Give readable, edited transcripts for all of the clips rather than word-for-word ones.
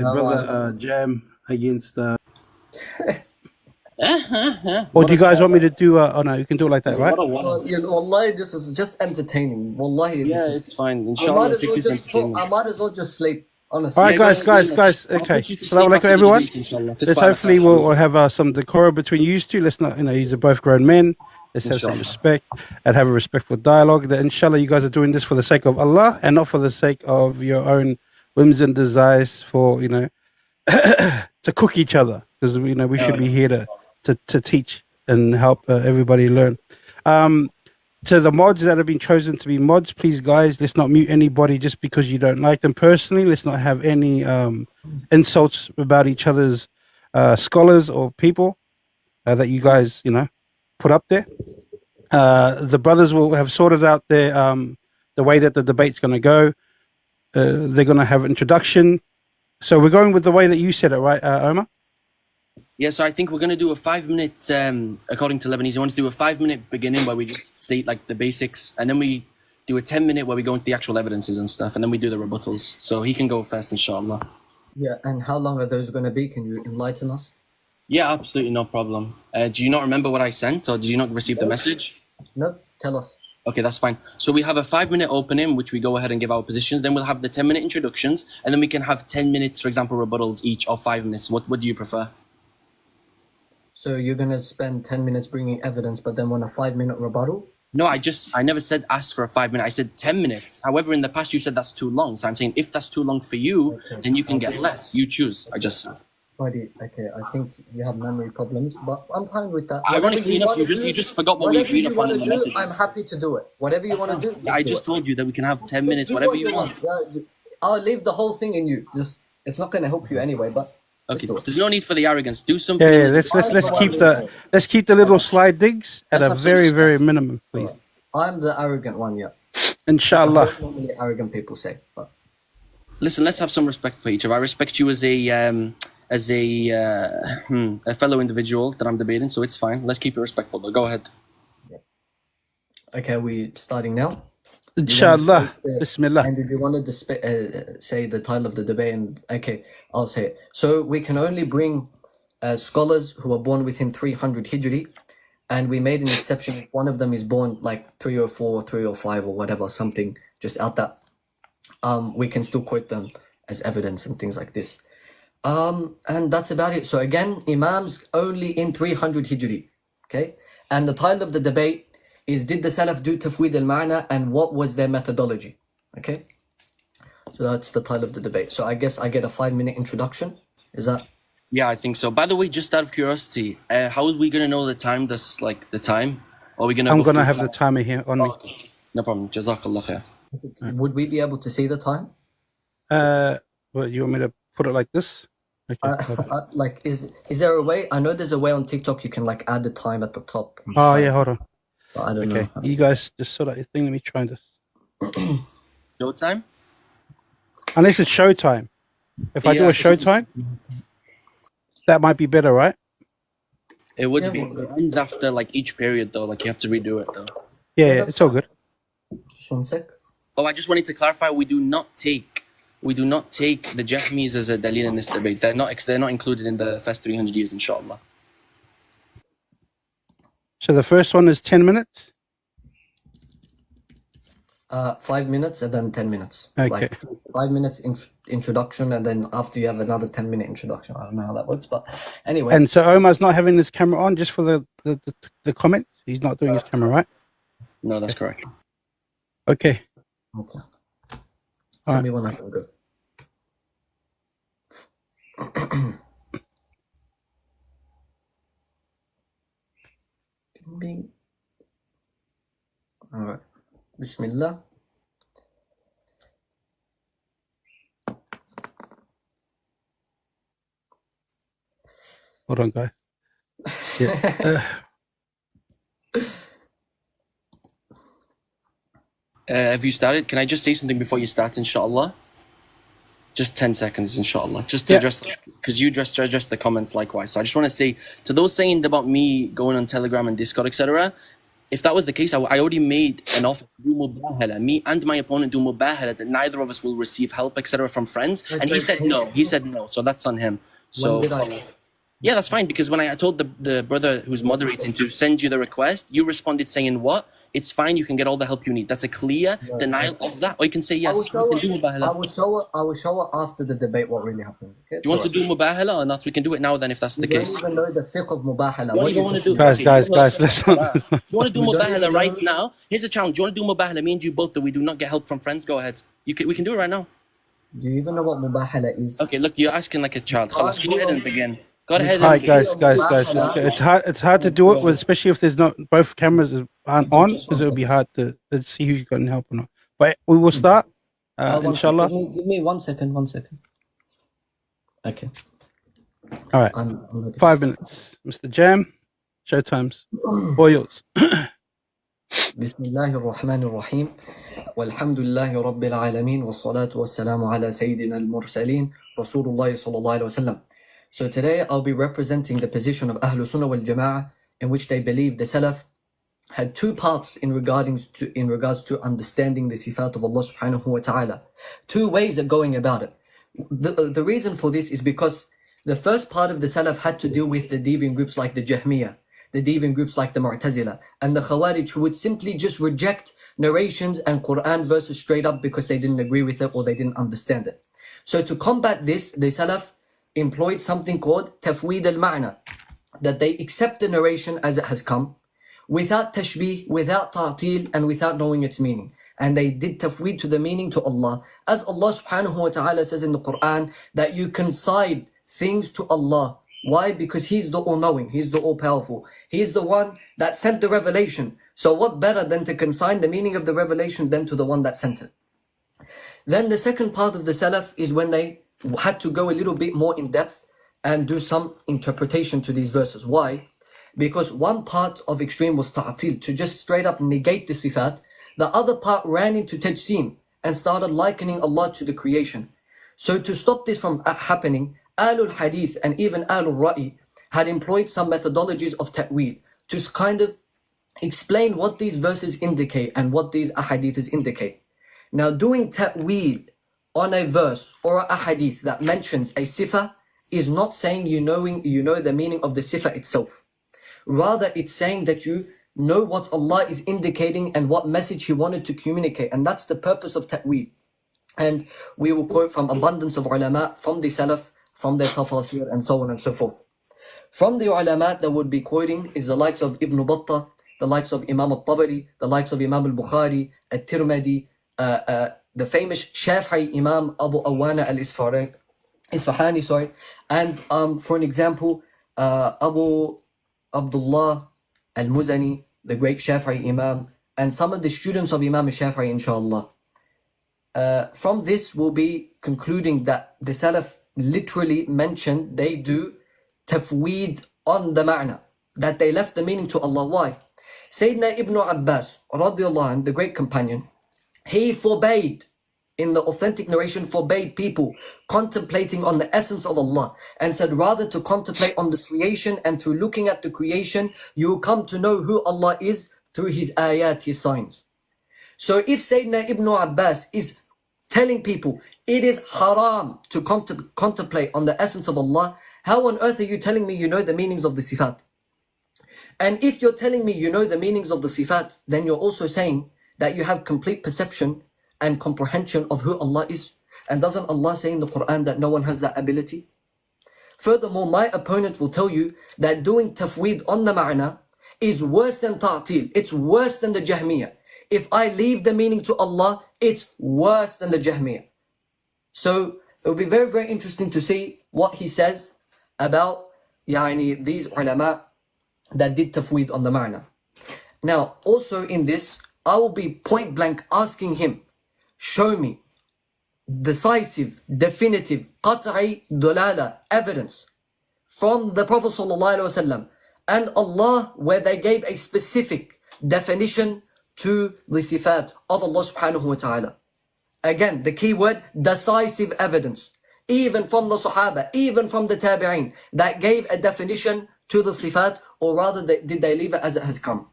brother Jam against. Or do you guys want me to do? Oh no, you can do it like that, right? Wallahi, this is just entertaining. Wallahi, yeah, this is it's fine. Inshallah, I might as well just sleep. Honestly. All right, guys. Okay. Assalamu alaikum, everyone. Let's hopefully we'll have some decorum between you two. Let's not, these are both grown men. Let's have some respect and have a respectful dialogue. That inshallah, you guys are doing this for the sake of Allah and not for the sake of your own whims and desires. For to cook each other, because we should be here to teach and help everybody learn. To the mods that have been chosen to be mods, please, guys, let's not mute anybody just because you don't like them personally. Let's not have any insults about each other's scholars or people that you guys, put up there. The brothers will have sorted out their the way that the debate's going to go. They're going to have an introduction. So we're going with the way that you said it, right, Omar? Yeah, so I think we're going to do a 5 minute, according to Lebanese, I want to do a 5 minute beginning where we just state like the basics, and then we do a 10 minute where we go into the actual evidences and stuff, and then we do the rebuttals. So he can go first, inshallah. Yeah, and how long are those going to be? Can you enlighten us? Yeah, absolutely, no problem. Do you not remember what I sent, or did you not receive the message? No, tell us. Okay, that's fine. So we have a 5 minute opening, which we go ahead and give our positions. Then we'll have the 10 minute introductions, and then we can have 10 minutes, for example, rebuttals each, or 5 minutes. What do you prefer? So you're going to spend 10 minutes bringing evidence, but then want a 5 minute rebuttal? No, I never said ask for a 5 minute. I said 10 minutes. However, in the past, you said that's too long. So I'm saying if that's too long for you, then you can get less. You choose. I just said. Buddy, okay, I think you have memory problems, but I'm fine with that. Ironically enough, you just forgot what we agreed upon in the messages. I'm happy to do it. Whatever you want to do. I just told you that we can have 10 minutes, whatever you want. Yeah, I'll leave the whole thing in you. It's not going to help you anyway, but. Okay, there's no need for the arrogance. Do something. Yeah, let's keep the little slide digs at a very, very minimum, please. I'm the arrogant one, yeah. Inshallah. That's what normally arrogant people say. But. Listen, let's have some respect for each other. I respect you as a fellow individual that I'm debating, so it's fine. Let's keep it respectful. Though. Go ahead. Okay, we starting now. Inshallah. Bismillah. And if you wanted to say the title of the debate, and okay, I'll say it. So we can only bring scholars who are born within 300 Hijri, and we made an exception if one of them is born like 304, 305 or whatever, something just out that. We can still quote them as evidence and things like this. And that's about it. So again, Imams only in 300 Hijri. Okay? And the title of the debate is, did the Salaf do Tafwīd al-Ma'na, and what was their methodology? Okay? So that's the title of the debate. So I guess I get a 5 minute introduction. Is that? Yeah, I think so. By the way, just out of curiosity, how are we going to know the time? That's like the time? Or are we going to? I'm going to have the timer here on me. Okay. No problem. Jazakallah khair. Would we be able to see the time? Well, you want me to put it like this? Okay. Like, is there a way? I know there's a way on TikTok you can like add the time at the top. Oh yeah, hold on. But I don't know. You guys just sort out your thing. Let me try this. Showtime? Unless it's showtime. If I do a showtime, that might be better, right? It would be. It ends after like each period though. Like you have to redo it though. Yeah, it's all good. Just 1 sec. Oh, I just wanted to clarify. We do not take the Jahmis as a dalil in this debate. They're not included in the first 300 years, inshallah. So the first one is 10 minutes? 5 minutes and then 10 minutes. Okay. Like 5 minutes introduction, and then after you have another 10 minute introduction. I don't know how that works, but anyway. And so Omar's not having his camera on just for the comments? He's not doing his camera, right? No, that's correct. Okay. Okay. Tell me when I can go. Bing. All right. Bismillah. Hold on, guys. Yeah. Have you started? Can I just say something before you start, inshallah? Just 10 seconds, inshallah. Just to address, because you just address the comments likewise. So I just want to say to those saying about me going on Telegram and Discord, etc., if that was the case, I already made an offer to do mubahala. Me and my opponent do mubahala that neither of us will receive help, etc. from friends. And he said no. He said no. So that's on him. So When did I? yeah, that's fine, because when I told the brother who's moderating to send you the request, you responded saying what? It's fine, you can get all the help you need. That's a clear denial of that. Or you can say yes, you can do mubahala. I will show her after the debate what really happened. Okay? Do you want to do mubahala or not? We can do it now then if that's the You don't case. even know the fiqh of mubahala. What do you want to do? Guys, let's not. Do you want to do We don't mubahala even right know- now? Here's a challenge. Do you want to do mubahala? Me and you both, that we do not get help from friends? Go ahead. We can do it right now. Do you even know what mubahala is? Okay, look, you're asking like a child. Khalas, go ahead and begin. Go ahead All right, and guys. It's hard to do it, especially if there's not both cameras aren't on, because it would be hard to see who's got help or not. But we will start, inshallah. Give me 1 second. 1 second. Okay. All right, I'm ready to 5 start. minutes, Mr. Jam. Showtime's all yours. بسم الله الرحمن الرحيم والحمد لله رب العالمين والصلاة والسلام على سيدنا المرسلين رسول الله صلى الله عليه وسلم. So today I'll be representing the position of Ahlul Sunnah wal Jama'ah, in which they believe the Salaf had two parts in regards to understanding the sifat of Allah subhanahu wa ta'ala. Two ways of going about it. The reason for this is because the first part of the Salaf had to deal with the deviant groups like the Jahmiyyah, the deviant groups like the Mu'tazila, and the Khawarij, who would simply just reject narrations and Quran verses straight up because they didn't agree with it or they didn't understand it. So to combat this, the Salaf employed something called Tafwīd al-Ma'na, that they accept the narration as it has come, without tashbih, without ta'til, and without knowing its meaning. And they did tafweed to the meaning to Allah. As Allah subhanahu wa ta'ala says in the Quran, that you consign things to Allah. Why? Because He's the all-knowing, He's the all-powerful. He's the one that sent the revelation. So what better than to consign the meaning of the revelation than to the one that sent it? Then the second part of the Salaf is when they had to go a little bit more in depth and do some interpretation to these verses. Why? Because one part of extreme was ta'til, to just straight up negate the sifat. The other part ran into tajsim and started likening Allah to the creation. So to stop this from happening, Ahlul Hadith and even Ahlul Ra'i had employed some methodologies of ta'wil to kind of explain what these verses indicate and what these ahadiths indicate. Now doing ta'wil on a verse or a hadith that mentions a sifa is not saying you know the meaning of the sifa itself. Rather, it's saying that you know what Allah is indicating and what message He wanted to communicate. And that's the purpose of ta'wil. And we will quote from abundance of ulama, from the Salaf, from their tafasir, and so on and so forth. From the ulama that would be quoting is the likes of Ibn Battah, the likes of Imam al-Tabari, the likes of Imam al-Bukhari, al-Tirmidhi, the famous Shafi'i Imam Abu Awana al-Isfahani, and for an example, Abu Abdullah al-Muzani, the great Shafi'i Imam, and some of the students of Imam al-Shafi'i, inshallah. From this, we'll be concluding that the Salaf literally mentioned they do tafweed on the ma'na, that they left the meaning to Allah. Why? Sayyidina Ibn Abbas, radiallahu anh, the great companion, he forbade, in the authentic narration, forbade people contemplating on the essence of Allah, and said rather to contemplate on the creation, and through looking at the creation you will come to know who Allah is through His ayat, His signs. So if Sayyidina Ibn Abbas is telling people it is haram to contemplate on the essence of Allah, how on earth are you telling me you know the meanings of the sifat? And if you're telling me you know the meanings of the sifat, then you're also saying that you have complete perception and comprehension of who Allah is. And doesn't Allah say in the Quran that no one has that ability? Furthermore, my opponent will tell you that doing tafweed on the ma'na is worse than ta'til. It's worse than the Jahmiyyah. If I leave the meaning to Allah, it's worse than the Jahmiyyah. So it will be very, very interesting to see what he says about these ulama that did tafweed on the ma'na. Now, also in this, I will be point blank asking him, show me decisive, definitive, qat'i dalala evidence from the Prophet ﷺ and Allah where they gave a specific definition to the sifat of Allah subhanahu wa ta'ala. Again, the key word, decisive evidence. Even from the Sahaba, even from the Tabi'een, that gave a definition to the sifat, or rather did they leave it as it has come.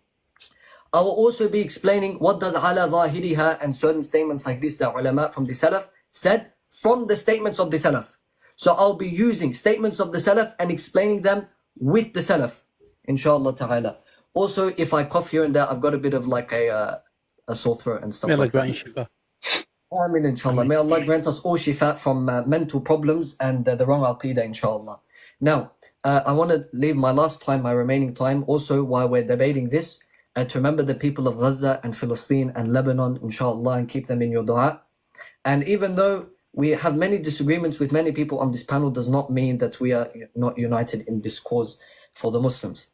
I will also be explaining what does ala zahiriha and certain statements like this that ulama from the Salaf said from the statements of the Salaf. So I'll be using statements of the Salaf and explaining them with the Salaf, inshallah ta'ala. Also, if I cough here and there, I've got a bit of like a sore throat and stuff like that. I mean, inshallah. May Allah grant us all shifa from mental problems and the wrong aqidah, inshallah. Now, I want to leave my remaining time, also while we're debating this, to remember the people of Gaza and Palestine and Lebanon, inshallah, and keep them in your dua. And even though we have many disagreements with many people on this panel, does not mean that we are not united in this cause for the Muslims.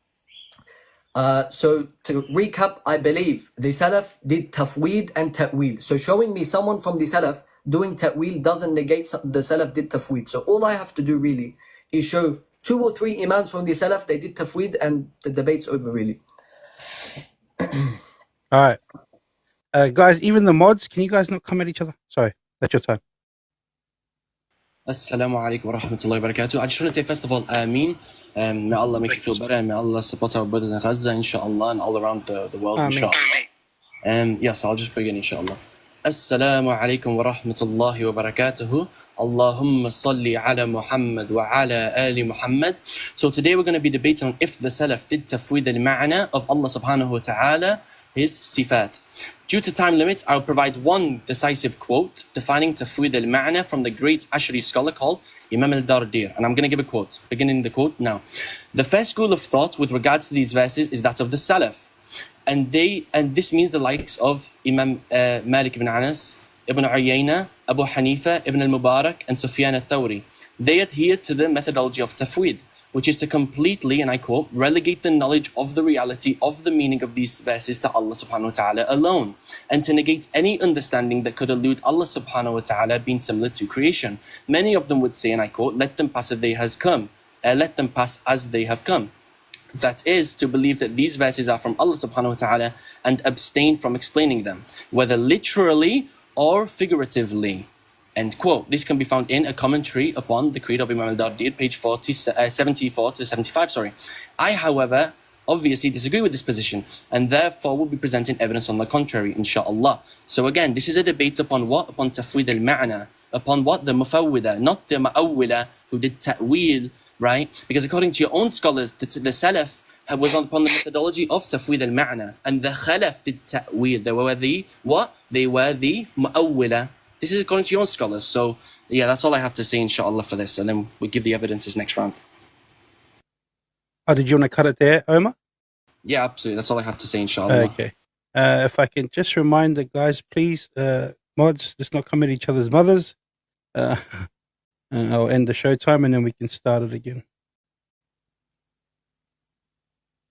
So to recap, I believe the Salaf did Tafwīd and Ta'wīl. So showing me someone from the Salaf doing Ta'wīl doesn't negate the Salaf did Tafwīd. So all I have to do really is show 2 or 3 Imams from the Salaf, they did Tafwīd, and the debate's over really. All right. Guys, even the mods, can you guys not come at each other? Sorry, that's your time. Assalamu alaikum wa rahmatullahi wa barakatuh. I just want to say, first of all, Ameen. May Allah make you feel better, and may Allah support our brothers in Gaza, inshallah, and all around the world, inshallah. Yes, I'll just begin, inshallah. Assalamu alaikum wa rahmatullahi wa barakatuhu. Allahumma salli ala Muhammad wa ala ali Muhammad. So today we're going to be debating on if the Salaf did tafwid al-ma'na of Allah subhanahu wa ta'ala, his sifat. Due to time limits, I'll provide one decisive quote defining tafwid al-ma'na from the great Ash'ari scholar called Imam al-Dardir. And I'm going to give a quote, beginning the quote now. The first school of thought with regards to these verses is that of the Salaf. And this means the likes of Imam Malik ibn Anas, Ibn Uyayna, Abu Hanifa, Ibn al-Mubarak, and Sufyan al-Thawri. They adhere to the methodology of tafwid, which is to completely, and I quote, relegate the knowledge of the reality of the meaning of these verses to Allah subhanahu wa ta'ala alone, and to negate any understanding that could allude Allah subhanahu wa ta'ala being similar to creation. Many of them would say, and I quote, let them pass as they have come. That is, to believe that these verses are from Allah subhanahu wa ta'ala and abstain from explaining them, whether literally or figuratively. End quote. This can be found in a commentary upon the Creed of Imam al-Dardir, page 74 to 75. I, however, obviously disagree with this position, and therefore will be presenting evidence on the contrary, inshaAllah. So again, this is a debate upon what? Upon tafwid al-ma'na. Upon what? The mufawwida, not the ma'awwila who did ta'wil, right? Because according to your own scholars, the Salaf was upon the methodology of tafwid al-ma'na, and the Khalaf did ta'wil. They were the what? They were the ma'awwila. This is according to your own scholars. So yeah, that's all I have to say, inshallah, for this, and then we'll give the evidences next round. Oh, did you want to cut it there, Omar? Yeah, absolutely. That's all I have to say, inshallah. Okay. If I can just remind the guys, please, mods, let's not come at each other's mothers. I'll end the show time and then we can start it again.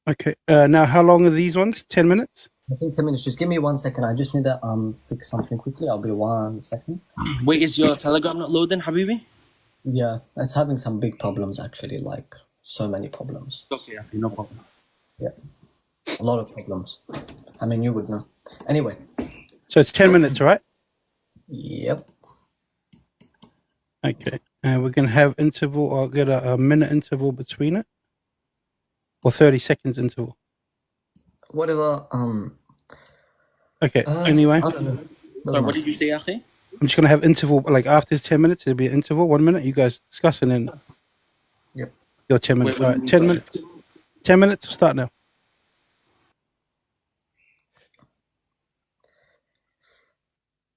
Okay. Now, how long are these ones? 10 minutes? I think 10 minutes. Just give me 1 second. I just need to fix something quickly. I'll be 1 second. Wait, is your Telegram not loading, Habibi? Yeah, it's having some big problems actually, like so many problems. Okay, no problem. Yeah, a lot of problems. I mean, you would know. Anyway. So it's 10 minutes, right? Yep. Okay. We're going to have interval. I'll get a minute interval between it. Or 30 seconds interval. Whatever. Okay. Anyway. I don't know. Sorry, what did you say, Akhi? I'm just going to have interval. Like after 10 minutes, it'll be an interval. 1 minute. You guys discuss and then. Yep. Your 10 minutes. All right. 10 minutes. 10 minutes. Start now.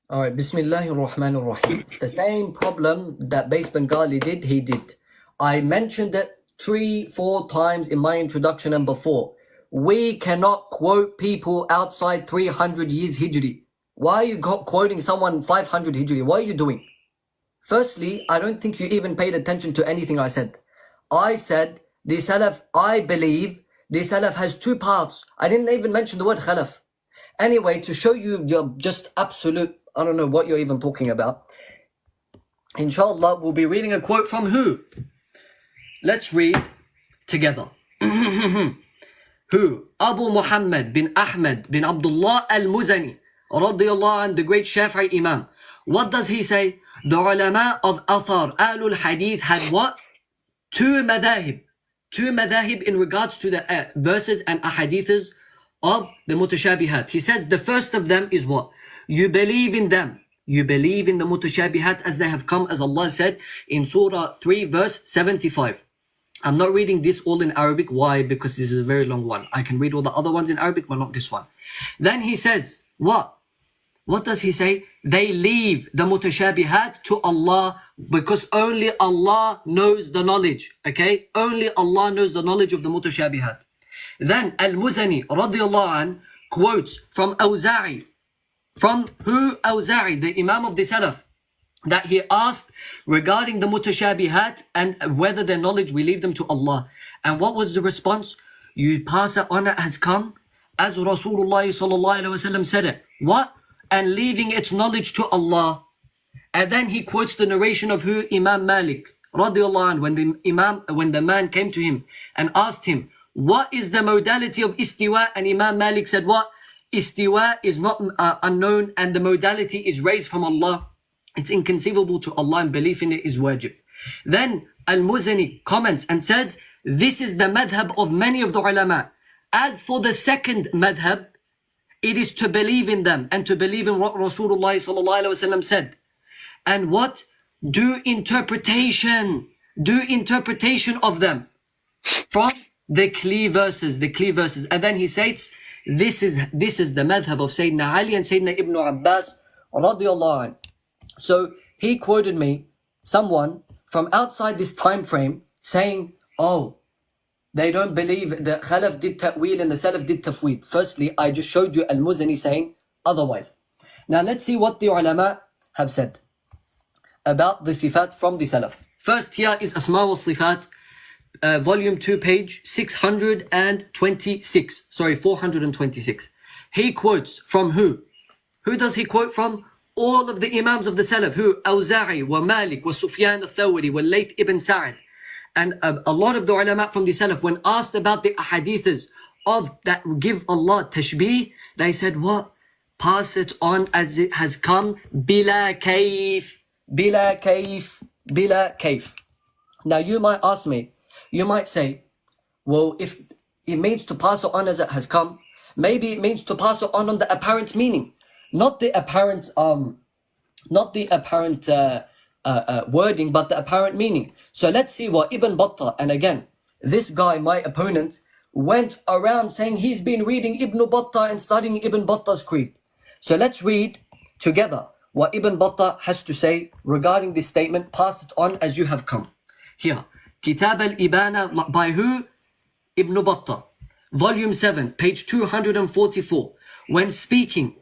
All right. Bismillahir Rahmanir Rahim. The same problem that Base Bengali did, he did. I mentioned it 3-4 times in my introduction and before. We cannot quote people outside 300 years Hijri. Why are you quoting someone 500 Hijri? What are you doing? Firstly, I don't think you even paid attention to anything I said. I said the Salaf, I believe the Salaf has 2 paths. I didn't even mention the word Khalaf. Anyway, to show you you're just absolute, I don't know what you're even talking about. Inshallah, we'll be reading a quote from who? Let's read together. Who? Abu Muhammad bin Ahmad bin Abdullah al-Muzani, radiyallahu anh, the great Shafi'i Imam. What does he say? The ulama of Athar, Ahlul Hadith, had what? 2 madahib. 2 madahib in regards to the verses and ahadiths of the mutashabihat. He says the first of them is what? You believe in them. You believe in the mutashabihat as they have come, as Allah said in Surah 3 verse 75. I'm not reading this all in Arabic. Why? Because this is a very long one. I can read all the other ones in Arabic, but not this one. Then he says, what? What does he say? They leave the mutashabihat to Allah because only Allah knows the knowledge. Okay? Only Allah knows the knowledge of the mutashabihat. Then Al-Muzani radiyallahu an quotes from Awza'i. From who? Awza'i, the Imam of the Salaf, that he asked regarding the mutashabihat and whether their knowledge, we leave them to Allah. And what was the response? You pass it on it has come as Rasulullah sallallahu alaihi wasallam said it. What? And leaving its knowledge to Allah. And then he quotes the narration of who? Imam Malik radiallahu anh, when the man came to him and asked him, what is the modality of istiwa? And Imam Malik said what? Istiwa is not unknown, and the modality is raised from Allah. It's inconceivable to Allah, and belief in it is wajib. Then Al-Muzani comments and says, this is the madhab of many of the ulama. As for the second madhab, it is to believe in them and to believe in what Rasulullah sallallahu alaihi wasallam said. And what? Do interpretation of them from the clear verses. And then he says, this is the madhab of Sayyidina Ali and Sayyidina Ibn Abbas radiyallahu anh. So he quoted me, someone from outside this time frame, saying, oh, they don't believe the Khalaf did Ta'wīl and the Salaf did Tafwīd. Firstly, I just showed you Al-Muzani saying otherwise. Now let's see what the ulama have said about the sifat from the Salaf. First here is Asma wa Sifat, volume 2, page 626. Sorry, 426. He quotes from who? Who does he quote from? All of the Imams of the Salaf. Who? Awza'i, wa Malik, wa Sufyan al-Thawri, wa Layth ibn Sa'ad. And a lot of the ulama from the Salaf, when asked about the ahadiths of that give Allah tashbih, they said what? Pass it on as it has come, bila kayf, bila kayf, bila kayf. Now you might ask me, you might say, well, if it means to pass it on as it has come, maybe it means to pass it on the apparent meaning, not the apparent wording, but the apparent meaning. So let's see what Ibn Battah, and again, this guy, my opponent, went around saying he's been reading Ibn Battah and studying Ibn Battah's creed. So let's read together what Ibn Battah has to say regarding this statement, pass it on as you have come. Here, Kitab al-Ibana by who? Ibn Battah, volume 7, page 244. When speaking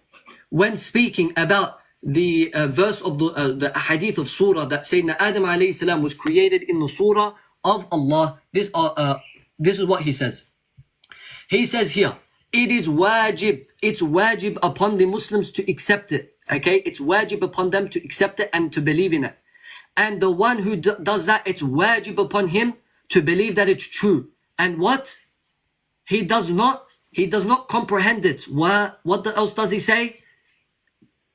about the verse of the hadith of surah that Sayyidina Adam alayhi salam was created in the surah of Allah. This is what he says. He says here, it is wajib. It's wajib upon the Muslims to accept it. Okay, it's wajib upon them to accept it and to believe in it. And the one who does that, it's wajib upon him to believe that it's true. And what? He does not comprehend it. What else does he say?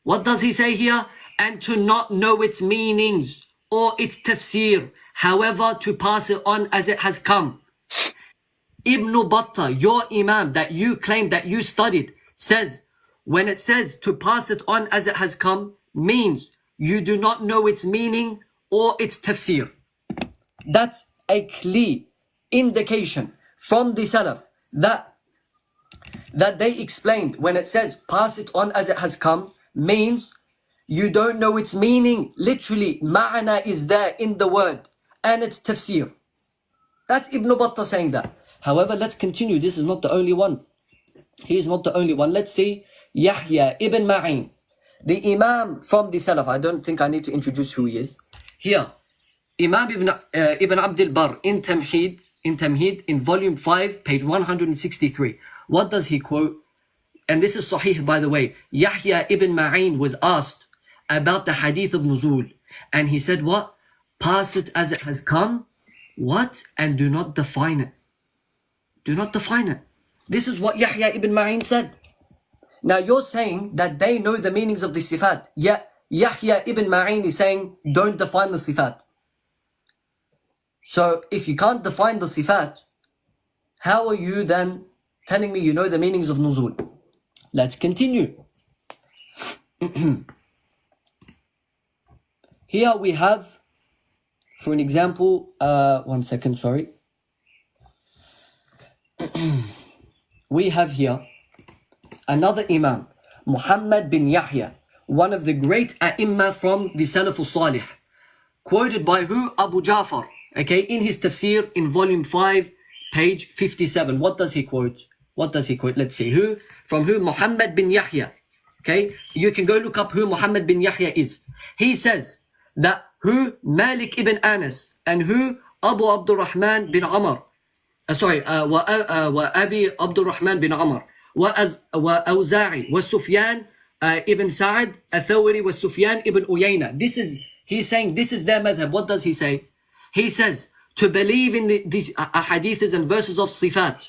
What does he say here? And to not know its meanings or its tafsir. However, to pass it on as it has come. Ibn Battah, your Imam that you claim that you studied, says, when it says to pass it on as it has come, means you do not know its meaning or its tafsir. That's a clear indication from the Salaf that they explained when it says pass it on as it has come, means you don't know its meaning. Literally, ma'ana is there in the word and it's tafsir. That's Ibn Battah saying that. However, let's continue. This is not the only one. He is not the only one. Let's see Yahya ibn Ma'in, the Imam from the Salaf. I don't think I need to introduce who he is. Here, Imam Ibn Abdul Barr in Tamheed, in volume 5, page 163. What does he quote? And this is Sahih, by the way. Yahya ibn Ma'in was asked about the hadith of Nuzul. And he said what? Pass it as it has come. What? And do not define it. Do not define it. This is what Yahya ibn Ma'in said. Now you're saying that they know the meanings of the sifat. Yet Yahya ibn Ma'in is saying don't define the sifat. So if you can't define the sifat, how are you then telling me you know the meanings of nuzul. Let's continue. Here we have, for an example, one second, sorry. We have here another Imam, Muhammad bin Yahya, one of the great A'imma from the Salaf al-Salih, quoted by who? Abu Ja'far, okay, in his tafsir in volume 5, page 57. What does he quote? What does he quote? Let's see. Who? From who? Muhammad bin Yahya. Okay, you can go look up who Muhammad bin Yahya is. He says that who? Malik ibn Anas, and who? Abu Abdurrahman bin Umar. وأبي عبد الرحمن بن عمر وأوزاعي والسفيان ibn Sa'd الثوري والسفيان ibn Uyayna. He's saying this is their madhab. What does he say? He says to believe in these hadiths and verses of sifat,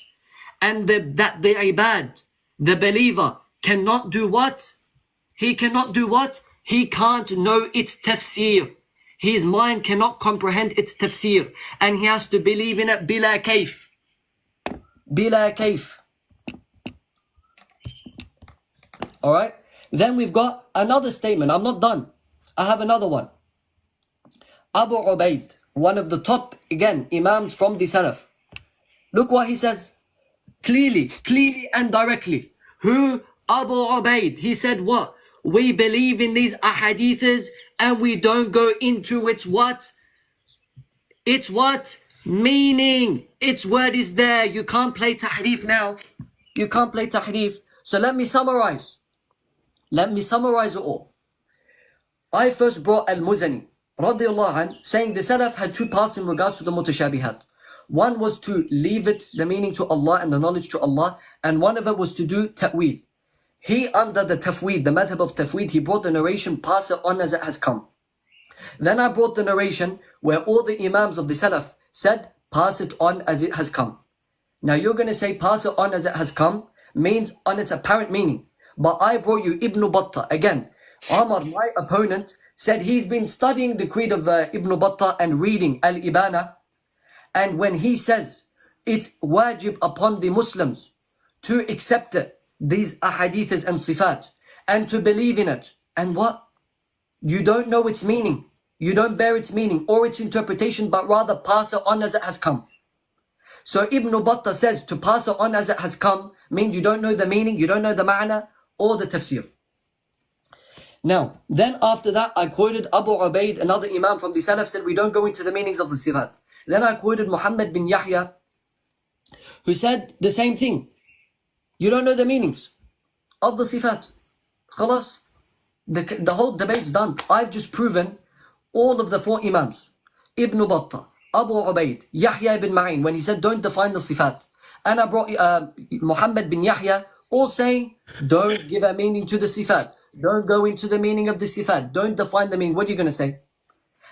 and that the ibad, the believer, cannot do what? He cannot do what? He can't know its tafsir. His mind cannot comprehend its tafsir, and he has to believe in it bila kayf. Bila kayf. Alright? Then we've got another statement. I'm not done. I have another one. Abu Ubaid, one of the top, again, imams from the Salaf. Look what he says. Clearly and directly. Who? Abu Ubaid. He said what? We believe in these ahadiths and we don't go into its what? Its what? Meaning. Its word is there. You can't play tahrif now. You can't play tahrif. So let me summarize. Let me summarize it all. I first brought Al-Muzani, radiallahu anh, saying the Salaf had two parts in regards to the mutashabihat. One was to leave it, the meaning to Allah and the knowledge to Allah, and one of it was to do ta'wīd. He, under the Tafwīd, the madhab of Tafwīd, he brought the narration, pass it on as it has come. Then I brought the narration where all the Imams of the Salaf said, pass it on as it has come. Now you're going to say, pass it on as it has come, means on its apparent meaning. But I brought you Ibn Battah. Again, Omar, my opponent, said he's been studying the creed of Ibn Battah and reading Al-Ibana. And when he says it's wajib upon the Muslims to accept it, these ahadiths and sifat, and to believe in it, and what? You don't know its meaning. You don't bear its meaning or its interpretation, but rather pass it on as it has come. So Ibn Battah says to pass it on as it has come means you don't know the meaning, you don't know the ma'na or the tafsir. Now, then after that, I quoted Abu Ubaid, another imam from the Salaf, said we don't go into the meanings of the sifat. Then I quoted Muhammad bin Yahya, who said the same thing. You don't know the meanings of the sifat. Khalas. The whole debate's done. I've just proven all of the four imams. Ibn Battah, Abu Ubaid, Yahya ibn Ma'in, when he said don't define the sifat. And I brought Muhammad bin Yahya, all saying don't give a meaning to the sifat. Don't go into the meaning of the sifat. Don't define the meaning. What are you going to say?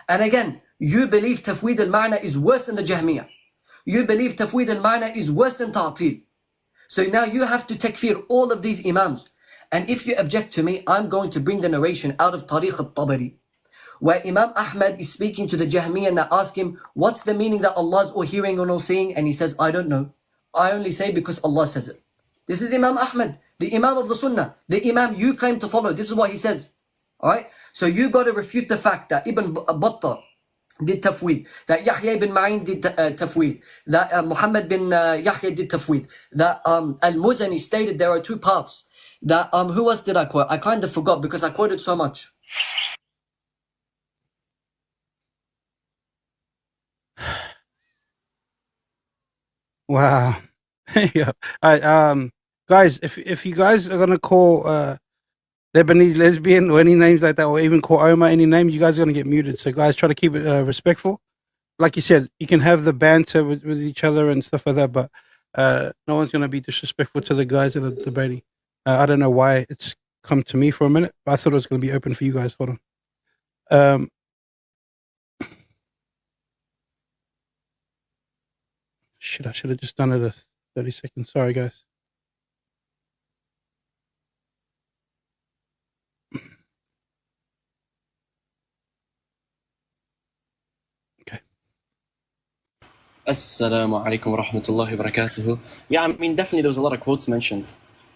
And again, you believe Tafwīd al-Ma'na is worse than the Jahmiyyah. You believe Tafwīd al-Ma'na is worse than Ta'til. So now you have to takfir all of these imams. And if you object to me, I'm going to bring the narration out of Tariq al-Tabari, where Imam Ahmad is speaking to the Jahmiyyah and they ask him, what's the meaning that Allah is all hearing or all seeing? And he says, I don't know. I only say because Allah says it. This is Imam Ahmad, the Imam of the Sunnah, the Imam you claim to follow. This is what he says. Alright? So you got to refute the fact that Ibn Battah did Tafwīd, that Yahya ibn Ma'in did Tafwīd, that Muhammad bin Yahya did Tafwīd, that Al-Muzani stated there are two parts, that who else did I quote? I kind of forgot because I quoted so much. Wow. Yeah. All right, guys, if you guys are gonna call Lebanese lesbian or any names like that, or even call Omar any names, you guys are gonna get muted. So guys, try to keep it respectful. Like you said, you can have the banter with each other and stuff like that, but no one's gonna be disrespectful to the guys that are debating. I don't know why it's come to me for a minute, but I thought it was gonna be open for you guys. Hold on. Shit, I should have just done it a 30 seconds. Sorry, guys. Okay. Assalamu alaikum wa rahmatullahi wa barakatuhu. Yeah, I mean, definitely there was a lot of quotes mentioned.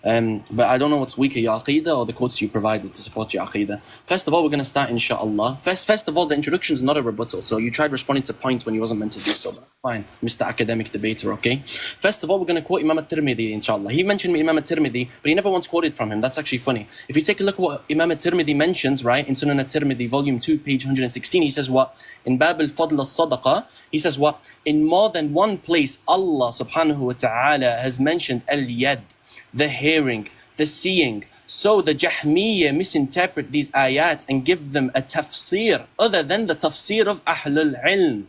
But I don't know what's weaker, your aqidah or the quotes you provided to support your aqidah. First of all, we're going to start inshallah. First of all, the introduction is not a rebuttal. So you tried responding to points when you wasn't meant to do so. Fine, Mr. Academic Debater, okay? First of all, we're going to quote Imam al-Tirmidhi, inshallah. He mentioned Imam al-Tirmidhi, but he never once quoted from him. That's actually funny. If you take a look at what Imam al-Tirmidhi mentions, right, in Sunan al-Tirmidhi, volume 2, page 116, he says what? In Bab al-Fadl al-Sadaqa, he says what? In more than one place, Allah subhanahu wa ta'ala has mentioned al-Yad, the hearing, the seeing. So the Jahmiyyah misinterpret these ayat and give them a tafsir other than the tafsir of Ahlul Ilm.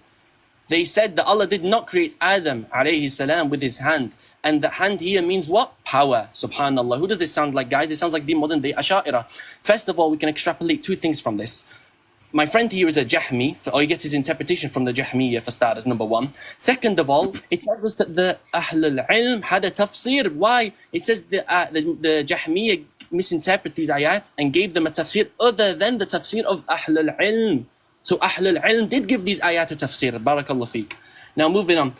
They said that Allah did not create Adam alayhi salam with his hand. And the hand here means what? Power. Subhanallah. Who does this sound like, guys? This sounds like the modern day Asha'ira. First of all, we can extrapolate two things from this. My friend here is a Jahmi, or he gets his interpretation from the Jahmiyyah for starters, number one. Second of all, it tells us that the Ahlul Ilm had a tafsir. Why? It says the Jahmiyyah misinterpreted these ayat and gave them a tafsir other than the tafsir of Ahlul Ilm. So Ahlul Ilm did give these ayat a tafsir. Barakallah feek. Now moving on.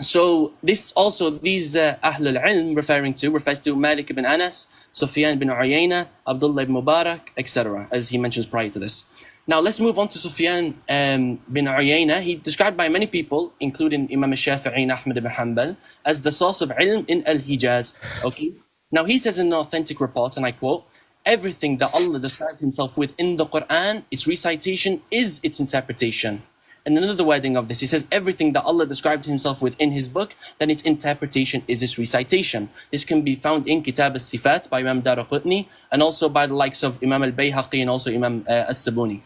So this also, these Ahlul Ilm refers to Malik ibn Anas, Sufyan bin Uyayna, Abdullah ibn Mubarak, etc. as he mentions prior to this. Now let's move on to Sufyan bin Uyayna. He described by many people, including Imam al-Shafi'i and Ahmad ibn Hanbal, as the source of ilm in al-Hijaz. Okay. Now he says in an authentic report, and I quote, everything that Allah described himself with in the Quran, its recitation is its interpretation. And another wording of this, he says everything that Allah described himself with in his book, then its interpretation is its recitation. This can be found in Kitab al-Sifat by Imam Daraqutni and also by the likes of Imam al-Bayhaqi and also Imam al-Sabuni.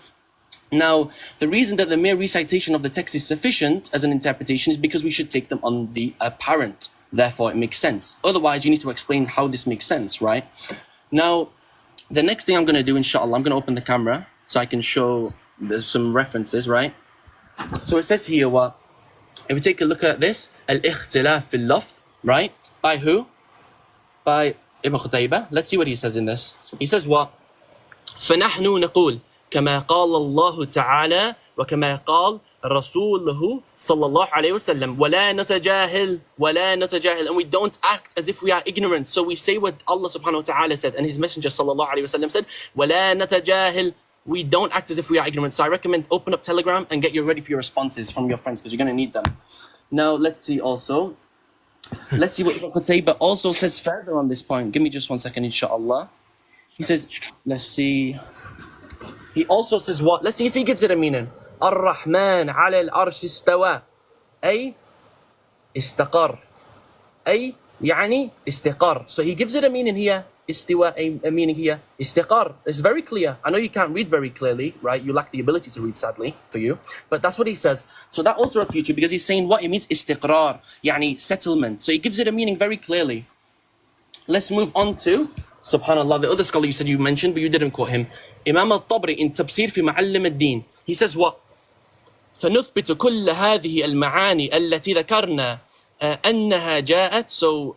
Now, the reason that the mere recitation of the text is sufficient as an interpretation is because we should take them on the apparent. Therefore, it makes sense. Otherwise, you need to explain how this makes sense, right? Now, the next thing I'm going to do, inshallah, I'm going to open the camera so I can show there's some references, right? So it says here, what? If we take a look at this, al-ikhtilaf fil lafz, right? By who? By Ibn Qutaybah. Let's see what he says in this. He says what? فَنَحْنُ نَقُولُ كَمَا قَالَ اللَّهُ تَعَالَى وَكَمَا قَالَ رَسُولُهُ صلى الله عليه وسلم وَلَا نَتَجَاهِلْ. And we don't act as if we are ignorant. So we say what Allah subhanahu wa ta'ala said and his messenger صلى الله عليه وسلم said, وَلَا نَتَجَاهِلْ. We don't act as if we are ignorant. So I recommend open up Telegram and get you ready for your responses from your friends because you're going to need them. Now, let's see also. Let's see what Ibn Qutaybah also says further on this point. Give me just 1 second, inshallah. He says, let's see. He also says what? Let's see if he gives it a meaning. Ar-Rahman ala al-arsh istawa. Ay istaqar. Ay yani istiqar. So he gives it a meaning here. Istiwa, a meaning here, istiqar. It's very clear. I know you can't read very clearly, right? You lack the ability to read, sadly, for you. But that's what he says. So that also refutes you because he's saying what? It means istiqrar, yani settlement. So he gives it a meaning very clearly. Let's move on to, subhanallah, the other scholar you said you mentioned, but you didn't quote him. Imam al-Tabri in Tafsir fi Ma'allim al-Din. He says what? فنثبت كل هذه المعاني التي ذكرنا أنها جاءت. So,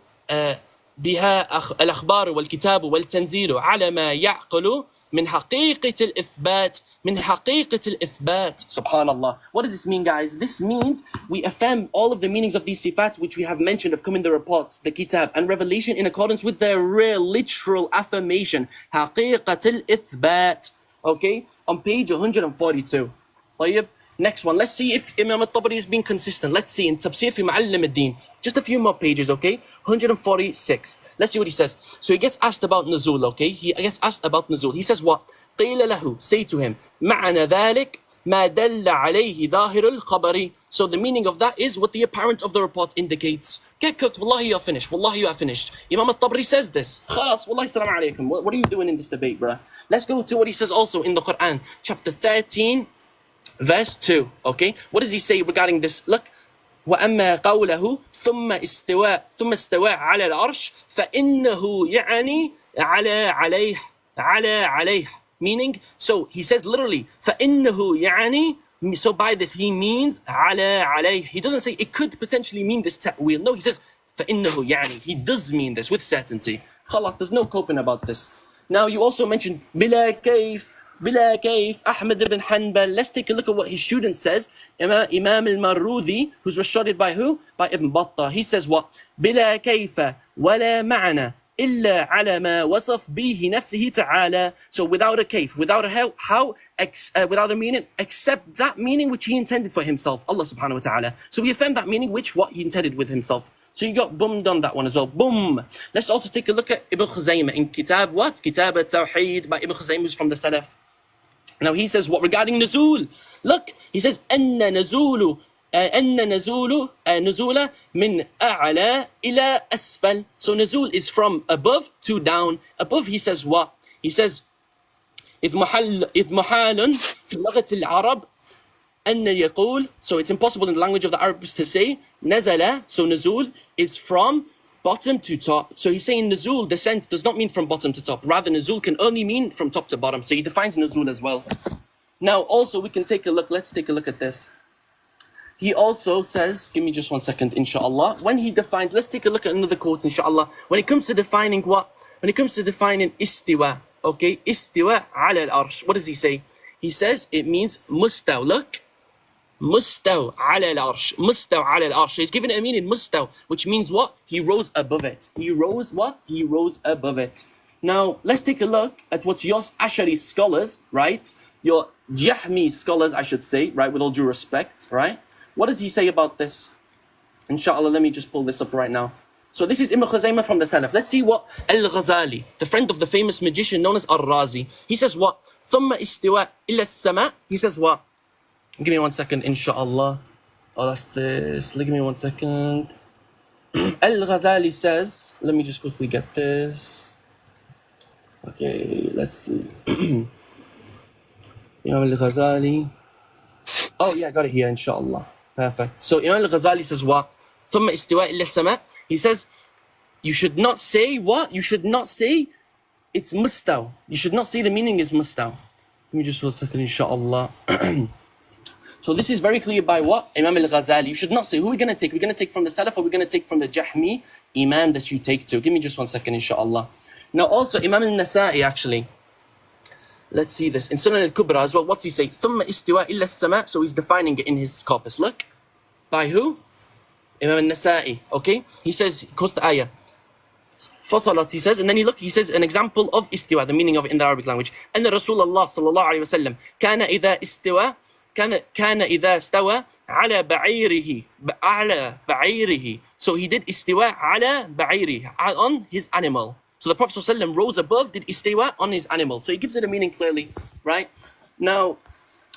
بها الأخبار والكتاب والتنزيل على ما يعقل من حقيقة الإثبات Subhanallah. What does this mean, guys? This means we affirm all of the meanings of these sifat which we have mentioned have come in the reports, the kitab and revelation in accordance with their real literal affirmation. حقيقة الإثبات. Okay? On page 142. طيب. Next one. Let's see if Imam al-Tabari is being consistent. Let's see in Tafsir fi Ma'allim al-Din. Just a few more pages, okay? 146. Let's see what he says. So he gets asked about Nuzul, okay? He gets asked about Nuzul. He says what? قِيلَ لَهُ. Say to him, مَعَنَ ذَلِكَ مَا دَلَّ عَلَيْهِ ظَاهِرُ الْخَبَرِ. So the meaning of that is what the apparent of the report indicates. Get cooked. Wallahi, you're finished. Wallahi, you are finished. Imam al-Tabari says this. Khalas. Wallahi, salam alaykum. What are you doing in this debate, bruh? Let's go to what he says also in the Quran. Chapter 13. Verse 2, okay? What does he say regarding this? Look, وَأَمَّا قَوْلَهُ ثُمَّ اسْتَوَى عَلَى الْعَرْشِ فَإِنَّهُ يَعْنِي عَلَى عَلَيْهِ. Meaning, so he says literally, فَإِنَّهُ يَعْنِي. So by this, he means عَلَى عَلَيْهِ. He doesn't say it could potentially mean this ta'wil. No, he says فَإِنَّهُ يَعْنِي. He does mean this with certainty. Khalas, there's no coping about this. Now, you also mentioned بِلَا كَيْفٍ Bila kayf, Ahmad ibn Hanbal. Let's take a look at what his student says. Imam al-Marudhi, who's recited by who? By Ibn Battah. He says what? Bila kayfa wala ma'na illa ala ma wasaf bihi nafsihi ta'ala. So without a kayf, without a how, without a meaning, except that meaning which he intended for himself, Allah subhanahu wa ta'ala. So we affirm that meaning which what he intended with himself. So you got boom done that one as well. Boom. Let's also take a look at Ibn Khuzaymah in Kitab what? Kitab al-Tawhīd by Ibn Khuzaymah, who's from the Salaf. Now he says what regarding nuzul? Look, he says أن نزول نزول من أعلى إلى أسفل. So nuzul is from above to down. Above he says what? He says إذ محال في لغة العرب أن يقول. So it's impossible in the language of the Arabs to say نزل. So nuzul is from bottom to top. So he's saying nuzul, descent, does not mean from bottom to top. Rather, nuzul can only mean from top to bottom. So he defines nuzul as well. Now, also, we can take a look. Let's take a look at this. He also says, give me just 1 second, inshallah. When he defined, let's take a look at another quote, inshallah. When it comes to defining what? When it comes to defining istiwa, okay? Istiwa ala al-arsh. What does he say? He says it means mustaw. Look. Mustaw ala al-arsh. Mustaw ala al-arsh. He's given it a meaning, mustaw, which means what? He rose above it. He rose what? He rose above it. Now, let's take a look at what your Ash'ari scholars, right? Your Jahmi scholars, I should say, right? With all due respect, right? What does he say about this? Inshallah, let me just pull this up right now. So this is Ibn Khuzaymah from the Salaf. Let's see what Al-Ghazali, the friend of the famous magician known as Ar-Razi, he says what? ثُمَّ إِسْتِوَاء إِلَّا السَّمَاء. He says what? Give me 1 second, inshallah. Oh, that's this. Give me 1 second. Al-Ghazali says, let me just quickly get this. Okay, let's see. Imam Al-Ghazali. Oh, yeah, I got it here, inshallah. Perfect. So Imam Al-Ghazali says what? ثُمَّ إِسْتِوَاء إِلَّا السَّمَاء. He says, you should not say what? You should not say it's mustaw. You should not say the meaning is mustaw. Give me just 1 second, inshallah. So this is very clear by what? Imam Al-Ghazali. You should not say, who are we going to take? We're going to take from the Salaf or we're going to take from the Jahmi Imam that you take to? Give me just 1 second, inshallah. Now also, Imam Al-Nasa'i actually. Let's see this. In Sunan Al-Kubra as well, what's he say? ثُمَّ إِسْتِوَاء إِلَّا السَّمَاء. So he's defining it in his corpus. Look. By who? Imam Al-Nasa'i. Okay? He says, quotes the ayah. فصلت, he says, and then he says an example of istiwa, the meaning of it in the Arabic language. أن رسول الله صلى الله عليه وسلم كان إذا استوى كان إذا استوى على بعيره. So he did istiwa على بعيره, on his animal. So the Prophet ﷺ rose above, did istiwa on his animal. So he gives it a meaning clearly, right? Now,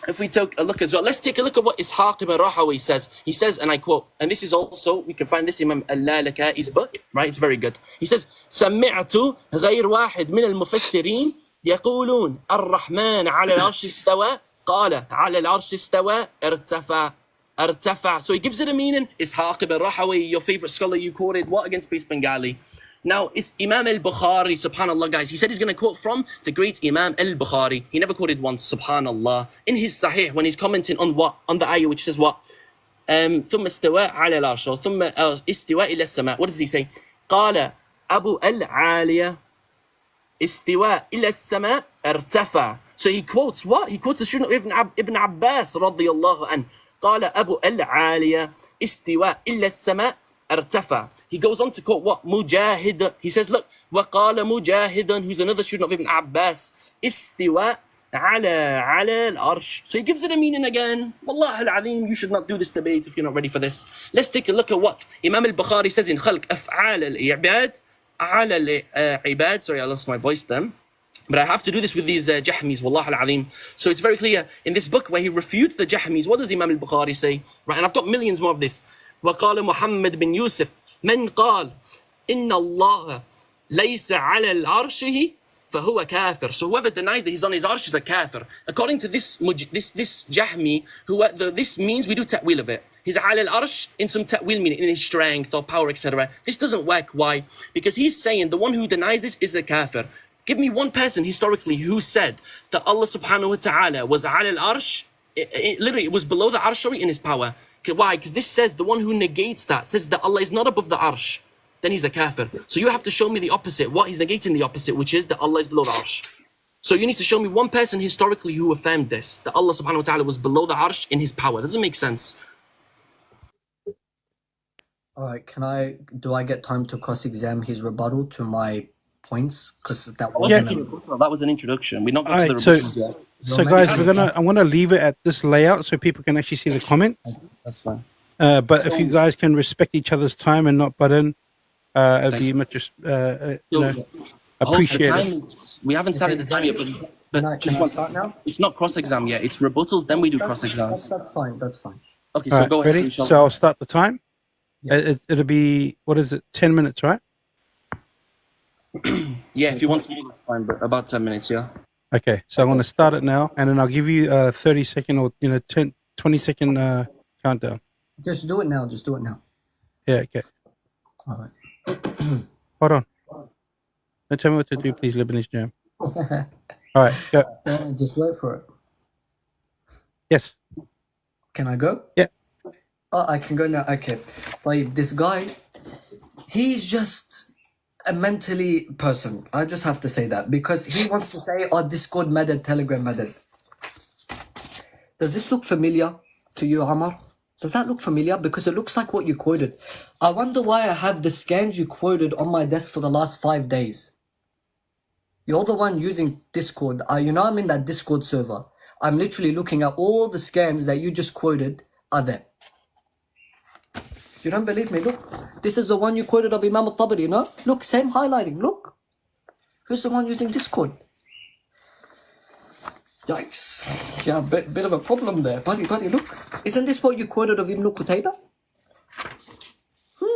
if we take a look as well, let's take a look at what Ishaq ibn Rahawi says. He says, and I quote, and this is also, we can find this in Imam Al-Lalakai's book, right? It's very good. He says, سمعت غير واحد من المفسرين يقولون الرحمن على العرش استوى قال على العرش استوى ارتفع. So he gives it a meaning. Ishaq ibn Rahawi, your favorite scholar, you quoted what against Peace Bengali? Now, it's Imam al-Bukhari, subhanAllah, guys. He said he's going to quote from the great Imam al-Bukhari. He never quoted once, subhanAllah. In his Sahih, when he's commenting on what? On the ayah which says what? ثُمَّ اسْتَوَى عَلَى الْعَرْشِ ثُمَّ اسْتِوَى إِلَى السَّمَاءِ. What does he say? قال أبو العالية استوى إلى السماء ارتفع. So he quotes what? He quotes the student of Ibn Abbas رضي الله عنه. قال أبو العالية استوى إلى السماء ارتفع. He goes on to quote what? Mujahid. He says, look, وقال مجاهد, who's another student of Ibn Abbas, استوى على العرش. So he gives it a meaning again. Wallah al-Azim, you should not do this debate if you're not ready for this. Let's take a look at what Imam al-Bukhari says in خلق أفعال العباد على العباد. Sorry, I lost my voice then. But I have to do this with these Jahmis, Wallah al-Azim. So it's very clear in this book where he refutes the Jahmis. What does Imam al-Bukhari say? Right, and I've got millions more of this. وقال محمد بن يوسف من قال إن الله ليس على العرشه فهو كافر. So whoever denies that he's on his arsh is a kafir. According to this Jahmi, this means we do ta'wil of it. He's على العرش in some ta'wil meaning, in his strength or power, etc. This doesn't work. Why? Because he's saying the one who denies this is a kafir. Give me one person historically who said that Allah subhanahu wa ta'ala was على العرش. Literally, it was below the arsh in his power. Why? Because this says the one who negates that, says that Allah is not above the arsh, then he's a kafir. So you have to show me the opposite. What? He's negating the opposite, which is that Allah is below the arsh. So you need to show me one person historically who affirmed this, that Allah subhanahu wa ta'ala was below the arsh in his power. Doesn't make sense. Alright, do I get time to cross-examine his rebuttal to my points? Because that Yeah, wasn't that was an introduction. We not got to the Alright, rebuttals yet. so guys, I'm gonna leave it at this layout so people can actually see the comments. That's fine. But if you guys can respect each other's time and not butt in, it'd be much appreciated. We haven't started the time yet, but Can I start now? it's not cross-exam yet. It's rebuttals, then we do cross-exams. That's fine, that's fine. Okay, so All right, go ahead. ready? Inshallah. So I'll start the time. Yeah. It'll be, what is it, 10 minutes, right? Yeah, if you want to, that's fine, but about 10 minutes, yeah. Okay, so I'm going to start it now, and then I'll give you a 30-second or 20-second countdown. Just do it now, just do it now. Yeah, okay. Alright. Hold on. Don't tell me what to do, please, Lebanese Jam. All right, go. Just wait for it. Yes. Can I go? Yeah. Oh, I can go now. Okay. Like this guy, he's just a mentally person. I just have to say that because he wants to say, "Oh, Discord madad, Telegram madad." Does this look familiar to you, Omar? Does that look familiar? Because it looks like what you quoted. I wonder why I have the scans you quoted on my desk for the last 5 days. You're the one using Discord. You know I'm in that Discord server. I'm literally looking at all the scans that you just quoted are there. You don't believe me? Look. This is the one you quoted of Imam al-Tabari, you know? Look, same highlighting. Look. Who's the one using Discord? Yikes. Yeah, bit of a problem there. Buddy, look. Isn't this what you quoted of Ibn Qutayba?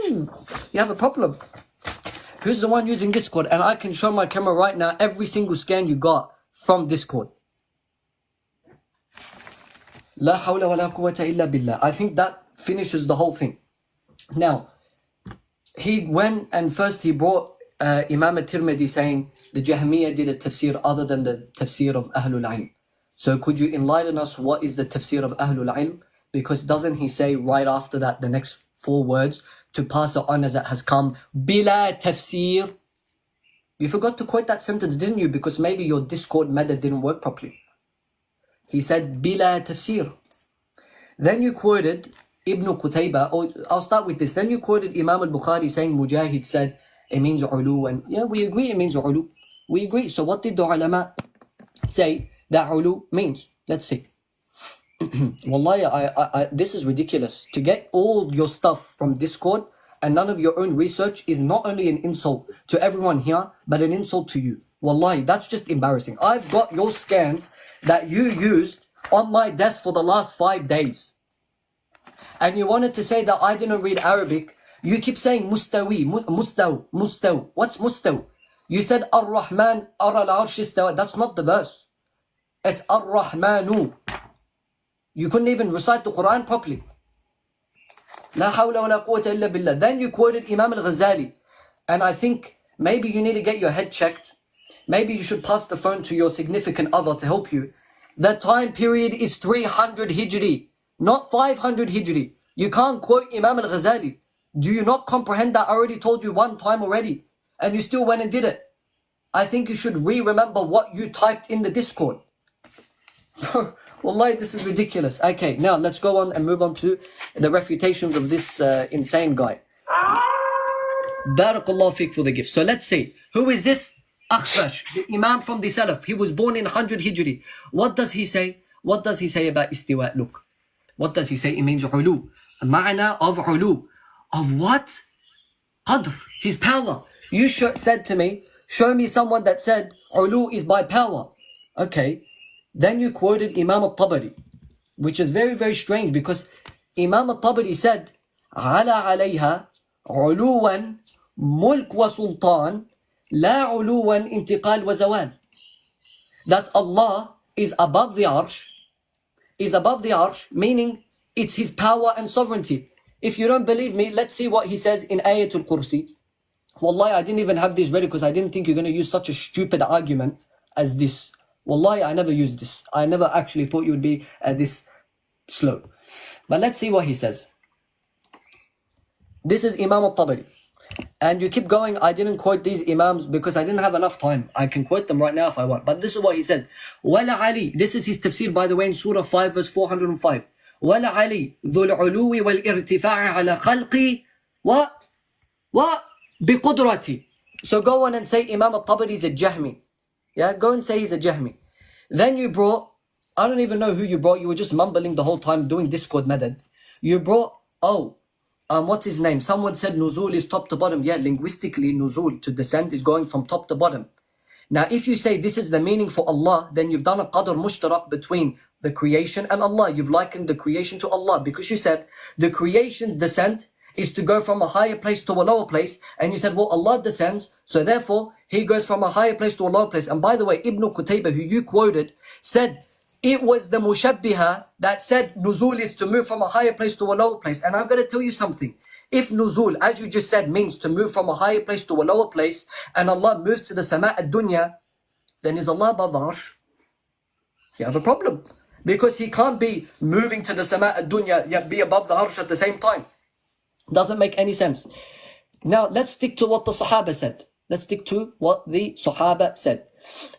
You have a problem. Who's the one using Discord? And I can show my camera right now every single scan you got from Discord. La hawla wa la quwwata illa billah. I think that finishes the whole thing. Now, he went and first he brought Imam al-Tirmidhi saying the Jahmiyyah did a tafsir other than the tafsir of Ahlul Ilm. So could you enlighten us what is the tafsir of Ahlul Ilm? Because doesn't he say right after that the next 4 words to pass it on as it has come, bila tafsir? You forgot to quote that sentence, didn't you? Because maybe your Discord method didn't work properly. He said bila tafsir. Then you quoted Ibn Qutayba, or I'll start with this. Then you quoted Imam al-Bukhari saying Mujahid said it means ulu, and yeah, we agree it means ulu. We agree. So what did the ulama say that ulu means? Let's see. Wallahi, this is ridiculous. To get all your stuff from Discord and none of your own research is not only an insult to everyone here, but an insult to you. Wallahi, that's just embarrassing. I've got your scans that you used on my desk for the last 5 days. And you wanted to say that I didn't read Arabic. You keep saying mustawi, mustaw. What's mustaw? You said Ar-Rahman, Ar-al-Arsh istawa. That's not the verse. It's Ar-Rahmanu. You couldn't even recite the Quran properly. La hawla wa la quwwata illa billah. Then you quoted Imam al-Ghazali. And I think maybe you need to get your head checked. Maybe you should pass the phone to your significant other to help you. The time period is 300 Hijri, not 500 Hijri. You can't quote Imam al-Ghazali. Do you not comprehend that I already told you one time already? And you still went and did it. I think you should remember what you typed in the Discord. Wallahi, this is ridiculous. Okay, now let's go on and move on to the refutations of this insane guy. Barakallahu fiqh for the gift. So let's see. Who is this? Akhfash, the Imam from the Salaf. He was born in 100 Hijri. What does he say? What does he say about istiwa? Look. What does he say? It means ulu. Ma'na of ulu. Of what? Qadr. His power. You said to me, show me someone that said ulu is by power. Okay. Then you quoted Imam al-Tabari, which is very, very strange because Imam al-Tabari said, Ala alayha uluwan mulk wa sultan la uluwan intiqal wa zawal. That Allah is above the arsh, meaning it's his power and sovereignty. If you don't believe me, let's see what he says in Ayatul Kursi. Wallahi, I didn't even have this ready because I didn't think you're going to use such a stupid argument as this. Wallahi, I never used this. I never actually thought you would be this slow. But let's see what he says. This is Imam al-Tabari. And you keep going. I didn't quote these Imams because I didn't have enough time. I can quote them right now if I want. But this is what he says. وَلَا عَلِي. This is his tafsir, by the way, in Surah 5, verse 405. وَلَا عَلِي ذُو الْعُلُوِّ وَالْإِرْتِفَاعِ عَلَى خَلْقِي بِقُدْرَتِي. So go on and say Imam al-Tabari is a Jahmi. Yeah, go and say he's a Jahmi. Then you brought, I don't even know who you brought. You were just mumbling the whole time doing Discord method. You brought, what's his name? Someone said nuzul is top to bottom. Yeah, linguistically, nuzul, to descend, is going from top to bottom. Now, if you say this is the meaning for Allah, then you've done a qadr mushtarak between the creation and Allah. You've likened the creation to Allah because you said the creation descent is to go from a higher place to a lower place. And you said, well, Allah descends, so therefore he goes from a higher place to a lower place. And by the way, Ibn Qutaybah, who you quoted, said it was the mushabbiha that said nuzul is to move from a higher place to a lower place. And I'm going to tell you something. If nuzul, as you just said, means to move from a higher place to a lower place, and Allah moves to the sama' ad-dunya, then is Allah above the arsh? You have a problem. Because he can't be moving to the sama' ad-dunya yet be above the arsh at the same time. Doesn't make any sense. Now, let's stick to what the Sahaba said. Let's stick to what the Sahaba said.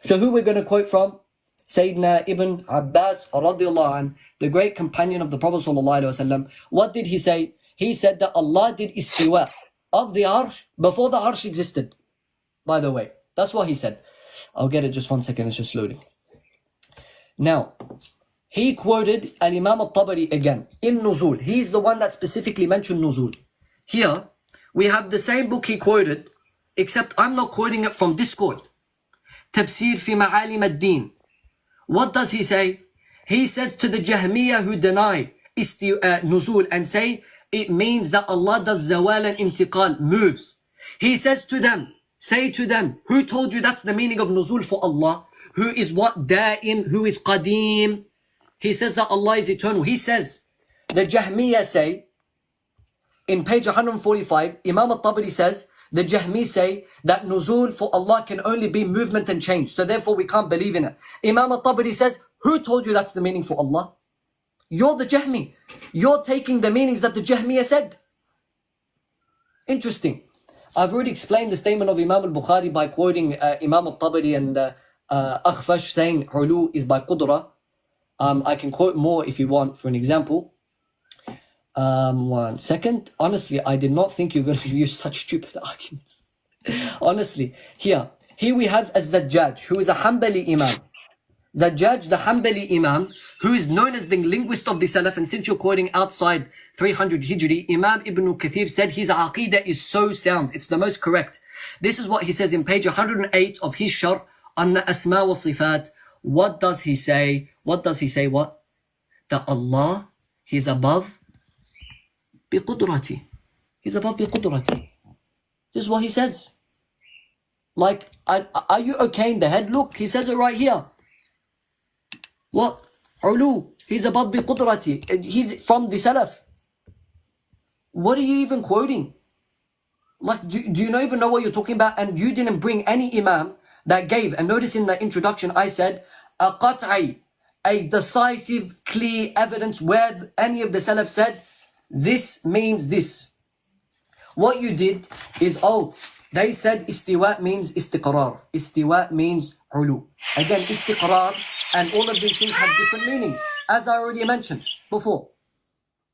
So who we're going to quote from? Sayyidina Ibn Abbas radiallahu anh, the great companion of the Prophet sallallahu alaihi wasallam. What did he say? He said that Allah did istiwa of the arsh before the arsh existed. By the way, that's what he said. I'll get it just 1 second, it's just loading. Now, he quoted Al-Imam al-Tabari again in Nuzul. He's the one that specifically mentioned Nuzul. Here, we have the same book he quoted, except I'm not quoting it from Discord. Tafsir fi Ma'alim ad-Din. What does he say? He says to the Jahmiyyah who deny Nuzul and say it means that Allah does zawal and intiqal, moves. He says to them, say to them, who told you that's the meaning of Nuzul for Allah? Who is what? Da'im, who is Qadim? He says that Allah is eternal. He says, the Jahmiyyah say, in page 145, Imam al-Tabari says, the Jahmi say that nuzul for Allah can only be movement and change. So therefore we can't believe in it. Imam al-Tabari says, who told you that's the meaning for Allah? You're the Jahmi. You're taking the meanings that the Jahmiyyah said. Interesting. I've already explained the statement of Imam al-Bukhari by quoting Imam al-Tabari and Akhfash saying Ulu is by Qudra. I can quote more if you want for an example. 1 second. Honestly, I did not think you're going to use such stupid arguments. Honestly, here we have a Zajjaj, who is a Hanbali Imam. Zajjaj, the Hanbali Imam, who is known as the linguist of the Salaf, and since you're quoting outside 300 Hijri, Imam Ibn Kathir said his Aqidah is so sound, it's the most correct. This is what he says in page 108 of his Sharh on the Asma wa Sifat. What does he say? What does he say? What? That Allah, He's above biqudrati. He's above biqudrati. This is what he says. Like, are you okay in the head? Look, he says it right here. What? Ulu. He's above biqudrati. He's from the Salaf. What are you even quoting? Like, do you not even know what you're talking about? And you didn't bring any Imam that gave, and notice in the introduction I said, a qat'i, a decisive, clear evidence where any of the Salaf said, this means this. What you did is, they said istiwa means istiqrar. Istiwa means ulu. Again, istiqrar and all of these things have different meaning, as I already mentioned before.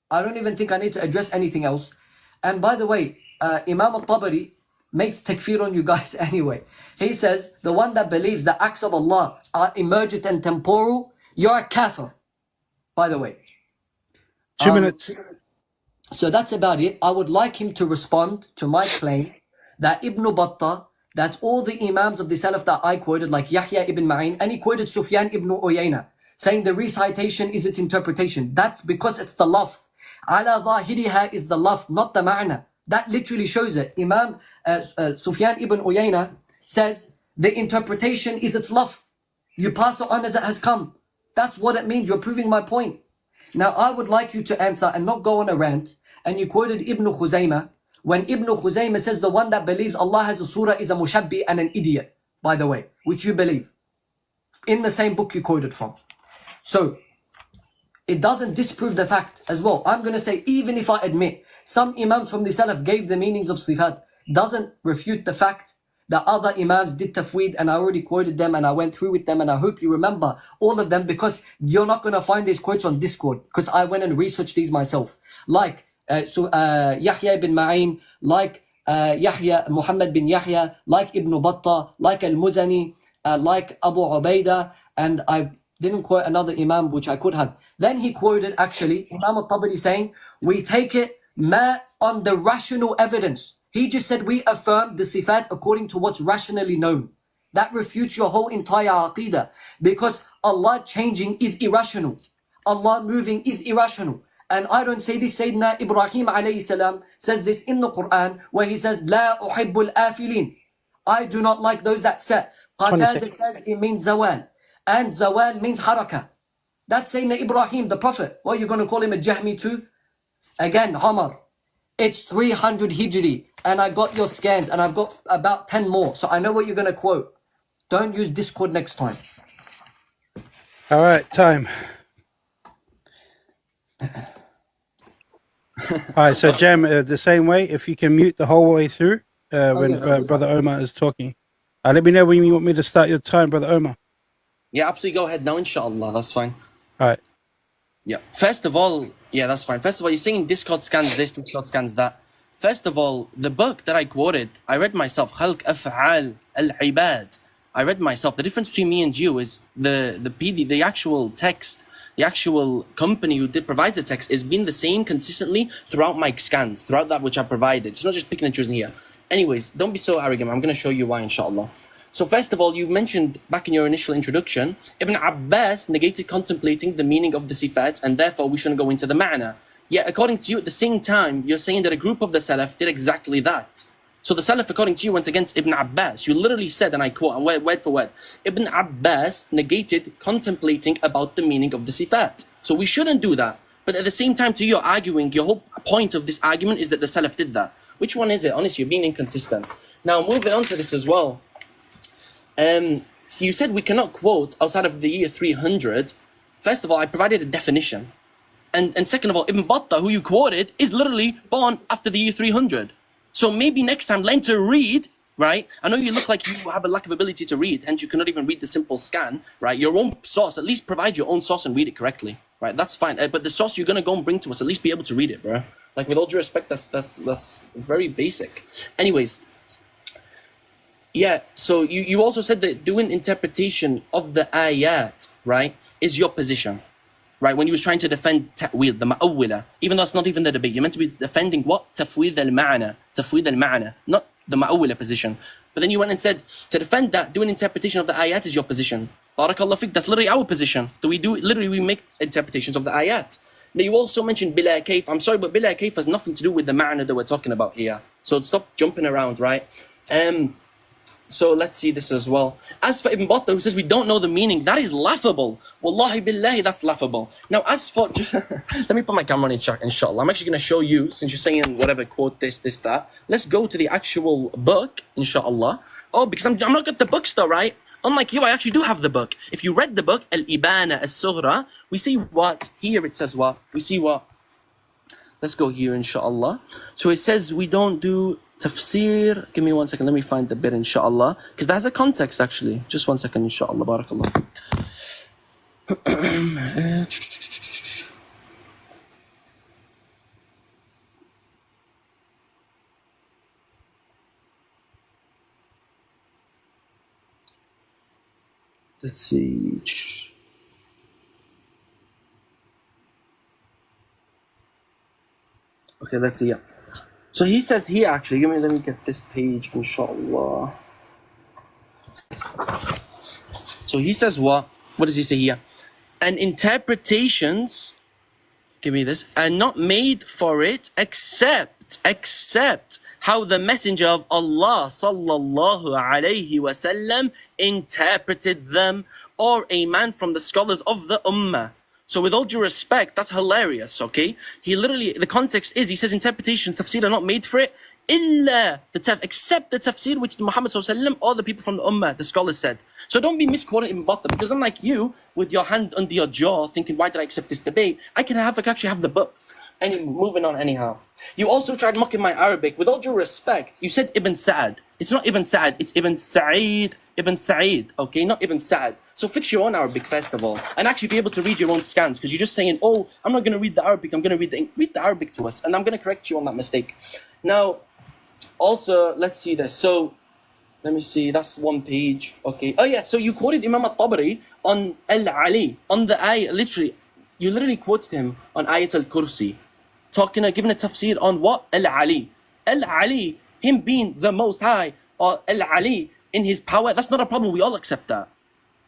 I don't even think I need to address anything else. And by the way, Imam al-Tabari makes takfir on you guys anyway. He says, the one that believes the acts of Allah are emergent and temporal, you're a kafir, by the way. 2 minutes. So that's about it. I would like him to respond to my claim that Ibn Battah, that all the Imams of the Salaf that I quoted, like Yahya ibn Ma'in, and he quoted Sufyan ibn Uyayna, saying the recitation is its interpretation. That's because it's the laf. Ala zahiriha is the laf, not the ma'na. That literally shows it. Imam Sufyan ibn Uyayna says the interpretation is its laf. You pass it on as it has come. That's what it means. You're proving my point. Now I would like you to answer and not go on a rant. And you quoted Ibn Khuzaymah, when Ibn Khuzaymah says the one that believes Allah has a surah is a mushabbi and an idiot, by the way, which you believe, in the same book you quoted from. So it doesn't disprove the fact as well. I'm going to say, even if I admit some Imams from the Salaf gave the meanings of sifat, doesn't refute the fact that other Imams did Tafwīd, and I already quoted them and I went through with them, and I hope you remember all of them, because you're not going to find these quotes on Discord, because I went and researched these myself. Like Yahya ibn Ma'in, like Yahya, Muhammad bin Yahya, like Ibn Battah, like Al-Muzani, like Abu Ubaidah, and I didn't quote another Imam which I could have. Then he quoted actually Imam al-Tabari saying, we take it on the rational evidence. He just said we affirm the sifat according to what's rationally known. That refutes your whole entire aqidah, because Allah changing is irrational. Allah moving is irrational. And I don't say this, Sayyidina Ibrahim alayhi salam says this in the Quran, where he says, La uhibbul afilin. I do not like those that set. Qatada says it means zawal. And zawal means haraka. That's Sayyidina Ibrahim, the Prophet. What, you're going to call him a Jahmi too? Again, Omar. It's 300 Hijri. And I got your scans, and I've got about 10 more. So I know what you're going to quote. Don't use Discord next time. All right, time. All right, so Jem, the same way, if you can mute the whole way through when Brother Omar is talking. Let me know when you want me to start your time, Brother Omar. Yeah, absolutely. Go ahead now, inshallah. That's fine. All right. Yeah. First of all, yeah, that's fine. First of all, you're saying Discord scans this, Discord scans that. First of all, the book that I quoted, I read myself, Khalq Af'al al-Ibad. I read myself. The difference between me and you is the actual text, the actual company who provides the text is being the same consistently throughout my scans, throughout that which I provided. It's not just picking and choosing here. Anyways, don't be so arrogant. I'm going to show you why, inshallah. So first of all, you mentioned back in your initial introduction, Ibn Abbas negated contemplating the meaning of the sifat, and therefore we shouldn't go into the ma'na. Yet according to you, at the same time, you're saying that a group of the Salaf did exactly that. So the Salaf, according to you, went against Ibn Abbas. You literally said, and I quote word for word, Ibn Abbas negated contemplating about the meaning of the sifat. So we shouldn't do that. But at the same time, to you, you're arguing, your whole point of this argument is that the Salaf did that. Which one is it? Honestly, you're being inconsistent. Now, moving on to this as well. So you said we cannot quote outside of the year 300. First of all, I provided a definition. And second of all, Ibn Battah, who you quoted, is literally born after the year 300. So maybe next time, learn to read, right? I know you look like you have a lack of ability to read, hence you cannot even read the simple scan, right? Your own source, at least provide your own source and read it correctly, right? That's fine. But the source you're going to go and bring to us, at least be able to read it, bro. Like, with all due respect, that's very basic. Anyways, yeah, so you also said that doing interpretation of the ayat, right, is your position. Right, when he was trying to defend Tafwīd, the Ma'awwila, even though it's not even the debate, you're meant to be defending what? Tafwīd al-Ma'na, not the Ma'awwila position. But then you went and said, to defend that, doing interpretation of the ayat is your position. Barakallah fiqh, that's literally our position. So we make interpretations of the ayat. Now you also mentioned Bila Kayf. I'm sorry, but Bila Kayf has nothing to do with the Ma'na that we're talking about here. So stop jumping around, right? So let's see this as well. As for Ibn Battah, who says we don't know the meaning, that is laughable. Wallahi billahi, that's laughable. Now, as for... let me put my camera on in chat, inshallah. I'm actually going to show you, since you're saying whatever, quote this, that. Let's go to the actual book, inshallah. Oh, because I'm not got the books though, right? Unlike you, I actually do have the book. If you read the book, Al-Ibana As-Sughra, we see what? Here it says what? We see what? Let's go here, inshallah. So it says we don't do... Tafsir, give me 1 second, let me find the bit, inshallah, because that has a context actually. Just 1 second, inshallah, barakallah. Let's see. Okay, let's see, yeah. So he says here, actually, let me get this page, inshallah. So he says what? What does he say here? And interpretations, give me this, are not made for it except how the Messenger of Allah sallallahu alayhi wasallam interpreted them, or a man from the scholars of the Ummah. So with all due respect, that's hilarious, okay? He literally, the context is, he says interpretations, tafsir are not made for it, except the tafsir which Muhammad sallallahu or the people from the ummah, the scholars said. So don't be misquoting Ibn Battah, because unlike you, with your hand under your jaw, thinking, why did I accept this debate? I can actually have the books. Moving on anyhow. You also tried mocking my Arabic. With all due respect, you said Ibn Sa'ad. It's not Ibn Sa'ad, it's Ibn Sa'id. Ibn Sa'id, okay, not Ibn Sa'ad. So fix your own Arabic first of all, and actually be able to read your own scans, because you're just saying, oh, I'm not going to read the Arabic, I'm going to read the Arabic to us, and I'm going to correct you on that mistake. Now, also, let's see this. So, let me see, that's one page, okay. Oh yeah, so you quoted Imam al-Tabari on Al-Ali, on the ayah, literally, you literally quoted him on Ayat al-Kursi, giving a tafsir on what? Al-Ali. Al-Ali, him being the most high, or Al-Ali in his power, that's not a problem, we all accept that.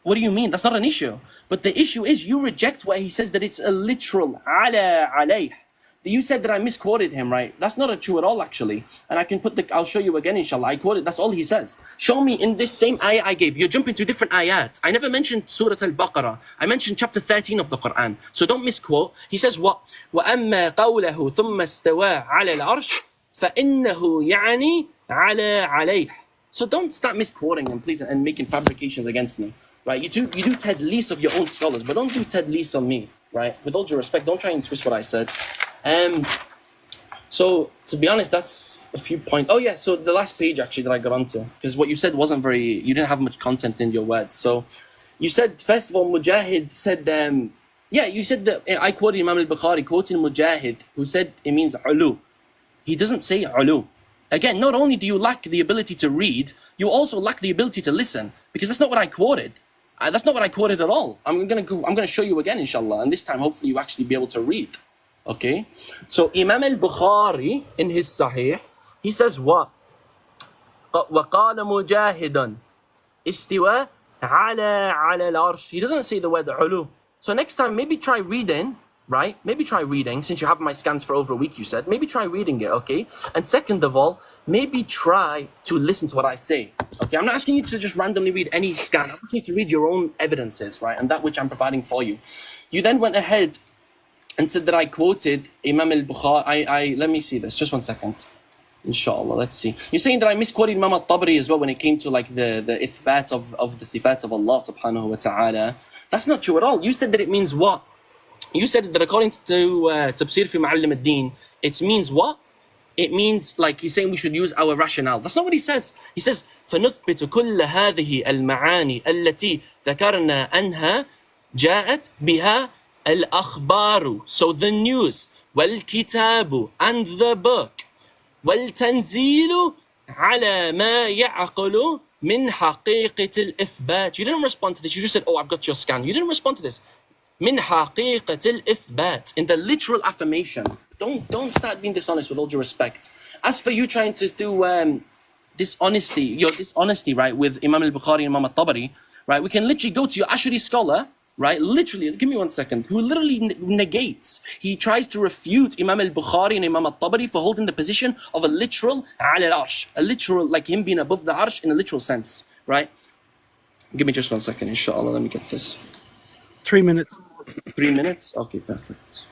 What do you mean? That's not an issue. But the issue is you reject where he says that it's a literal ala alayh. You said that I misquoted him, right? That's not true at all, actually. And I can I'll show you again, inshallah. I quoted, that's all he says. Show me in this same ayah I gave. You're jumping to different ayat. I never mentioned Surah Al-Baqarah. I mentioned chapter 13 of the Quran. So don't misquote. He says what? وَأَمَّا قَوْلَهُ ثُمَّ اسْتَوَى عَلَى الْعَرْشِ فَإِنَّهُ يَعْنِي عَلَى عَلَيْهِ. So don't start misquoting him, please, and making fabrications against me. Right? You do tadlis of your own scholars, but don't do tadlis on me. Right? With all due respect, don't try and twist what I said. So to be honest, that's a few points. Oh yeah, so the last page actually that I got onto, because what you said you didn't have much content in your words. So you said, first of all, Mujahid said, you said that I quoted Imam al-Bukhari quoting Mujahid, who said it means ulu. He doesn't say ulu. Again, not only do you lack the ability to read, you also lack the ability to listen, because that's not what I quoted. That's not what I quoted at all. I'm gonna show you again, inshallah, and this time hopefully you actually be able to read. Okay, so Imam al-Bukhari in his Sahih, he says what? وَقَالَ مُجَاهِدًا اسْتِوَى عَلَى الْعَرْشِ. He doesn't say the word ulu. So next time, maybe try reading, right? Maybe try reading, since you have my scans for over a week, you said. Maybe try reading it, okay? And second of all, maybe try to listen to what I say. Okay, I'm not asking you to just randomly read any scan. I'm asking you to read your own evidences, right? And that which I'm providing for you. You then went ahead and said that I quoted Imam al-Bukhari. Let me see this, just one second. Inshallah, let's see. You're saying that I misquoted Imam al-Tabari as well when it came to like the ithbat of the sifat of Allah subhanahu wa ta'ala. That's not true at all. You said that it means what? You said that according to Tafsir fi Ma'allim ad-Din, it means what? It means like he's saying we should use our rationale. That's not what he says. He says, فَنُثْبِتُ كُلَّ هَذِهِ الْمَعَانِ الَّتِي ذَكَرْنَا أَنْهَا جَاءَتْ بِهَا الْأَخْبَارُ. So the news, وَالْكِتَابُ, and the book, وَالْتَنْزِيلُ عَلَى مَا يَعْقُلُ مِنْ حَقِيقَةِ الْإِثْبَاتِ. You didn't respond to this. You just said, oh, I've got your scan. You didn't respond to this. مِنْ حَقِيقَةِ الْإِثْبَاتِ. In the literal affirmation. Don't start being dishonest, with all due respect. As for you trying to do your dishonesty, right, with Imam al-Bukhari and Imam al-Tabari, right, we can literally go to your Ashari scholar, right, literally, give me 1 second, who literally negates, he tries to refute Imam al-Bukhari and Imam al-Tabari for holding the position of a literal ala al-arsh, a literal, like him being above the arsh in a literal sense, right? Give me just 1 second, inshallah, let me get this. 3 minutes. 3 minutes? Okay, perfect.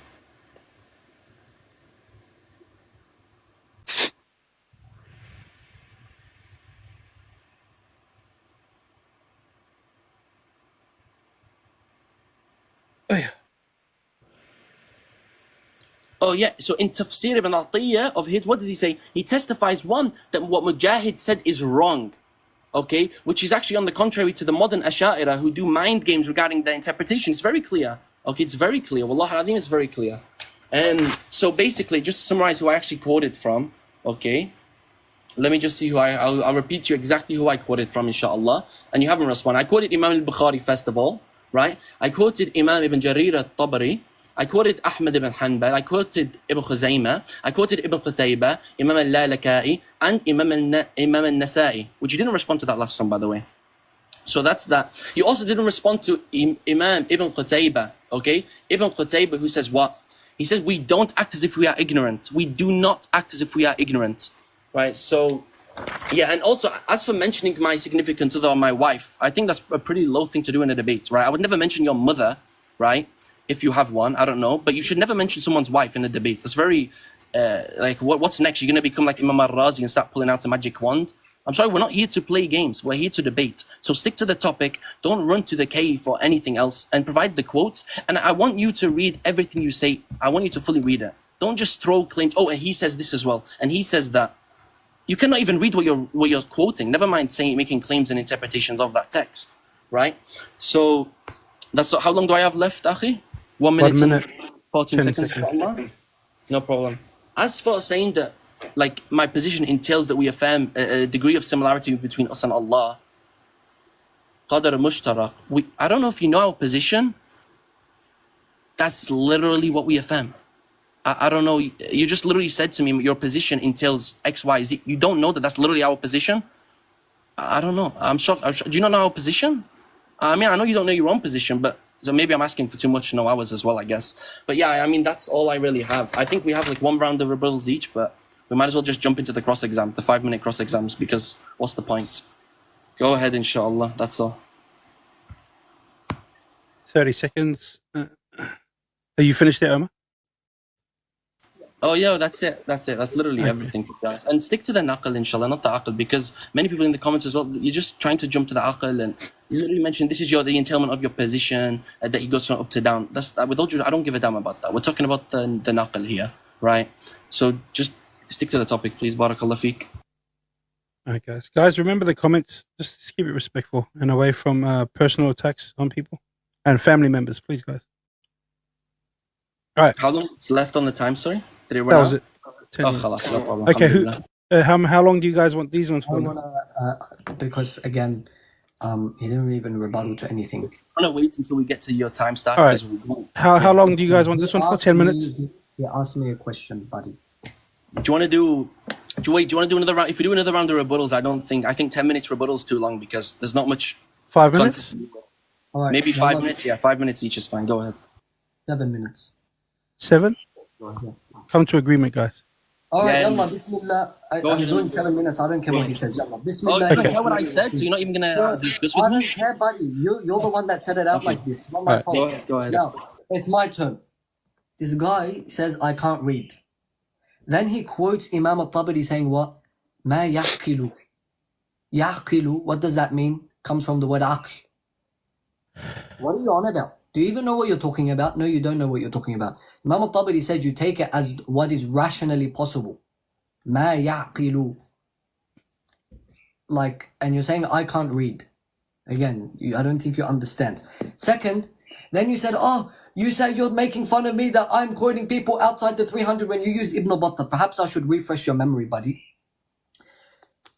Oh yeah, so in Tafsir ibn Atiyah of his, what does he say? He testifies, one, that what Mujahid said is wrong, okay? Which is actually on the contrary to the modern Asha'ira who do mind games regarding the interpretation. It's very clear, okay? It's very clear. Wallah, I think it's very clear. And so basically, just to summarize who I actually quoted from, okay? Let me just see who I'll repeat to you exactly who I quoted from, inshallah. And you haven't responded. I quoted Imam al-Bukhari first of all, right? I quoted Imam ibn Jarir al-Tabari. I quoted Ahmad ibn Hanbal. I quoted Ibn Khuzaymah. I quoted Ibn Qutaybah, Imam al-Lalaka'i, and Imam al-Nasa'i, which you didn't respond to that last one, by the way. So that's that. You also didn't respond to Imam Ibn Qutaybah, okay? Ibn Qutaybah, who says what? He says, we don't act as if we are ignorant. We do not act as if we are ignorant, right? So, yeah, and also, as for mentioning my significant other or my wife, I think that's a pretty low thing to do in a debate, right? I would never mention your mother, right? if you have one. I don't know, but you should never mention someone's wife in a debate. That's very like what's next? You're gonna become like Imam al-Razi and start pulling out a magic wand. I'm sorry, we're not here to play games. We're here to debate. So stick to the topic. Don't run to the cave or anything else, and provide the quotes. And I want you to read everything you say. I want you to fully read it. Don't just throw claims. Oh, and he says this as well, and he says that. You cannot even read what you're quoting. Never mind making claims and interpretations of that text, right? So that's how long do I have left, Akhi? 1 minute, 1 minute, 14 seconds. Inshallah. No problem. As for saying that, like, my position entails that we affirm a degree of similarity between us and Allah, qadar mushtarak. I don't know if you know our position. That's literally what we affirm. I don't know. You just literally said to me your position entails X, Y, Z. You don't know that that's literally our position? I don't know. I'm shocked. Do you not know our position? I mean, I know you don't know your own position, but so maybe I'm asking for too much to know ours as well, I guess. But yeah, I mean, that's all I really have. I think we have like 1 round of rebuttals each, but we might as well just jump into the cross-exam, the 5-minute cross-exams, because what's the point? Go ahead, inshallah. That's all. 30 seconds. Are you finished there, Omar? Oh yeah, that's it. That's literally everything. And stick to the naql, inshallah, not the aql, because many people in the comments as well, you're just trying to jump to the aql, and you literally mentioned this is the entailment of your position, that he goes from up to down. Without you, I don't give a damn about that. We're talking about the naql here, right? So just stick to the topic, please. Barakallah feek. All right, guys. Guys, remember the comments. Just keep it respectful and away from personal attacks on people and family members, please, guys. All right. How long is left on the time, sorry? Did it run That out? was it. Oh, khalas, no problem. Okay, Alhamdulillah. how long do you guys want these ones for? Because again, he didn't even rebuttal to anything. I'm going to wait until we get to your time starts. All right. How long do you guys want this one for? 10 minutes? He asked me a question, buddy. Do you want to do another round? If we do another round of rebuttals, I think 10 minutes rebuttal is too long because there's not much 5 minutes? content. All right, Maybe 5 minutes. Yeah, 5 minutes each is fine. Go ahead. 7 minutes. 7? Come to agreement, guys. All right, Yeah, Yallah, Bismillah. I'm doing 7 minutes. I don't care what he says. Yallah, Oh, Bismillah. you don't care what I said, so you're not even gonna discuss with I me? don't care, buddy. You're the one that set it out like this. Not my fault. Go ahead. Now, it's my turn. This guy says, I can't read. Then he quotes Imam al-Tabari saying what? Ma ya'qilu. Ya'qilu, what does that mean? Comes from the word aql. What are you on about? Do you even know what you're talking about? No, you don't know what you're talking about. Imam al-Tabari said you take it as what is rationally possible. Ma ya'qilu. Like, and you're saying, I can't read. Again, I don't think you understand. Second, then you said, you said you're making fun of me that I'm quoting people outside the 300 when you use Ibn Battah. Perhaps I should refresh your memory, buddy.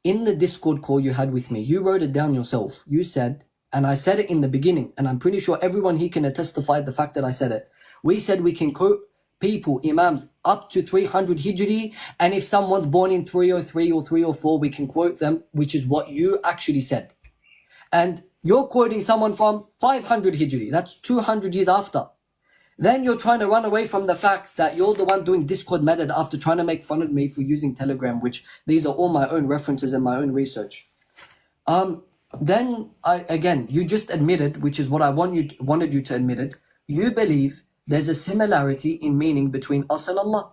In the Discord call you had with me, you wrote it down yourself. You said, and I said it in the beginning, and I'm pretty sure everyone here can testify the fact that I said it. We said we can quote people, imams, up to 300 Hijri, and if someone's born in 303 or 304, we can quote them, which is what you actually said. And you're quoting someone from 500 Hijri, that's 200 years after. Then you're trying to run away from the fact that you're the one doing Discord method after trying to make fun of me for using Telegram, which these are all my own references and my own research. Then, again, you just admitted, which is what I wanted you to admit it, you believe there's a similarity in meaning between us and Allah.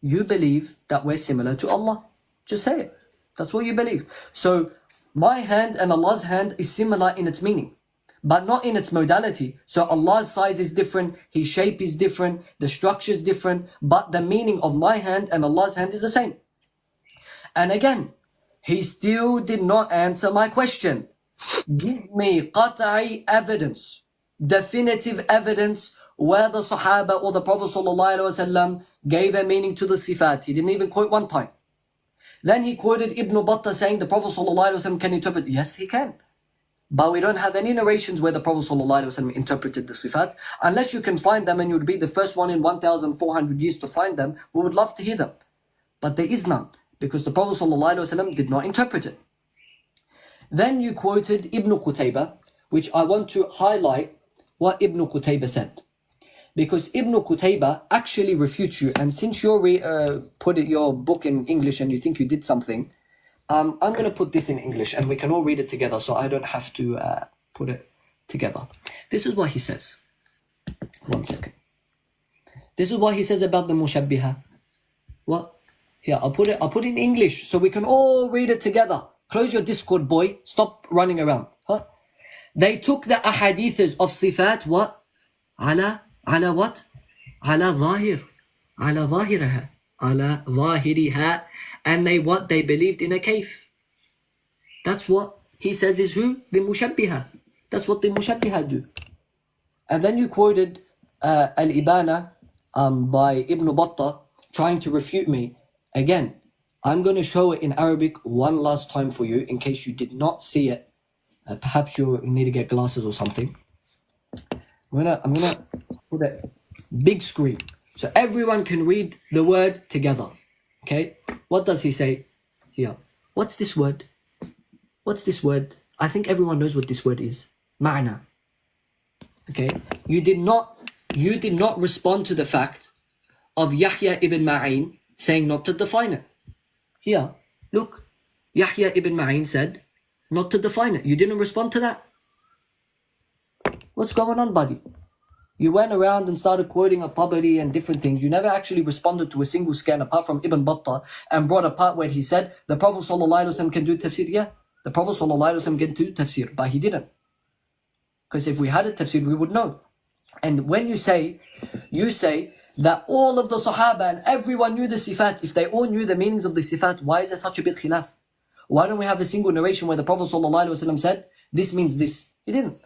You believe that we're similar to Allah. Just say it. That's what you believe. So, my hand and Allah's hand is similar in its meaning, but not in its modality. So Allah's size is different, His shape is different, the structure is different, but the meaning of my hand and Allah's hand is the same. And again, he still did not answer my question. Give me qat'i evidence, definitive evidence where the Sahaba or the Prophet ﷺ gave a meaning to the sifat. He didn't even quote one time. Then he quoted Ibn Battah saying the Prophet ﷺ can interpret. Yes, he can. But we don't have any narrations where the Prophet ﷺ interpreted the sifat. Unless you can find them and you'd be the first one in 1,400 years to find them, we would love to hear them. But there is none, because the Prophet ﷺ did not interpret it. Then you quoted Ibn Qutaybah, which I want to highlight what Ibn Qutaybah said. Because Ibn Qutaybah actually refutes you, and since you put your book in English and you think you did something, I'm going to put this in English and we can all read it together so I don't have to put it together. This is what he says. 1 second. This is what he says about the mushabbiha. What? Here, I'll put it in English so we can all read it together. Close your Discord, boy. Stop running around. Huh? They took the ahadiths of sifat, what? Ala what? Ala zahir. Ala zahiraha. Ala zahiriha. And they what? They believed in a kayf. That's what he says is who? The mushabbiha. That's what the mushabbiha do. And then you quoted Al-Ibana by Ibn Battah trying to refute me. Again, I'm going to show it in Arabic one last time for you in case you did not see it. Perhaps you need to get glasses or something. I'm gonna put a big screen so everyone can read the word together. Okay? What does he say? Here. What's this word? What's this word? I think everyone knows what this word is. Ma'na. Okay? You did not respond to the fact of Yahya ibn Ma'in saying not to define it. Here, look. Yahya ibn Ma'in said not to define it. You didn't respond to that. What's going on, buddy? You went around and started quoting a Tabari and different things. You never actually responded to a single scan apart from Ibn Battah and brought a part where he said the Prophet ﷺ can do tafsir. Yeah, the Prophet ﷺ can do tafsir, but he didn't. Because if we had a tafsir, we would know. And when you say that all of the Sahaba and everyone knew the sifat, if they all knew the meanings of the sifat, why is there such a big khilaf? Why don't we have a single narration where the Prophet ﷺ said, this means this? He didn't.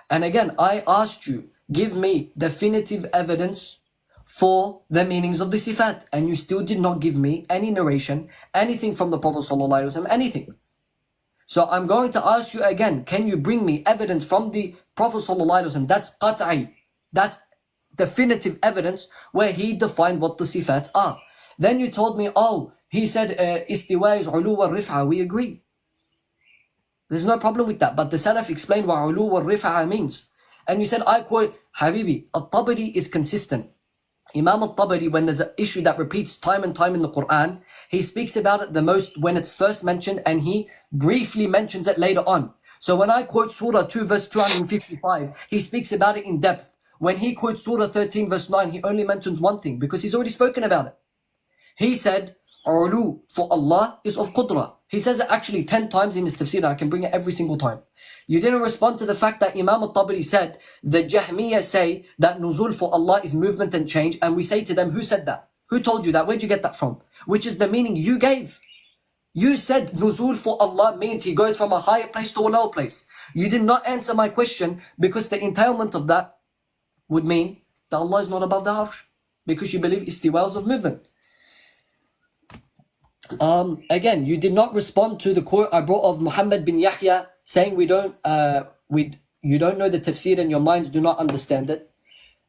And again, I asked you, give me definitive evidence for the meanings of the sifat. And you still did not give me any narration, anything from the Prophet ﷺ, anything. So I'm going to ask you again, can you bring me evidence from the Prophet ﷺ? That's qat'i. That's definitive evidence where he defined what the sifat are. Then you told me, oh, he said istiwa is ulu wa rif'a. We agree. There's no problem with that. But the Salaf explained what ulu wa rif'a means. And you said, I quote, Habibi, Al-Tabari is consistent. Imam Al-Tabari, when there's an issue that repeats time and time in the Quran, he speaks about it the most when it's first mentioned and he briefly mentions it later on. So when I quote Surah 2 verse 255, he speaks about it in depth. When he quotes Surah 13 verse 9, he only mentions one thing because he's already spoken about it. He said, Ulu for Allah is of Qudra. He says it actually 10 times in his tafsir. I can bring it every single time. You didn't respond to the fact that Imam al-Tabari said, the Jahmiyyah say that nuzul for Allah is movement and change. And we say to them, who said that? Who told you that? Where'd you get that from? Which is the meaning you gave. You said nuzul for Allah means he goes from a higher place to a lower place. You did not answer my question because the entailment of that would mean that Allah is not above the arsh. Because you believe istiwals of movement. Again, you did not respond to the quote I brought of Muhammad bin Yahya saying you don't know the tafsir and your minds do not understand it.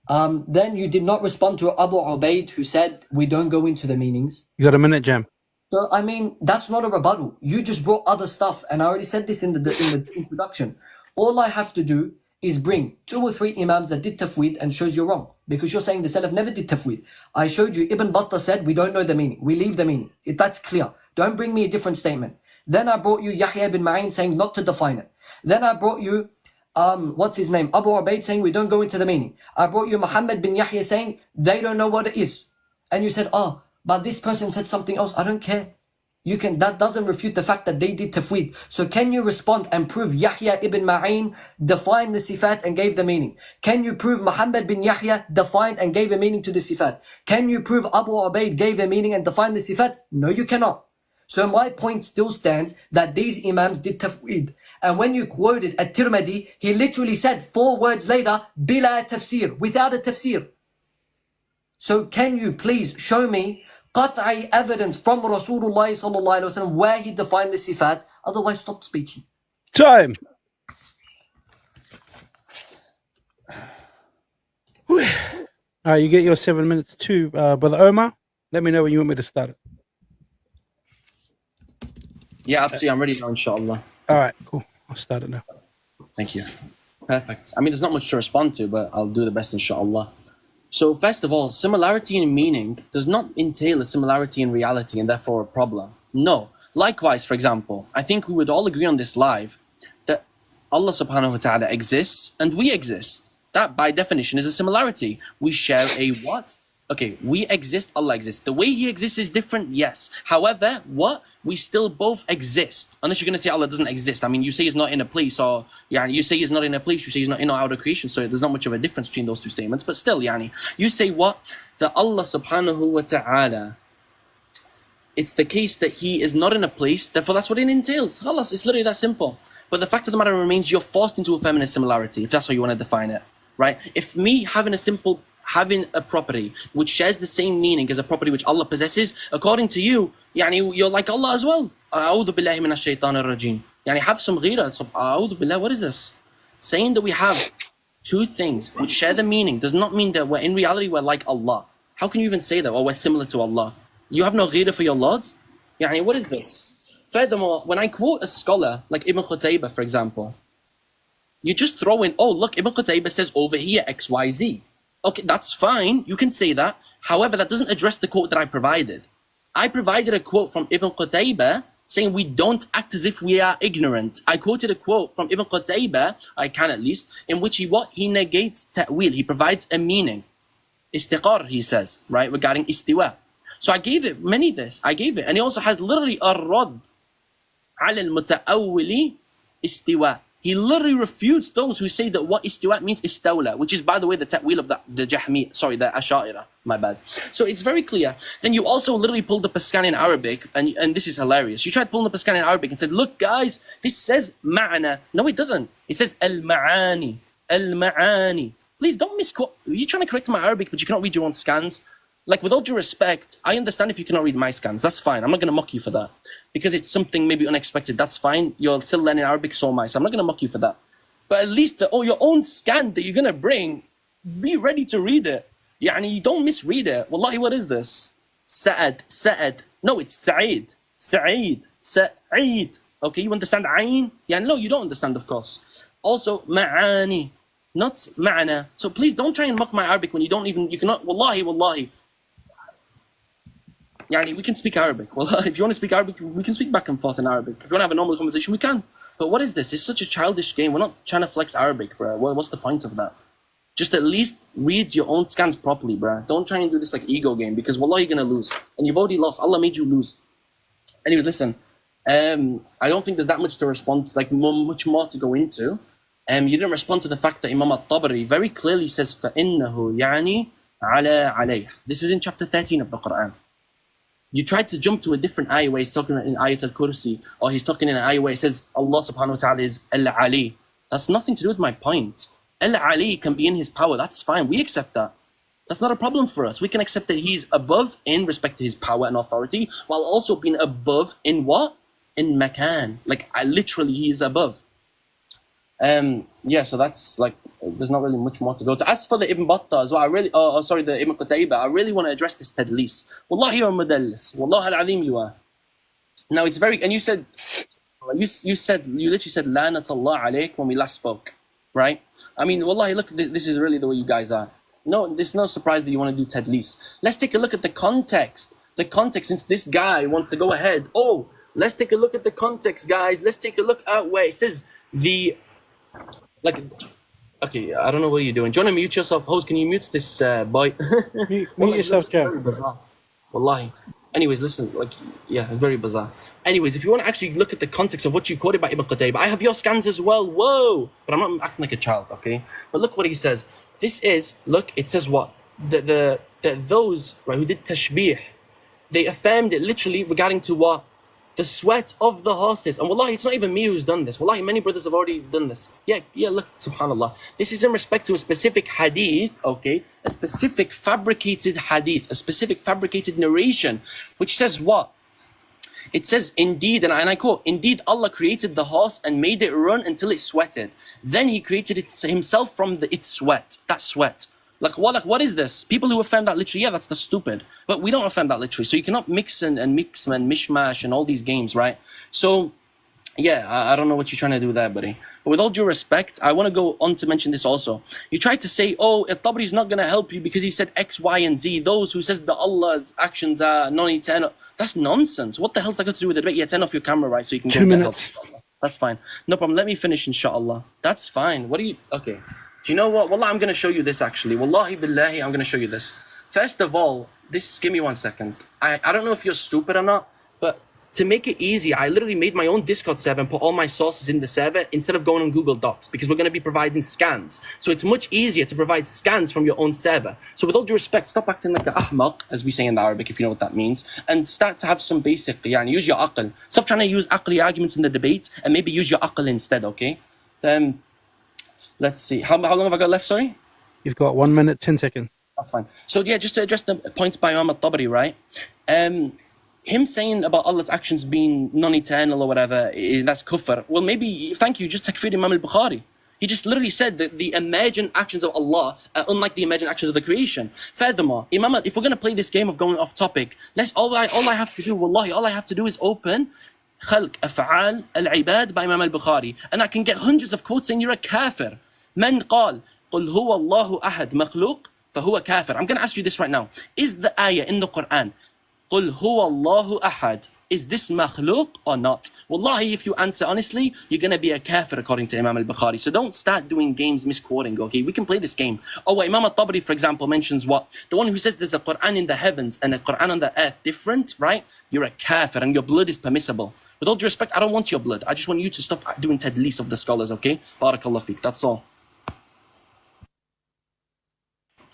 Then you did not respond to Abu Ubaid who said we don't go into the meanings. You got a minute, Jam. So I mean that's not a rebuttal. You just brought other stuff, and I already said this in the introduction. All I have to do is bring 2 or 3 imams that did tafwīd and shows you're wrong. Because you're saying the Salaf never did tafwīd. I showed you Ibn Battah said we don't know the meaning. We leave the meaning. That's clear. Don't bring me a different statement. Then I brought you Yahya bin Ma'in saying not to define it. Then I brought you, what's his name? Abu Ubaid saying we don't go into the meaning. I brought you Muhammad bin Yahya saying they don't know what it is. And you said, oh, but this person said something else. I don't care. That doesn't refute the fact that they did tafwīd. So can you respond and prove Yahya ibn Ma'in defined the sifat and gave the meaning? Can you prove Muhammad bin Yahya defined and gave a meaning to the sifat? Can you prove Abu Ubaid gave a meaning and defined the sifat? No, you cannot. So my point still stands that these imams did tafwīd. And when you quoted At-Tirmidhi, he literally said 4 words later, bila tafsir, without a tafsir. So can you please show me qat'i evidence from Rasulullah sallallahu alaihi wasallam where he defined the sifat? Otherwise, stop speaking. Time. You get your 7 minutes too, Brother Omar. Let me know when you want me to start it. Yeah, absolutely. I'm ready now, inshallah. All right, cool. I'll start it now. Thank you. Perfect. I mean, there's not much to respond to, but I'll do the best, inshallah. So first of all, similarity in meaning does not entail a similarity in reality and therefore a problem. No. Likewise, for example, I think we would all agree on this live that Allah subhanahu wa ta'ala exists and we exist. That by definition is a similarity. We share a what? Okay, we exist, Allah exists. The way He exists is different, yes. However, what? We still both exist. Unless you're going to say Allah doesn't exist. I mean, you say He's not in a place, or yani, you say He's not in a place, you say He's not in or out of creation, so there's not much of a difference between those two statements. But still, yani, you say what? That Allah subhanahu wa ta'ala, it's the case that He is not in a place, therefore that's what it entails. Allah, it's literally that simple. But the fact of the matter remains, you're forced into a feminine similarity, if that's how you want to define it, right? If me having a property which shares the same meaning as a property which Allah possesses, according to you, yani, you're like Allah as well. A'udhu billahi minash shaitanir rajim. Yani, have some ghira. A'udhu billah, what is this? Saying that we have two things which share the meaning does not mean that in reality we're like Allah. How can you even say that? Or we're similar to Allah? You have no ghira for your Lord? Yani, what is this? Furthermore, when I quote a scholar like Ibn Qutaybah, for example, you just throw in, oh look, Ibn Qutaybah says over here X, Y, Z. Okay, that's fine. You can say that. However, that doesn't address the quote that I provided. I provided a quote from Ibn Qutaybah saying we don't act as if we are ignorant. I quoted a quote from Ibn Qutaybah, I can at least, in which he negates ta'wil. He provides a meaning. Istiqar, he says, right, regarding istiwa. So I gave it many this. I gave it. And he also has literally a rad ala al-muta'awwili istiwa. He literally refutes those who say that what istiwa means istawla, which is, by the way, the ta'wil of the Asha'ira, my bad. So it's very clear. Then you also literally pulled up a scan in Arabic, and this is hilarious. You tried pulling up a scan in Arabic and said, look guys, this says ma'ana. No, it doesn't. It says al-ma'ani, al-ma'ani. Please don't misquote. You're trying to correct my Arabic, but you cannot read your own scans. Like, with all due respect, I understand if you cannot read my scans. That's fine. I'm not going to mock you for that. Because it's something maybe unexpected. That's fine. You're still learning Arabic, so am I. So I'm not going to mock you for that. But at least your own scan that you're going to bring, be ready to read it. Yani, you don't misread it. Wallahi, what is this? Sa'ad. No, it's Sa'id. Sa'id. Okay, you understand Ayn? Yeah, no, you don't understand, of course. Also, ma'ani, not ma'ana. So please don't try and mock my Arabic when you cannot, wallahi. Yani, we can speak Arabic. Well, if you want to speak Arabic, we can speak back and forth in Arabic. If you want to have a normal conversation, we can. But what is this? It's such a childish game. We're not trying to flex Arabic, bro. What's the point of that? Just at least read your own scans properly, bro. Don't try and do this like ego game, because wallah, you're going to lose. And you've already lost. Allah made you lose. Anyways, listen. I don't think there's that much to respond to, like much more to go into. You didn't respond to the fact that Imam al-Tabari very clearly says, فَإِنَّهُ يَعْنِي عَلَى عَلَيْهِ. This is in chapter 13 of the Quran. You tried to jump to a different ayah where he's talking in Ayat al-Kursi, or he's talking in an ayah where it says Allah subhanahu wa ta'ala is Al-Ali. That's nothing to do with my point. Al-Ali can be in his power. That's fine. We accept that. That's not a problem for us. We can accept that he's above in respect to his power and authority, while also being above in what? In makan. Like, literally, he is above. Yeah, so that's like, there's not really much more to go to. As for the Ibn Battah as well, the Ibn Qutaybah, I really want to address this tadlis. Wallahi, you're mudallis. Wallahi al-azim, you are. Now, it's very, and you literally said, La'natullah alayk when we last spoke, right? I mean, wallahi, look, this is really the way you guys are. No, there's no surprise that you want to do tadlis. Let's take a look at the context. The context, since this guy wants to go ahead. Oh, let's take a look at the context, guys. Let's take a look at where it says okay, I don't know what you're doing. Do you want to mute yourself? Host, can you mute this boy? Mute yourself, Joe. Very bizarre. Wallahi. Anyways, listen, very bizarre. Anyways, if you want to actually look at the context of what you quoted by Ibn Qutaybah, I have your scans as well. Whoa! But I'm not acting like a child, okay? But look what he says. It says what? That those, right, who did tashbih, they affirmed it literally regarding to what? The sweat of the horses. And wallahi, it's not even me who's done this. Wallahi, many brothers have already done this. Yeah, look, subhanallah. This is in respect to a specific hadith, okay? A specific fabricated hadith, a specific fabricated narration, which says what? It says, indeed, and I quote, indeed, Allah created the horse and made it run until it sweated. Then he created it himself from its sweat, that sweat. What is this? People who affirm that literally, yeah, that's the stupid. But we don't affirm that literally. So you cannot mix and mishmash and all these games, right? So, yeah, I don't know what you're trying to do there, buddy. But with all due respect, I want to go on to mention this also. You tried to say, oh, al-Tabari is not going to help you because he said X, Y, and Z. Those who says that Allah's actions are non-eternal. That's nonsense. What the hell's that got to do with the debate? Yeah, turn off your camera, right, so you can 2 minutes. Help. That's fine. No problem. Let me finish, inshallah. That's fine. Okay. Do you know what? Wallah, I'm going to show you this actually. Wallahi billahi, I'm going to show you this. First of all, give me 1 second. I don't know if you're stupid or not, but to make it easy, I literally made my own Discord server and put all my sources in the server instead of going on Google Docs, because we're going to be providing scans. So it's much easier to provide scans from your own server. So with all due respect, stop acting like a ahmaq, as we say in Arabic, if you know what that means, and start to have some basic, use your aql. Stop trying to use aqli arguments in the debate and maybe use your aql instead, okay? Let's see. How long have I got left, sorry? You've got 1 minute, 10 seconds. That's fine. So yeah, just to address the points by Imam al-Tabari, right? Him saying about Allah's actions being non-eternal or whatever, that's kufr. Well, maybe, thank you, just takfir Imam al-Bukhari. He just literally said that the emergent actions of Allah are unlike the emergent actions of the creation. Furthermore, Imam, if we're going to play this game of going off topic, all I have to do, wallahi, all I have to do is open Khalq Af'al al-Ibad by Imam al-Bukhari, and I can get hundreds of quotes saying you're a kafir. Man qal, قل هو الله أحد مخلوق فهو كافر. I'm going to ask you this right now. Is the ayah in the Quran, قل هو الله أحد, is this makhluk or not? Wallahi, if you answer honestly, you're going to be a kafir according to Imam al-Bukhari. So don't start doing games misquoting, okay? We can play this game. Oh, Imam al-Tabari, for example, mentions what? The one who says there's a Quran in the heavens and a Quran on the earth different, right? You're a kafir and your blood is permissible. With all due respect, I don't want your blood. I just want you to stop doing tadlis of the scholars, okay? Barakallah feek, that's all.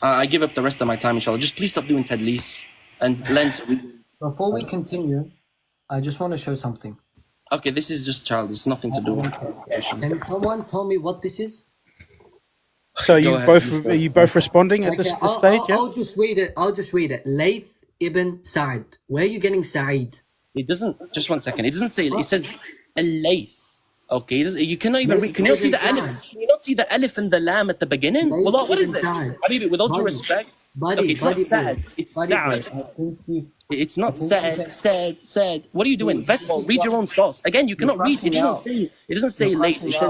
I give up the rest of my time, inshallah. Just please stop doing tadlis and learn to read. Before we continue, I just want to show something. Okay, this is just childish. It's nothing to do with Can someone tell me what this is? So are you both responding at this stage? I'll just read it. Layth ibn Sa'id. Where are you getting Sa'id? It doesn't. Just 1 second. It doesn't say. It says al-layth. Okay, you cannot even read. Can you see the alif? Can you not see the alif and the lam at the beginning? Well, what is this? Habibi, with all due respect, okay, it's not sad. It's sad. It's not sad. What are you doing? First of all, read your own source. Again, you cannot read. It doesn't say late. It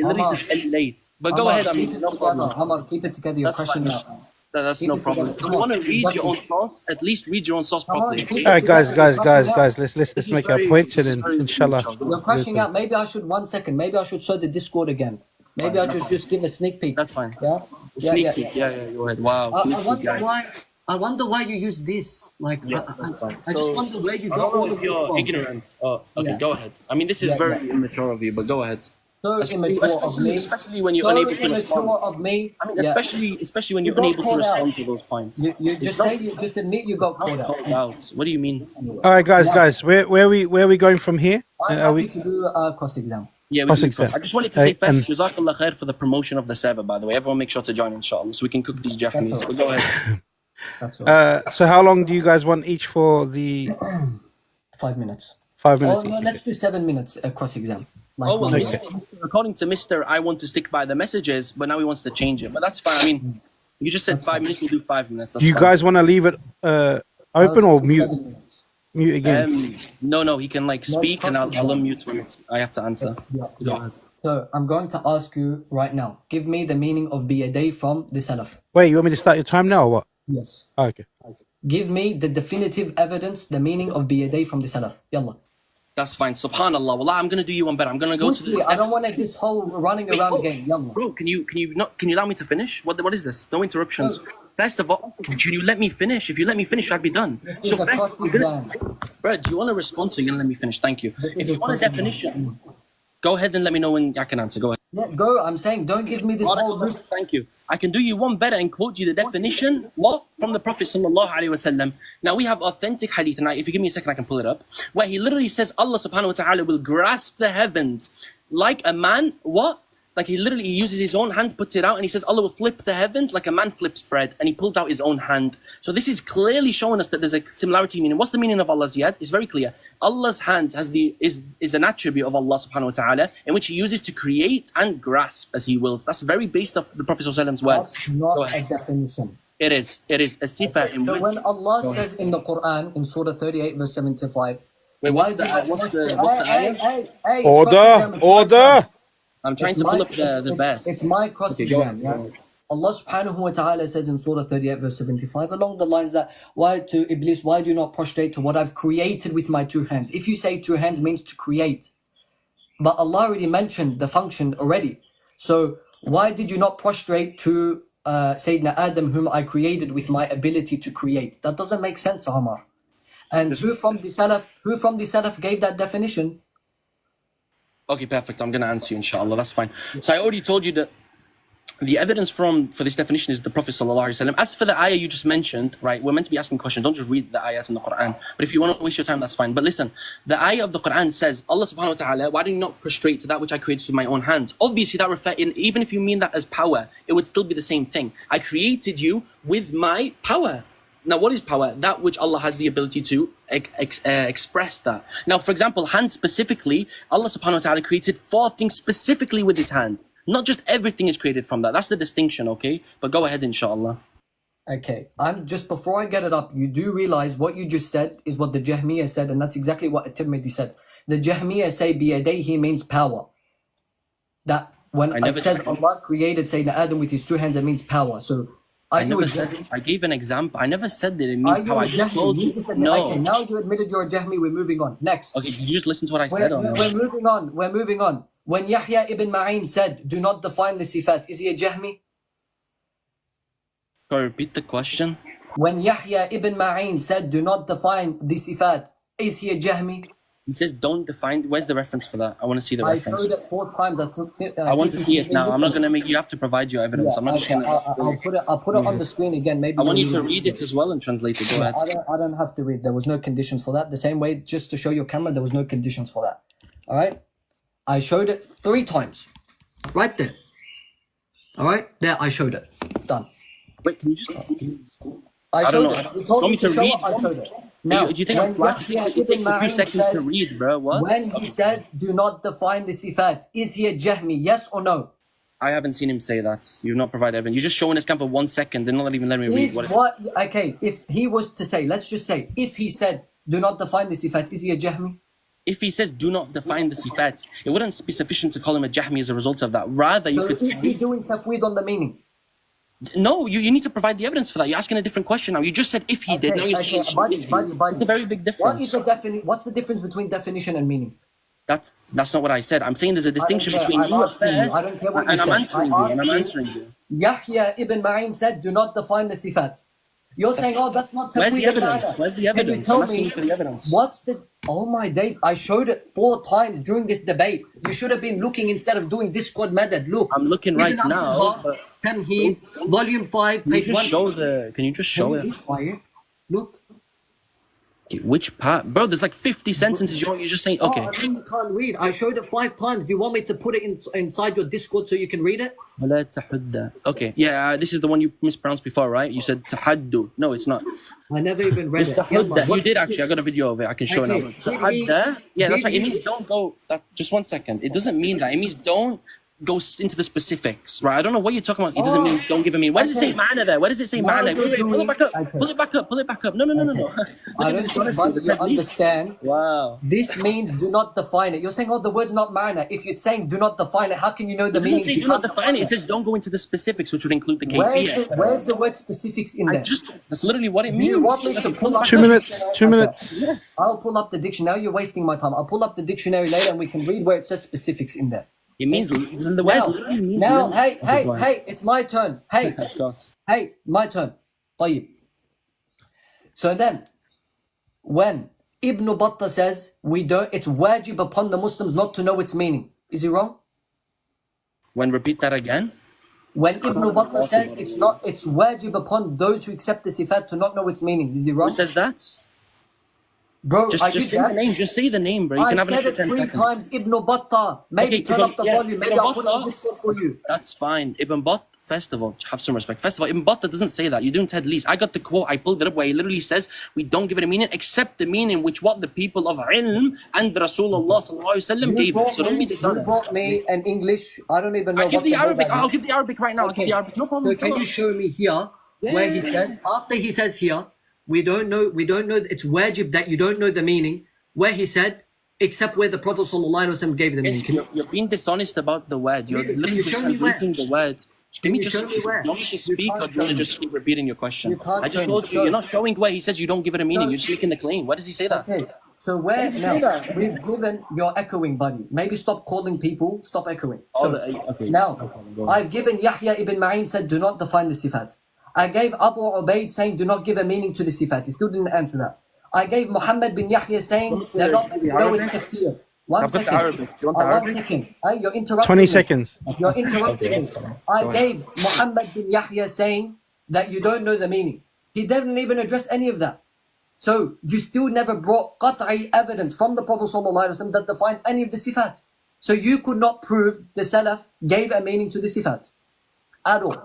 literally says al-layth. But go ahead. I mean, no problem. Omar, keep it together. Your question now. That's no problem. If you want to read your own source, at least read your own source properly. All right, guys, let's make our points and then inshallah. You're crashing out. Maybe I should 1 second. Maybe I should show the Discord again. Maybe I should just give a sneak peek. That's fine. Yeah. Sneak peek. Yeah. Go ahead. Wow. I wonder why you use this. Like, I just wonder where you got all of your ignorance. Okay, go ahead. I mean, this is very immature of you, but go ahead. So immature of me. Especially when you're unable to respond. Of me. I mean, especially when you're unable to respond to those points. You just admit you got called out. What do you mean? All right, guys, where are we going from here? I'm happy to do a cross exam. Yeah, I just wanted to say first, Jazakallah khair for the promotion of the server, by the way. Everyone make sure to join, inshallah, so we can cook these Japanese. But go ahead. So how long do you guys want each for the 5 minutes? 5 minutes. Oh no, let's do 7 minutes cross exam. According to Mr. I want to stick by the messages, but now he wants to change it. But that's fine. I mean, you just said 5 minutes, we'll do 5 minutes. Do you guys want to leave it open or mute? Mute again. No, he can speak and I'll unmute when I have to answer. Go ahead. So I'm going to ask you right now. Give me the meaning of biyadai from the Salaf. Wait, you want me to start your time now or what? Yes. Okay. Give me the definitive evidence, the meaning of biyadai from the Salaf. Yalla. That's fine. Subhanallah. Wallah, I'm gonna do you one better. I'm gonna go to the. I don't want this whole running around game. Yalla. Bro, can you allow me to finish? What is this? No interruptions. First of all, can you let me finish? If you let me finish, I'd be done. This is a cross exam. Bro, do you want to respond? So you're gonna let me finish. Thank you. If you want a definition, go ahead and let me know when I can answer. Go ahead. Yeah, go. I'm saying, don't give me this whole. Thank you. I can do you one better and quote you the definition from the Prophet sallallahu alaihi wasallam. Now we have authentic hadith, and if you give me a second, I can pull it up, where he literally says Allah subhanahu wa taala will grasp the heavens like a man. What? Like he uses his own hand, puts it out, and he says Allah will flip the heavens like a man flips bread, and he pulls out his own hand. So this is clearly showing us that there's a similarity meaning. What's the meaning of Allah's yad? It's very clear. Allah's hands is an attribute of Allah subhanahu wa ta'ala in which he uses to create and grasp as he wills. That's very based off the Prophet ﷺ's words. That's not a definition. It is a sifa. So when Allah says in the Quran in Surah 38 verse 75, wait, what's the ayah? Order. I'm trying to pull up the verse. It's my cross exam. Yeah? Allah subhanahu wa ta'ala says in Surah 38 verse 75 along the lines that, why do you not prostrate to what I've created with my two hands? If you say two hands means to create, but Allah already mentioned the function already. So why did you not prostrate to Sayyidina Adam, whom I created with my ability to create? That doesn't make sense, Omar. And who from the Salaf gave that definition? Okay, perfect. I'm going to answer you, inshallah. That's fine. So I already told you that the evidence for this definition is the Prophet sallallahu alaihi wasallam. As for the ayah you just mentioned, right, we're meant to be asking questions. Don't just read the ayahs in the Quran. But if you want to waste your time, that's fine. But listen, the ayah of the Quran says, Allah subhanahu wa ta'ala, why do you not prostrate to that which I created with my own hands? Obviously, that refers, even if you mean that as power, it would still be the same thing. I created you with my power. Now, what is power? That which Allah has the ability to express that. Now, for example, hand specifically, Allah subhanahu wa ta'ala created 4 things specifically with his hand. Not just everything is created from that. That's the distinction, okay? But go ahead, inshallah. Okay, just before I get it up, you do realize what you just said is what the Jahmiyyah said, and that's exactly what At-Tirmidhi said. The Jahmiyyah say biyadayhi means power. That when it says Allah created Sayyidina Adam with his 2 hands, it means power. So I gave an example. I never said that it means power. I just told you. No. Okay, now you admitted you're a Jahmi. We're moving on. Next. Okay, did you just listen to what I said? We're moving on. We're moving on. When Yahya ibn Ma'in said, do not define the sifat, is he a Jahmi? Sorry, repeat the question. When Yahya ibn Ma'in said, do not define the sifat, is he a Jahmi? He says, don't define. Where's the reference for that? I want to see the reference. I showed it 4 times. I want to see it now. I'm not going to make you have to provide your evidence. Yeah, I'm not just going to. I'll put it on the screen again. Maybe I want you to read it as well and translate it. Go ahead. I don't have to read. There was no conditions for that. The same way, just to show your camera, there was no conditions for that. All right. I showed it 3 times. Right there. All right. There, I showed it. Done. Wait, can you just? I showed it. You told me to show it. I showed it. Now, do you think I'm flashing? It takes a few seconds to read, bro. What? When he says, do not define the sifat, is he a Jahmi? Yes or no? I haven't seen him say that. You've not provided evidence. You're just showing us for 1 second and not even letting me read. Okay, if he was to say, let's just say, if he said, do not define the sifat, is he a Jahmi? If he says, do not define the sifat, it wouldn't be sufficient to call him a Jahmi as a result of that. Rather, you could is he doing tafwīd on the meaning? No, you need to provide the evidence for that. You're asking a different question now. You just said if he did. Now you're saying it's a very big difference. What's the difference between definition and meaning? That's not what I said. I'm saying there's a distinction between you I don't care what you said. I'm answering you. Yahya ibn Ma'in said, do not define the sifat. You're saying, oh, that's not tafwīd. Where's the evidence? Can you tell me for the evidence. What's the... Oh my days, I showed it 4 times during this debate. You should have been looking instead of doing Discord madad. Look. I'm looking right now. Tamheed, volume 5, page 1. Can you just show it? Look. Which part? Bro, there's like 50 sentences you're just saying, okay. I can't read. I showed it 5 times. Do you want me to put it inside your Discord so you can read it? Okay, yeah, this is the one you mispronounced before, right? You said tahaddu. No, it's not. I never even read it. You did actually. I got a video of it. I can show it now. Tahadda. Yeah, that's right. It means don't go. Just 1 second. It doesn't mean that. It means don't go into the specifics, right? I don't know what you're talking about. It doesn't mean don't give a mean. Where does it say ma'na there? Where does it say ma'na? Wait, pull it back up. Pull it back up. Pull it back up. No. I don't think you understand. Wow. This means do not define it. You're saying, oh, the word's not ma'na. If you're saying do not define it, how can you know the meaning? It doesn't say do not define it. It says don't go into the specifics, which would include the kayfiyah. Where's the word specifics in there? That's literally what it means. You want me to pull up 2 minutes. 2 minutes. Yes. I'll pull up the dictionary. Now you're wasting my time. I'll pull up the dictionary later and we can read where it says specifics in there. It means the word literally means. Now, hey, it's my turn. Hey, hey, my turn. طيب. So then, when Ibn Battah says it's wajib upon the Muslims not to know its meaning, is he wrong? Repeat that again. When Ibn Battah says it's wajib upon those who accept the sifat to not know its meanings, is he wrong? Who says that? Bro, just say the name. Just say the name, bro. You can have said it 3 times. Ibn Battah. Maybe turn up the volume. Maybe I'll put it on Discord for you. That's fine. Ibn Battah. First of all, have some respect. First of all, Ibn Battah doesn't say that. You're doing tadlis. I got the quote. I pulled it up where he literally says we don't give it a meaning except the meaning which what the people of ilm and Rasulullah sallallahu alaihi wasallam gave it. So don't be dishonest. You brought me an English. I don't even know. I'll give the Arabic. I'll give the Arabic right now. Okay. I'll give the Arabic. No problem. So can you show me here where he says after he says here we don't know. It's wajib that you don't know the meaning. Where he said, except where the Prophet ﷺ gave the meaning. You're being dishonest about the word. You're literally translating the words. Give me just speak or do you want to just keep repeating your question? I just told you, you're not showing where he says you don't give it a meaning. You're speaking the claim. Why does he say that? Okay. So where now we've given you're echoing, buddy. Maybe stop calling people, stop echoing. So Okay. now I've given Yahya ibn Ma'in said do not define the sifat. I gave Abu Ubaid saying do not give a meaning to the sifat. He still didn't answer that. I gave Muhammad bin Yahya saying they're not no it's tafsir. One second. Arabic. Do you want the 1 Arabic? second. You're interrupting 20 me. seconds. You're interrupting me. I gave Muhammad bin Yahya saying that you don't know the meaning. He didn't even address any of that. So you still never brought qat'i evidence from the Prophet ﷺ that defined any of the sifat. So you could not prove the Salaf gave a meaning to the sifat at all.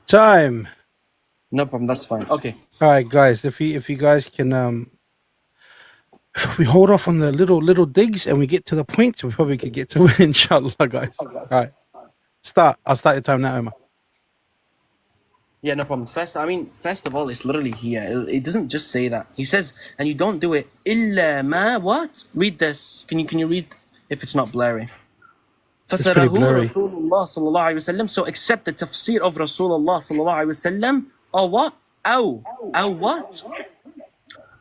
Time. No problem. That's fine. Okay. All right, guys. If you guys can, if we hold off on the little digs and we get to the points, we probably could get to it, inshallah, guys. All right. I'll start your time now, Omar. Yeah, no problem. First of all, it's literally here. It doesn't just say that. He says, and you don't do it. Illa ma what? Read this. Can you read if it's not blurry? pretty blurry. Rasulullah sallallahu alaihi wasallam. So accept the tafsir of Rasulullah sallallahu alaihi wasallam. Or what? Or what?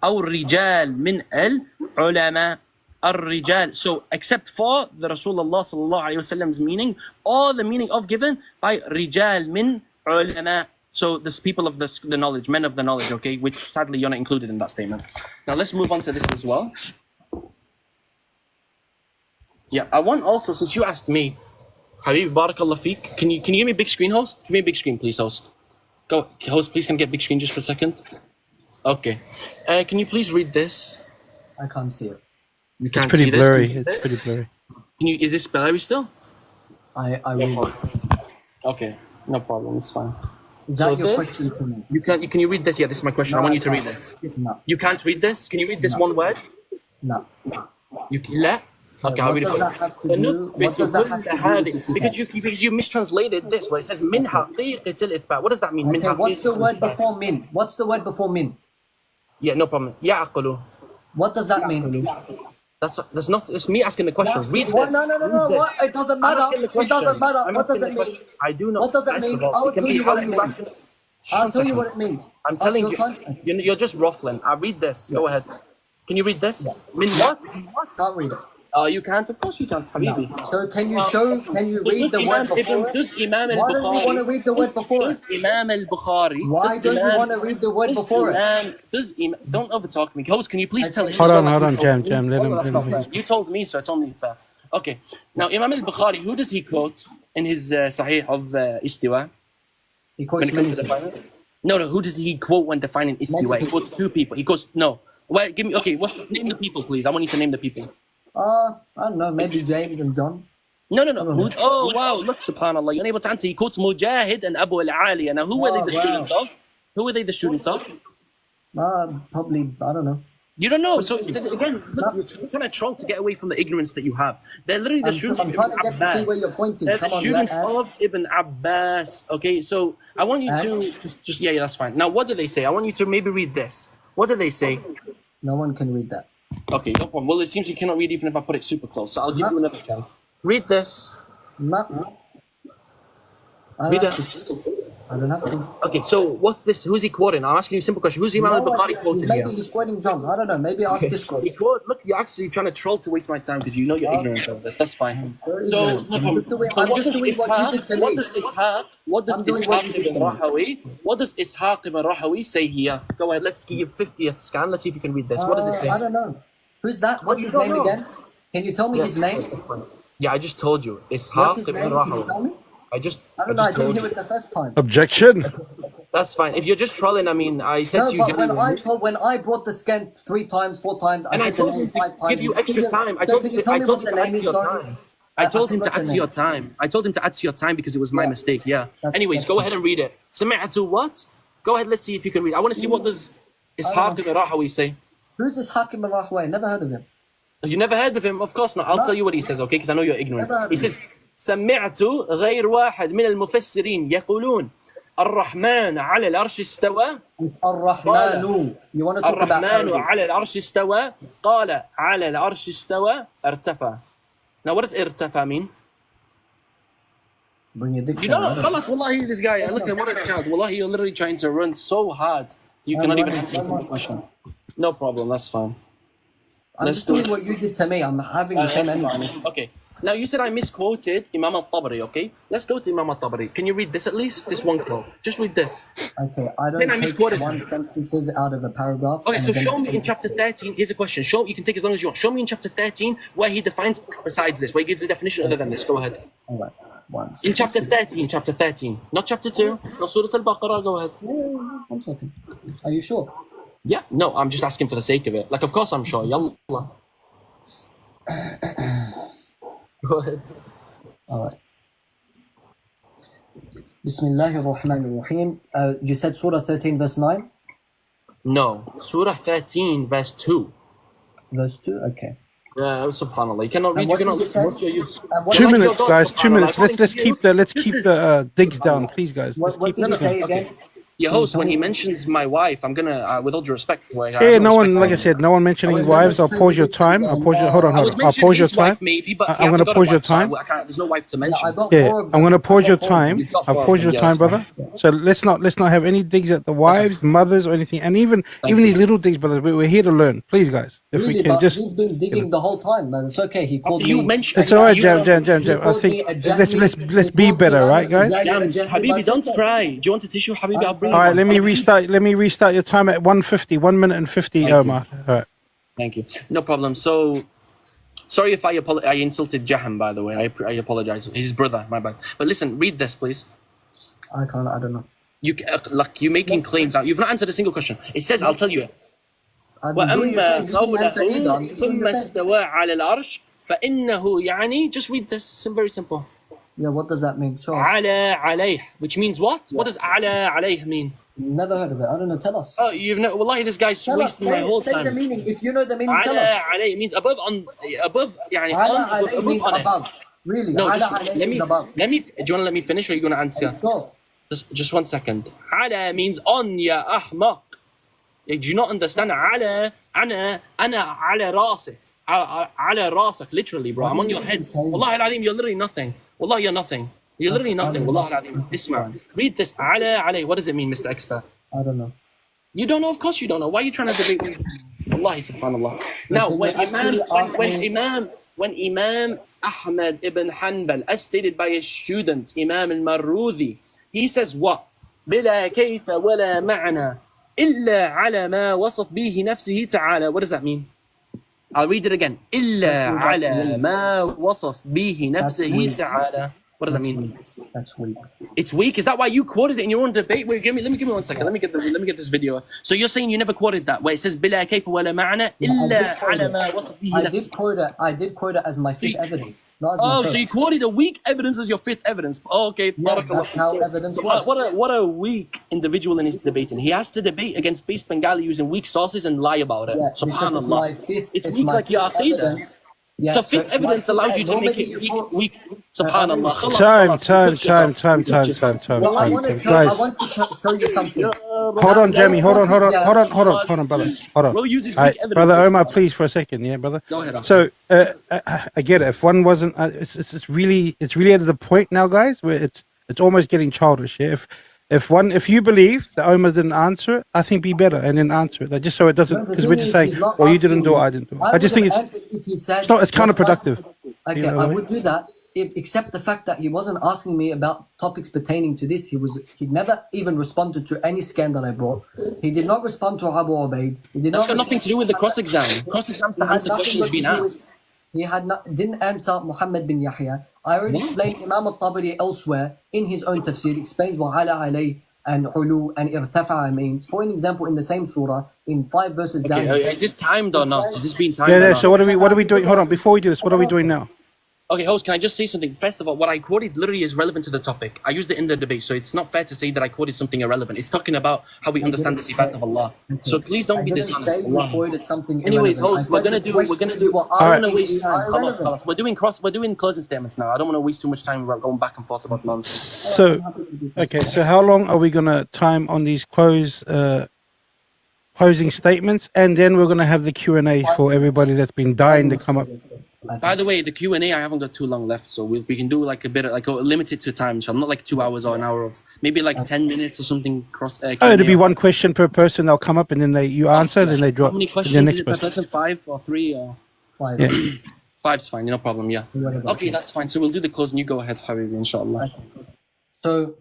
Or rijal min al ulama. Ar-rijal. So except for the Rasulullah sallallahu alaihi wasallam's meaning, or the meaning of given by rijal min ulama. So this people of the knowledge, men of the knowledge, okay, which sadly you're not included in that statement. Now let's move on to this as well. Yeah, I want also, since you asked me, Habib Barakallah Feek, can you give me a big screen, host? Give me a big screen, please, host. Go, host, please can I get big screen just for a second? Okay. Can you please read this? I can't see it. You can't It's pretty see blurry. this? It's pretty blurry. Is this blurry still? I read it. Okay, no problem, it's fine. Is that So your this- question for me? Can you read this? Yeah, this is my question. I want you to read this. No. You can't read this? Can you read this one word? No. You can لا? Okay, I'll What read it does for that you. have to do? What does that have to do with the sifat? Because you mistranslated this where it says min haqiqat al-ithbat. What does that mean? Min Okay, what's the haqiqat word al-ithbat? before min? What's the word before min? Yeah, no problem. Ya'qulu. What does that mean? That's not. It's me asking the questions. Read What? this. No. Read this. What? It doesn't I'm matter. asking the It doesn't question. matter. I'm What does asking it the mean? question. I do not. What does it First mean? of all, I'll it can tell be you what how it you means. ration- I'll tell you Second. what it means. I'm telling you. Can't You're just ruffling. I read this. Go ahead. Can you read this? Min what? read it. You can't. Of course you can't, Habibi. So can you show? Can you read the word before it? Does Imam Why don't you want to read the word before it? Does Imam al-Bukhari? Why don't you want to read the word before it? Don't overtalk me. Host, can you please tell him? Hold on, Jam. Let him. That's not fair. You told me, so it's only fair. Okay. Now, Imam al-Bukhari, who does he quote in his Sahih of Istiwa? He When quotes it comes many to things. defining? No. Who does he quote when defining Istiwa? He quotes two people. He quotes no. Well, give me. Okay, name the people, please. I want you to name the people. I don't know, maybe James and John. No. Oh, wow. Look, subhanAllah. You're unable to answer. He quotes Mujahid and Abu al-Aliya. Now, who were they the students of? Who were they the students of? Probably, I don't know. You don't know. So, again, look, you're trying to troll to get away from the ignorance that you have. They're literally the students I'm of trying Ibn to get to see Abbas. where your point is. They're the Come on, students let of Ibn Abbas. Okay, so I want you to just yeah, that's fine. Now, what do they say? I want you to maybe read this. What do they say? No one can read that. Okay, no problem. Well, it seems you cannot read even if I put it super close. So I'll give you another chance. Read this. No. I Read don't it. have to. I don't have to. Okay, so what's this? Who's he quoting? I'm asking you a simple question. Who's Imam al-Bukhari quoting here? Maybe he's quoting John. I don't know. Maybe ask Discord. Look, you're actually trying to troll to waste my time because you know you're ignorant of this. That's fine. Very So, ignorant. no problem. I'm just doing what you did to me. What does I'm doing what you Ishaq did to ibn me. Rahawi? What does Ishaq ibn Rahawi say here? Go ahead. Let's give you 50th scan. Let's see if you can read this. What does it say? I don't know. Who's that? What's his don't name know. again? Can you tell me his name? Yeah, I just told you. What's Ishaq his ibn name? Can you tell me? Rahawi. I just I don't know. I didn't told hear you. it the first time. Objection. That's fine. If you're just trolling, I mean, I said No, to you. but when I brought the scan 3 times, 4 times, I And I said the told him name to 5 times. give you extra time. I So told can him you tell me what the to add name to is? your Sorry. time. I told him to forgot add the to your name. time. I told him to add to your time because it was my Yeah. mistake. Yeah. That's- Anyways, that's go fine. ahead and read it. Sami'atu what? Go ahead. Let's see if you can read. I want to see what does Ishaq ibn Rahawi say. Who's this Hakim al-Rahway? Never heard of him. You never heard of him? Of course not. I'll tell you what he says, okay? Because I know you're ignorant. Never heard He of him. says, سمعت غير واحد من المفسرين يقولون الرحمن على العرش استوى Ar-Rahmanu. You want to talk about الرحمن Arabic. على العرش استوى قال على العرش استوى ارتفع. Now what does ارتفع mean? Bring your You dictionary. know, خلاص والله this guy, look at what a child. Wallahi, you're literally trying to run so hard. You cannot even answer the question. No problem, that's fine. I'm just doing what you did to me. I'm having the same energy. Okay. Now you said I misquoted Imam al-Tabari, okay? Let's go to Imam al-Tabari. Can you read this at least? This one quote. Just read this. Okay, I don't Then I misquoted take one sentences out of a paragraph. Okay, so then show me in chapter 13. Here's a question. You can take as long as you want. Show me in chapter 13 where he defines besides this, where he gives the definition other than this. Go ahead. All right. In chapter 13, not chapter 2, not Surah Al-Baqarah. Go ahead. Yeah, 1 second. Are you sure? Yeah, no, I'm just asking for the sake of it. Like, of course I'm sure. Yallah. Go ahead. All right. Bismillahir Rahmanir Rahim. You said Surah 13, verse 9? No, Surah 13, verse 2. Verse 2? Okay. Subhanallah. You cannot read. And what You cannot did you listen. say? What's your 2 minutes, guys. 2 minutes. Let's keep the digs down, please, guys. What did you say again? Your host, when he mentions my wife, I'm gonna, with all due respect, Yeah, no one, like I said, no one mentioning wives. I'll pause your time. Hold on. I'll pause your time. Maybe, but I'm gonna pause your time. There's no wife to mention. Yeah, I'm gonna pause your time. I'll pause your time, brother. So let's not have any digs at the wives, mothers, or anything. And even these little digs, brothers. We're here to learn, please, guys. If Really, we can but just. he's been digging the whole time, man. It's okay. He called You me. mentioned. It's all right, Jam. I think let's be better, right, guys? Habibi, don't cry. Do you want a tissue, Habibi? I'll bring. All right, let me restart your time at 1:50. 1 minute and 50, Omar. All right. Thank you. No problem. So, sorry if I insulted Jaham, by the way. I apologize. His brother, my bad. But listen, read this, please. I don't know. You're making claims out. You've not answered a single question. It says, I'll tell you. وأما قوله ثم استوى على العرش فإنه يعني, just read this. It's very simple. Yeah, what does that mean? Sure. على عليه, which means what? What does على عليه mean? Never heard of it. I don't know. Tell us. Oh, you've never. Wallahi, this guy's wasting my whole say time. the meaning. If you know the meaning, tell us. عليه means above, يعني على عليه means on it. above. Really? No, على just, عليه let means above. me. Do you want to let me finish, or are you going to answer? So, Just 1 second. على means on, يا أحمق. Do you not understand? على أنا على راسك. على راسك, literally, bro. I'm on your head. Wallahi al-Azim, you're literally nothing. Wallahi, you're nothing. You're literally nothing. Wallahi al-Azim. Isma. Read this. على. What does it mean, Mr. Expert? I don't know. You don't know? Of course you don't know. Why are you trying to debate me? Wallahi, subhanallah. Now, when Imam Ahmad ibn Hanbal, as stated by his student, Imam al-Marruzi, he says what? بلا كيف ولا معنى إلا على ما وصف به نفسه تعالى. What does that mean? I'll read it again. إلا على ما وصف به نفسه تعالى. What does that mean? That's weak. It's weak. Is that why you quoted it in your own debate? Wait, let me give me 1 second. Let me get this video. So you're saying you never quoted that, where it says بلا كيف ولا معنى إلا على ما وصف به نفسه. I did quote it as my fifth evidence. Not as my first. So you quoted a weak evidence as your fifth evidence. Oh, okay. Yeah, that's how evidence works. What a weak individual in his debating. He has to debate against Base Bengali using weak sources and lie about it. Yeah, Subhanallah. It's weak like your aqidah. Yeah, so fifth evidence allows you to make it weak. Subhanallah. Time. Well, I want to show you something. Hold on, Jamie. Hold on, brother. Hold on. Bro uses weak evidence. Brother Omar, please, for a second, yeah, brother. Go ahead. So, I get it. If one wasn't, it's really at the point now, guys, where it's almost getting childish. Yeah? If you believe that Omar didn't answer it, I think be better and then answer it. Like, just so it doesn't, because we're just saying, well, you didn't do it, I didn't do it. I just think it's counterproductive. Okay, you know I would do that, except the fact that he wasn't asking me about topics pertaining to this. He never even responded to any scandal I brought. He did not respond to Abu Ubaid. That's got nothing to do with the cross-exam. Cross-exam to answer questions being asked. He didn't answer Muhammad bin Yahya. I already explained Imam al-Tabari elsewhere in his own tafsir, explains what ala alayh and ulu and irtafa'a means. For an example, in the same surah, in 5 verses down. Is this timed or not? Is this being timed? Yeah. So what are we doing? Hold on. Before we do this, what are we doing now? Okay, host, can I just say something? First of all, what I quoted literally is relevant to the topic. I used it in the debate, so it's not fair to say that I quoted something irrelevant. It's talking about how we understand the sifat of Allah. So please don't be dishonest. Anyways, host, we're gonna do. I don't want to waste time. Khalas. We're doing closing statements now. I don't want to waste too much time going back and forth about nonsense. So, okay. So how long are we gonna time on these close closing statements, and then we're going to have the Q&A for everybody that's been dying to come up. By the way, the Q&A, I haven't got too long left, so we can do like a bit of, like limited to time, so I'm not like 2 hours or an hour of, maybe like 10 minutes or something cross. Oh, it'll be one question per person. They'll come up and then you answer, then they drop. How many the questions next is it per person? 5 or 3 or? 5. Yeah. 5's fine, no problem, yeah. Okay, that's fine. So we'll do the closing. You go ahead, Habibi, inshallah. So,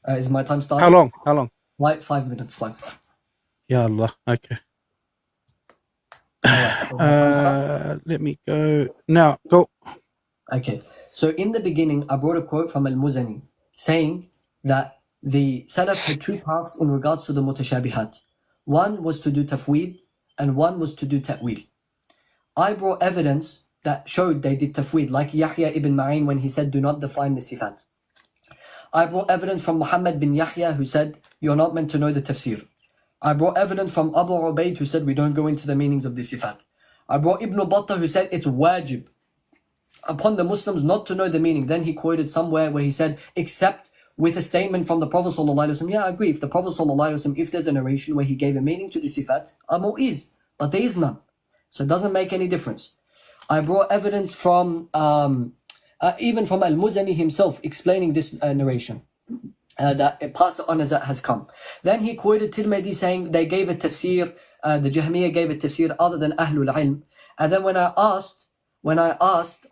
is my time starting? How long? Like 5 minutes, 5. Ya Allah. Okay. Let me go. Now, go. Okay. So in the beginning, I brought a quote from Al-Muzani saying that the Salaf had 2 paths in regards to the mutashabihat. One was to do Tafwīd and one was to do Ta'wīl. I brought evidence that showed they did Tafwīd, like Yahya ibn Ma'in when he said, do not define the sifat. I brought evidence from Muhammad bin Yahya who said, you're not meant to know the tafsir. I brought evidence from Abu Ubaid who said, we don't go into the meanings of the sifat. I brought Ibn Battah who said, it's wajib upon the Muslims not to know the meaning. Then he quoted somewhere where he said, except with a statement from the Prophet ﷺ. Yeah, I agree. If the Prophet ﷺ, if there's a narration where he gave a meaning to the sifat, I'm all ease. But there is none. So it doesn't make any difference. I brought evidence from, even from Al-Muzani himself explaining this narration. That a pass on as it has come. Then he quoted Tirmidhi saying they gave a tafsir, the Jahmiyyah gave a tafsir other than Ahlul Ilm. And then when I asked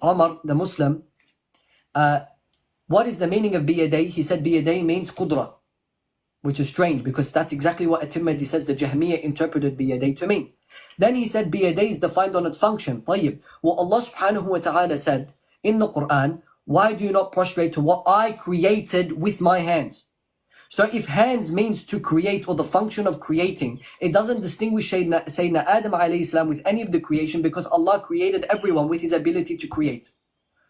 Omar, the Muslim, what is the meaning of biyaday? He said biyaday means qudra, which is strange because that's exactly what Tirmidhi says the Jahmiyyah interpreted biyaday to mean. Then he said biyaday is defined on its function. طيب. What Allah subhanahu wa ta'ala said in the Quran, why do you not prostrate to what I created with my hands? So if hands means to create or the function of creating, it doesn't distinguish Sayyidina Adam alayhi salam with any of the creation because Allah created everyone with his ability to create.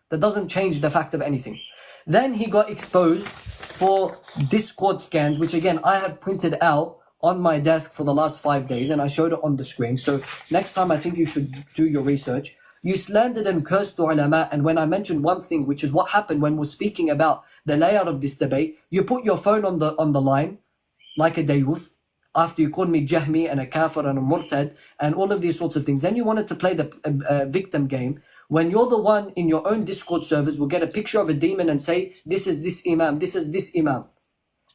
That doesn't change the fact of anything. Then he got exposed for Discord scans, which again I have printed out on my desk for the last 5 days and I showed it on the screen. So next time I think you should do your research. You slandered and cursed the ulama, and when I mentioned one thing, which is what happened when we're speaking about the layout of this debate, you put your phone on the line, like a dayuth, after you called me Jahmi and a kafir and a murtad, and all of these sorts of things. Then you wanted to play the victim game, when you're the one in your own Discord servers will get a picture of a demon and say, this is this imam, this is this imam.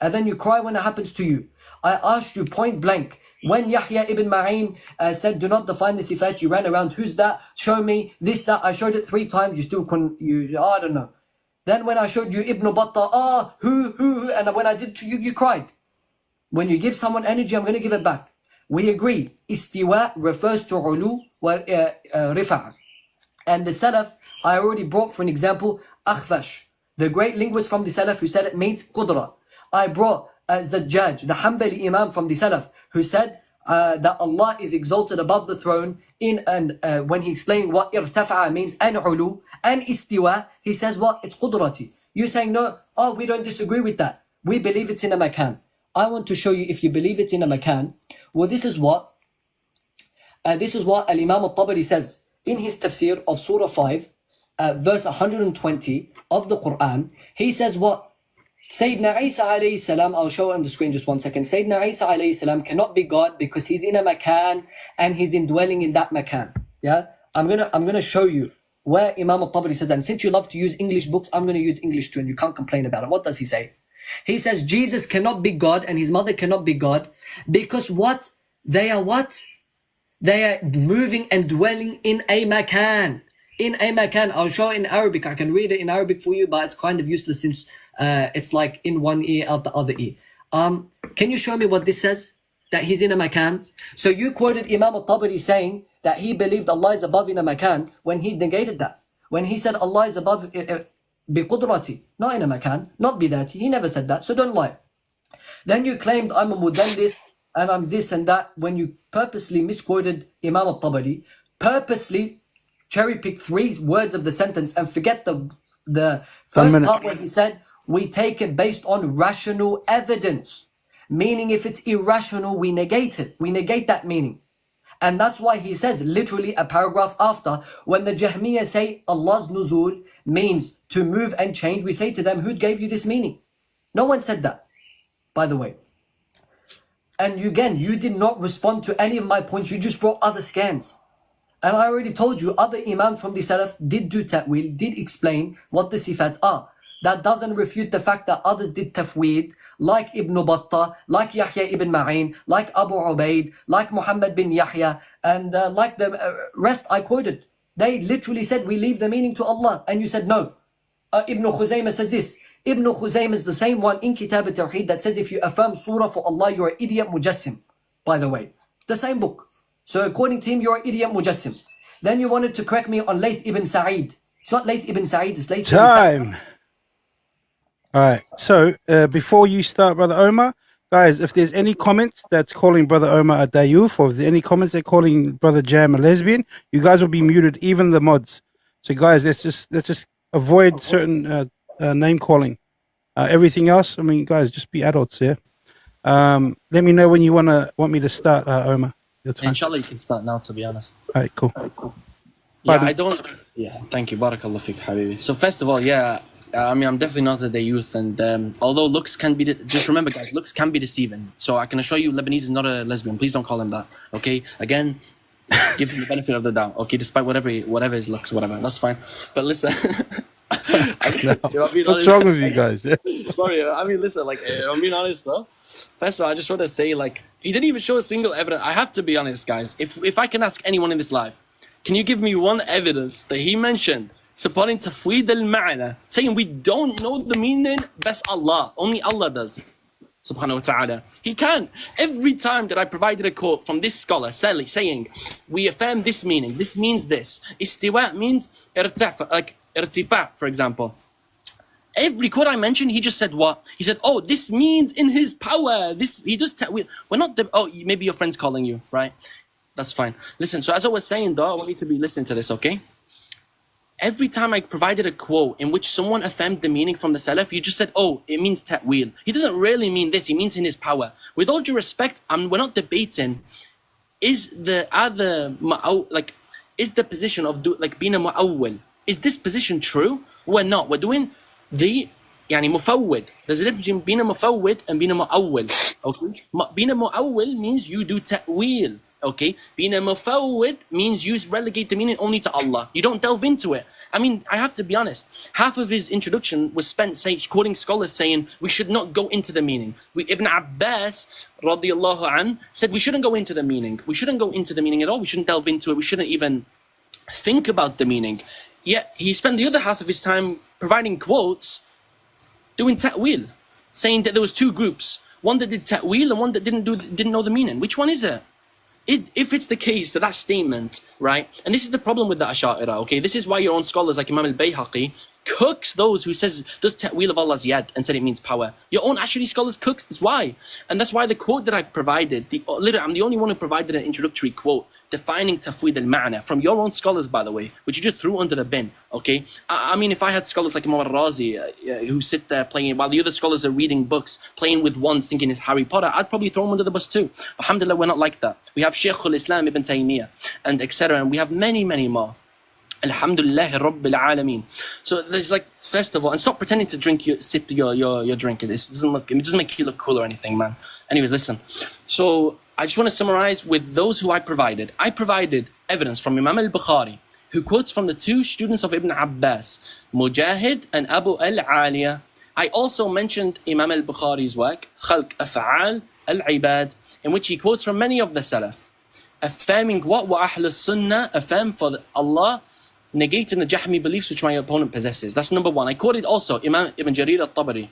And then you cry when it happens to you. I asked you point blank, when Yahya ibn Ma'in said, do not define the sifat, you ran around, who's that? Show me this, that. I showed it 3 times, you still couldn't, I don't know. Then when I showed you Ibn Battah, who, and when I did to you, you cried. When you give someone energy, I'm going to give it back. We agree, istiwa refers to ulu wa rifa'. And the Salaf, I already brought for an example, Akhfash, the great linguist from the Salaf who said it means qudra. I brought Zajjaj, the Hanbali Imam from the Salaf, who said that Allah is exalted above the throne when he explained what irtafa'a means and ulu and istiwa, he says what? It's qudrati. You're saying no, we don't disagree with that. We believe it's in a makan. I want to show you if you believe it's in a makan. Well, this is what Al-Imam al-Tabari says in his tafsir of Surah 5, verse 120 of the Quran. He says what? Sayyidina Isa alayhi salam, I'll show on the screen just 1 second. Sayyidina Isa alayhi salam cannot be God because he's in a makan and he's indwelling in that makan. Yeah, I'm gonna show you where Imam al-Tabari says that. And since you love to use English books, I'm gonna use English too, and you can't complain about it. What does he say? He says Jesus cannot be God and his mother cannot be God because what? They are what? They are moving and dwelling in a makan. In a makan. I'll show it in Arabic. I can read it in Arabic for you, but it's kind of useless since it's like in one ear, out the other ear. Can you show me what this says? That he's in a makan. So you quoted Imam al-Tabari saying that he believed Allah is above in a makan when he negated that. When he said Allah is above biqudrati, not in a makan, not bidati. He never said that, so don't lie. Then you claimed I'm a mudallis and I'm this and that when you purposely misquoted Imam al-Tabari, purposely cherry-pick 3 words of the sentence and forget the first part where he said, we take it based on rational evidence. Meaning if it's irrational, we negate it. We negate that meaning. And that's why he says, literally a paragraph after, when the Jahmiyyah say Allah's nuzul means to move and change, we say to them, who gave you this meaning? No one said that, by the way. And you did not respond to any of my points. You just brought other scans. And I already told you, other Imams from the Salaf did do Ta'wil, did explain what the Sifat are. That doesn't refute the fact that others did Tafwīd, like Ibn Battah, like Yahya ibn Ma'in, like Abu Ubaid, like Muhammad bin Yahya, and like the rest I quoted. They literally said, we leave the meaning to Allah. And you said, no. Ibn Khuzaymah says this. Ibn Khuzaymah is the same one in Kitab al-Tawheed that says if you affirm surah for Allah, you're an idiot mujassim. By the way, it's the same book. So according to him, you're an idiot mujassim. Then you wanted to correct me on Layth ibn Sa'id. It's not Layth ibn Sa'id, it's Layth ibn Sa'id. Time. All right. So before you start, Brother Omar, guys, if there's any comments that's calling Brother Omar a dayuf, or if there's any comments that calling Brother Jam a lesbian, you guys will be muted, even the mods. So guys, let's just avoid certain name calling. Everything else, I mean, guys, just be adults here. Let me know when you want me to start, Omar. Inshallah, you can start now, to be honest. All right, cool. Yeah, I don't. Yeah, thank you. Barakallah fiqh, Habibi. So, first of all, yeah, I mean, I'm definitely not a youth, and although looks can be, just remember, guys, looks can be deceiving. So, I can assure you, Lebanese is not a lesbian. Please don't call him that, okay? Again, give him the benefit of the doubt, okay? Despite whatever his looks, whatever, that's fine. But listen. What's wrong with you guys? Sorry, I mean, listen, like, I'm being honest though. First of all, I just want to say, like, he didn't even show a single evidence. I have to be honest, guys. If I can ask anyone in this live, can you give me one evidence that he mentioned supporting Tafwīd al-Ma'na, saying we don't know the meaning, best Allah, only Allah does, subhanahu wa ta'ala. He can. Every time that I provided a quote from this scholar, saying, we affirm this meaning, this means this. Istiwa means irtifa, for example. Every quote I mentioned, he just said what? He said, oh, this means in his power. He does we're not the, oh, maybe your friend's calling you, right? That's fine. Listen, so as I was saying though, I want you to be listening to this, okay? Every time I provided a quote in which someone affirmed the meaning from the Salaf, you just said, oh, it means ta'wil. He doesn't really mean this, he means in his power. With all due respect, we're not debating, is the position of being a mu'awwil, is this position true? We're not. We're doing the mufawwid. There's a difference between being a mufawwid and being a mu'awwil. Okay? Being a mu'awwil means you do ta'wil. Okay? Being a mufawwid means you relegate the meaning only to Allah. You don't delve into it. I mean, I have to be honest. Half of his introduction was spent quoting scholars saying we should not go into the meaning. Ibn Abbas radiallahu an said we shouldn't go into the meaning. We shouldn't go into the meaning at all. We shouldn't delve into it. We shouldn't even think about the meaning. Yet he spent the other half of his time providing quotes, doing ta'wil, saying that there was two groups, one that did ta'wil and one that didn't know the meaning. Which one is it? If it's the case that statement, right, and this is the problem with the Asha'ira, okay, this is why your own scholars like Imam al-Bayhaqi cooks those who does ta'wil of Allah's yad and said it means power. Your own Ash'ari scholars cooks this. Why? And that's why the quote that I provided, literally, I'm the only one who provided an introductory quote defining Tafwīd al-Ma'na from your own scholars, by the way, which you just threw under the bin, okay? I mean, if I had scholars like Imam al-Razi who sit there playing, while the other scholars are reading books, playing with wands, thinking it's Harry Potter, I'd probably throw them under the bus too. Alhamdulillah, we're not like that. We have Shaykh al-Islam ibn Taymiyyah, and etc., and we have many, many more. Alhamdulillah Rabbil Alameen. So there's like, first of all, and stop pretending to sip your drink. It doesn't make you look cool or anything, man. Anyways, listen. So I just want to summarize with those who I provided. I provided evidence from Imam al-Bukhari, who quotes from the two students of Ibn Abbas, Mujahid and Abu al-Aliyah. I also mentioned Imam al-Bukhari's work, Khalq Af'al al-Ibad, in which he quotes from many of the Salaf, affirming what wa Ahlus Sunnah affirm for Allah, negating the Jahmi beliefs which my opponent possesses. That's number one. I quoted also Imam Ibn Jarir al-Tabari.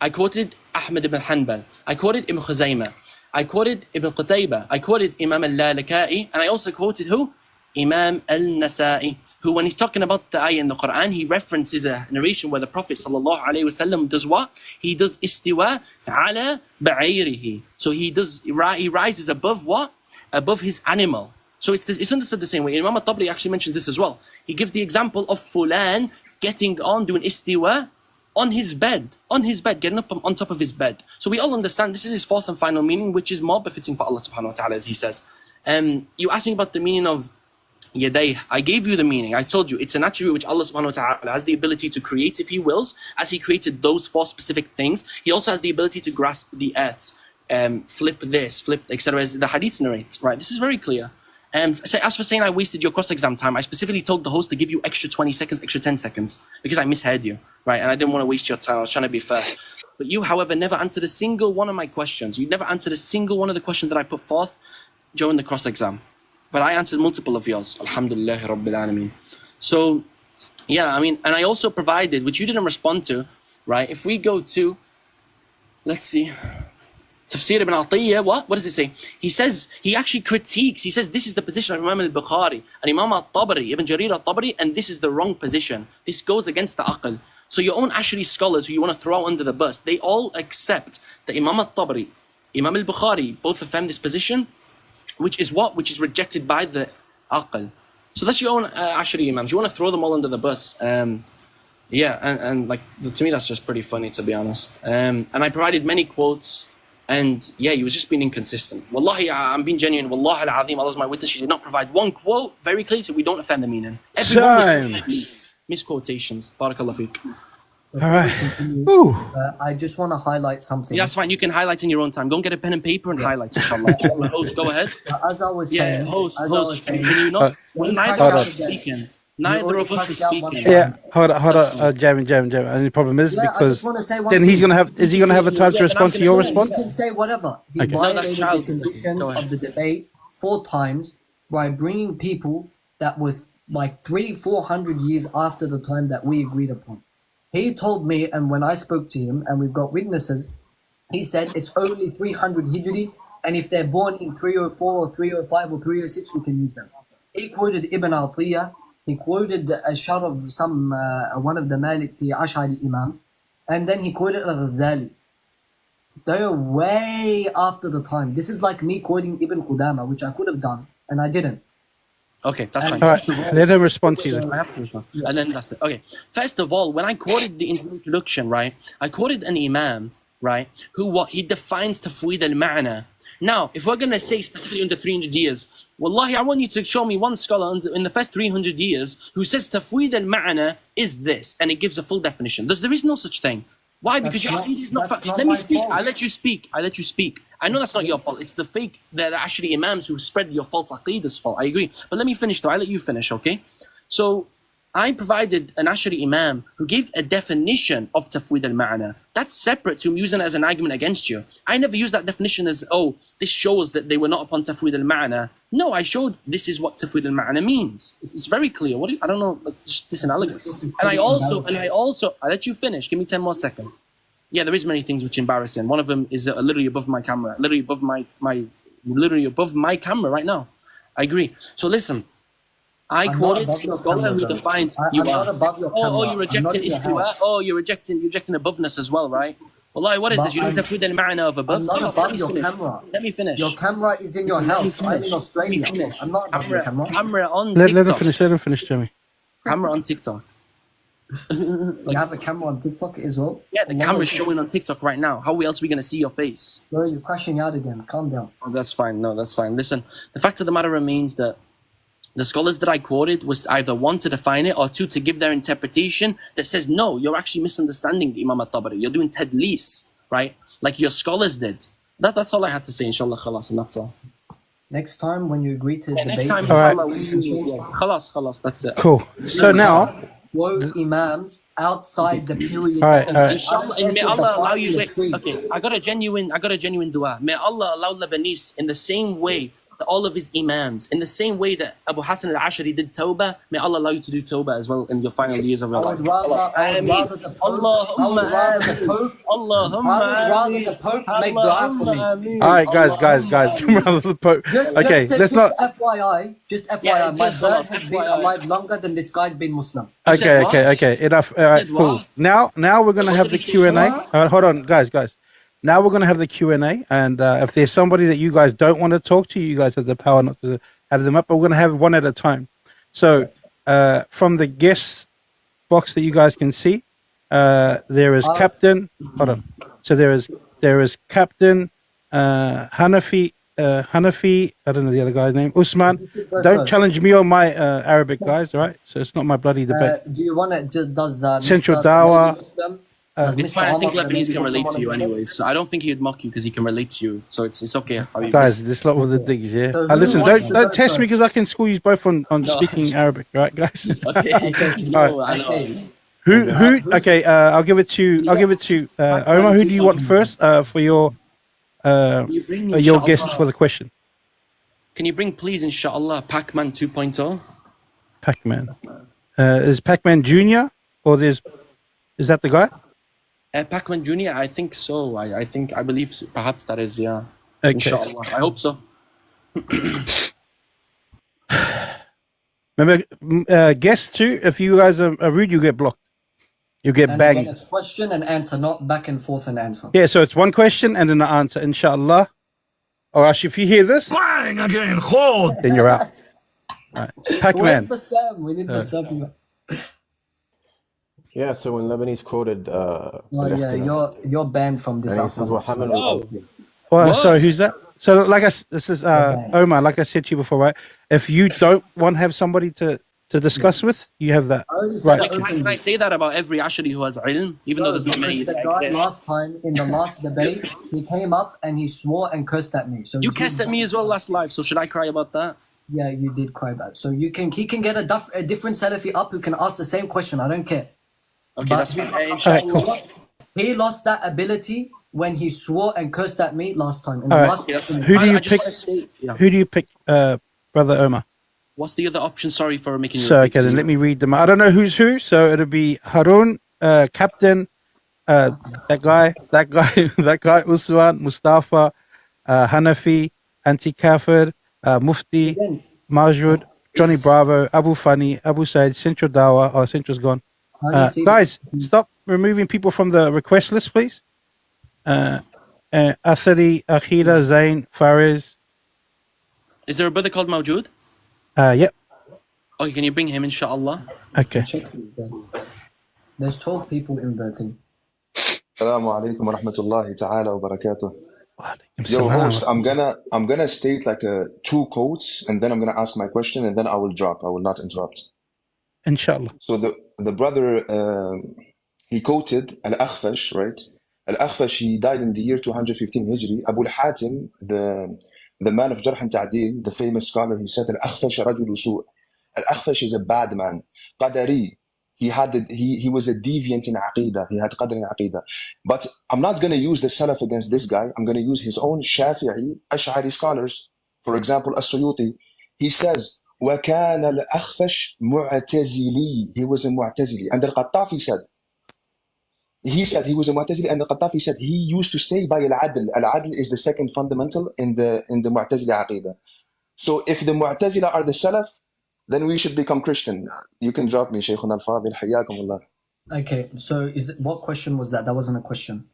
I quoted Ahmad ibn Hanbal. I quoted Ibn Khuzaymah. I quoted Ibn Qutaybah. I quoted Imam al-Lalaka'i. And I also quoted who? Imam al-Nasa'i, who when he's talking about the ayah in the Quran, he references a narration where the Prophet ﷺ does what? He does istiwa ala ba'irihi. So he rises above what? Above his animal. So it's understood the same way. Imam al-Tabari actually mentions this as well. He gives the example of Fulan getting on, doing istiwa on his bed, getting up on top of his bed. So we all understand this is his fourth and final meaning, which is more befitting for Allah subhanahu wa ta'ala, as he says. You asked me about the meaning of Yadayh. I gave you the meaning. I told you it's an attribute which Allah subhanahu wa ta'ala has the ability to create if he wills, as he created those four specific things. He also has the ability to grasp the earths, flip this, flip, etc. As the hadith narrates, right? This is very clear. So as for saying I wasted your cross-exam time, I specifically told the host to give you extra 20 seconds, extra 10 seconds, because I misheard you, right? And I didn't want to waste your time. I was trying to be fair. But you, however, never answered a single one of my questions. You never answered a single one of the questions that I put forth during the cross-exam. But I answered multiple of yours. Alhamdulillah Rabbil Alameen. So, yeah, I mean, and I also provided, which you didn't respond to, right? If we go to, let's see, Tafsir ibn Atiyya, what does it say? He says, he actually critiques, he says this is the position of Imam al-Bukhari and Imam al-Tabari, Ibn Jarir al-Tabari, and this is the wrong position. This goes against the aql. So your own Ashari scholars who you want to throw under the bus, they all accept that Imam al-Tabari, Imam al-Bukhari, both affirm this position, which is what? Which is rejected by the aql. So that's your own Ashari Imams. You want to throw them all under the bus. Yeah, and like, to me that's just pretty funny, to be honest. And I provided many quotes. And yeah, he was just being inconsistent. Wallahi, I'm being genuine. Wallahi al-Azim, Allah is my witness. She did not provide one quote very clearly, so we don't offend the meaning. Everyone was misquotations. Barakallah feek. All right. I just want to highlight something. Yeah, that's fine. You can highlight in your own time. Go and get a pen and paper and highlight, inshallah. Host, go ahead. As I was saying, host, can you not? Neither of us is speaking. Neither of us is speaking. Yeah, hold on, Jamie. And the problem is because then he's gonna have. Is he gonna have a time to respond to your response? He can say whatever. He Okay. violated the conditions of the debate 4 times by bringing people that was like 300-400 years after the time that we agreed upon. He told me, and when I spoke to him, and we've got witnesses, he said it's only 300 Hijri, and if they're born in 304 or 305 or 306, we can use them. He quoted Ibn Atiyya. He quoted a shot of one of the Maliki Ash'ari Imam, and then he quoted Al-Ghazali. They are way after the time. This is like me quoting Ibn Qudama, which I could have done, and I didn't. Okay, that's fine. All right, let him respond to you then. I have to respond. And then that's it. Okay. First of all, when I quoted the introduction, right, I quoted an Imam, right, who he defines Tafwīd al-Ma'na. Now, if we're going to say specifically under 300 years, Wallahi, I want you to show me one scholar in the first 300 years who says Tafwīd al-Ma'na is this, and it gives a full definition. There is no such thing. Why? Because your aqeedah is not... Let me speak. I let you speak. I know that's not your fault. It's the actually Imams who spread your false aqeedah's fault. I agree. But let me finish though. I let you finish, okay? So, I provided an Ashari Imam who gave a definition of Tafwīd al-Ma'na. That's separate to using it as an argument against you. I never used that definition as, oh, this shows that they were not upon Tafwīd al-Ma'na. No, I showed this is what Tafwīd al-Ma'na means. It's very clear. I don't know, like, just this inelegance. And I also, I let you finish. Give me 10 more seconds. Yeah, there is many things which embarrass him. One of them is literally above my camera, literally above my camera right now. I agree. So listen. I quoted a scholar who defines you are. Oh, you're rejecting istiwa. Oh, you're rejecting aboveness as well, right? Wallahi, what is this? You don't have to put the ma'na of above. I'm not above your camera. Let me finish. Your camera is in your house. I'm in Australia. I'm not above your camera. Camera on TikTok. Let him finish, Jimmy. Camera on TikTok. You have a camera on TikTok as well? Yeah, the camera is showing on TikTok right now. How else are we going to see your face? Bro, you're crashing out again. Calm down. Oh, that's fine. No, that's fine. Listen, the fact of the matter remains that the scholars that I quoted was either 1 to define it or 2 to give their interpretation that says, no, you're actually misunderstanding Imam al-Tabari. You're doing tadlis, right? Like your scholars did. That's all I had to say, inshallah, khalas, and that's all. Next time when you agree to debate... Next time, inshallah, khalas, that's it. Cool. So now... Quote Imams outside the period... All right. Inshallah, and may Allah allow you... Okay, I got a genuine dua. May Allah allow Lebanese in the same way all of his imams, in the same way that Abu Hassan al-Ashari did tawbah, may Allah allow you to do tawbah as well in your final years of your life. I would rather the Pope make dua for me. Alright, guys. Rather the Pope. Okay, let's not... Just FYI, my bird has been alive longer than this guy's been Muslim. Okay, enough. Alright, cool. Now we're going to have the Q&A. Hold on, guys. Now we're going to have the Q&A, and if there's somebody that you guys don't want to talk to, you guys have the power not to have them up, but we're going to have one at a time. So from the guest box that you guys can see, there is Captain. Hold on. So there is Captain Hanafi. I don't know the other guy's name. Usman. Don't challenge me on my Arabic, guys. All right. So it's not my bloody debate. Do you want to? Does Central Mr. Dawa? Does It's Mr. fine. I think Omar Lebanese can relate to relate to someone you on the anyways. So I don't think he'd mock you because he can relate to you. So it's okay. Habib. Guys, this lot with the digs, yeah. So who Listen, wants don't to don't go test me first? because I can school you both on No. speaking Arabic, right, guys? Okay. Okay, No, I know. okay. Who? Okay, I'll give it to Omar. Who do you want first for your Can you bring guesses for the question? Can you bring, please, inshallah, Pac-Man 2.0? Pac-Man. Is Pac-Man Junior or is that the guy? Pac-Man Junior, I think so. I believe perhaps that is, yeah. Okay. Inshallah. I hope so. Remember, guess two. If you guys are rude, you get blocked. You get And again, banged. it's question and answer, not back and forth and answer. Yeah, so it's one question and then an answer, inshallah. Or actually, if you hear this, Bang again, hold. then you're out. All right. Pac-Man. Where's Bassam? We need Bassam. Yeah, so when Lebanese quoted Oh yeah, you're banned from this. and he says, outcome. Well, sorry, who's that? So, this is Omar. Like I said to you before, right? If you don't want to have somebody to discuss with, you have that. I already said Right. it Can I say that about every Ashari who has ilm? Even though there's not many because that the guy exist. last time in the last debate, he came up and he swore and cursed at me. So You cursed at me as well last live, so should I cry about that? Yeah, you did cry bad. So he can get a different Salafi up who can ask the same question. I don't care. Okay, But that's fine. Cool. he lost that ability when he swore and cursed at me last time. In the All right. last Okay, that's fine. Who do you I just pick? wanna say- yeah. Who do you pick, Brother Omar? What's the other option? Sorry for making you So, repeat. okay, then let me read them. I don't know who's who, so it'll be Harun, Captain, that guy, that guy, Usman, Mustafa, Hanafi, Anti-Kafir, Mufti, Again, Majud, Johnny Bravo, Abu Fani, Abu Said, Central Dawa. Oh, Central's gone. how do you see Guys, stop removing people from the request list, please. Athari, Akhira, Zain, Fariz. Is there a brother called Mawjood? Yep. Okay, can you bring him, inshallah? Okay. check who's there. There's 12 people in the thing. Assalamu alaikum wa rahmatullahi ta'ala wa barakatuh. Walaikum Yo, salam. host, I'm gonna state like two quotes and then I'm gonna ask my question and then I will drop. I will not interrupt. Inshallah. So the brother he quoted Al-Akhfash, right? Al-Akhfash, he died in the year 215 Hijri. Abu al-Hatim, the man of Jarh and Ta'dil, the famous scholar, he said Al-Akhfash rajulu su'. Al-Akhfash is a bad man. Qadari, he was a deviant in Aqidah. He had Qadr in Aqidah. But I'm not going to use the Salaf against this guy. I'm going to use his own Shafi'i, Ash'ari scholars. For example, As-Suyuti. He says, وَكَانَ الْأَخْفَشْ مُعْتَزِلِي. He was a Mu'tazili. And Al-Qattafi said, he was a Mu'tazili, and Al-Qattafi said he used to say by Al-Adl. Al-Adl is the second fundamental in the Mu'tazili Aqidah. So if the Mu'tazila are the Salaf, then we should become Christian. You can drop me, Shaykhuna al-Fadil. Hayyakum Allah. Okay, so what question was that? That wasn't a question,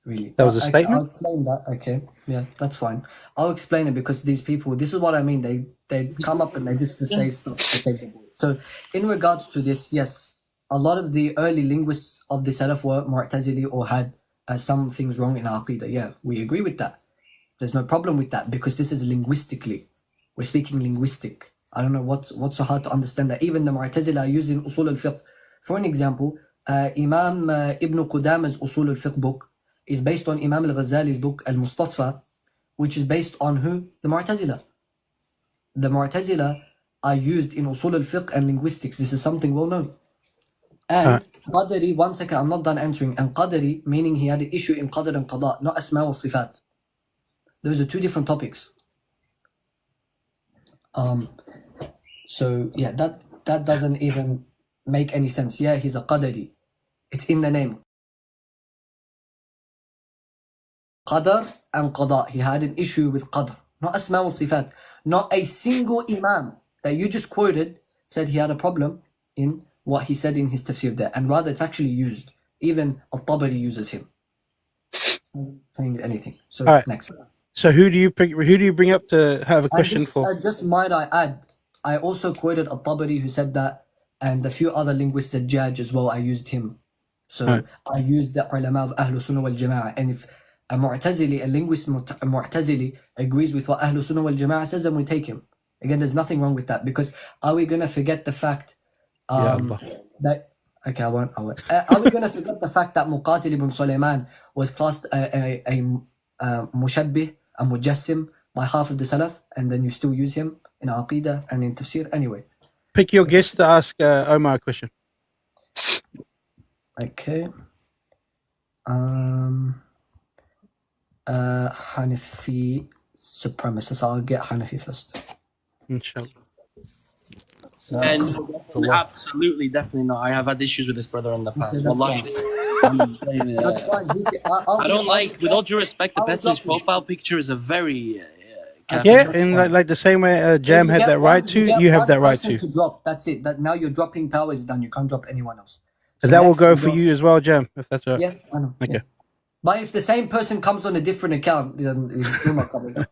really. That was a Okay, statement? I'll explain that. Okay, yeah, that's fine. I'll explain it because these people, this is what I mean. They come up and they just to say stuff to say the word. So in regards to this, yes, a lot of the early linguists of the Salaf were Mu'tazili or had some things wrong in Aqidah. Yeah, we agree with that. There's no problem with that because this is linguistically. We're speaking linguistic. I don't know what's so hard to understand that. Even the Mu'tazila are used in Usul al-Fiqh. For an example, Imam Ibn Qudama's Usul al-Fiqh book is based on Imam al-Ghazali's book Al-Mustasfa, which is based on who? The Mu'tazila. The Mu'tazila are used in Usul al-Fiqh and linguistics. This is something well known. And Qadari, one second, I'm not done answering. And Qadari, meaning he had an issue in Qadr and Qada, not Asma wa Sifat. Those are two different topics. So yeah, that doesn't even make any sense. Yeah, he's a Qadari. It's in the name. Qadr and Qada. He had an issue with Qadr, not Asma wa Sifat. Not a single Imam that you just quoted said he had a problem in what he said in his tafsir there. And rather, it's actually used. Even Al-Tabari uses him. I'm saying anything. So All right. next. So who do you pick? Who do you bring up to have a question for? Just might I add, I also quoted Al-Tabari who said that, and a few other linguists at Jaj as well. I used him. So I used the ulama of Ahlul Sunnah wal Jama'ah. And if a Mu'tazili, a linguist Mu'tazili agrees with what Ahlul Sunnah wal Jama'ah says, then we take him. Again, there's nothing wrong with that, because are we going to forget the fact that Okay, I won't. Are we going to forget the fact that Muqatil ibn Sulaiman was classed a mushabbih, a mujassim by half of the Salaf, and then you still use him in Aqidah and in Tafsir? Anyway. Pick your guest to ask Omar a question. Okay. Hanafi supremacist. I'll get Hanafi first. Inshallah. And absolutely, definitely not. I have had issues with this brother in the past. Okay, Wallahi. That's fine. I don't like, with all due respect, the person's profile picture is a very... Yeah, in like the same way Jam had that right to, you have that right to. Drop. That's it. That now your dropping power is done. You can't drop anyone else. So And that will go for you as well, Jam, if that's right. Yeah, I know. Okay. Yeah. But if the same person comes on a different account, then he's still not coming up.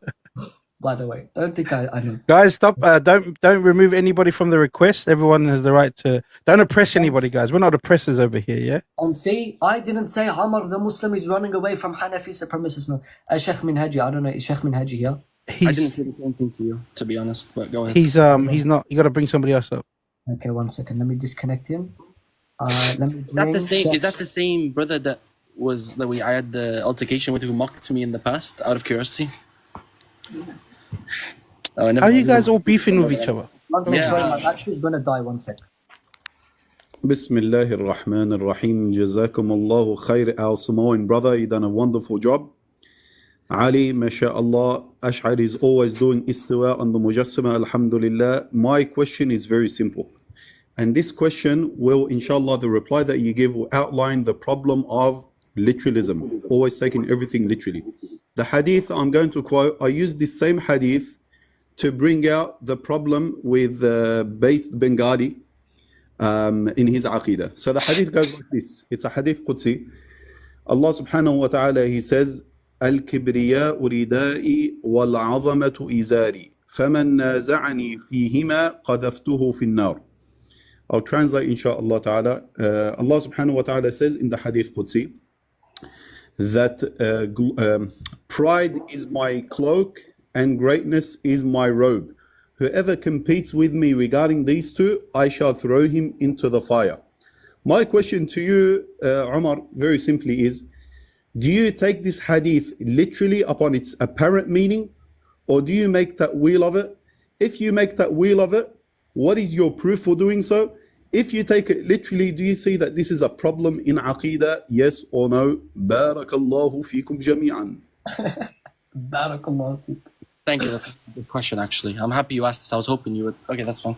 By the way, don't think I know. Guys, stop! Don't remove anybody from the request. Everyone has the right to. Don't oppress anybody, guys. We're not oppressors over here, yeah. And see, I didn't say Omar the Muslim is running away from Hanafi supremacists. No, Sheikh Minhaji. I don't know. Is Sheikh Minhaji here? I didn't say the same thing to you, to be honest. But go ahead. He's not. You got to bring somebody else up. Okay, 1 second. Let me disconnect him. Let me bring Is that the same brother that I had the altercation with, who mocked me in the past? Out of curiosity. Are you guys all beefing with each other? 1 second. Sorry, my battery's gonna die. 1 second. Bismillah ar-Rahman ar-Rahim. Jazakum Allahu khair. Our Samoan brother, you done a wonderful job. Ali, mashallah, Ash'ari is always doing istiwa on the Mujassima, alhamdulillah. My question is very simple. And this question will, inshallah, the reply that you give will outline the problem of literalism, always taking everything literally. The hadith I'm going to quote, I use this same hadith to bring out the problem with based Bengali in his aqidah. So the hadith goes like this. It's a hadith Qudsi. Allah subhanahu wa ta'ala, he says, الكبرياء ردائي والعظمة إزاري فمن نازعني فيهما قذفته في النار. I'll translate inshallah ta'ala. Allah subhanahu wa ta'ala says in the hadith Qudsi that pride is my cloak and greatness is my robe. Whoever competes with me regarding these two, I shall throw him into the fire. My question to you, Omar, very simply is, do you take this hadith literally upon its apparent meaning, or do you make ta'wil of it? If you make ta'wil of it, what is your proof for doing so? If you take it literally, do you see that this is a problem in Aqidah? Yes or no? Barakallahu feekum jami'an. Barakallahu feekum. Thank you. That's a good question, actually. I'm happy you asked this. I was hoping you would. Okay, that's fine.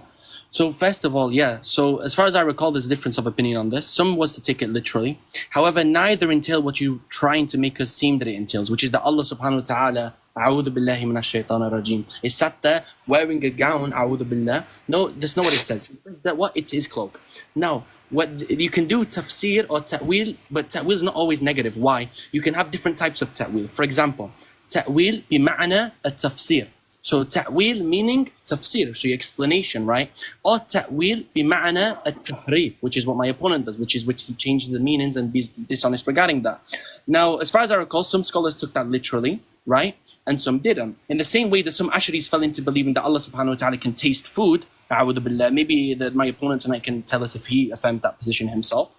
So first of all, yeah. So as far as I recall, there's a difference of opinion on this. Some was to take it literally. However, neither entail what you're trying to make us seem that it entails, which is that Allah subhanahu wa ta'ala, a'udhu billahi minash shaitanir rajim, is sat there wearing a gown, a'udhu billah. No, that's not what it says. That what? It's his cloak. Now, what you can do tafsir or ta'wil, but ta'wil is not always negative. Why? You can have different types of ta'wil. For example, ta'wil bima'na at-tafsir. So ta'wil meaning tafsir, so your explanation, right? Or ta'wil bima'na at-tahrif, which is what my opponent does, which he changes the meanings and be dishonest regarding that. Now, as far as I recall, some scholars took that literally, right? And some didn't. In the same way that some Ash'aris fell into believing that Allah subhanahu wa ta'ala can taste food, maybe that my opponent tonight can tell us if he affirms that position himself.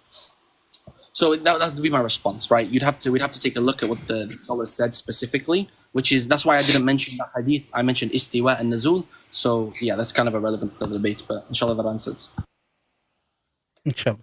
So that would be my response, right? We'd have to take a look at what the scholars said specifically, which is, that's why I didn't mention the hadith. I mentioned istiwa and nuzul. So yeah, that's kind of irrelevant to the debate, but inshallah that answers. Inshallah.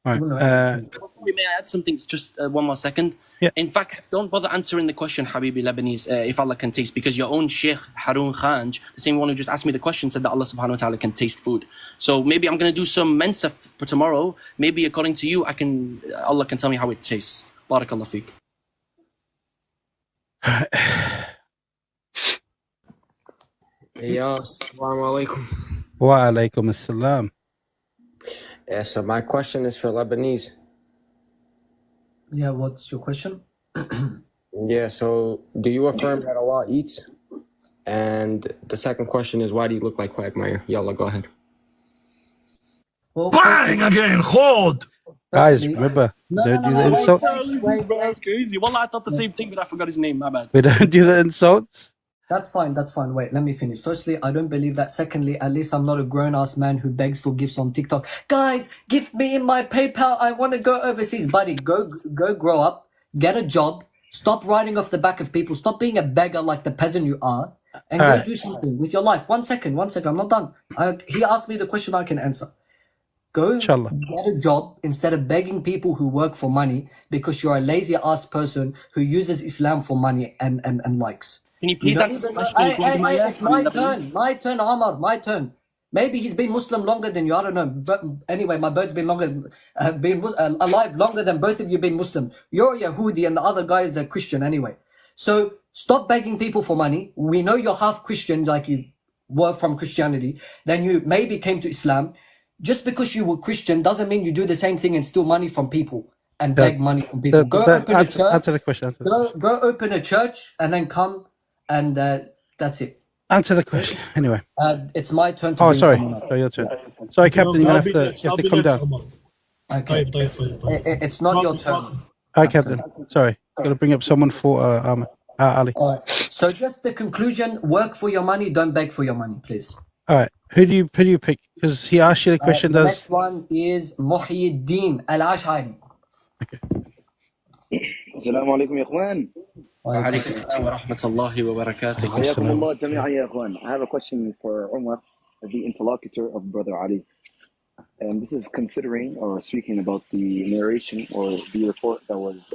All right. May I add something? Just 1 more second. Yeah. In fact, don't bother answering the question, Habibi Lebanese, if Allah can taste, because your own Sheikh Harun Khanj, the same one who just asked me the question, said that Allah subhanahu wa ta'ala can taste food. So maybe I'm going to do some mensa for tomorrow. Maybe according to you, Allah can tell me how it tastes. Barakallah feek. Yeah, assalamu alaikum. Wa alaikum assalam. Yeah, so my question is for Lebanese. Yeah, what's your question? Yeah, so do you affirm that Allah eats? And the second question is, why do you look like Quagmire? Yallah, go ahead. Well, Bang again, hold! Guys, remember, don't do the insults. That's crazy. Wallah, I thought the same thing, but I forgot his name. My bad. We don't do the insults. That's fine. That's fine. Wait, let me finish. Firstly, I don't believe that. Secondly, at least I'm not a grown-ass man who begs for gifts on TikTok. Guys, gift me in my PayPal. I want to go overseas. Buddy, go grow up. Get a job. Stop riding off the back of people. Stop being a beggar like the peasant you are. And go Alright. do something with your life. One second. I'm not done. He asked me the question I can answer. Go Inshallah. get a job instead of begging people who work for money because you're a lazy ass person who uses Islam for money and likes. Can you please don't answer the even- question? Hey, it's my turn. My turn, Omar. My turn. Maybe he's been Muslim longer than you. I don't know. But anyway, my bird's been alive longer than both of you been Muslim. You're a Yahudi and the other guy is a Christian anyway. So stop begging people for money. We know you're half Christian, like you were from Christianity. Then you maybe came to Islam. Just because you were Christian doesn't mean you do the same thing and steal money from people and beg money from people. Go open a church. Answer the question. Go open a church and then come and that's it. Answer the question. Anyway. It's my turn to Oh, bring sorry. someone up. Sorry, your turn. Sorry, Captain. You have to come down. Okay. It's not your turn. Hi, Captain. Sorry. Got to bring up someone for Ali. All right. So just the conclusion: work for your money, don't beg for your money, please. All right. Who do you pick? Because he asked you the question. The next one is Muhyiddin Al-Ash'ari. Okay. السلام عليكم يا اخوان. وعليكم السلام ورحمة الله وبركاته. حياكم الله جميعا يا اخوان. I have a question for Omar, the interlocutor of Brother Ali. And this is considering or speaking about the narration or the report that was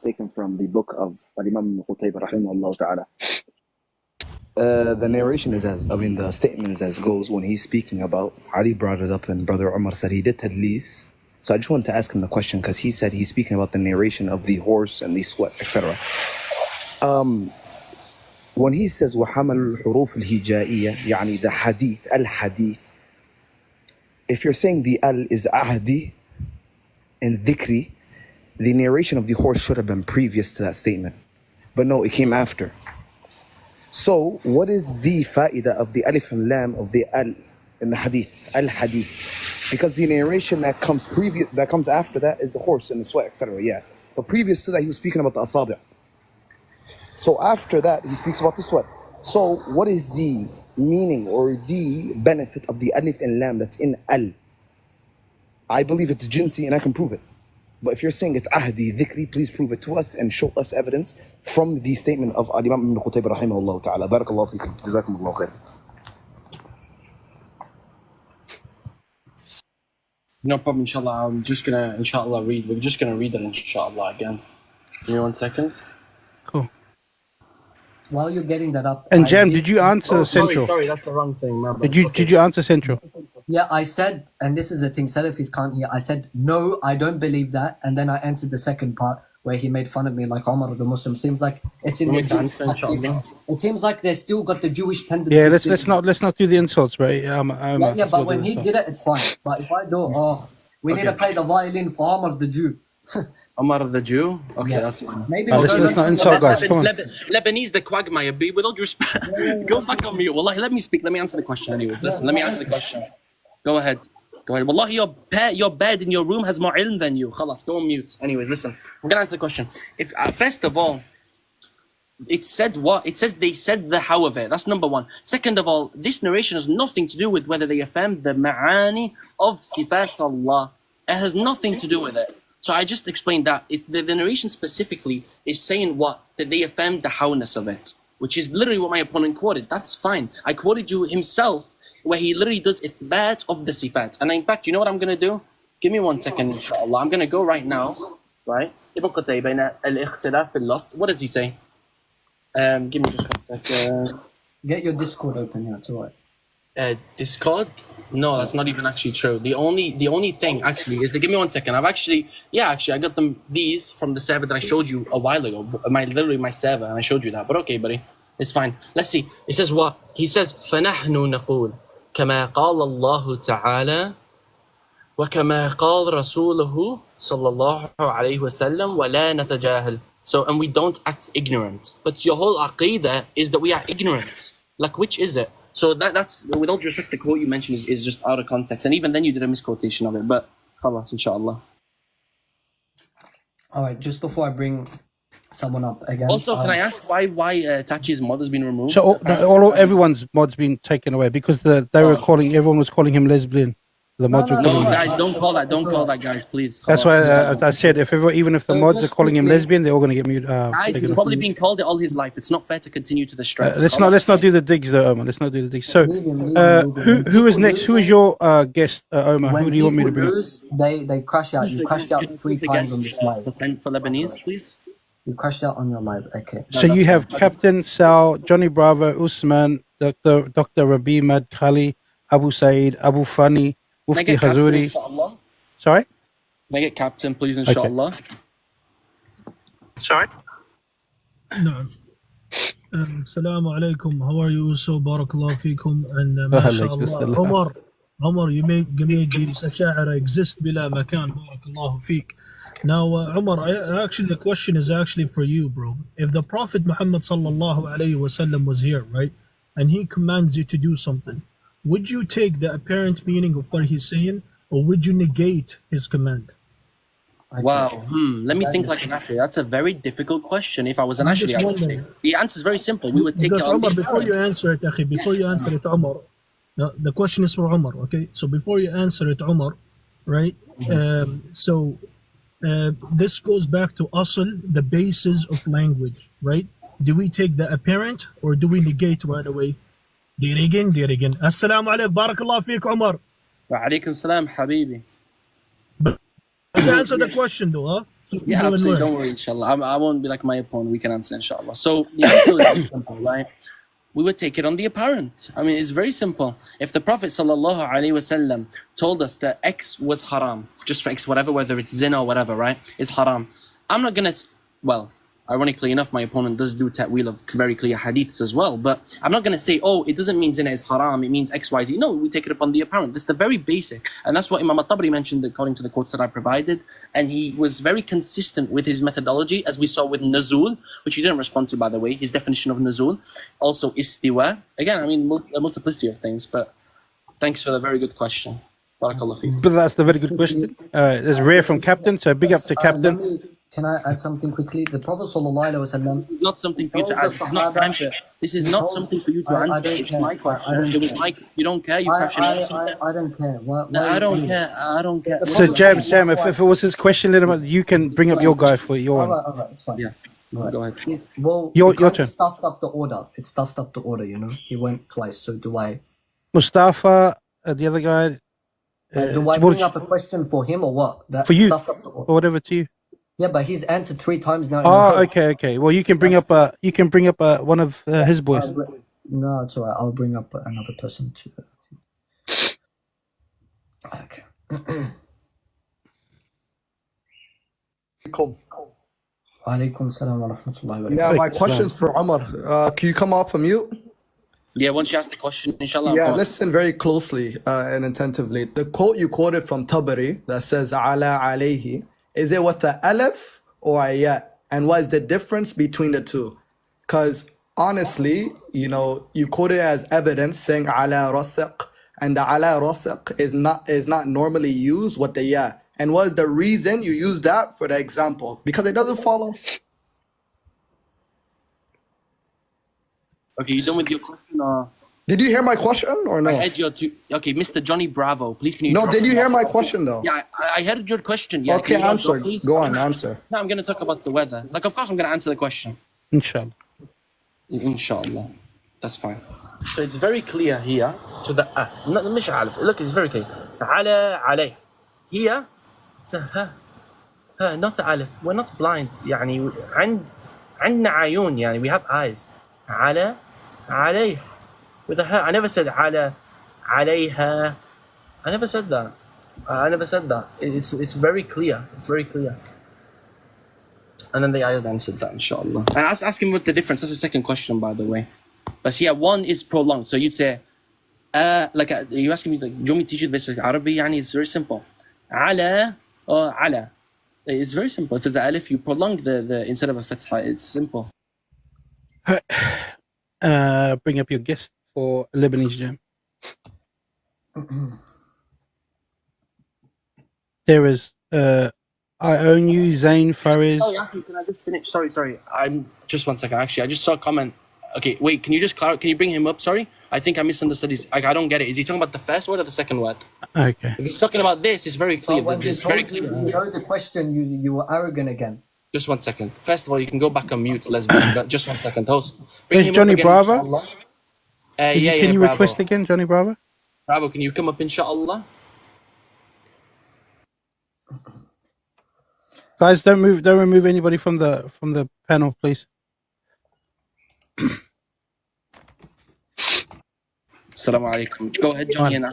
taken from the book of Imam Qutayba rahimahullah ta'ala. The narration is the statement is as goes when he's speaking about, Ali brought it up and Brother Omar said he did tadlis. So I just wanted to ask him the question because he said he's speaking about the narration of the horse and the sweat, etc. When he says وَحَمَلُ الْحُرُوفِ الْهِجَائِيَّةِ يعني the hadith, al-hadith, if you're saying the al is ahdi and dhikri, the narration of the horse should have been previous to that statement. But no, it came after. So what is the fa'idah of the alif and lam of the al in the hadith, al-hadith? Because the narration that comes after that is the horse and the sweat, etc. Yeah. But previous to that, he was speaking about the asabi'. So after that, he speaks about the sweat. So what is the meaning or the benefit of the alif and lam that's in al? I believe it's jinsi and I can prove it. But if you're saying it's ahdi, dhikri, please prove it to us and show us evidence from the statement of Imam Ibn Qutayba rahimahullah ta'ala. Barakallahu feekum. Jazakumullahu khair. No problem, inshallah. I'm just gonna, inshallah, read. We're just gonna read it, inshallah, again. Give me 1 second. Cool. While you're getting that up, And Jam, did you answer Central? Sorry, that's the wrong thing. My bad. Did you answer Central? Yeah, I said, and this is the thing, Salafis can't hear. I said, no, I don't believe that. And then I answered the second part where he made fun of me like Omar the Muslim. Seems like it's in the Jewish. It seems like they still got the Jewish tendencies. Yeah, let's not do the insults, right? Yeah, but when he did it, it's fine. But if I do, we need to play the violin for Omar the Jew. Omar the Jew? Okay, Yeah. that's fine. Maybe let's not insult, guys. Come on. Lebanese, the quagmire, be with all due respect. Go back on mute. Wallahi, let me speak. Let me answer the question anyways. Listen, let me answer the question. Go ahead. Wallahi, your bed in your room has more ilm than you. Khalas, go on mute. Anyways, listen. I'm going to answer the question. If first of all, it said what? It says they said the how of it. That's number one. Second of all, this narration has nothing to do with whether they affirmed the ma'ani of sifat Allah. It has nothing to do with it. So I just explained that. The narration specifically is saying what? That they affirmed the howness of it, which is literally what my opponent quoted. That's fine. I quoted you himself, where he literally does ithbat of the sifat. And in fact, you know what I'm going to do? Give me 1 second, inshallah. I'm going to go right now, right? What does he say? Give me just 1 second. Get your Discord open here, it's alright. Discord? No, that's not even actually true. The only thing actually is give me 1 second. I got these from the server that I showed you a while ago. Literally my server, and I showed you that. But okay, buddy. It's fine. Let's see. It says what? He says, فَنَحْنُ نَقُولُ كَمَا قَالَ اللَّهُ تَعَالَى وَكَمَا قَالَ رَسُولُهُ صلى الله عليه وسلم وَلَا نَتَجَاهَلْ. So, and we don't act ignorant. But your whole aqidah is that we are ignorant. Like, which is it? So that's, with all due respect, the quote you mentioned is just out of context. And even then you did a misquotation of it. But, khalas, inshallah. Alright, just before I bring someone up again. Also, can I ask why Tachi's mod has been removed? So everyone's mod's been taken away because everyone was calling him lesbian. The mods were No, calling him. guys, don't call that. Don't call that, guys, please. That's why I said even if the mods are calling him lesbian, they're all going to get muted. Guys, he's probably been called it all his life. It's not fair to continue to the stress. Let's not do the digs though, Omar. Let's not do the digs. So, who is next? Who is your guest, Omar? When Who do you want me to people bring? lose, they crash out. You crashed out 3 times on this live. For Lebanese, please. You crashed out on your live. Okay. So you have Captain Sal, Johnny Bravo, Usman, Dr. Rabi Mad Khali, Abu Said, Abu Fani, Mufti Hazuri. Sorry? Can I get Captain, please, inshallah? Sorry? نعم. السلام عليكم. How are you? So barakallahu feekum. And mashallah. Omar, you made these asha'ira exist bila makan. Barakallahu feek. Now, Omar, actually the question is actually for you, bro. If the Prophet Muhammad sallallahu alayhi wasallam was here, right, and he commands you to do something, would you take the apparent meaning of what he's saying, or would you negate his command? Wow. Let me think like an Ashari. That's a very difficult question. If I was an Ashari, I would say. The answer is very simple. We would take it on Omar, the before you answer it, Akhi, before you answer it, Omar, no, the question is for Omar, okay? So before you answer it, Omar, right? This goes back to asl, the basis of language, right? Do we take the apparent or do we negate right away? Dear again. Assalamu alaikum, barakallah feek, Omar. Wa alaikum salam, habibi. Let's answer the question though, huh? Yeah, absolutely. Don't worry, inshallah. I won't be like my opponent. We can answer, inshallah. So the answer is very simple, right? We would take it on the apparent. I mean, it's very simple. If the Prophet sallallahu alaihi wasallam told us that X was haram, just for X, whatever, whether it's zina or whatever, right, is haram. I'm not gonna, well, ironically enough, my opponent does do ta'wil of very clear hadiths as well, but I'm not going to say, oh, it doesn't mean zina is haram, it means X, Y, Z. No, we take it upon the apparent. That's the very basic. And that's what Imam al-Tabari mentioned according to the quotes that I provided. And he was very consistent with his methodology, as we saw with Nuzul, which he didn't respond to, by the way, his definition of Nuzul. Also, Istiwa. Again, I mean, a multiplicity of things, but thanks for the very good question. Barakallah feek. But that's the very good question. It's rare from Captain, so big up to Captain. Can I add something quickly? The Prophet ﷺ. Not something for you to add. This is not something for you to answer. It's my question. It was my. You don't care. You question. I don't care. I don't care. I don't care. So Jam, if it was his question, you can bring up your guy for your one. All right, it's fine. Yes. Go ahead. Well, your turn. Stuffed up the order. It stuffed up the order. You know, he went twice. So do I? Mustafa, the other guy. Do I bring up a question for him or what? That for you, stuffed up the order. or whatever to you. Yeah, but he's answered 3 times now. Oh, okay. Well, you can bring up one of his boys. No, it's alright. I'll bring up another person too. Okay. Cool. Alaikum salam wa rahmatullahi wa barakatuh. Yeah, my question's for Omar. Can you come off from mute? Yeah, once you ask the question, inshallah. Yeah, listen very closely and attentively. The quote you quoted from Tabari that says ala alayhi, is it with the alif or a ya? And what is the difference between the two? Because honestly, you know, you quote it as evidence saying ala rasiq, and the ala rasiq is not normally used with the ya. And what is the reason you use that for the example? Because it doesn't follow. Okay, you done with your question or? Did you hear my question or no? I heard your two. Okay, Mr. Johnny Bravo, please can you? No, did you hear my question though? Yeah, I heard your question. Yeah. Okay, answer. Go on, answer. No, I'm going to talk about the weather. Like, of course, I'm going to answer the question. Inshallah. Inshallah. That's fine. So it's very clear here. So the مش عارف. Look, it's very clear. على عليه. Here, it's a not alif. We're not blind. يعني عندنا عيون. يعني we have eyes. على عليه. With a her. I never said على عليها. I never said that. It's very clear. It's very clear. And then the ayat answered that, inshallah. And ask him what the difference. That's the second question, by the way. But yeah, one is prolonged. So you'd say, you asking me, like, do you want me to teach you the basic Arabic? Yani, it's very simple. Ala or ala. It's very simple. If it's the alif, you prolong the instead of a fatha. It's simple. Bring up your guest for Lebanese Jam. There is I own you, Zain Faris. Sorry, Aki, can I just finish? Sorry. I'm just 1 second. Actually, I just saw a comment. Okay, wait. Can you just can you bring him up? Sorry, I think I misunderstood. I don't get it. Is he talking about the first word or the second word? Okay. If he's talking about this, it's very clear. When It's you very told you, clear. you know the question, you were arrogant again. Just 1 second. First of all, you can go back on mute, lesbian. But just 1 second, host. Bring There's him Johnny up again, Bravo. inshallah. Can you Bravo. request again, Johnny Bravo? Bravo, can you come up, inshallah? Guys, don't remove anybody from the panel, please. Assalamu alaikum. Go ahead, Johnny. And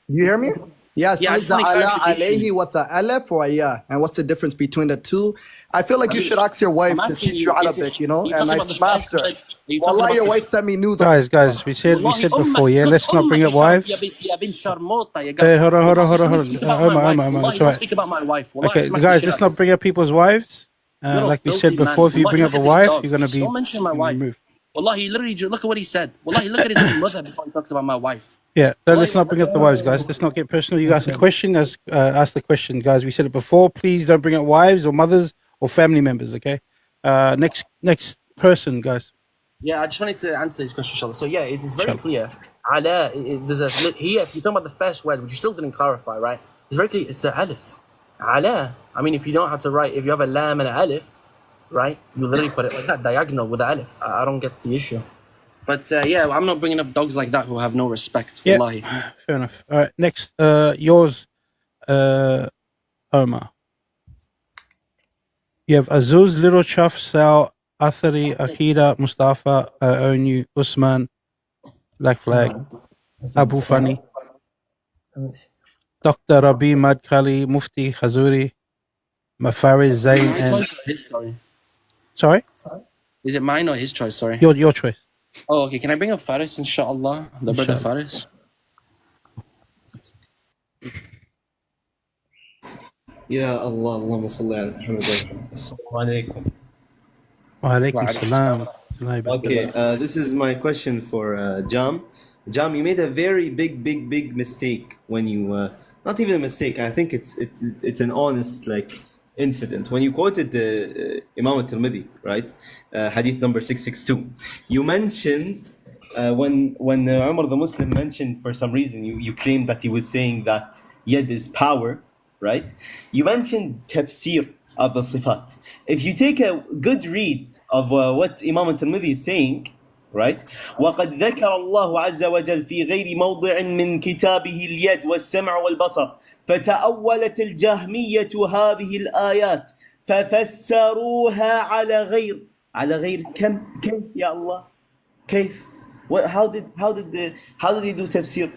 You hear me? Yeah, so Yeah, I is just the want ala clarification. alayhi with the alif or yeah? And what's the difference between the two? I feel like you should ask your wife I'm to asking teach you, you is it- Arabic, you know, are you and talking I about the smashed first her. word? Are you talking Wallah, about your the- wife sent me nudes. Guys, we said before, yeah. Let's not bring up wives. Hey, hold on. Wallahi, It's don't alright. speak about my wife. Wallahi, Okay, smack the guys, shit let's out not of bring up people's wives. you. You're a Like we filthy said before, man. if you Wallahi, bring up look a at this wife, dog. you're gonna be Don't mention my wife. removed. Wallahi, he literally, look at what he said. Wallahi, look at his own mother before he talks about my wife. Yeah, Wallahi, let's not bring up the wives, guys. Let's not get personal. You ask a question, ask the question, guys. We said it before. Please don't bring up wives or mothers or family members. Okay. Next person, guys. Yeah, I just wanted to answer his question, inshallah. So yeah, it is very Inshallah. clear. Ala, there's a here. If you're talking about the first word, which you still didn't clarify, right? It's very clear. It's a alif. Ala. I mean, if you don't know how to write, if you have a lam and an alif, right? You literally put it like that, diagonal with the alif. I don't get the issue. But yeah, I'm not bringing up dogs like that who have no respect. Yeah, Wallahi. fair enough. All right, next, yours, Omar. You have Azuz, Little Chuff, Sal, Athari, Akida, Mustafa, Onu, Usman, Black Flag, Abu Fani, Dr. Rabi Madkhali, Mufti Khazuri, Mafariz Zain, and sorry, Is it mine or his choice? Sorry. your choice. Oh, okay. Can I bring up Faris, inshallah? The brother Faris. يا الله اللهم صل على محمد السلام عليكم. Wa alaikum salam. Okay, this is my question for Jam. Jam, you made a very big mistake when you not even a mistake. I think it's an honest incident when you quoted the Imam al-Tirmidhi, right? Hadith number 662. You mentioned when Umar the Muslim mentioned, for some reason you claimed that he was saying that yad is power, right? You mentioned tafsir of the sifat. If you take a good read of what Imam al-Tirmidhi is saying, right? وَقَدْ ذَكَرَ اللَّهُ عَزَّ وَجَلْ فِي غَيْرِ مَوْضِعٍ مِّن كِتَابِهِ الْيَدْ وَالسَّمْعُ وَالْبَصَرُ فتأولت الجهمية هذه الآيات ففسروها على غير كيف يا الله كيف how did they do تفسير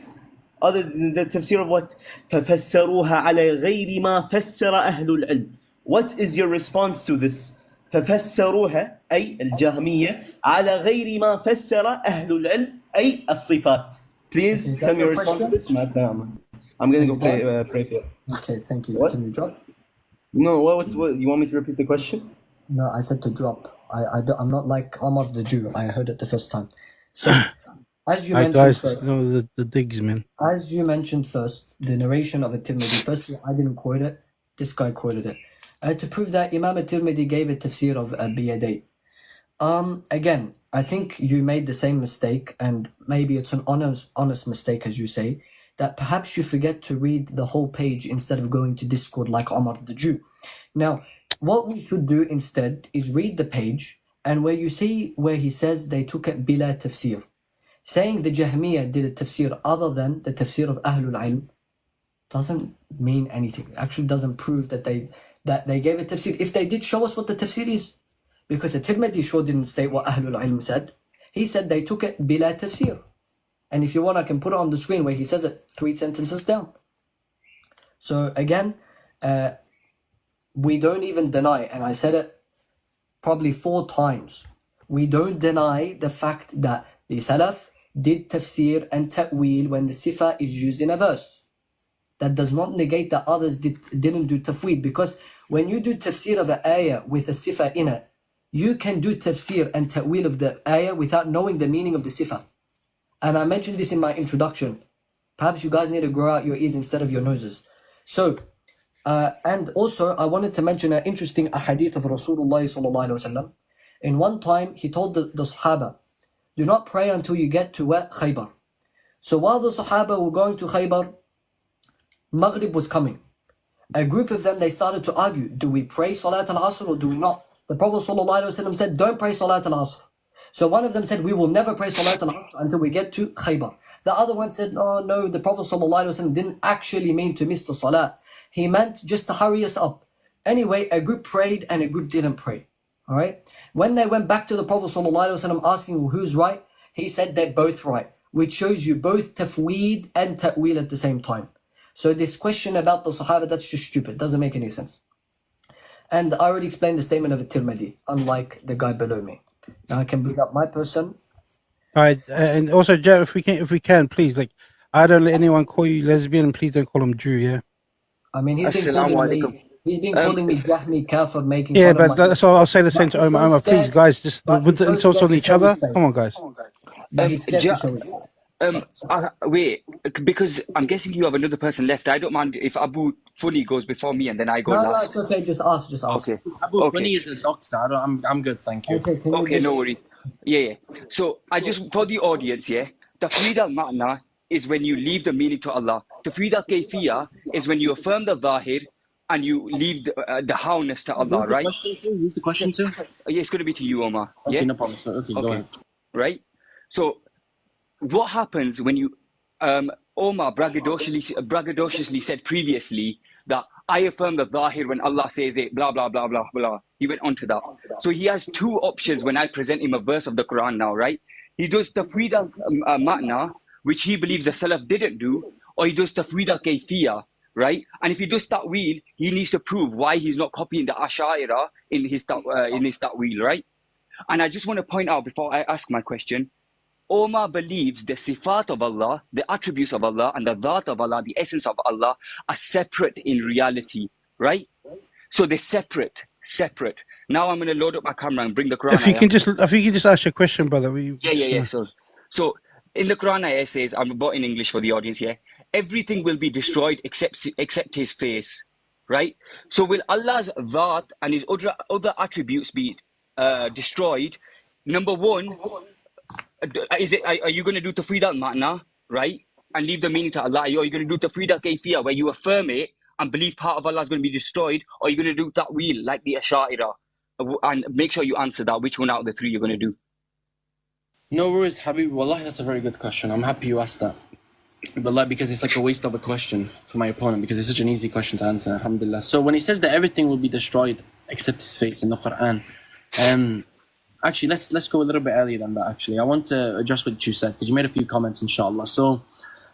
other than the تفسير of what ففسروها على غير ما فسر أهل العلم. What is your response to this? ففسروها أي الجهمية على غير ما فسر أهل العلم أي الصفات. Please tell me your response to this. I'm gonna go pray for you. Okay, thank you. What? Can you drop? No, what? You want me to repeat the question? No, I said to drop. I'm not like Omar the Jew. I heard it the first time. So, as you mentioned Guys, first, no, the digs, man. as you mentioned first, the narration of At-Tirmidhi. Firstly, I didn't quote it. This guy quoted it. To prove that Imam At-Tirmidhi gave a tafsir of Biyaday. Again, I think you made the same mistake, and maybe it's an honest mistake, as you say, that perhaps you forget to read the whole page instead of going to Discord like Omar the Jew. Now, what we should do instead is read the page, and where you see where he says they took it bila tafsir, saying the Jahmiyyah did a tafsir other than the tafsir of Ahlul Ilm doesn't mean anything. It actually doesn't prove that they gave a tafsir. If they did, show us what the tafsir is. Because the Tirmidhi sure didn't state what Ahlul Ilm said. He said they took it bila tafsir. And if you want, I can put it on the screen where he says it 3 sentences down. So again, we don't even deny, and I said it probably 4 times, we don't deny the fact that the Salaf did tafsir and ta'wil when the sifa is used in a verse. That does not negate that others didn't do tafwid, because when you do tafsir of an ayah with a sifa in it, you can do tafsir and ta'wil of the ayah without knowing the meaning of the sifa. And I mentioned this in my introduction. Perhaps you guys need to grow out your ears instead of your noses. So, And also, I wanted to mention an interesting ahadith of Rasulullah sallallahu alaihi wasallam. In one time, he told the Sahaba, do not pray until you get to where? Khaybar. So while the Sahaba were going to Khaybar, Maghrib was coming. A group of them, they started to argue, do we pray Salat al-Asr or do we not? The Prophet ﷺ said, don't pray Salat al-Asr. So one of them said, we will never pray Salat al-Asr until we get to Khaybar. The other one said, oh no, the Prophet ﷺ didn't actually mean to miss the Salat. He meant just to hurry us up. Anyway, a group prayed and a group didn't pray. Alright? When they went back to the Prophet ﷺ asking who's right, he said they're both right, which shows you both Tafwīd and Ta'wīl at the same time. So this question about the Sahaba, that's just stupid. Doesn't make any sense. And I already explained the statement of Tirmidhi, unlike the guy below me. Now I can bring up my person. All right, and also, Joe, if we can, please, like, I don't let anyone call you lesbian, and please don't call him Jew. Yeah. I mean, he's been calling me Jahmi, Kafir, making Yeah, fun of but my... so I'll say the same to But he's Omar. so Omar, please, scared- guys, just but with he's the so insults scared on to each show other. his face. Come on, guys. But he's scared to show his face. Wait, because I'm guessing you have another person left. I don't mind if Abu fully goes before me and then I go No, last. it's okay. Just ask. Okay. Abu Okay. Funny is a doxer. I'm good, thank you. Okay, can you Okay, just... no worries. Yeah. So I just, for the audience, Tafwīd al-Ma'na is when you leave the meaning to Allah. Tafwīd al-Kayfiyya is when you affirm the Zahir and you leave the howness to Allah, right? Who's the question to? Yeah, it's going to be to you, Omar. Okay, Yeah? no problem. So, okay, go ahead. Right? So what happens when you, Omar braggadociously said previously that I affirm the Zahir when Allah says it, blah, blah, blah, blah, blah. He went on to that. So he has two options when I present him a verse of the Quran now, right? He does Tafwīd al-Ma'na, which he believes the Salaf didn't do, or he does Tafwīd al-Kayfiyya, right? And if he does Ta'wīl, he needs to prove why he's not copying the Ash'ira in his Ta'wīl, right? And I just want to point out before I ask my question, Omar believes the sifat of Allah, the attributes of Allah, and the dhat of Allah, the essence of Allah, are separate in reality, right? So they're separate. Now I'm going to load up my camera and bring the Quran. If you can just ask your question, brother. Yeah. So in the Quran ayah says, I'm about in English for the audience, everything will be destroyed except his face, right? So will Allah's dhat and his other attributes be destroyed? Number one, are you going to do Tafwīd al-Ma'na, right? And leave the meaning to Allah? Or are you going to do Tafwīd al-Kayfiyya, where you affirm it and believe part of Allah is going to be destroyed? Or are you going to do Ta'wīl, like the Ash'ira? And make sure you answer that, which one out of the three you're going to do. No worries, Habib. Wallahi, that's a very good question. I'm happy you asked that. Wallahi, because it's like a waste of a question for my opponent, because it's such an easy question to answer, alhamdulillah. So when he says that everything will be destroyed except his face in the Quran, actually, let's go a little bit earlier than that, actually. I want to address what you said, because you made a few comments, inshallah. So,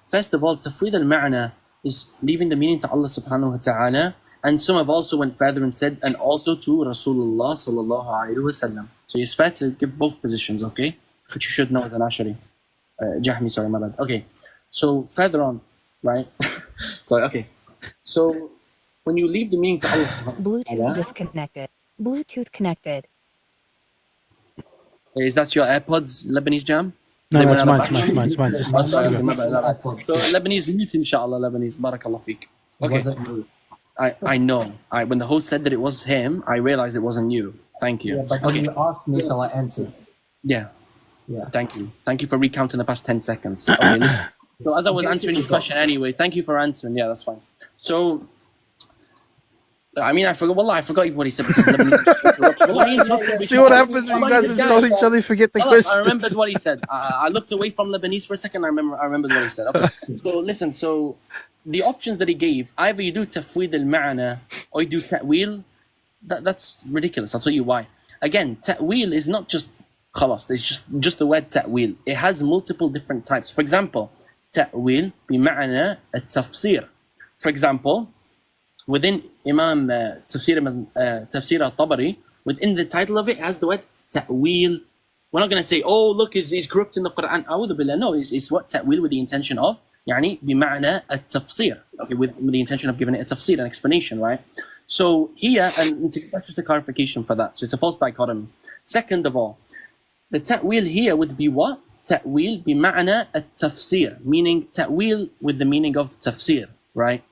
first of all, Tafwīd al-Ma'na is leaving the meaning to Allah subhanahu wa ta'ala, and some have also went further and said, and also to Rasulullah sallallahu alayhi wa sallam. So it's fair to give both positions, okay? Which you should know as an Ash'ari. Jahmi, sorry, my bad. Okay, so further on, right? Sorry, okay. So, when you leave the meaning to Allah subhanahu wa ta'ala... Bluetooth disconnected. Bluetooth connected. Is that your AirPods, Lebanese Jam? No, that's mine. Oh, sorry, okay, my bad. So Lebanese, mute inshallah, Lebanese. Barakallah feek. Okay. I know. When the host said that it was him, I realized it wasn't you. Thank you. Yeah, but okay. you asked me, so I answered. Yeah. Thank you. Thank you for recounting the past 10 seconds. Okay, listen. So as I was answering his question anyway, thank you for answering. Yeah, that's fine. So, I mean, I forgot what he said. Because see what happens when you guys insult each other, forget the question. I remembered what he said. I looked away from Lebanese for a second. I remembered what he said. Okay. So listen. So the options that he gave, either you do Tafwīd al-Ma'na or you do Ta'wīl. That's ridiculous. I'll tell you why. Again, Ta'wīl is not just khalas. It's just the word Ta'wīl. It has multiple different types. For example, Ta'wīl بمعنى التفسير. For example, within Imam Tafsir al-Tabari, within the title of it has the word Ta'wīl. We're not going to say, oh, look, he's corrupting the Quran. A'udhu billah. No, it's what Ta'wīl with the intention of, يعني بمعنى التفسير. Okay, with the intention of giving it a tafsir, an explanation, right? So here, and that's just a clarification for that. So it's a false dichotomy. Second of all, the Ta'wīl here would be what? Ta'wīl بمعنى التفسير, meaning Ta'wīl with the meaning of tafsir, right?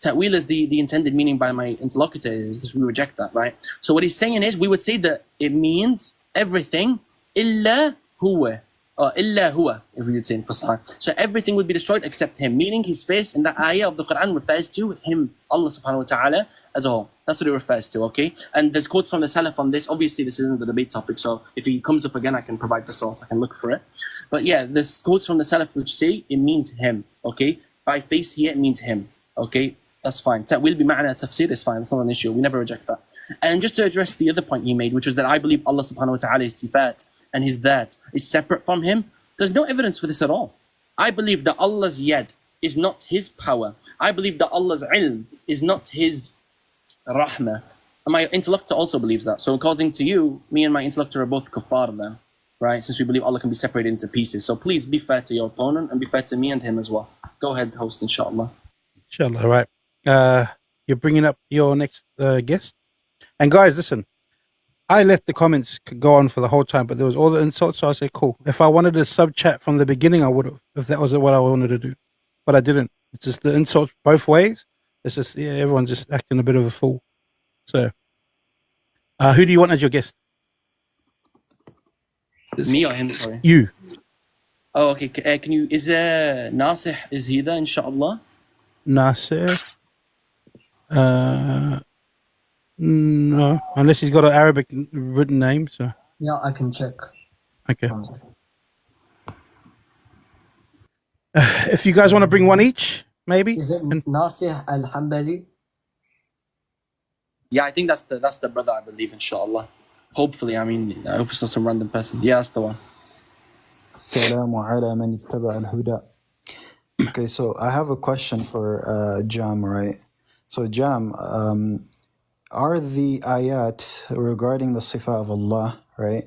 ta'wil is the intended meaning by my interlocutor. We reject that, right? So what he's saying is, we would say that it means everything illa huwa, or illa huwa, if we would say in Fasah. So everything would be destroyed except him, meaning his face in that ayah of the Quran refers to him, Allah subhanahu wa ta'ala, as a whole. That's what it refers to, okay? And there's quotes from the Salaf on this. Obviously, this isn't the debate topic, so if he comes up again, I can provide the source. I can look for it. But yeah, there's quotes from the Salaf which say it means him, okay? By face here, it means him, okay? That's fine. Ta'wil bi ma'na tafsir is fine. It's not an issue. We never reject that. And just to address the other point he made, which was that I believe Allah subhanahu wa ta'ala is sifat and his that is separate from him. There's no evidence for this at all. I believe that Allah's yad is not his power. I believe that Allah's ilm is not his rahmah. And my interlocutor also believes that. So according to you, me and my interlocutor are both kuffar then, right? Since we believe Allah can be separated into pieces. So please be fair to your opponent and be fair to me and him as well. Go ahead, host, inshallah. Inshallah, right. You're bringing up your next guest. And guys, listen, I let the comments go on for the whole time, but there was all the insults, so I said, cool. If I wanted a sub chat from the beginning, I would have, if that was what I wanted to do. But I didn't. It's just the insults both ways. It's just, yeah, everyone's just acting a bit of a fool. So, who do you want as your guest? Me or him? Sorry. You. Oh, okay. Can you, is there Nasih, is he there, inshallah? Nasir. No, unless he's got an Arabic written name. So Yeah, I can check. okay. If you guys want to bring one each, maybe. Is it Nasih al-Hanbali? Yeah, I think that's the brother, I believe, inshallah. Hopefully, I mean, I hope it's not some random person. Yeah, that's the one. Salamu ala man ittaba al-huda. Okay, so I have a question for Jam, right? So Jam, are the ayat regarding the sifa of Allah, right?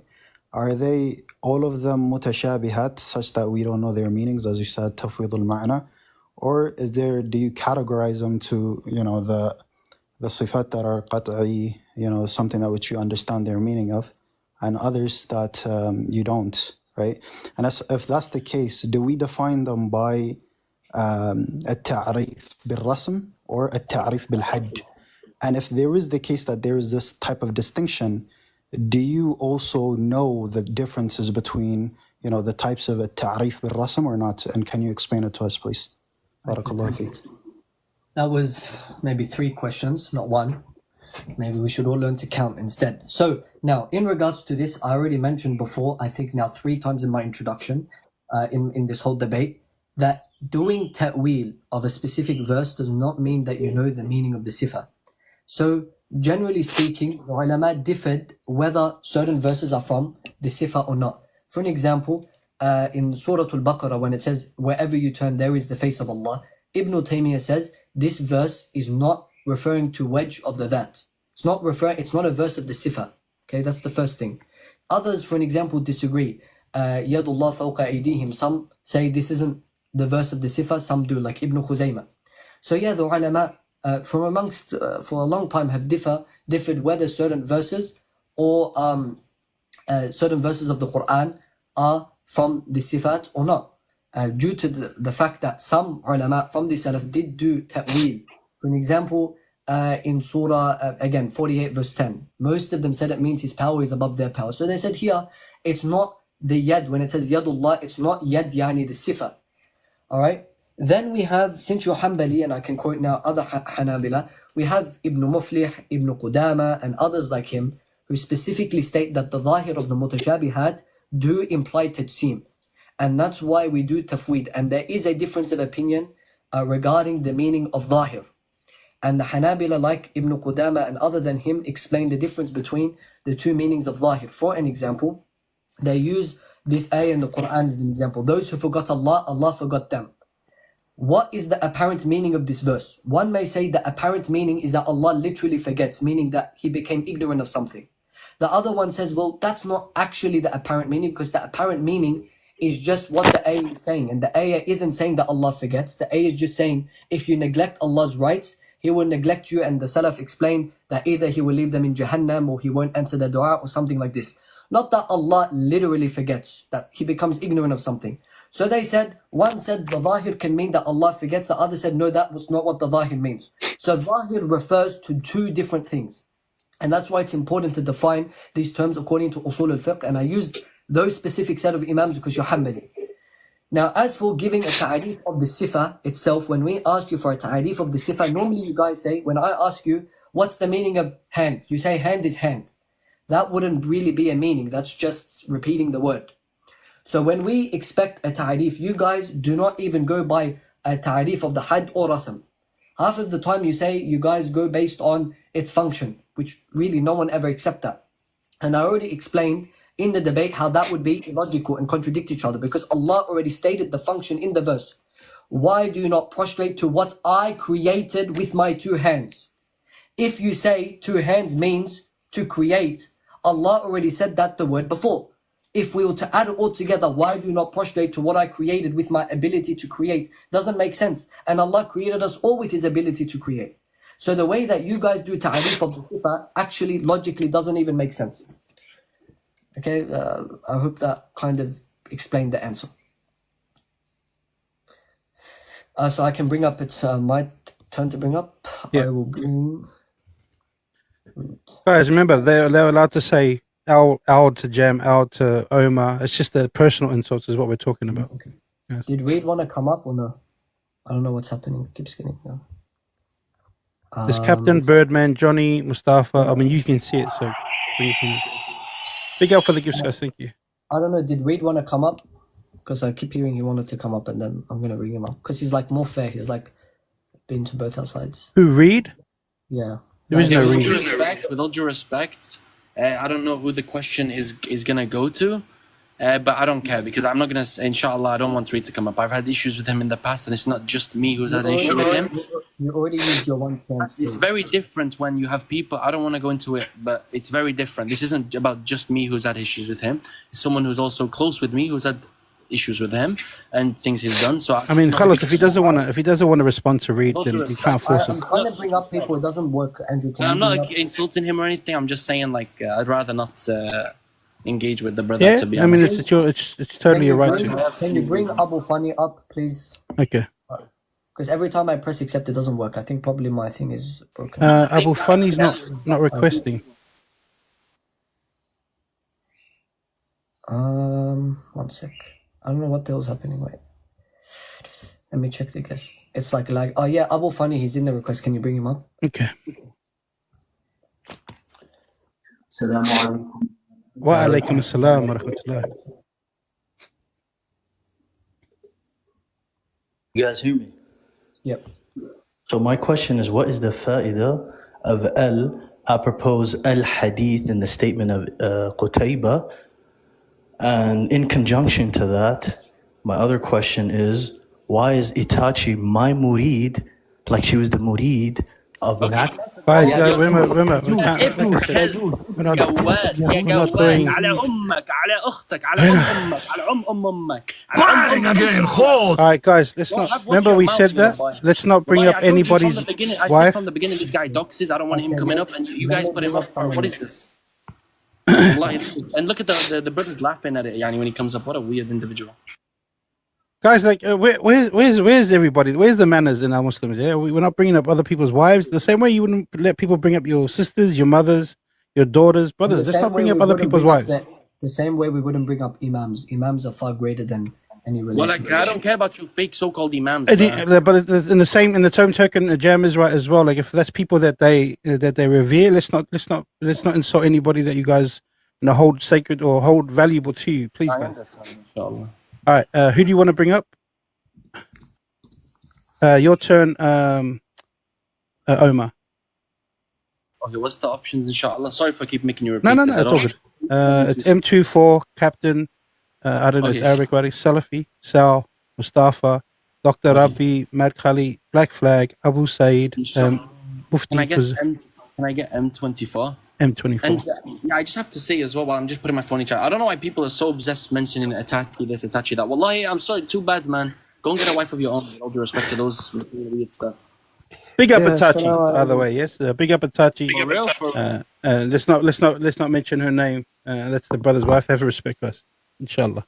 Are they all of them mutashabihat, such that we don't know their meanings, as you said, tafwīd al-ma'na? Or do you categorize them to, the sifat that are qat'i, something that which you understand their meaning of, and others that you don't, right? And if that's the case, do we define them by التعريف بالرسم or التعريف بالحج? And if there is the case that there is this type of distinction, do you also know the differences between, the types of التعريف بالرسم or not? And can you explain it to us, please? Barakallahu feek. That was maybe 3 questions, not 1. Maybe we should all learn to count instead. So now, in regards to this, I already mentioned before, I think now 3 times in my introduction, in this whole debate, that doing ta'wil of a specific verse does not mean that you know the meaning of the sifa. So generally speaking, the ulama differed whether certain verses are from the sifa or not. For an example, in Surah Al-Baqarah, when it says, wherever you turn, there is the face of Allah, Ibn Taymiyyah says, this verse is not referring to wedge of the that. It's not a verse of the sifa. Okay, that's the first thing. Others, for an example, disagree. Yadullah fawqa aydihim. Some say this isn't the verse of the sifa, some do, like Ibn Khuzaymah. So yeah, the ulama from amongst, for a long time have differed whether certain verses or certain verses of the Quran are from the sifat or not. Due to the fact that some ulama from the Salaf did do ta'wil. For an example, in Surah, again, 48 verse 10, most of them said it means his power is above their power. So they said here, it's not the yad, when it says yadullah, it's not yad yani the sifa. Alright? Then we have, since you're Hanbali, and I can quote now other Hanabila, we have Ibn Muflih, Ibn Qudama, and others like him, who specifically state that the zahir of the mutashabihat do imply tajsim. And that's why we do tafwīd. And there is a difference of opinion regarding the meaning of zahir. And the Hanabila, like Ibn Qudama and other than him, explain the difference between the 2 meanings of zahir. For an example, they use this ayah in the Quran as an example. Those who forgot Allah, Allah forgot them. What is the apparent meaning of this verse? One may say the apparent meaning is that Allah literally forgets, meaning that he became ignorant of something. The other one says, well, that's not actually the apparent meaning, because the apparent meaning is just what the ayah is saying. And the ayah isn't saying that Allah forgets. The ayah is just saying, if you neglect Allah's rights, he will neglect you. And the Salaf explain that either he will leave them in Jahannam or he won't answer their dua or something like this. Not that Allah literally forgets, that he becomes ignorant of something. So they said, one said the Zahir can mean that Allah forgets, the other said, no, that was not what the Zahir means. So Zahir refers to two different things. And that's why it's important to define these terms according to Usul al-Fiqh. And I used those specific set of Imams because you're Hanbali. Now, as for giving a ta'arif of the sifa itself, when we ask you for a ta'arif of the sifa, normally you guys say, when I ask you, what's the meaning of hand? You say hand is hand. That wouldn't really be a meaning. That's just repeating the word. So when we expect a ta'arif, you guys do not even go by a ta'arif of the had or rasm. Half of the time you say you guys go based on its function, which really no one ever accept that. And I already explained in the debate how that would be illogical and contradict each other, because Allah already stated the function in the verse. Why do you not prostrate to what I created with my two hands? If you say two hands means to create, Allah already said that the word before. If we were to add it all together, why do you not prostrate to what I created with my ability to create? Doesn't make sense. And Allah created us all with His ability to create. So the way that you guys do ta'arif of the sifa actually logically doesn't even make sense. Okay, I hope that kind of explained the answer. So I can bring up, it's my turn to bring up. Yeah. I will bring... Guys, remember, they're allowed to say Al to Jam, Al to Omar. It's just the personal insults is what we're talking about. Okay. Yes. Did Reed want to come up or no? I don't know what's happening. It keeps getting... There's Captain, Birdman, Johnny, Mustafa. I mean, you can see it, so you can... Big up for the gifts, guys. Thank you. I don't know. Did Reed want to come up? Because I keep hearing he wanted to come up, and then I'm going to bring him up. Because he's like more fair. He's like been to both our sides. Who, Reed? Yeah. There is no with all Reed. due respect, with all due respect, I don't know who the question is going to go to. But I don't care, because I'm not going to, inshallah, I don't want Reed to come up. I've had issues with him in the past, and it's not just me who's had an issue with him. You already used your one chance. It's very different when you have people, I don't want to go into it, but it's very different. This isn't about just me who's had issues with him. It's someone who's also close with me who's had issues with him and things he's done. So I mean, Khalas, if he doesn't want to respond to Reed, then you can't force I'm him. trying to bring up people. It doesn't work, Andrew. I'm not like insulting him or anything. I'm just saying, like, I'd rather not engage with the brother. Yeah, To be I mean, honest. it's totally your right to. Can you bring Abu Fani up, please? Okay. Because every time I press accept, it doesn't work. I think probably my thing is broken. Abu Fani's not requesting. One sec. I don't know what the hell's happening. Wait. Let me check the guest. It's like lag. Oh yeah, Abu Fani, he's in the request. Can you bring him up? Okay. Assalamu alaikum. Wa alaikum assalam wa rahmatullah. You guys hear me? Yep. So my question is, what is the fa'idah of apropos al-hadith in the statement of Qutayba? And in conjunction to that, my other question is, why is Itachi my murid, like she was the murid of an act? Guys, remember, we're not doing. All right, guys, let's not. Remember, we said that. Let's not bring up anybody's wife. From the beginning, this guy doxes. I don't want him coming up, and you guys put him up for what is this? And look at the brothers laughing at it. Yani, when he comes up, what a weird individual. Guys, like, where's everybody? Where's the manners in our Muslims? Yeah, we're not bringing up other people's wives the same way you wouldn't let people bring up your sisters, your mothers, your daughters, brothers. Let's not bring up other people's wives. The same way we wouldn't bring up imams. Imams are far greater than any religion. Well, like, I don't care about your fake so-called imams. But in the same token, Jam is right as well. Like, if that's people that they revere, let's not insult anybody that you guys hold sacred or hold valuable to you, please. I guys. understand, inshallah. All right, who do you want to bring up? Your turn, Omar. Okay, what's the options, inshallah? Sorry if I keep making you repeat No, this. it's all good. It's M24, Captain, I don't know, it's Arabic writing, Salafi, Sal, Mustafa, Dr. Rabbi, Mad Khali, Black Flag, Abu Said, Mufti. Can I get M24? M24. And yeah, I just have to say as well, while I'm just putting my phone in chat, I don't know why people are so obsessed mentioning Itachi this, Itachi that. Wallahi, I'm sorry, too bad, man. Go and get a wife of your own, with all due respect to those weird stuff. Big up Itachi, by the way, yes. Big up Itachi. For real, let's not mention her name. That's the brother's wife. Have a respect for us, inshallah.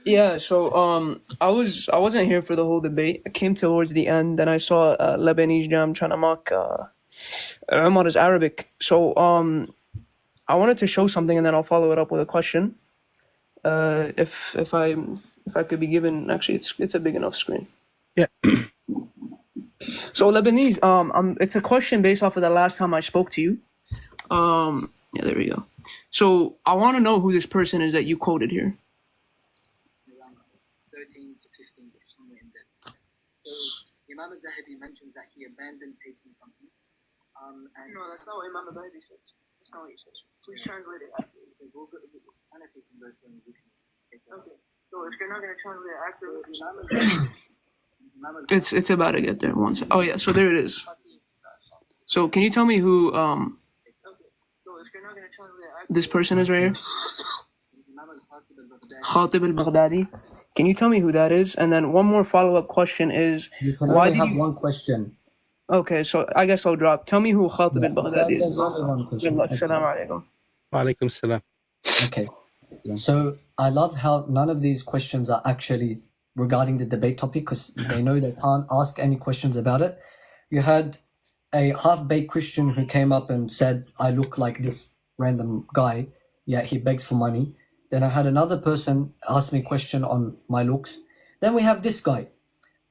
Yeah, so I wasn't here for the whole debate. I came towards the end, and I saw Lebanese Jam trying to mock Omar's Arabic. So I wanted to show something, and then I'll follow it up with a question. If I could be given, actually, it's a big enough screen. Yeah. So Lebanese, it's a question based off of the last time I spoke to you. Yeah, there we go. So I want to know who this person is that you quoted here. 13 to 15, somewhere in there. So Imam al-Zahabi mentions that he abandoned taking something. And no, that's not what Imam al-Zahabi says. That's not what he says. Please translate it accurately. Okay, so if you're not going to translate it accurately, It's about to get there. Oh yeah, so there it is. So can you tell me who this person is right here? Khatib al-Baghdadi. Can you tell me who that is? And then one more follow-up question is, you can only have one question. Okay, so I guess I'll drop. Tell me who Khatib al-Baghdadi is. There's only one question. Assalamu alaikum. Wa alaikum salam. Okay. So I love how none of these questions are actually regarding the debate topic, because they know they can't ask any questions about it. You had a half-baked Christian who came up and said, I look like this random guy, yet he begs for money. Then I had another person ask me a question on my looks. Then we have this guy.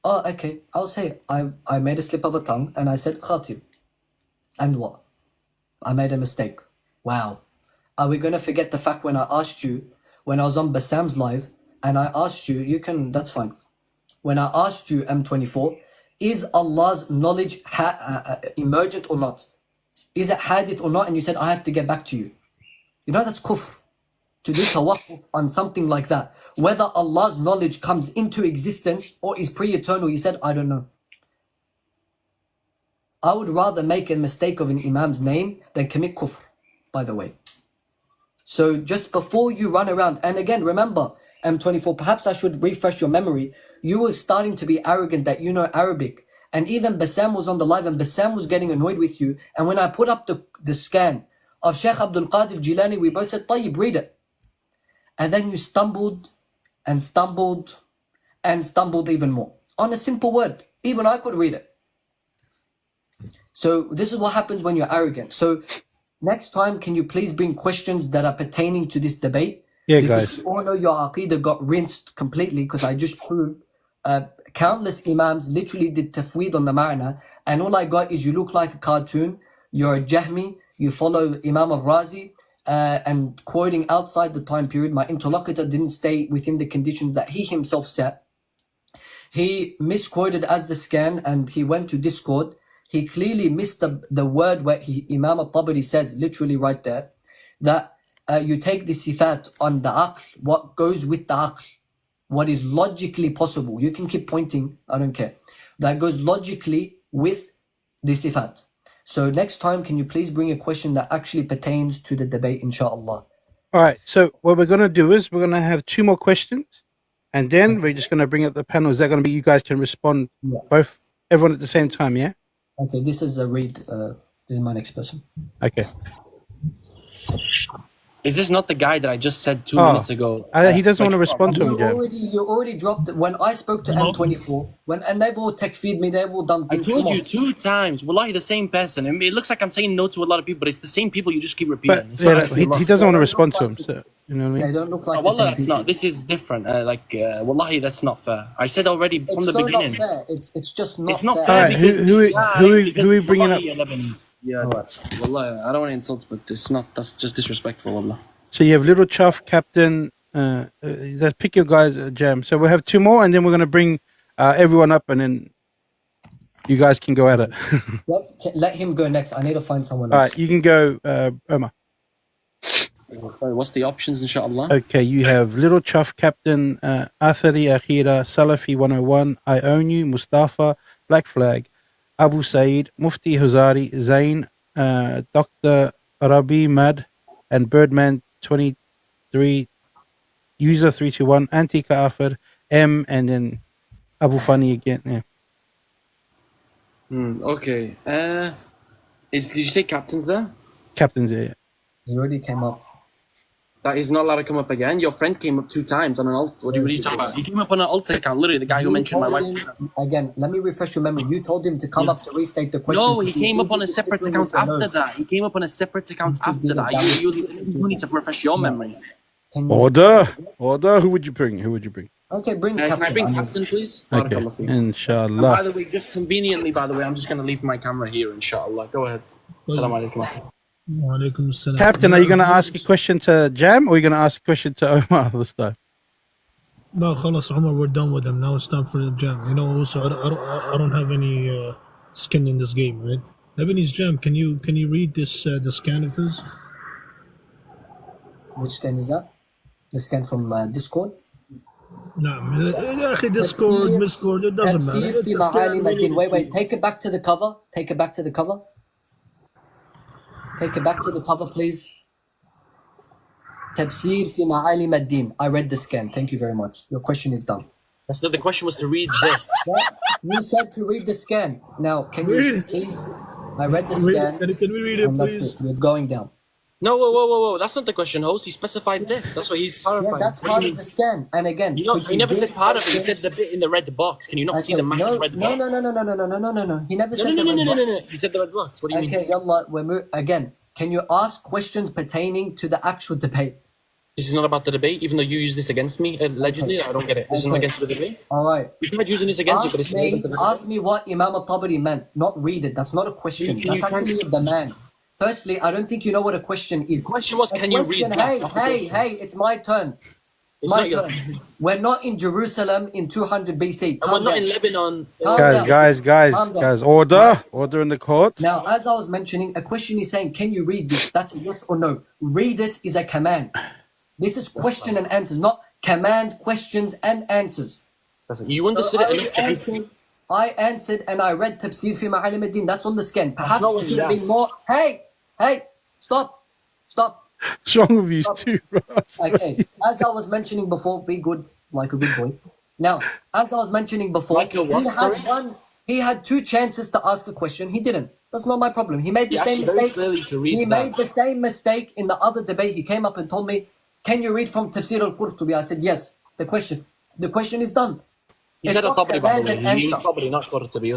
Oh, okay, I'll say I made a slip of a tongue and I said Khatib. And what? I made a mistake. Wow. Are we going to forget the fact when I asked you, when I was on Bassam's live, and I asked you, that's fine. When I asked you, M24, is Allah's knowledge emergent or not? Is it hadith or not? And you said, I have to get back to you. You know that's kufr. To do tawakkuf on something like that. Whether Allah's knowledge comes into existence or is pre-eternal, you said, I don't know. I would rather make a mistake of an imam's name than commit kufr, by the way. So just before you run around, and again, remember, M24, perhaps I should refresh your memory. You were starting to be arrogant that you know Arabic. And even Bassam was on the live and Bassam was getting annoyed with you. And when I put up the scan of Sheikh Abdul Qadir Jilani, we both said, Tayyib, read it. And then you stumbled and stumbled and stumbled even more. On a simple word. Even I could read it. So this is what happens when you're arrogant. So next time, can you please bring questions that are pertaining to this debate? Yeah, because guys. we all know your Aqidah got rinsed completely, because I just proved countless Imams literally did Tafwīd on the Ma'na, and all I got is you look like a cartoon, you're a Jahmi, you follow Imam al-Razi, and quoting outside the time period. My interlocutor didn't stay within the conditions that he himself set. He misquoted as the scan, and he went to Discord. He clearly missed the word where Imam al-Tabari says, literally right there, that you take the sifat on the aql, what goes with the aql, what is logically possible. You can keep pointing, I don't care. That goes logically with the sifat. So next time, can you please bring a question that actually pertains to the debate, inshallah? All right. So what we're going to do is we're going to have 2 more questions, and then we're just going to bring up the panel. Is that going to be you guys can respond everyone at the same time, yeah? Okay, this is a read. This is my next person. Okay. Is this not the guy that I just said 2 minutes ago? He doesn't want to respond to him, Jam. You already dropped it. When I spoke to M24, and they've all tech-feed me, they've all done things. I told you 2 times. Wallahi, the same person. I mean, it looks like I'm saying no to a lot of people, but it's the same people you just keep repeating. But he doesn't want to respond to him. So, you know what I mean? They don't look like Wallah, that's not. This is different. Wallahi, that's not fair. I said already from the beginning. It's not fair. It's just not it's not fair. fair. All right, who are we bringing up? Yeah, Wallah, I don't want to insult, but it's not. That's just disrespectful, Wallah. So you have Little Chuff, Captain. Pick your guys, Jam. So we'll have 2 more, and then we're going to bring everyone up, and then you guys can go at it. Let him go next. I need to find someone else. All right, you can go, Omar. What's the options, inshallah? Okay, you have Little Chuff, Captain, Athari, Akhira, Salafi 101, I Own You, Mustafa, Black Flag, Abu Said, Mufti Huzari, Zain, Dr. Rabi Mad, and Birdman 23, User 321, Antika Afar, M, and then Abu Fani again. Yeah. Okay. Did you say Captain's there? Captain's there. He already came up. that he's not allowed to come up again. Your friend came up 2 times on an alt. What are you talking about? He came up on an alt account, literally the guy who mentioned my wife. Again, let me refresh your memory. You told him to come up to restate the question. No, he came up on a separate account after that. He came up on a separate account after that. You need to refresh your memory. Order. Who would you bring? Okay, bring Can Captain. I bring Captain, please? Okay. And Inshallah. by the way, just conveniently, I'm just going to leave my camera here, inshallah. Go ahead. Assalamu alaikum. Walaikum assalam. Captain, are you going to ask a question to Jam or are you going to ask a question to Omar this time? No, خلاص, Omar, we're done with him. Now it's time for the Jam. You know, also, I don't have any skin in this game, right? Lebanese Jam, can you read this the scan of his? Which scan is that? The scan from Discord? نعم يا أخي Discord, it doesn't matter. في معالم الدين. Wait, take it back to the cover. Take it back to the cover. Take it back to the cover, please. تفسير في معالم الدين. I read the scan. Thank you very much. Your question is done. That's not the question. Was to read this. You said to read the scan. Now, can you please? I read the scan. Can we read it, please? That's it. We're going down. No, whoa. That's not the question, host. He specified this. That's what he's clarifying. Yeah, that's part of the scan. And again, he never said part of it. He said the bit in the red box. Can you not see the massive red box? No. He never said the red box. No. He said the red box. What do you mean? Okay, yallah. Again, can you ask questions pertaining to the actual debate? This is not about the debate, even though you use this against me, allegedly. I don't get it. This is not against the debate. All right. You tried using this against me, but it's not against the debate. Ask me what Imam al-Tabari meant, not read it. That's not a question. That's actually a demand. Firstly, I don't think you know what a question is. The question was, can you read that? Hey, it's my turn. It's my turn. We're not in Jerusalem in 200 BC. And we're not in Lebanon. Guys, order in the court. Now, as I was mentioning, a question is saying, can you read this? That's a yes or no. Read it is a command. This is question and answers, not command, questions and answers. You understood it. I answered and I read Tafsir fi Ma'alim al-Din. That's on the scan. Perhaps it should have been more. Hey, stop. What's wrong with you too, bro? Okay, as I was mentioning before, be good like a good boy. Now, as I was mentioning before, he had 2 chances to ask a question. He didn't. That's not my problem. He made the same mistake. He made the same mistake in the other debate. He came up and told me, can you read from Tafsir al-Qurtubi? I said, yes. The question is done. He said al-Tabari, by the way. He used Tabari, not Qurtubi.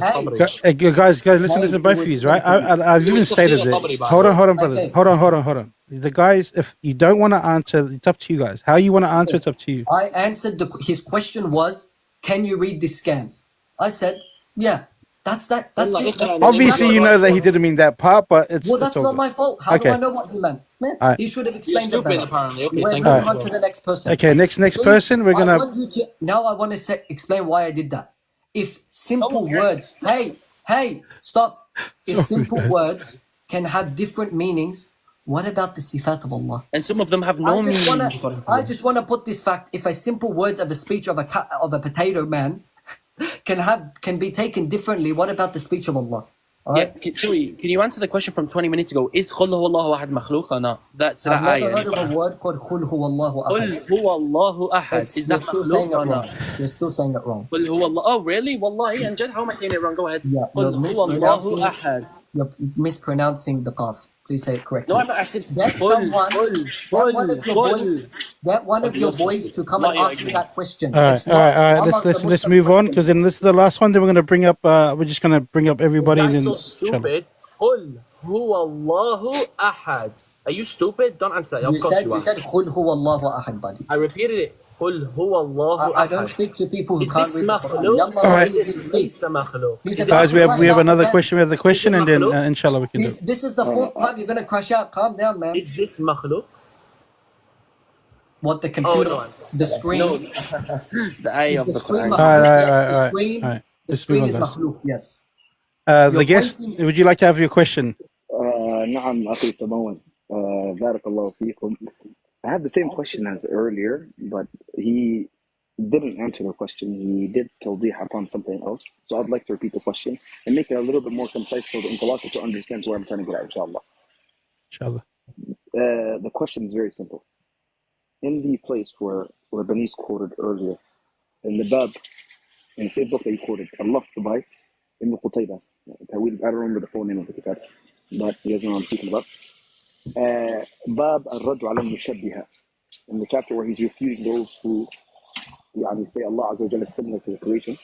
Guys, listen, both of you, right? I've even stated it. Hold on, brothers. Hold on. The guys, if you don't want to answer, it's up to you guys. How you want to answer, it's up to you. I answered, his question was, can you read this scan? I said, yeah. That's it. Obviously, you know that he didn't mean that part, but it's... Well, that's not my fault. How do I know what he meant? He should have explained it better. Apparently. Okay, We're moving on to the next person. Okay, next person, we're going to... Now I want to explain why I did that. If simple words... Hey, stop. If simple words can have different meanings, what about the sifat of Allah? And some of them have no meaning. I just want to put this fact. If a simple words of a speech of a potato man can be taken differently, what about the speech of Allah? Right? Yeah, sorry, can you answer the question from 20 minutes ago? Is Qul huwallahu ahad makhluq or not? That's that ayah. I've never heard of a word called Qul huwallahu ahad. Qul huwallahu ahad. Is that makhluq or not? You're still saying it wrong. Qul huwallahu. Oh, really? Wallahi, Anjad, how am I saying it wrong? Go ahead. Yeah, Qul huwallahu ahad. You're mispronouncing the qaf. Please say it correctly. No, I'm not. I said get one of your boys to come and ask me that question. All right. Let's move on, because then this is the last one. Then we're going to bring up. We're just going to bring up everybody. This guy's so stupid. Qul huwallahu ahad. Are you stupid? Don't answer that. You said Qul huwallahu ahad, buddy. I repeated it. Qul huwallahu ahad. I don't speak to people who can't read. All right. Guys, we have another question. We have the question, and then inshallah we can do it. This is the 4th time you're going to crash out. Calm down, man. Is this makhluq? What, the computer? The screen? No. The eye of the screen. The screen is makhluq, yes. The guest, would you like to have your question? نعم أخي سمون بارك الله فيكم. I have the same question as earlier, but he didn't answer the question. He did tawdih upon something else. So I'd like to repeat the question and make it a little bit more concise so the interlocutor understands where I'm trying to get at, inshallah. Inshallah. The question is very simple. In the place where Lebanese quoted earlier, in the bab, in the same book that he quoted, Allah by Ibn Qutayba. I don't remember the full name of the kitab, but you guys know what I'm speaking about. باب الرد على المشبهة. in the chapter where he's refuting those who say Allah Azza wa Jalla is similar to the creation.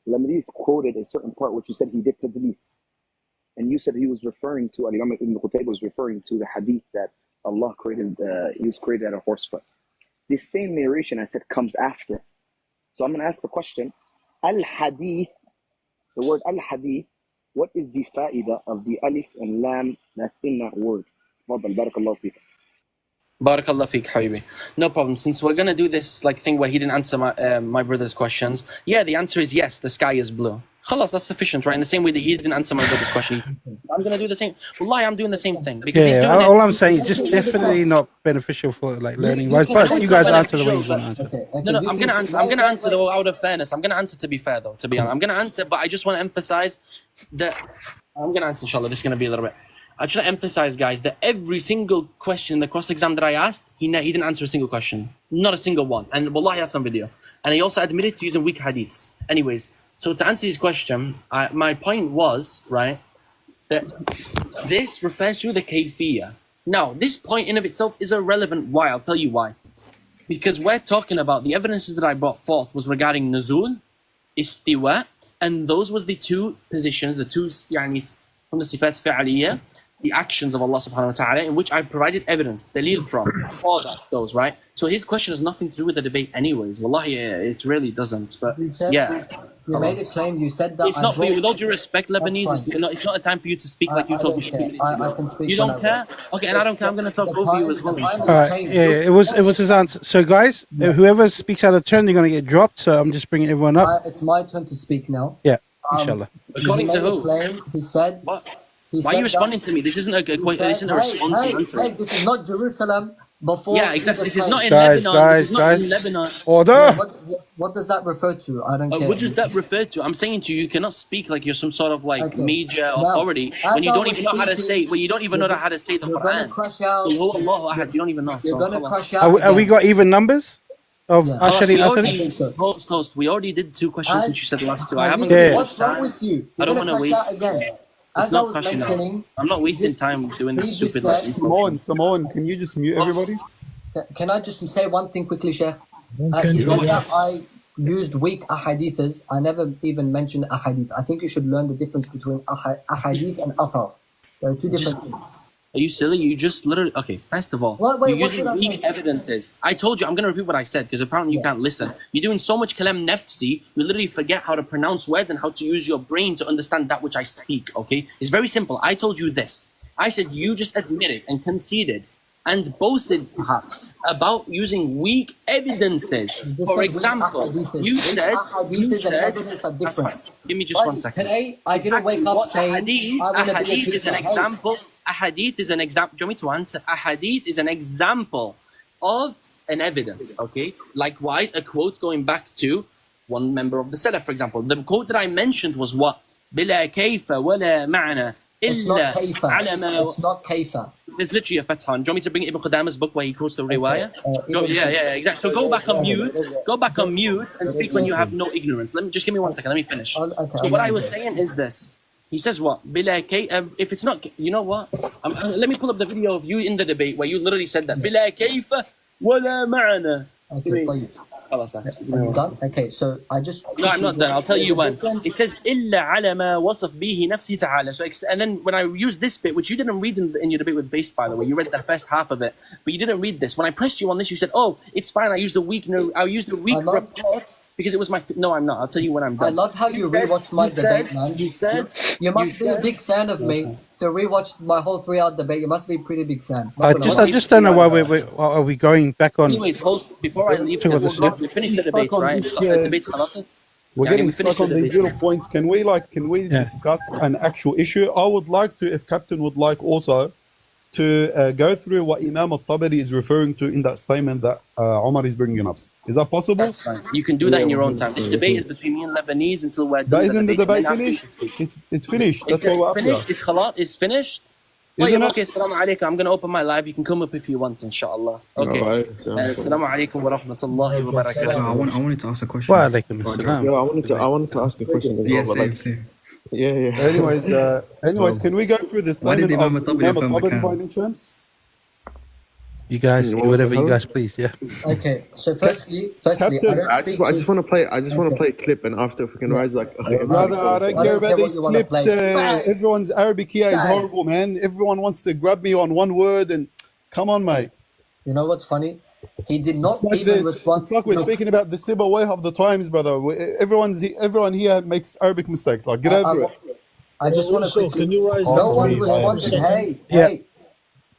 Lebanese quoted a certain part which you said he did tadlis. And you said he was referring to, Imam Ibn Qutayba was referring to the hadith that Allah created, he was created at a horse foot. This same narration, I said, comes after. So I'm going to ask the question, al-hadith, the word al-hadith, what is the fa'idah of the alif and lam that's in that word? Fadal, barakallahu feek. Barakallah feek, habibi. No problem. Since we're gonna do this like thing where he didn't answer my brother's questions, yeah, the answer is yes. The sky is blue. Khalas, that's sufficient, right? In the same way that he didn't answer my brother's question, I'm gonna do the same. Wallahi, I'm doing the same thing because he's doing all I'm saying is just definitely not beneficial for like learning wise. But you guys answer the way you want to answer. No, I'm gonna answer. I'm gonna answer though out of fairness. I'm gonna answer to be fair though. To be honest, I'm gonna answer, but I just want to emphasize that I'm gonna answer. Inshallah, this is gonna be a little bit. I try to emphasize, guys, that every single question in the cross-exam that I asked, he didn't answer a single question. Not a single one. And wallahi, that's on video. And he also admitted to using weak hadiths. Anyways, so to answer his question, my point was, right, that this refers to the kayfiyah. Now, this point in of itself is irrelevant. Why? I'll tell you why. Because we're talking about the evidences that I brought forth was regarding nuzul, istiwa, and those was the two positions, the two, from the sifat fi'aliyah, the actions of Allah subhanahu wa ta'ala, in which I provided evidence, dalil from, for those, right? So his question has nothing to do with the debate anyways. Wallahi, it really doesn't, but yeah. You made a claim, you said that. It's not for you, with all due respect, Lebanese, it's not a time for you to speak like you told me 2 minutes ago. I can speak. You don't care? Okay, and I don't care, I'm going to talk over you as well. Alright, it was his answer. So guys, whoever speaks out of turn, they're going to get dropped, so I'm just bringing everyone up. It's my turn to speak now. Yeah, inshallah. According to who? Claim, he said... What? Why are you responding to me? This isn't a response to answer. Hey, this is not Jerusalem before. Yeah, exactly. This is not in Lebanon. This is not in Lebanon. Order! What does that refer to? I don't care. What does that refer to? I'm saying to you, you cannot speak like you're some sort of like major authority when you don't even know how to say. When you don't even know how to say the Quran. You don't even know. You're gonna crush out. Are we got even numbers? Of Host, we already did 2 questions since you said the last 2. I haven't. What's wrong with you? I don't want to waste. As I was mentioning, I'm not wasting time doing this stupid. Simone, can you just mute everybody? Can I just say one thing quickly, Sheikh? He said that I used weak ahadiths. I never even mentioned ahadith. I think you should learn the difference between ahadith and athar. There are 2 different things. Are you silly? You just literally... Okay, first of all, you're using weak evidences. I told you, I'm going to repeat what I said, because apparently you can't listen. You're doing so much kalam nafsi, you literally forget how to pronounce words and how to use your brain to understand that which I speak, okay? It's very simple. I told you this. I said you just admitted and conceded and boasted, perhaps, about using weak evidences. For example, you said... Give me just 1 second. Today, I didn't wake up saying, I want to be a teacher. Is an example... A hadith is an example. Do you want me to answer? A hadith is an example of an evidence, okay? Likewise, a quote going back to one member of the Salaf, for example. The quote that I mentioned was what? بِلَا كَيْفَ وَلَا مَعْنَى إِلَّا عَلَى مَا... It's not kayfa. There's literally a fatha. Do you want me to bring Ibn Qudama's book where he quotes the riwayah? Yeah, exactly. So go back on mute. Go back on mute and speak when you have no ignorance. Just give me 1 second. Let me finish. So what I was saying is this. He says what? If it's not, you know what? Let me pull up the video of you in the debate where you literally said that. بِلَا كَيْفَ وَلَا مَعْنَى. Are you done? Okay, so I just... No, I'm not done. I'll tell you when. It says إِلَّا عَلَى مَا وَصَفْ بِهِ نَفْسِهِ تَعَالَى. So, and then when I use this bit, which you didn't read in your debate with Base, by the way, you read the first half of it, but you didn't read this. When I pressed you on this, you said, oh, it's fine, I used the weak report because it was my... No, I'm not. I'll tell you when I'm done. I love how you rewatched my debate, man. He said... You must be a big fan of me to rewatch my whole 3-hour debate. You must be a pretty big fan. I just don't know why are we going back on... Anyways, host, before I leave, we finished the debate, right? We're getting stuck on the little points. Can we discuss an actual issue? I would like to, if Captain would like also, to go through what Imam al-Tabari is referring to in that statement that Omar is bringing up. Is that possible? That's fine. You can do that in your own time. This debate is between me and Lebanese until we're done. But isn't the debate finished? It's finished. That's why we're finished. It's khalat. It's finished. Okay, assalamu alaikum. I'm going to open my live. You can come up if you want, inshallah. Okay. Assalamu alaikum wa rahmatullahi wa barakatuh. I wanted to ask a question. Wa alaikum assalam. Yeah, I wanted to ask a question as well. Same. Yeah. Anyways, can we go through this statement of Imam al-Tabari by any chance? You guys, whatever you guys please. Yeah. Okay. So firstly, I don't I speak just want to play. I just want to play a clip, and after if we can rise like. Brother, I don't care about these you wanna clips. play. Everyone's Arabic here is Guys. horrible, man. Everyone wants to grab me on one word, and come on, mate. You know what's funny? He did not It's like even respond. It's like we're speaking about the Siba way of the times, brother. Everyone here makes Arabic mistakes. Like, get over it. I just want to Also, quickly. can you rise No up one to responded. Hey, Yeah. hey.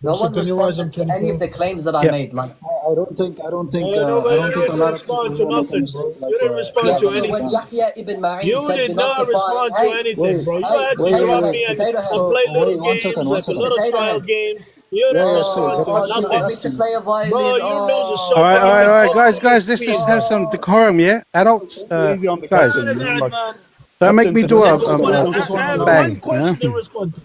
No Also, one can you rise responded up to to any of the claims that I Yeah. made. Like, I don't think No, a you lot of didn't people respond to nothing, bro. You didn't respond yeah, to so when anything. Yahya ibn Ma'in You said, did do not not respond define. to Hey, anything, bro. You hey, had to potato drop head, me and potato head. play little one games, second. like a little Potato trial head. games. You didn't respond to Oh, you want me nothing. to play a violin? Bro, your nose is so All right, big. all You right, can guys, talk guys. Let's just have some decorum, yeah. Adults, Easy on the guys. captain, out of man. that, Like, man. Don't make me do a I have bang. one question to respond to.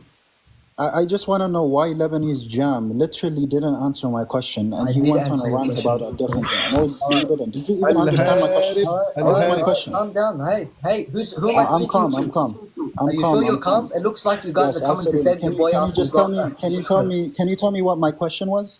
I just want to know why Lebanese Jam literally didn't answer my question, and I he did went on answer a your rant question. about a different thing. No, you didn't. Did you even understand my question? What's my question? Calm down. Hey, who am I I'm speaking calm. to? I'm calm. Are you sure you're calm? It looks like you guys Yes, are coming to absolutely. save your boy Can you after just tell God. me? Can you tell me what my question was?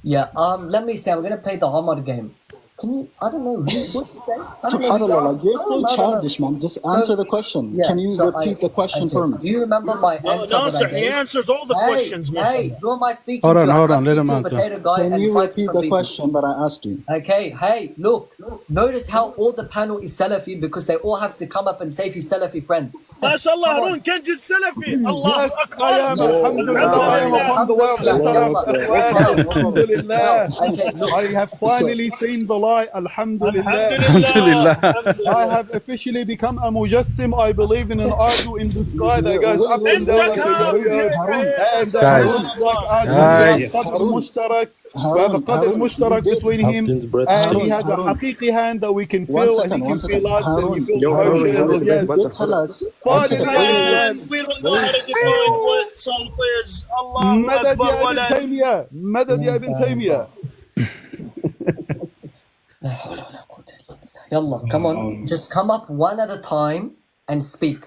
Yeah. Let me say. I'm gonna play the Omar game. Can you? I don't know. What you say? I don't know. Subhanallah, like you're so I don't know. childish, man. Just answer the question. Yeah. Can you So repeat the question okay. for me? Do you remember my answer No, that I sir. He gave? answers all the questions, Hey, mashallah. who am I speaking Hold to? on, I hold can't on. Let speak him to a answer. potato guy Can and you five repeat different the people. question that I asked you? Okay, hey, look, notice how all the panel is Salafi because they all have to come up and save his Salafi friend. MashaAllah, Harun Kanjid Salafi. Allahu yes, Akbar. I am. Alhamdulillah, I am upon the way of the Salaf. Alhamdulillah. Okay, look. I have finally seen the light. Alhamdulillah. Alhamdulillah. I have officially become a mujassim. I believe in an ardu in the sky that goes up and down like a yo-yo. And Guys. looks like us. Guys. We have qadr mushtarak. We have a qadr mushtarak between him. And he has a haqiqi hand that we can feel. And he can feel us. And he feels emotions. Yes. Tell us. And we don't know how to define what salt is. Allahu مدد Akbar. يا ابن تيمية مدد يا ابن تيمية. Yalla, come on. Just come up one at a time and speak.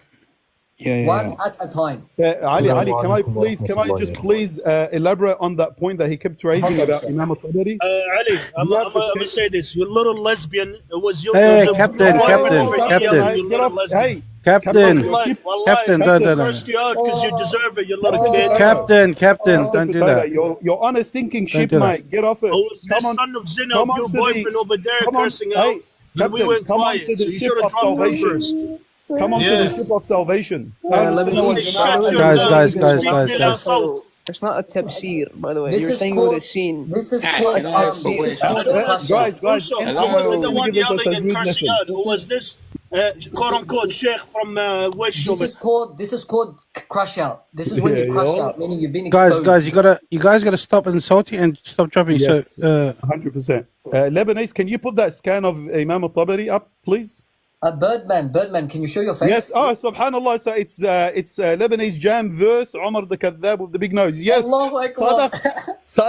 One at a time. Ali, can I just please elaborate on that point that he kept raising about Imam al-Tabari? Ali, I'm gonna say this. You little lesbian. It was you. Hey, it was a Captain, boyfriend Captain, over Captain. here, you little lesbian. Captain, Wallahi, Captain, people don't. cursed you out because you deserve it, you little kid. Captain, don't do that. You're on a sinking ship, do that. mate. Get off it. Oh, the Come on, son of Zina come of on your to the- boyfriend over there come on, cursing hey, out. And we Captain, went come on quiet. to the So you ship should have of dropped her salvation. first. Come on to the ship of salvation. Lebanese, Guys. It's not a tafsir, by the way. This You're is saying called- what is seen. This is called guys, Who was the one yelling and cursing out? Who was this quote unquote sheikh from West This is called crash out. This is when you crash out, meaning you've been exposed. Guys, you guys gotta stop insulting and stop dropping. Yes, So 100%. Lebanese, can you put that scan of Imam al-Tabari up, please? Birdman, can you show your face? Yes. Oh, subhanallah. So it's Lebanese Jam verse Omar the Kadhab with the big nose. Yes. Sadaq.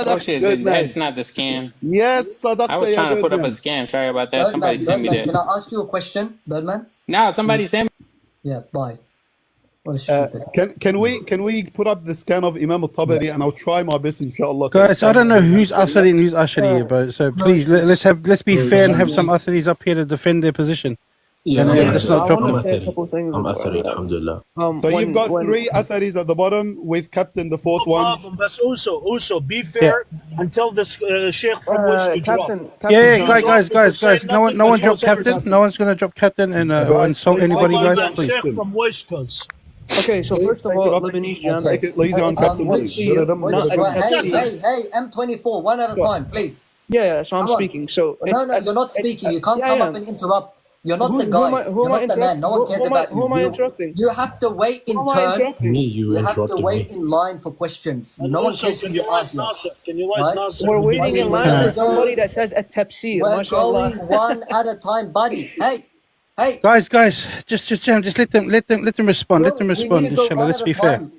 Oh shit, that's not the scan. Yes, Sadaq. I was trying to put up a scan. Sorry about that. Somebody sent me that. Can I ask you a question, Birdman? No, somebody sent me. Yeah, bye. What is stupid? Can we put up the scan of Imam al-Tabari and I'll try my best, inshallah. guys, I don't know who's Asadi and who's Ashari here, but so please let's be fair and have some Asaris up here to defend their position. And let's not drop them. I'm Athari, alhamdulillah. So you've got three Atharis at the bottom with Captain the fourth one. problem, but also be fair and tell this sheikh from which to drop. Guys. No one drop Captain. No one's gonna drop Captain and insult anybody, guys. Please. Sheikh from West Coast. Okay, so first of all, Lebanese Jam. Take it lazy on Captain. Hey, M24, one at a time, please. Yeah, so I'm speaking. So no, you're not speaking. You can't come up and interrupt. You're not the guy. You're not the man. No one cares about you. Who am I interrupting? You have to wait in turn. You have to wait in line for questions. No one cares who you ask. Can you watch Nasser? We're waiting in line for somebody that says a tafsir. We're MashaAllah. going one at a time, buddies. Hey. Guys, just let them respond. Let them respond. Inshallah, let's be fair.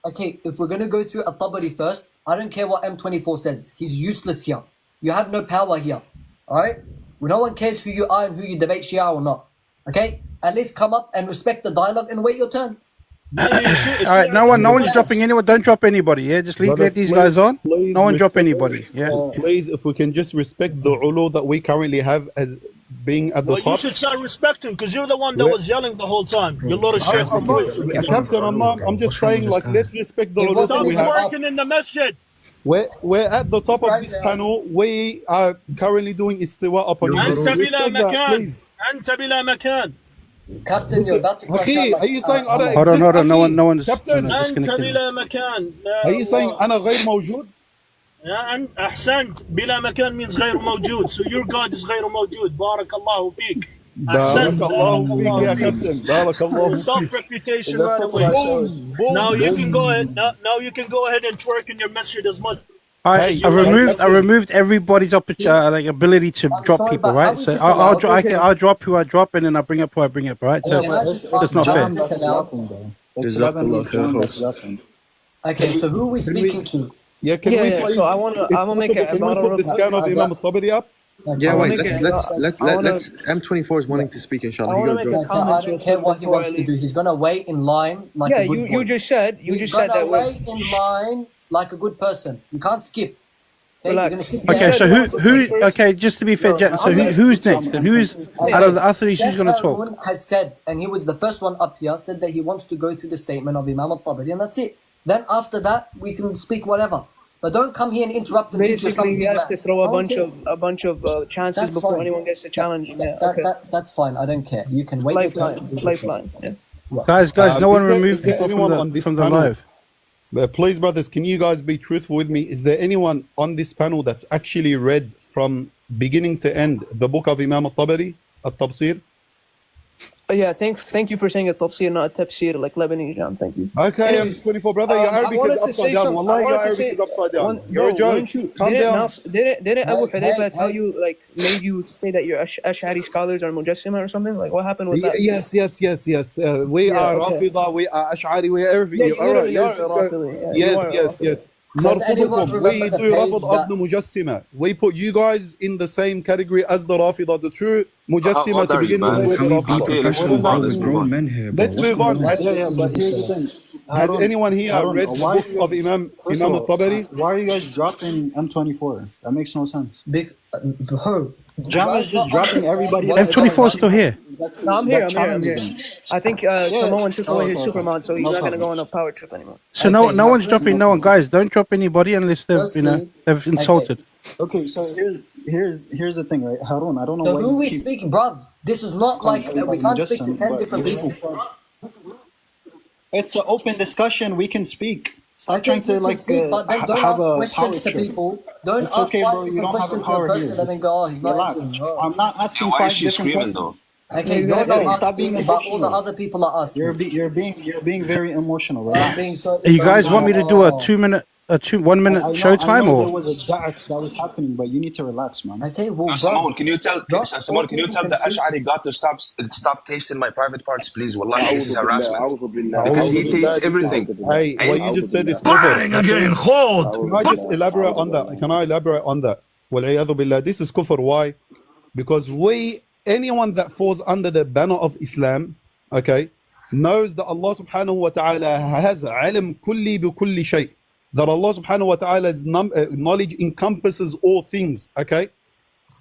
Okay, if we're gonna go through At-Tabari first, I don't care what M24 says. He's useless here. You have no power here. Alright? No one cares who you are and who you debate Shia or not. Okay? At least come up and respect the dialogue and wait your turn. All right, no one's dropping anyone. Don't drop anybody. Yeah, just let these guys on. No one drop anybody. Yeah. Please, if we can just respect the ulu that we currently have as being at the Well, top. you should start respecting because you're the one that was yelling the whole time. You lot of shit. Captain, I'm just saying, like, let's respect the ulu that we Stop have. working in the masjid. We're at the top of this panel. We are currently doing istiwa upon you. أنت بلا Respect that, مكان. please. أنت بلا مكان. Captain, you're about to crash Okay, out. are you saying أنا Hold on, exist, no أخي? one's Captain, أنت بلا مكان. are you saying أنا غير موجود? أحسنت. بلا مكان means غير موجود. So your God is غير موجود. بارك الله فيك. بارك الله فيك يا كابتن. بارك الله Self فيك. refutation right away. Now you can go ahead. Now you can go ahead and twerk in your masjid as much. All right, I removed everybody's like ability to drop sorry, people, but right? how is So this I'll allowed? I'll drop who I drop, and then I'll bring up who I bring up, right? So Can I just that's ask not fair. John this allowed? It's Lebanese John that's dropping. Okay, so who are we speaking to? Yeah, can we please, so I wanna make possible, a can we put the scan of Imam al-Tabari up? Yeah, wait. Let's. M24 is wanting to speak. Inshallah, I wanna he make goes. a comment. I don't care what he wants to do. He's gonna wait in line like Yeah, a good boy. you just said He's that gonna way. wait in line like a good person. You can't skip. Okay, you're gonna sit Okay, there. so who? Okay, just to be fair, so who's next? And who's out of the Athletes who's going to talk? Harun has said, and he was the first one up here, said that he wants to go through the statement of Imam al-Tabari, and that's it. Then after that, we can speak whatever. But don't come here and interrupt and think you're Basically, something he has bad. to throw I don't care. a bunch of chances That's before fine. anyone gets to challenge him. Yeah, That's fine. I don't care. You can wait your time. Lifeline. Yeah. Guys, no one Is there removed people anyone on from this the panel? live. Please, brothers, can you guys be truthful with me? Is there anyone on this panel that's actually read from beginning to end the book of Imam al-Tabari, al-Tabsir? Yeah, thank you for saying a tafsir, not a tafsir, like Lebanese Jam. Thank you. Okay, I'm 24, brother. Your Arabic is upside down. Wallah, your Arabic is upside down. You're a joke. Calm down. Didn't Abu Hudayfa tell you, like, made you say that your Ash'ari scholars are Mujassima or something? Like, what happened with that? Yes. We are Rafida, we are Ash'ari, we are everything. Yeah, you All right, literally let's are just go. Rafidi. Yeah, Yes. Does anyone نرفضكم. remember We the do page Rafid of the Mujassima. We put you guys in the same category as the Rafida, the true Mujassima to begin with. Okay, let's move on. Let's move on. Let's move on. But here's the thing. Has anyone here Harun, read the why- book of Imam First of all, al-Tabari? Why are you guys dropping M24? That makes no sense. Bro, Jam is just dropping everybody. M24 is still here. No, I'm here. I think Samoan took away his supermod, so he's not going to go on a power trip anymore. So no one's dropping no one. Guys, don't drop anybody unless they've insulted. Okay, so here's the thing, right? Harun, I don't know so why who you we keep speak, bruv? This is not like we can't speak to 10 different people. It's an open discussion. We can speak. Stop Okay, trying to you can like speak, but then don't have ask a questions power to trip. people. Don't It's ask okay, 5 bro. You different don't have questions a to a power person here. and then go, oh, he's not Relax. answering. Oh. I'm not asking Why five is she different screaming questions. though? Okay, you're Hey, not stop being asking about all the emotional. other people are asking. You're being very emotional. I'm being Relax. so You guys want me to do a Oh. 1 minute showtime I know or? there was a da'at that was happening, but you need to relax, man. Okay, well, Simone, can you tell the Ash'ari God to stop tasting my private parts, please? Wallahi, this is harassment. Because he tastes everything. Hey, what you just said is kufr. Can I just elaborate on that? Can I elaborate on that? Wal-iyadhu billah. This is kufr. Why? Because anyone that falls under the banner of Islam, okay, knows that Allah subhanahu wa ta'ala has ilm kulli bi kulli shay. That Allah subhanahu wa ta'ala's knowledge encompasses all things, okay?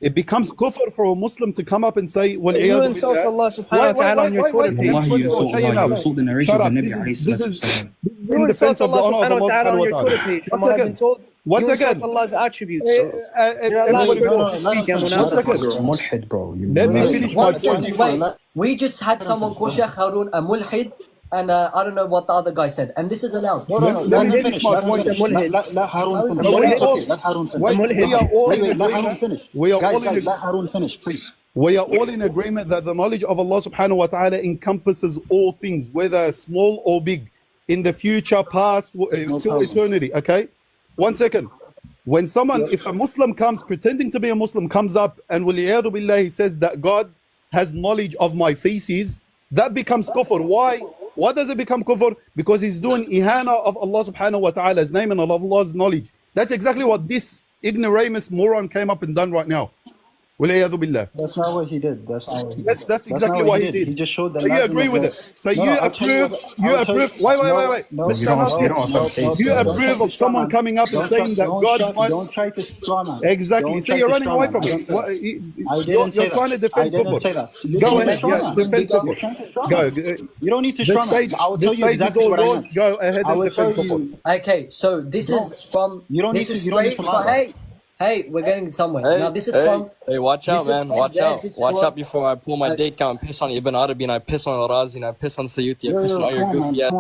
It becomes kufr for a Muslim to come up and say, well, You insult Allah subhanahu wa ta'ala on your Twitter page. Wallahi, you insult the narration of the Nabi This is You in insult defense of the Allah honor of subhanahu wa Allah ta'ala on subhanahu your wa Twitter ta'ala. page. One From what I've been second. told, One you second. insult Allah's attributes. Eh, So you're the last person to speak, One second. Mulhid, bro. Let me finish my One second, point. wait. We just had someone call Sheikh Harun a mulhid, and I don't know what the other guy said. And this is allowed. Let me finish my point. Let Harun finish. No, It's okay. Let Harun finish. Wait, we are all in Let Harun agreement. finish. We are all Guys, in let Harun finish, please. We are all in agreement that the knowledge of Allah subhanahu wa ta'ala encompasses all things, whether small or big, in the future, past, till eternity, okay? 1 second. When if a Muslim comes, pretending to be a Muslim, comes up and waliyadu billah, he says that God has knowledge of my faces, that becomes kufr. Why? Why does it become kufr? Because he's doing ihana of Allah subhanahu wa ta'ala's name and of Allah's knowledge. That's exactly what this ignoramus moron came up and done right now. وَالْعِيَاذُ بِاللَّهِ. That's not what he did. Yes, that's exactly what he did. He just showed the. So you agree with it? So you approve? You approve? Wait. Listen, you approve of someone coming up and saying that God? Don't try to straw man. Exactly. See, you're running away from it. You're trying to defend kufr. Go ahead. Yes, defend kufr. Go. You don't need to straw man. I will tell you exactly what I meant. Go ahead and defend kufr. Okay, so this is from. You don't this need is to. You don't need straight to for. Hey, we're getting somewhere. Hey, Now this is from. Hey, watch out, this is man. from Watch their out. Discord. Watch out before I pull my date count and piss on Ibn Arabi and I piss on Razi and I piss on Sayyuti. I piss on all your goofy ass.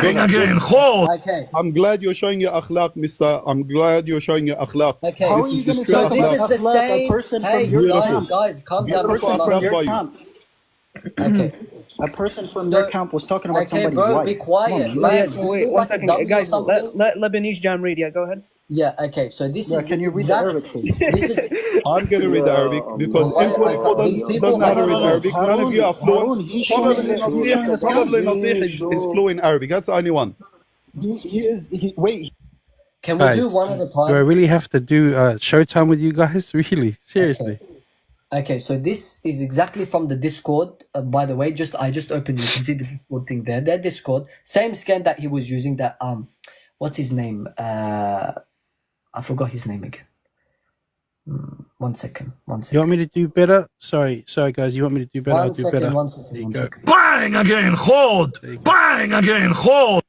Bang again, hold. Okay. I'm glad you're showing your akhlaq, mister. I'm glad you're showing your akhlaq. Okay. How are you going to tell this is the same? Hey, guys, calm down. Okay. A person from their camp was talking about somebody's bro, wife. be quiet. Wait, 1 second. Guys, let Lebanese Jam read. Yeah, go ahead. Yeah, okay, so this is. Can you read the Arabic, please? I'm going to read the Arabic because M24 doesn't know how to read Arabic. None of you are fluent. Probably Nasih is fluent in Arabic. That's the only one. Wait. Can we do one at a time? Do I really have to do showtime with you guys? Really? Seriously? Okay, so this is exactly from the Discord. By the way, I just opened. You can see the Discord thing there. Their Discord, same scan that he was using. That what's his name? I forgot his name again. 1 second. You want me to do better? Sorry, guys. You want me to do better? I'll do better. One second. Bang again, hold. Bang again, hold.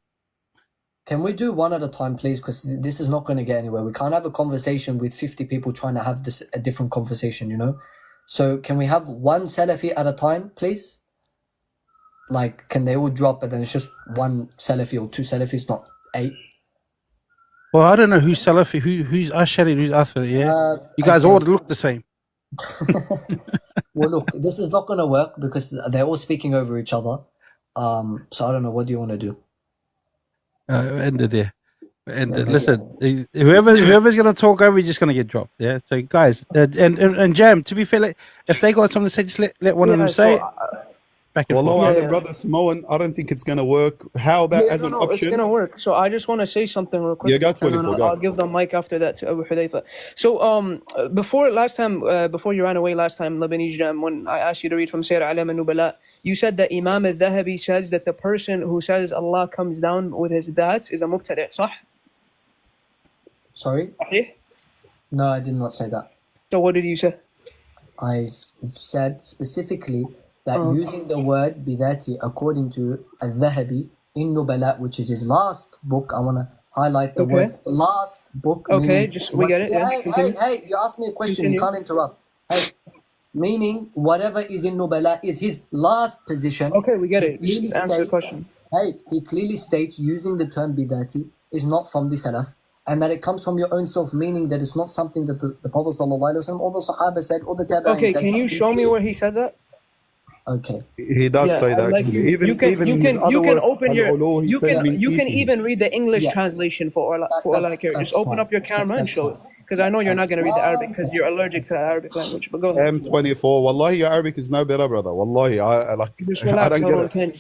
Can we do one at a time, please? Because this is not going to get anywhere. We can't have a conversation with 50 people trying to have a different conversation, you know? So can we have one Salafi at a time, please? Like, can they all drop and then it's just one Salafi or two Salafis, not 8? Well, I don't know who's Salafi, who's Ashari, who's Athar, yeah? You guys all look the same. Well, look, this is not going to work because they're all speaking over each other. So I don't know. What do you want to do? End it there. Listen, whoever's going to talk over, you're just going to get dropped. Yeah. So, guys, and Jam, to be fair, if they got something to say, just let one of them say it. Back and forth. Brother Samoan, I don't think it's going to work. How about as an option? It's going to work. So I just want to say something real quick. Yeah, got 24. I'll give the mic after that to Abu Hudayfa. So before you ran away last time, Lebanese Jam, when I asked you to read from Sir Alam al-Nubala, you said that Imam al-Dhahabi says that the person who says Allah comes down with his dats is a mubtadi', صح? Sorry? No, I did not say that. So what did you say? I said specifically that using the word bidati according to al-Dhahabi in Nubala, which is his last book, I want to highlight the word last book. Okay, we get it. Hey, you asked me a question, you can't interrupt. Hey, meaning whatever is in Nubala is his last position. Okay, we get it. Just answer the question. Hey, he clearly states using the term bidati is not from the Salaf, and that it comes from your own self, meaning that it's not something that the Prophet ﷺ or the Sahaba said or the Tabi'in said. Okay, can you show me where he said that? Okay. He does say that. Like you can even read the English translation for all I care. Just open up your camera and show it. Because I know you're not going to read the Arabic because you're allergic to the Arabic language. But go ahead. M24. Wallahi, your Arabic is no better, brother. Wallahi, I don't get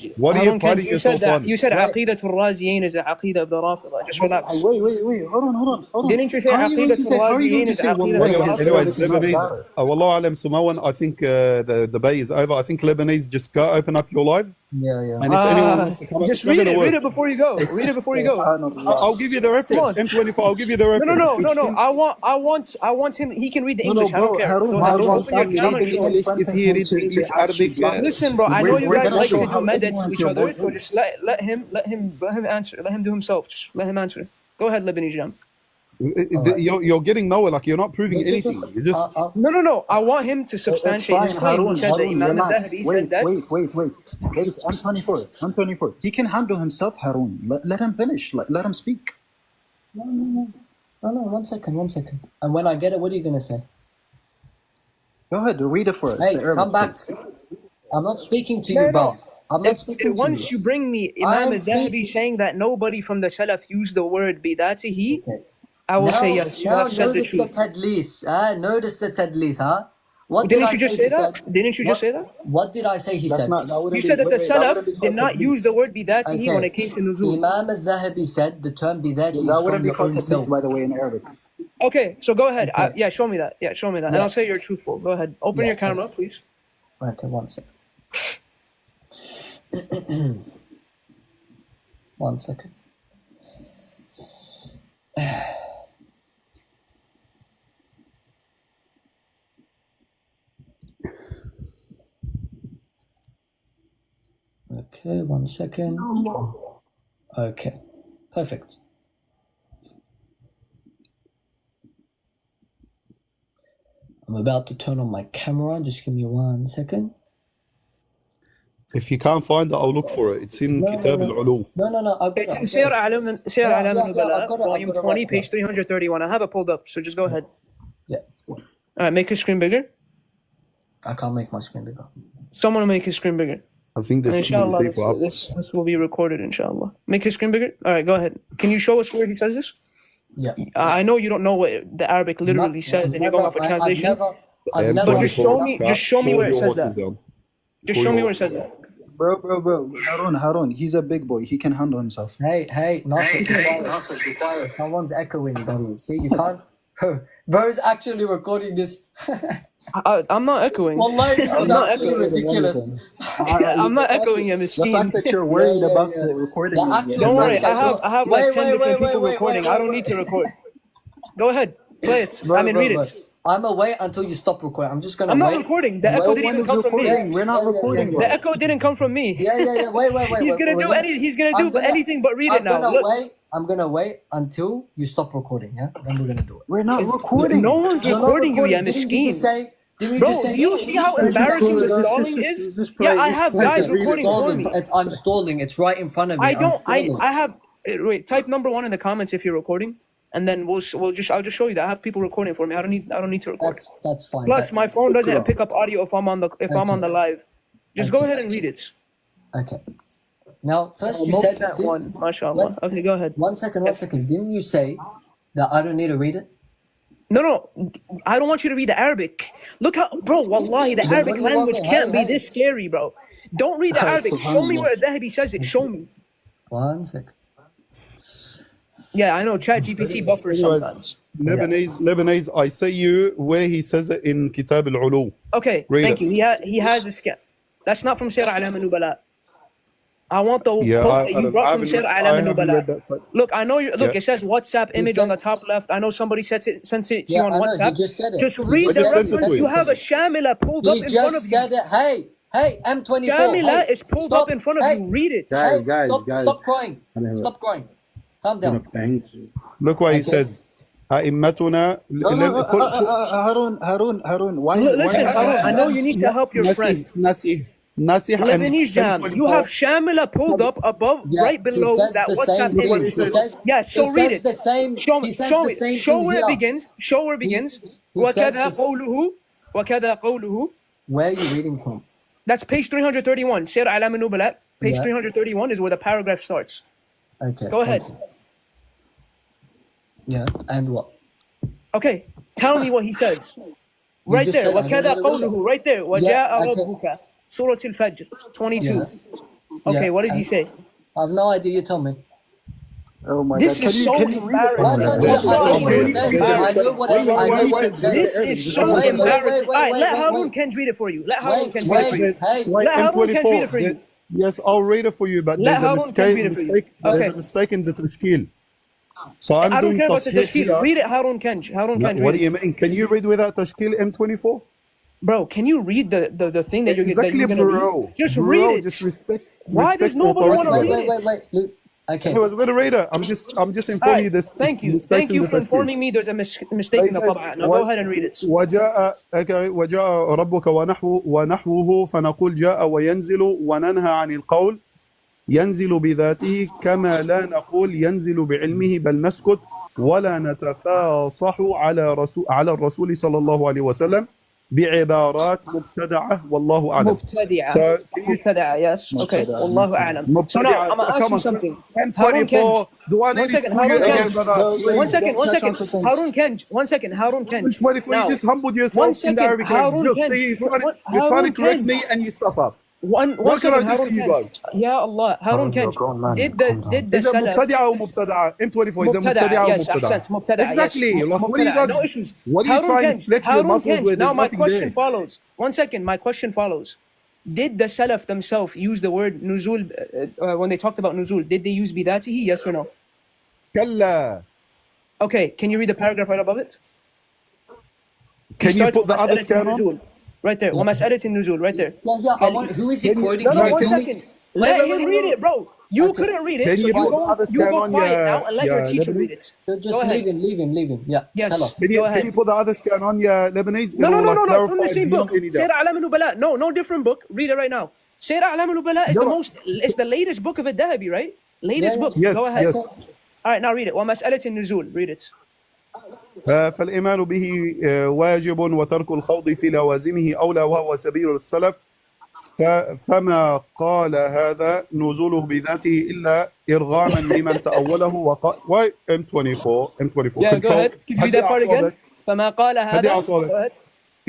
it. What are you fighting yourself on? You said Aqidatul Raziyin is the Aqidah of the Rafida. Just relax. Wait. Hold on. Didn't you say Aqidatul Raziyin is the Aqidah of the Rafida? Anyways, Lebanese. Wallahu alam Samoan, I think the debate is over. I think Lebanese, just go open up your live. Yeah. And if anyone wants to come just read it before you go. Read it before you go. I'll give you the reference. M24. I'll give you the reference. No. I want him. He can read the English. I don't care. If he reads English, Arabic. Listen, bro. I know you guys like to do medit to each other, so just let him answer. Let him do himself. Just let him answer. Go ahead, Lebanese Jam. You're getting nowhere. Like you're not proving anything. You just no. I want him to substantiate his claim. He said that Imam al-Dhahabi said that. Wait. I'm 24. He can handle himself, Harun. Let him finish. Let him speak. No. 1 second. And when I get it, what are you gonna say? Go ahead, read it for us. Hey, come back. I'm not speaking to you, bro. I'm not speaking to you. Once you bring me Imam al-Dhahabi saying that nobody from the Salaf used the word bidatihi, I will say yes. You have said the truth. Notice the tadlis, huh? Didn't you just say that? What did I say he said? You said that the Salaf did not use the word bidatihi when it came to nuzul. Imam al-Dhahabi said the term bidati is that wouldn't from be your called own self. by the way, in Arabic. Okay, so go ahead. Okay. Yeah, show me that. Yeah, show me that. And Yeah. I'll say you're truthful. Go ahead. Open Yeah, your camera, please. Okay, one second. 1 second. Okay, 1 second. Okay, perfect. I'm about to turn on my camera. Just give me 1 second. If you can't find it, I'll look for it. It's in Kitab al-Ulu. No. It's in Sir Alam al-Nubala, I've got volume it 20, right page 331. I have it pulled up, so just go ahead. Yeah. All right, make his screen bigger. I can't make my screen bigger. Someone will make his screen bigger. I think And there's too many inshallah, people up. this will be recorded, inshallah. Make his screen bigger. All right, go ahead. Can you show us where he says this? Yeah. I know you don't know what the Arabic literally says, and you're going off a translation. But just show me where it says that. Just show me where it says that. Bro. Harun, he's a big boy. He can handle himself. Hey, Nasser, be quiet. Someone's echoing, buddy. See, you can't. Bro's actually recording this. I'm not echoing. Wallahi, I'm not echoing. ridiculous. I'm not echoing him. The fact that you're worried about the recording is... Don't worry, I have like 10 different people recording. I don't need to record. Go ahead, play it. Read it. I'm gonna wait until you stop recording. I'm just gonna I'm wait. not recording. The echo didn't even come from me. We're not recording. The echo didn't come from me. Yeah. Wait. He's gonna do anything but read it now. I'm gonna wait until you stop recording. Yeah, then we're gonna do it. We're not recording. No one's recording you, ya miskeen. Bro, do you see how embarrassing the stalling is? Yeah, I have guys recording for me. I'm stalling. It's right in front of me. I have. Wait, type number 1 in the comments if you're recording, and then I'll just show you that I have people recording for me. I don't need to record. That's fine. Plus, my phone doesn't pick up audio if I'm on the live. Just go ahead and read it. Okay. Now, first you Most said that one, mashallah. Okay, go ahead. 1 second. Didn't you say that I don't need to read it? No, I don't want you to read the Arabic. Look how, bro, wallahi, the Arabic language can't be this scary, bro. Don't read the Arabic. Show me where Dhahabi says it. Show me. 1 second. Yeah, I know, ChatGPT buffers sometimes. Lebanese, I say you where he says it in Kitab al-Ulu. Okay, thank you. He has this. That's not from Sir Alam al-Nubala. I want the quote that you brought from Sir Alam al-Nubala. Look, I know you. Look, it says WhatsApp image on the top left. I know somebody sent it to you on WhatsApp. Just read the reference. You have a Shamila pulled up in front of you. Said it. Hey, M24. Shamila is pulled up in front of you. Read it. Guys. Stop crying. Stop crying. Calm down. Look what he says. أئمتنا Harun, why? Listen, Harun, I know you need to help your friend. Lebanese Jam, you have Shamila pulled up above, right below that WhatsApp image. Yeah, so read it. Show me. Show where it begins. وَكَذَا قَوْلُهُ. Where are you reading from? That's page 331. Sir Alam al-Nubala. Page 331 is where the paragraph starts. Okay. Go ahead. Yeah, and what? Okay, tell me what he says. Right there. وَكَذَا قَوْلُهُ. Right there. وَجَاءَ رَبُّكَ. Surah Al-Fajr. 22. Okay, what did he say? I have no idea. You tell me. Oh my this God. Is so embarrassing. This is so embarrassing. All right, let Harun Kenj read it for you. Let Harun Kenj read it for you. Let Harun Kenj read it for you. Yes, I'll read it for you, but there's a mistake. There's a mistake in the tashkil. So I don't care about the tashkil. Read it, Harun Kenj. What do you mean? Can you read without tashkil M24? Bro, can you read the thing that you're going to read? Just read it. Just respect. Why does nobody want to read it? Wait. Okay. I was going to read it. I'm just informing you this. Thank you for informing me. There's a mistake in the tab'a. Now go ahead and read it. وجاء ربك ونحوه فنقول جاء وينزل وننهى عن القول ينزل بذاته كما لا نقول ينزل بعلمه بل نسكت ولا نتفاصح على الرسول صلى الله عليه وسلم بعبارات مبتدعة والله أعلم. مبتدعة, yes. Okay. والله أعلم. So now I'm gonna ask you something. Harun Kenj. 24, you just humbled yourself in the Arabic language. You're trying to correct me and you stuff up. One What can I second, do for Harun you Kench. guys? Ya Allah, Harun Kench. Did the Is it Salaf مبتدعة or مبتدعة? M24 is it مبتدعة or yes, مبتدعة? accent, مبتدع, Exactly. yes. Like, what are you مبتدع, guys? no issues. What are you Harun trying to Kench, flex your Harun muscles Kench. where Now there's my nothing question there? follows. 1 second, my question follows. Did the Salaf themselves use the word nuzul when they talked about nuzul? Did they use bidatihi? Yes or no? كلا. Okay, can you read the paragraph right above it? Can you put the other scan on? النزول. Right there. ومسألة النزول. Right there. Who is he quoting? No, Can 1 you tell me? second. Let him read it, bro. You couldn't read it, Can so you put the other you scan go on, quiet now and let your yeah, teacher read Lebanese? it. Just Go ahead. leave him. Yeah. Yes. Tell us. Go ahead. Can you put the other scan on, yeah, Lebanese? No, It will, like, From the clarify same beyond book. any Sir doubt. A'lam al-Nubala. No different book. Read it right now. Sir A'lam al-Nubala is it's the latest book of Al-Dahabi, right? Latest book. Yes, Go ahead. yes. All right, now read it. ومسألة النزول. Read it. فالإيمان به واجب وترك الخوض في لوازمه أولى وهو سبيل السلف فما قال هذا نزوله بذاته إلا إرغاما لمن تأوله وقال why M24 Yeah, go ahead. Can you read that part again? فما قال هدي هذا. أعصابك Go ahead.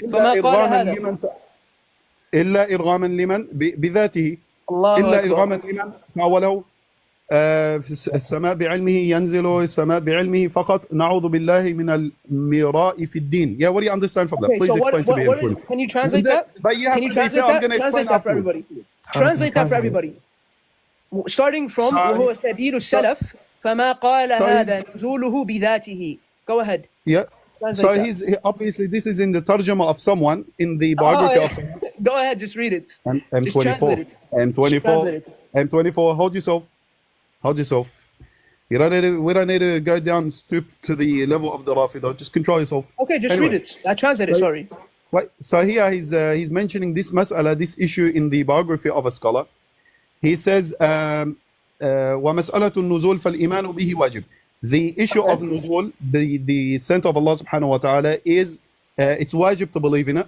إلا فما قال إرغاما هذا. لمن إلا إرغاما لمن بذاته الله إلا أكبر. إرغاما لمن تأوله في السماء بعلمه ينزل السماء بعلمه فقط نعوذ بالله من المراء في الدين. Yeah, what do you understand from that? Okay, Please so explain to me. can you translate that? But you have Can you to be translate fair. I'm that? going to explain Translate that for afterwards. everybody. Translate that for everybody. Starting from وهو سبيل السلف فما قال هذا نزوله بذاته. Go ahead. Yeah. Translate So that. obviously this is in the tarjuma of someone in the biography of someone. Go ahead, just read it. Just translate it. M24. Just translate it. M24. Hold yourself. Hold yourself. We don't need to go down stoop to the level of the Rafida. Just control yourself. Okay, just read it. I translate it, sorry. Wait, so here he's mentioning this mas'ala, this issue in the biography of a scholar. He says, وَمَسْأَلَةُ النُّزُولِ فَالْإِيمَانُ بِهِ وَاجِبٌ. The issue of nuzul, the scent of Allah subhanahu wa ta'ala is, it's wajib to believe in it.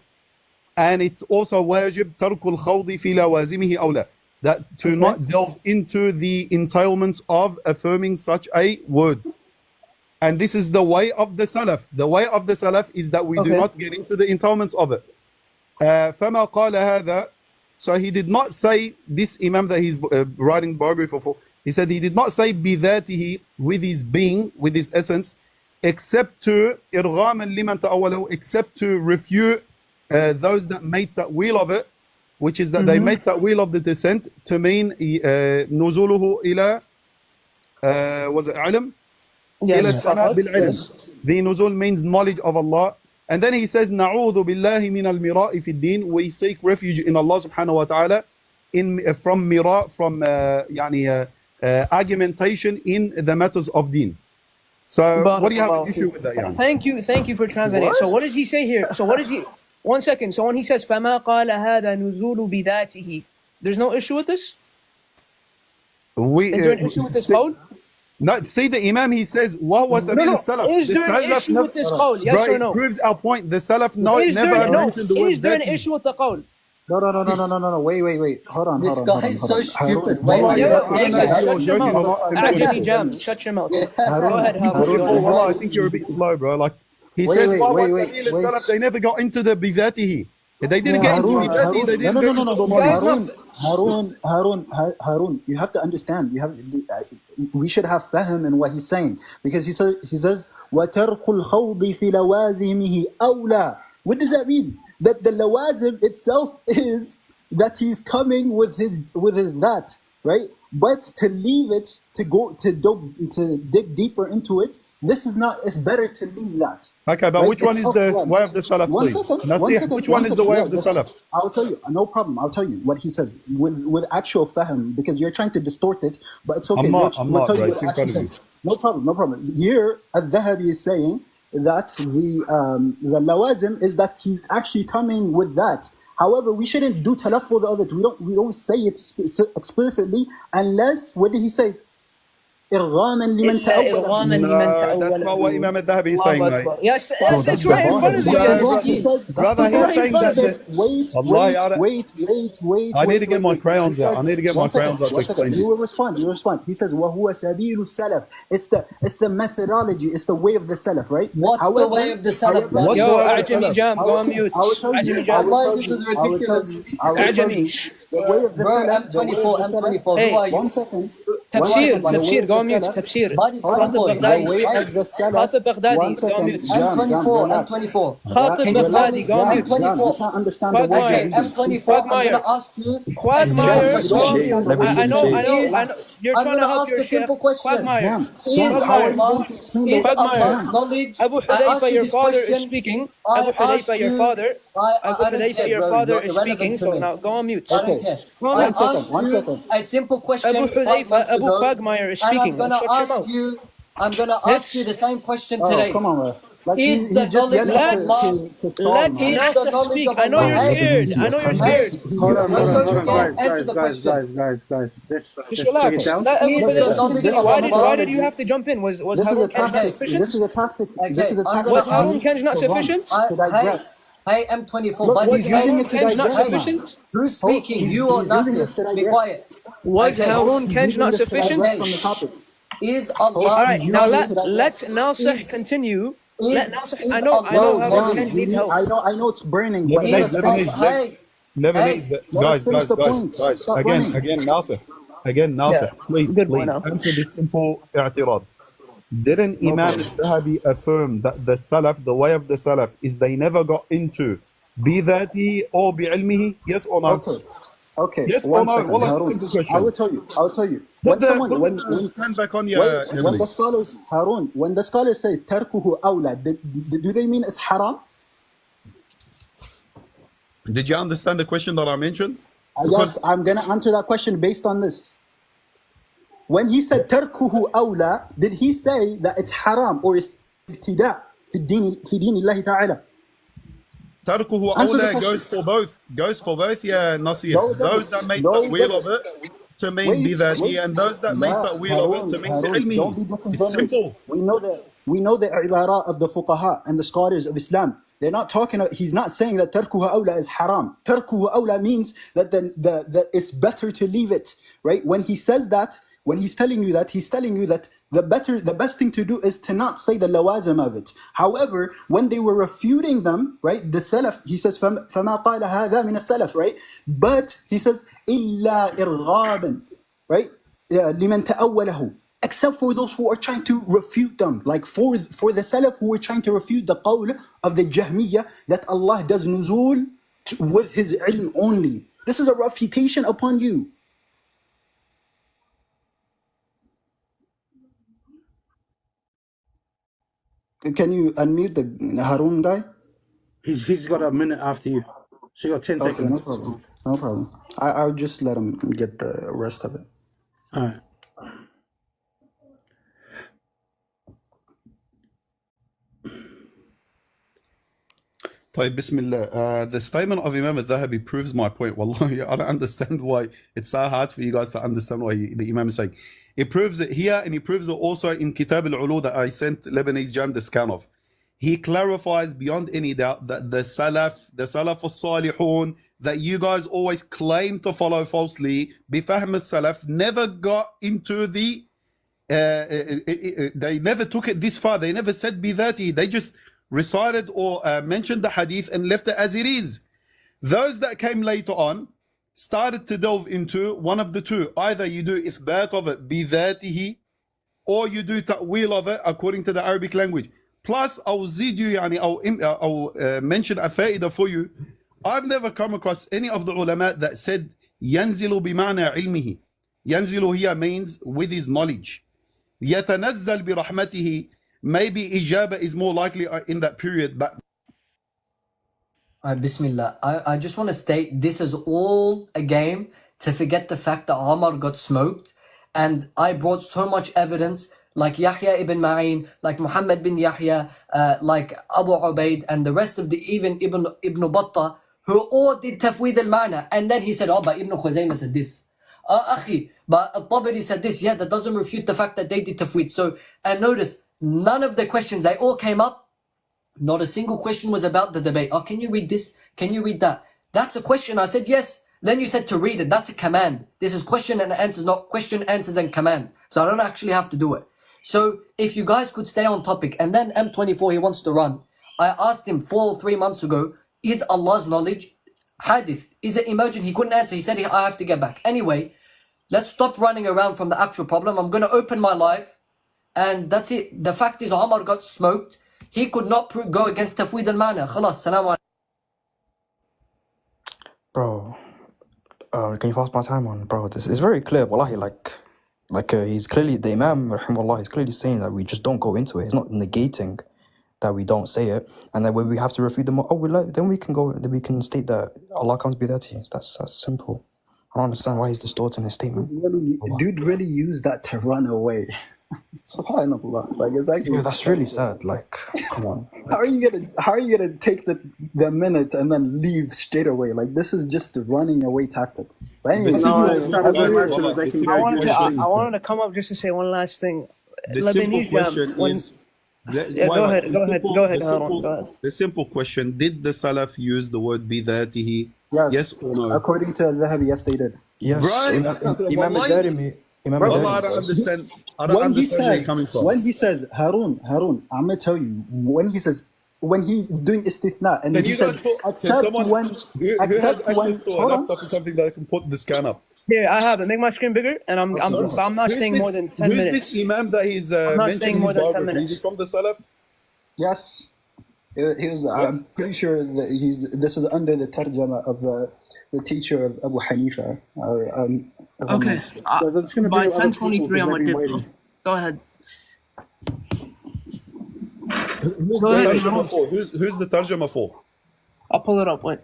And it's also wajib تَرْكُ الْخَوْضِ فِي لَوَازِمِهِ أَوْلَى. That to not delve into the entailments of affirming such a word. And this is the way of the Salaf. The way of the Salaf is that we do not get into the entailments of it. فَمَا قَالَ هَذَا. So he did not say, this Imam that he's writing biography for, he said he did not say بِذَاتِهِ, with his being, with his essence, except to إِرْغَامًا لِمَنْ تَأَوَّلَهُ, except to refute those that made ta'wil of it, which is that they made ta'wil of the descent to mean نزوله إلى was it علم? Yes. إلى السماء بالعلم. The nuzul means knowledge of Allah. And then he says نعوذ بالله من المراء في الدين. We seek refuge in Allah subhanahu wa ta'ala from mira, from يعني argumentation in the matters of deen. So what do you have an issue with that? Yani? Thank you for translating. So what does he say here? So what does he? 1 second. So when he says فما قال هذا نزول بذاته, there's no issue with this? Is there an issue with this code? No, see the Imam, he says, وَهُوَ سَبِيلُ السَّلَف. Is there an issue with this qawl? Yes or no? It proves our point. The Salaf never mentioned the word Is there an issue with the qawl? No. Wait. Hold on. This guy is so stupid. Wait. Shut your mouth. Ajami Jam. Shut your mouth. Go ahead, Wallah, I think you're a bit slow, bro. Like he says, وَهُوَ سَبِيلُ السَّلَف. They never got into the بِذَاتِهِ. They didn't get into bidatihi. They didn't go into the Harun, you have to understand. We should have fahm in what he's saying, because he says وَتَرْكُ الْخَوْضِ فِي لَوَازِمِهِ أَوْلَى. What does that mean? That the lawazim itself is that he's coming with his that, right? But to leave it, to dig deeper into it, this is not. It's better to leave that. Okay, but right? which one is the way of the Salaf, please? Which one is the way of the Salaf? I'll tell you. No problem. I'll tell you what he says with actual fahm, because you're trying to distort it. But it's okay. I'm not, tell you right? what it actually says. No problem. Here, Al-Dhahabi is saying that the lawazim is that he's actually coming with that. However, we shouldn't do talaffuz of it. We don't say it explicitly unless, what did he say? إرغاما لمن تأوله. إرغاما لمن No, that's not what تأوله. Imam al-Dhahabi is saying, الله mate. أكبر. Yes, No, it's that's right in wrong. front of you. He Yes. says, he says, Brother, It's he's right in saying front that of you. says, wait, Wallahi, I need to get my He crayons out. says, I need to get my one second, crayons out to one second. explain You will this. respond. You will respond. He says, وَهُوَ سَبِيلُ السَّلَف. It's the methodology. It's the way of the Salaf, right? What's the way of the Salaf, brother? What's the Yo, way with the Ajami Salaf? Jam, go on mute. I will tell you. Ajami I Jam. will tell Wallahi, this you. is I will tell ridiculous. you. I will tell Ajami. you. The way of the Bro, Salaf. The way of the M24, Salaf. M24, Hey, who are you? One second. تفسير The way تفسير of go the on mute Salaf. تفسير Buddy خاطب boy, The بغدادي way of the Salaf. خاطب بغدادي One go on second. mute Jam, M24, relax. M24. خاطب Can you tell بغدادي me go on mute You M24? can't understand the word Okay, you're Quagmire reading. M24, I'm gonna ask you a simple Quagmire You don't question. understand the word I you're know saying. I know I know Relax. you're I'm trying to gonna help ask your a simple sheikh question. Quagmire Is How are you Allah, going to explain the is word? Allah's Jam. knowledge? Abu I asked Hudayfa you your this father is question. speaking I Abu Hudayfa asked your you. father Abu I don't Hudayfa care, your bro. father You're is irrelevant speaking to so me. now go on mute I don't care. go on I mute asked you a simple Abu question 5 Hudayfa months Abu ago, Quagmire is and speaking now shut your mouth I'm gonna ask you this the same question Oh, today. come on, man. Like Is the he's just knowledge yelling of let Allah? to stall, let man. Is the Nasser knowledge speak of I know Allah? you're scared I know you're Hey, scared Hold on, you're hold on, so hold on, scared. Answer guys, the guys, question. guys, guys, guys. just Let's bring it relax down. let Abu Is the Hudayfa knowledge speak of why did Allah? you have to jump in was This is a Harun Kanj not tactic. sufficient This Okay, is a I'm tactic gonna was Harun ask. used Kanj not to run, sufficient to Hey, digress. hey, M24, Look, buddy. he's was Hey, using Harun it to Kanj not digress hey, now. sufficient who's Host, speaking? he's You or using Nasir? this to Be digress. quiet. was Okay. Host, Harun he's Kanj using not this to sufficient digress Okay. from the topic. Is Host, all Allah? right he's now using it to let digress. Nasser Is continue let is Nasser is I know Allah Bro, Harun knowing? Jam, Kanj needs help I know it's burning, but let Lebanese, us Is finish. Lebanese, Allah? Hey, Lebanese, Let us finish the guys, point. guys. Stop running. Again, yeah Nasser, please, good boy please now answer this simple i'tirad. Didn't No Imam problem. al-Dhahabi affirm that the Salaf, the way of the Salaf, is they never got into بذاته or بعلمه? Yes or no? Okay. Yes or One no? second, Wallah, it's a Harun. simple I will question. tell you. I will tell you. Put When the someone, put the stand back on your wait, when the Lebanese. scholars, Harun, when the scholars say tarkuhu awla, do they mean it's haram? Did you understand the question that I mentioned? I Because guess I'm gonna answer that question based on this. When he said tarkuhu awla, did he say that it's haram or it's ibtida fi din Allah ta'ala? تركه Answer the أولى question. goes for both, yeah, Nasir. No, it Those doesn't. that make No, it ta'wil of doesn't. it to mean Wait, بذاته, wait. and those that make La, ta'wil of it to mean Harun, don't بعلمه. be It's disingenuous. simple. We know the ibara of the fuqaha and the scholars of Islam. They're not talking. He's not saying that tarkuha awla is haram. Tarkuha awla means that the it's better to leave it, right? When he says that, when he's telling you that, he's telling you that the best thing to do is to not say the lawazim of it. However, when they were refuting them, right, the salaf, he says فما قال هذا من السلف, right? But he says إلا إرغابا, right? لمن تأوله, except for those who are trying to refute them, like for the Salaf who are trying to refute the qawl of the Jahmiyyah that Allah does nuzul with His ilm only. This is a refutation upon you. Can you unmute the Harun guy? He's got a minute after you. So you got 10 Okay, seconds. no problem. No problem. I'll just let him get the rest of it. All right. طيب, Bismillah. The statement of Imam al-Dhahabi proves my point. Wallahi, I don't understand why it's so hard for you guys to understand what the Imam is saying. He proves it here, and he proves it also in Kitab al-Ulu that I sent Lebanese Jam the scan of. He clarifies beyond any doubt that the Salaf al-Salihun that you guys always claim to follow falsely, bifahm al-Salaf, never got into the they never took it this far. They never said bidhati. They just recited or mentioned the hadith and left it as it is. Those that came later on started to delve into one of the two. Either you do ithbat of it bidhatihi, or you do ta'wil of it according to the Arabic language. Plus, I'll mention a fa'idah for you. I've never come across any of the ulama that said yanzilu bima'na ilmihi. Yanzilu here means with his knowledge. يتنزل برحمته, maybe ijaba is more likely in that period, but Bismillah. I just want to state this is all a game to forget the fact that Omar got smoked, and I brought so much evidence like Yahya ibn Ma'in, like Muhammad bin Yahya, like Abu Ubaid, and the rest of the even Ibn Battah, who all did Tafwīd al-Ma'na, and then he said, oh, but Ibn Khuzaymah said this. Akhi, but Al-Tabari said this. Yeah, that doesn't refute the fact that they did Tafwīd. So, and notice, none of the questions, they all came up. Not a single question was about the debate. Oh, can you read this? Can you read that? That's a question. I said yes. Then you said to read it. That's a command. This is question and answers, not question, answers, and command. So I don't actually have to do it. So if you guys could stay on topic, and then M24, he wants to run. I asked him 3 months ago, is Allah's knowledge hadith? Is it emergent? He couldn't answer. He said, I have to get back. Anyway, let's stop running around from the actual problem. I'm going to open my live, and that's it. The fact is, Omar got smoked. He could not go against Tafwīd al-Ma'na. Khalas, salam alaikum. Bro, can you pass my time on? Bro, this is very clear. Wallahi, he's clearly, the Imam, rahimahullah, he's clearly saying that we just don't go into it. He's not negating that we don't say it. And then when we have to refute them, then we can state that Allah comes be there to you. That's simple. I don't understand why he's distorting his statement. Dude really used that to run away. Subhanallah. Like, it's actually... Yeah, that's really sad. Like, come on. How are you gonna take the minute and then leave straight away? Like, this is just the running away tactic. But anyway, I wanted to come up just to say one last thing. The simple question is... Go ahead. The simple question, did the Salaf use the word bidatihi? Yes or no? According to Al-Dhahabi, yes, they did. Yes. Right? Imam al-Darimi. I don't understand where you're coming from. When he says, Harun, I'm going to tell you, when he's doing istithna, and he says, except when... Who has access to a laptop or something that I can put the scan up? Here, I have it. Make my screen bigger, and I'm not staying more than 10 minutes. Who's this Imam that he's I'm not staying more than 10 Is minutes. he from the Salaf? Yes. He was, I'm pretty sure that this is under the tarjama of the teacher of Abu Hanifa. Okay. By 10:23, I'm a Go ahead. Who's the tarjama for? I'll pull it up. Wait.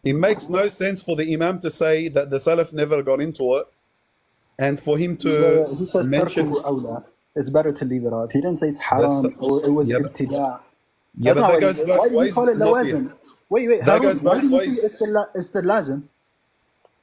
It makes no sense for the Imam to say that the Salaf never got into it, and for him to he says mention it's better to leave it off. He didn't say it's haram or it was ibtida'. Yeah, but that goes both why do you ways. call it lawazim? Wait, That goes Harun, why both do you ways. say it's the lazim?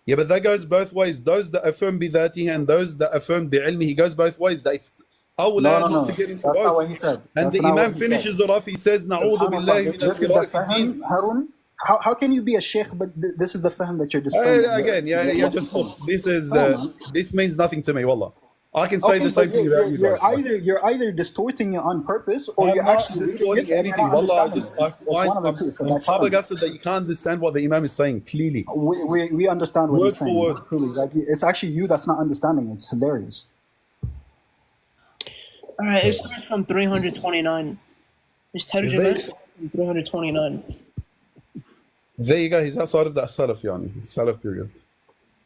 Yeah, but that goes both ways. Those that affirm bidatihi and those that affirm bi'ilmi, he goes both ways. That it's awla not to get into That's both. not what he said. And That's the not what Imam he finishes said. it off. He says, "Na'udhu billahi min This is the al-khilaf fi fahm, din." Harun. How can you be a sheikh, but this is the fahm that you're displaying? Again, yeah, just look. This means nothing to me, wallah. I can say the same thing about you guys. You're either distorting it on purpose or I'm you're not actually distorting reading it and anything. you're not Wallah, understanding it. I'm flabbergasted that you can't understand what the Imam is saying clearly. We understand what he's saying. Word for Truly. Like, it's actually you that's not understanding. It's hilarious. All right, it starts from 329. It's tarjama from 329. There you go. He's outside of that Salaf, yani. Salaf period.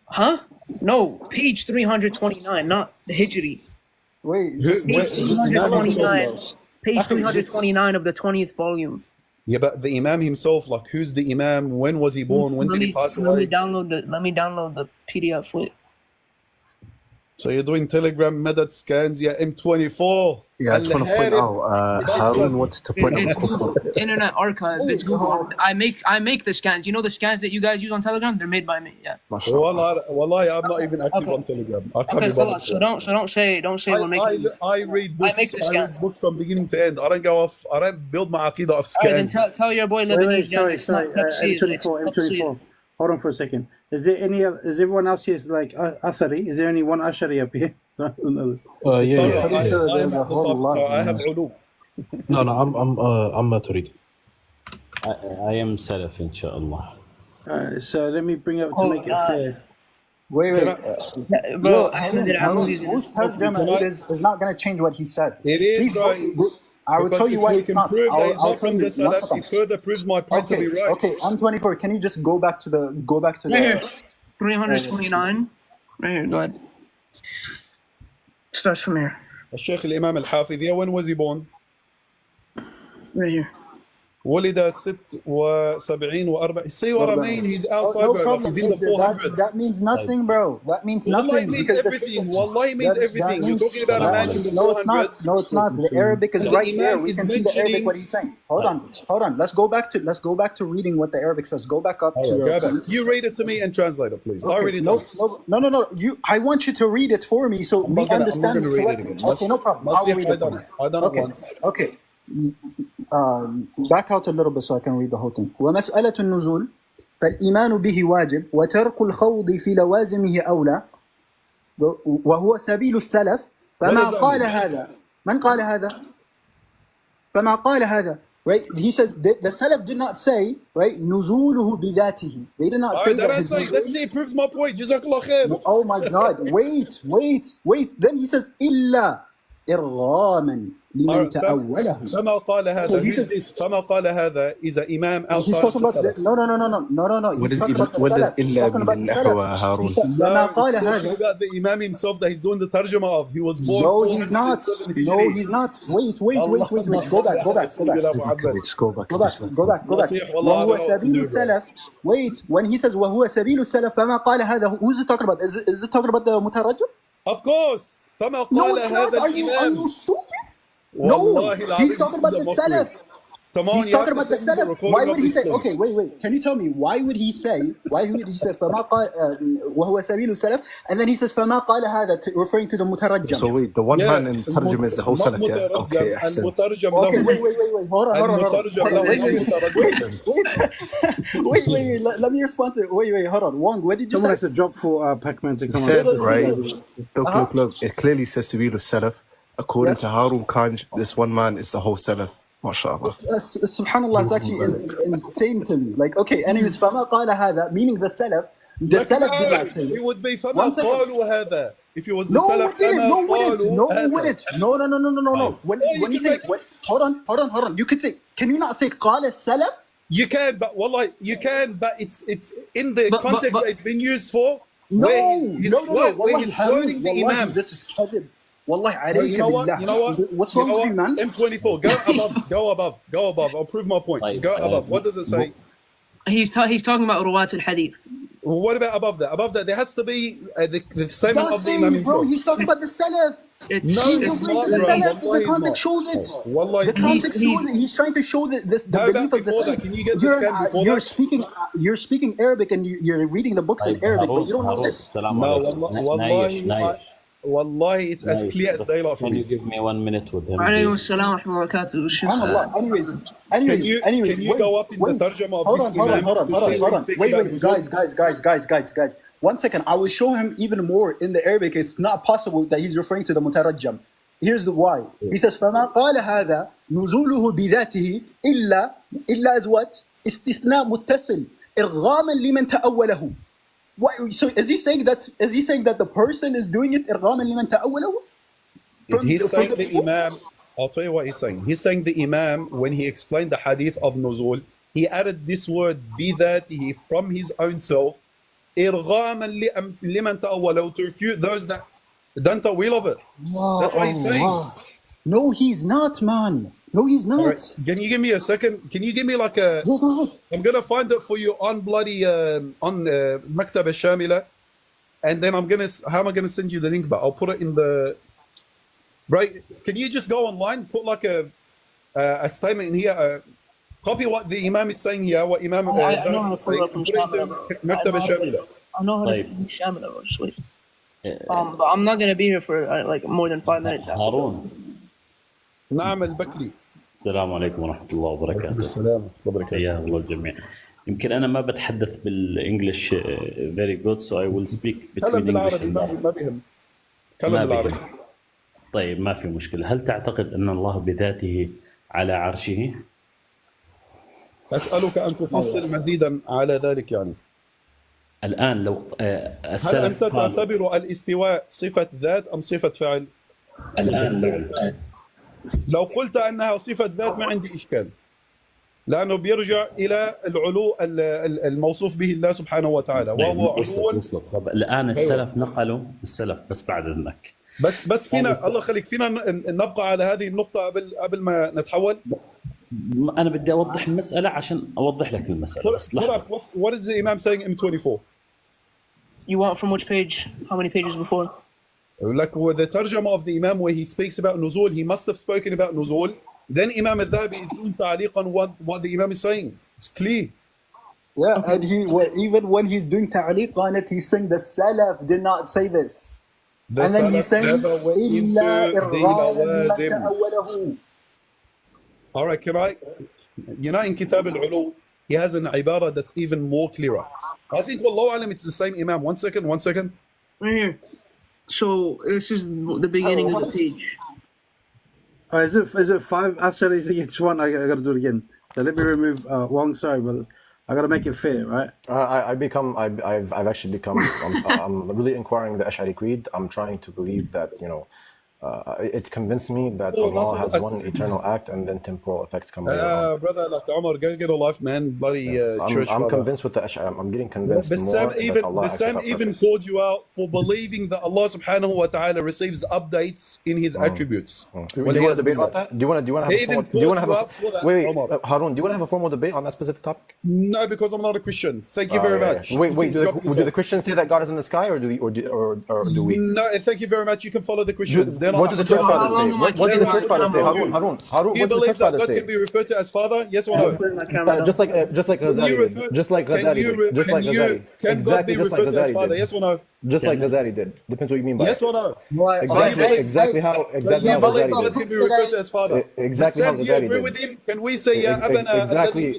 Huh? No, page 329, not the Hijri. Wait, page 329. Page 329 of the 20th volume. Yeah, but the Imam himself, like, who's the Imam? When was he born? When did he pass away? Let me download the PDF. Wait. So you're doing Telegram Madad scans, yeah, M24. Yeah, I just want to point out, Harun wanted to point out kufr. Internet Archive. It's Google. I make the scans. You know the scans that you guys use on Telegram? They're made by me. Yeah. Wallahi, I'm not even active on Telegram. I can't be bothered. So don't say we're making. I read books. I read books from beginning to end. I don't go off. I don't build my aqidah off scans. Then tell your boy Lebanese. Sorry. M24. Hold on for a second. Is there any? Is everyone else here like Athari? Is there only one Ashari up here? I have ulum. No, I'm Maturidi. I am Salaf, inshallah. So let me bring up to make it fair. Wait. Bro, whose tarjama is not going to change what he said. It is, bro. I will tell you why it's not. Prove that he's not from the Salaf, it further proves my point to be right. Okay, M24, can you just go back to the... Right here, 329. Right here, go ahead. Starts from here. Sheikh al-Imam al-Hafidh, when was he born? Right here. ولد 76 و4. See what I mean? He's outside, no bro. problem. He's in the 400. That means nothing, bro. That means Wallah, nothing. it means because everything. Wallah, it means everything. You're talking about a man in the 400s. No, it's not. No, it's not. The Arabic is The right there. Imam We is can see the Arabic. mentioning. What he's saying. Hold on. Let's go back to reading what the Arabic says. Go back up to. Go back. You read it to me and translate it, please. Okay. I read it. No. I want you to read it for me so we understand. I'm not gonna read it again. Okay, no problem. I'll read it for you. I done it once. Okay. Back out a little bit so I can read the whole thing. ومسألة النزول فالإيمان به واجب وترك الخوض في لوازمه أولى وهو سبيل السلف فما قال هذا من قال هذا فما قال هذا right he says the Salaf did not say right نزوله بذاته they did not say that let's say it proves my point. Jazakallah khair. Oh my God, wait then he says إلا إرغاما لمن تأوله فما قال هذا فما قال هذا is an imam outside. He's talking about no. He's talking about the Salaf. He's talking about the Salaf. فما قال هذا about the imam himself that he's doing the tarjuma of. He was born. No, he's not. Wait. Go back. Go back. وهو سبيل السلف. Wait, when he says وهو سبيل السلف فما قال هذا, who's it talking about? Is it talking about the مترجم? Of course. فما قال No, it's not. هذا Are الإمام. you stupid? No, he's talking about the Salaf. He's talking about the Salaf. Why would he say? Okay, wait. Can you tell me why would he say? فما قال وهو سبيل السلف, and then he says فما قال هذا, referring to the مترجم. So wait, the one man in Tarjum is the whole Salaf, yeah? Okay, Okay, wait. Hold on. Wait. Let me respond to it. Wait. Hold on. Wong, what did you say? Someone has to drop for Pac-Man to come on. Right? Look. It clearly says Sabilu Salaf. According to Harun Khan, this one man is the whole Salaf. MashaAllah. Subhanallah, it's actually insane to me. Like, okay, anyways, فما قال هذا, meaning the Salaf. The Salaf did not say it. would be فما قالوا هذا. If it was the Salaf, No, it wouldn't. No. When you say, hold on. You could say, can you not say قال السلف? You can, but wallah, you can, but it's in the context that it's been used for. No. Where he's quoting the Imam. This is كذب. والله عليك You know what? What's wrong with you, man? M24, go above. I'll prove my point. Go above. What does it say? He's talking about Ruwat al-Hadith. Well, what about above that? Above that, there has to be the statement of the Imam himself. Bro, he's talking about the Salaf. The Salaf, the context shows it. The context shows it. He's trying to show the belief of the Salaf. Can you get this guy before that? You're speaking Arabic and you're reading the books in Arabic, but you don't know this. No, Wallahi, it's as clear as daylight for me. Can you give me 1 minute with him? Anyways, Can you go up in the tarjuma of this Imam? Hold on. Guys. 1 second. I will show him even more in the Arabic. It's not possible that he's referring to the mutarajjam. Here's the why. He says, فَمَا قَالَ هَذَا نُزُولُهُ بِذَاتِهِ إِلَّا is what? استثناء متصل إرغاما لمن تأوله. So is he saying that the person is doing it إرغاما لمن تأوله? He's saying the Imam. I'll tell you what he's saying. He's saying the Imam, when he explained the hadith of Nuzul, he added this word بذاته from his own self إرغاما لمن تأوله, to refute those that don't ta'wil of it. That's what he's saying. No, he's not, man. No, he's not. Right. Can you give me a second? Can you give me like a... Yeah, go ahead. I'm going to find it for you on bloody... on Maktaba Shamila. And then how am I going to send you the link? But I'll put it in the... Right. Can you just go online, put like a statement in here, copy what the Imam is saying here, what Imam is saying, and put it into Maktaba Shamila. I know how to do Shamila, just wait. But I'm not going to be here for like more than 5 minutes. هارون. نعم البكري. السلام عليكم ورحمة الله وبركاته. السلام ورحمة الله وبركاته. حيا الله الجميع. يمكن أنا ما بتحدث بالإنجليش very good, so I will speak between English and ما بيهم. كلام بالعربي. طيب ما في مشكلة. هل تعتقد أن الله بذاته على عرشه؟ أسألك أن تفصل مزيدا على ذلك يعني. الآن لو هل أنت تعتبر الاستواء صفة ذات أم صفة فعل؟ الآن لو قلت أنها صفة ذات ما عندي إشكال، لأنه بيرجع إلى العلو الموصوف به الله سبحانه وتعالى، وهو علو. طب الآن السلف نقلوا السلف بس بعد إذنك. بس فينا الله يخليك، فينا نبقى على هذه النقطة قبل ما نتحول. انا بدي اوضح المساله عشان اوضح لك المساله بس لحظه. What is the Imam saying in M24? You want from which page? How many pages before? Like with the tarjama of the Imam where he speaks about nuzul, he must have spoken about nuzul. Then Imam al-Dhahabi is doing ta'liq on what the Imam is saying. It's clear. Yeah, and even when he's doing ta'liq on it, he's saying the Salaf did not say this. And then he says, إِلَّا إِرْغَامًا لِمَنْ تَأَوَّلَهُ. All right, can I? You know, in Kitab al-Ulu, he has an ibara that's even more clearer. I think, wallahu alam, it's the same Imam. One second. Right here. So this is the beginning of the page. Is it 5? Actually, it's 1. I got to do it again. So let me remove Wong. Sorry, brothers. I got to make it fair, right? I've actually become. I'm really inquiring the Ash'ari creed. I'm trying to believe that it convinced me that Allah has one eternal act and then temporal effects come later. Brother, like Omar, go get a life, man. Bloody church. I'm convinced with the Ash'ari. I'm getting convinced more that Allah Bassam even called you out for believing that Allah subhanahu wa ta'ala receives updates in his attributes. Do you want to debate about that? Do you want to have Harun, do you want to have a formal debate on that specific topic? No, because I'm not a Christian. Thank you very much. Wait, do the Christians say that God is in the sky, or do we? No, thank you very much. You can follow the Christians. What did the church fathers say? What did the church fathers say? Harun, do you believe that God can be referred to as Father? Yes or no? Just like Ghazali did. Just like Ghazali did. Can God be referred to as Father? Yes or no? Just like Ghazali did. Depends what you mean by yes or no. Exactly how Ghazali did. God can be referred to as Father. Exactly how Ghazali did. With him? Can we say exactly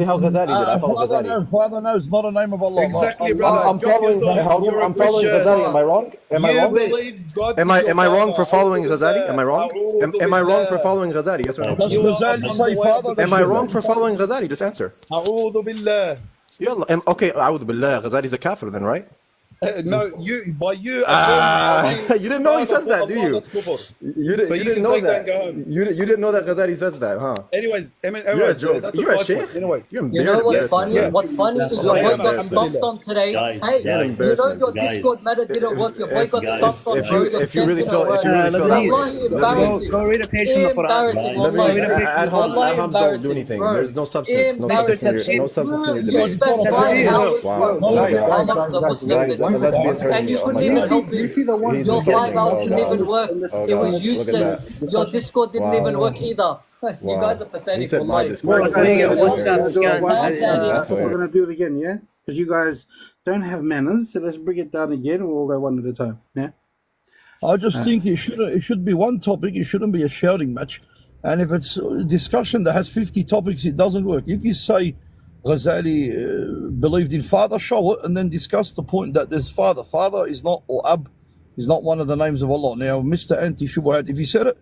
how Ghazali did? I follow Ghazali. Father knows not a name of Allah. Exactly, brother. I'm following Ghazali. Am I wrong? Am I wrong for following Ghazali? Am I wrong? Am I wrong for following Ghazali? Yes or no? Does Ghazali say Father? Am I wrong for following Ghazali? Just answer. A'udhu billah. Okay, A'udhu billah. Ghazali's a kafir then, right? No, you. You didn't know he says that, do you? So you didn't know that. You didn't know that Ghazali says that, huh? Anyways, you're a sheikh. Anyway, you know what's funny? What's funny is your boy got stomped on today. Hey, you know your Discord meta didn't work. Your boy got stomped on. If you really feel that, embarrassing. Go read a page from the Quran. Adhams don't do anything. There's no substance. No substance in your debate. You spent 5 hours the Muslim. And you couldn't even help me. Your 5 hours didn't even work. It was useless. Your Discord didn't even work either. You guys are pathetic. We're going to do it again, yeah? Because you guys don't have manners, so let's bring it down again and we'll go one at a time, yeah? I just think it should be one topic. It shouldn't be a shouting match. And if it's a discussion that has 50 topics, it doesn't work. If you say Ghazali believed in Father, show it, and then discuss the point that there's Father. Father is not, or Ab, is not one of the names of Allah. Now, Mr. Anti-Shubuhat, if he said it,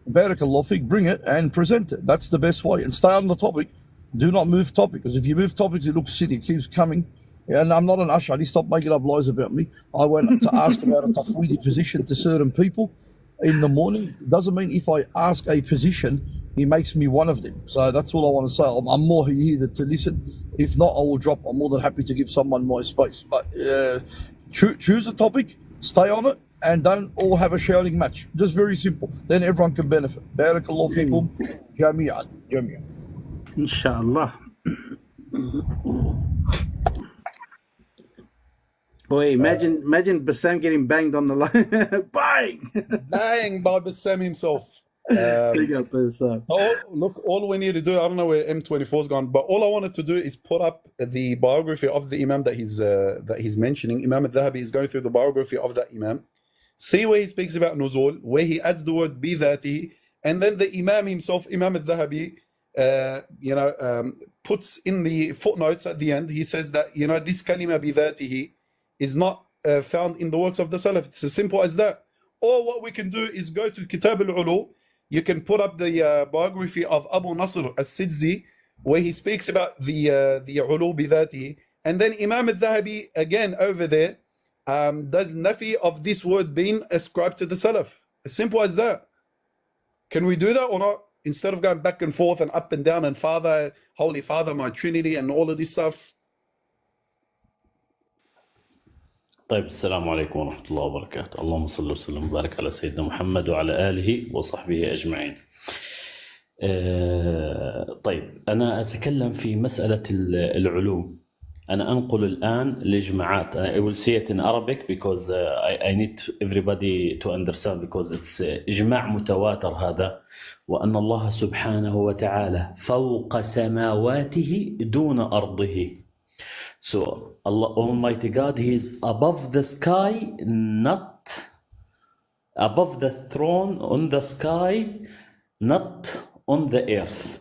Barakallah Fiqh, bring it and present it. That's the best way. And stay on the topic. Do not move topic, because if you move topics, it looks silly. It keeps coming. And I'm not an Ash'ari. Stop making up lies about me. I went to ask about a Tafwīd position to certain people in the morning. It doesn't mean if I ask a position, he makes me one of them. So that's all I want to say. I'm more here to listen. If not, I will drop. I'm more than happy to give someone my space. But choose a topic, stay on it, and don't all have a shouting match. Just very simple. Then everyone can benefit. Barakallahu feekum. Jami'an. Inshallah. Boy, imagine Bassam getting banged on the line. Bang by Bassam himself. Big up Bassam. Look, all we need to do, I don't know where M24's gone, but all I wanted to do is put up the biography of the Imam that he's mentioning. Imam al-Dhahabi is going through the biography of that Imam. See where he speaks about nuzul, where he adds the word bidhatihi, and then the Imam himself, Imam al-Dhahabi, puts in the footnotes at the end, he says that, this kalima bidhatihi is not found in the works of the Salaf. It's as simple as that. Or what we can do is go to Kitab al-Ulu. You can put up the biography of Abu Nasr al-Sidzi, where he speaks about the ulu bidhatihi. And then Imam al-Dhahabi, again over there, does nafi of this word being ascribed to the Salaf. As simple as that. Can we do that or not? Instead of going back and forth and up and down and Father, Holy Father, my Trinity and all of this stuff. طيب السلام عليكم ورحمة الله وبركاته. اللهم صل وسلم وبارك على سيدنا محمد وعلى آله وصحبه أجمعين. طيب أنا أتكلم في مسألة العلوم. أنا أنقل الآن لجماعات. I will say it in Arabic because I need everybody to understand because it's إجماع متواتر هذا، وأن الله سبحانه وتعالى فوق سماواته دون أرضه. So Allah Almighty God, He is above the sky, not above the throne on the sky, not on the earth.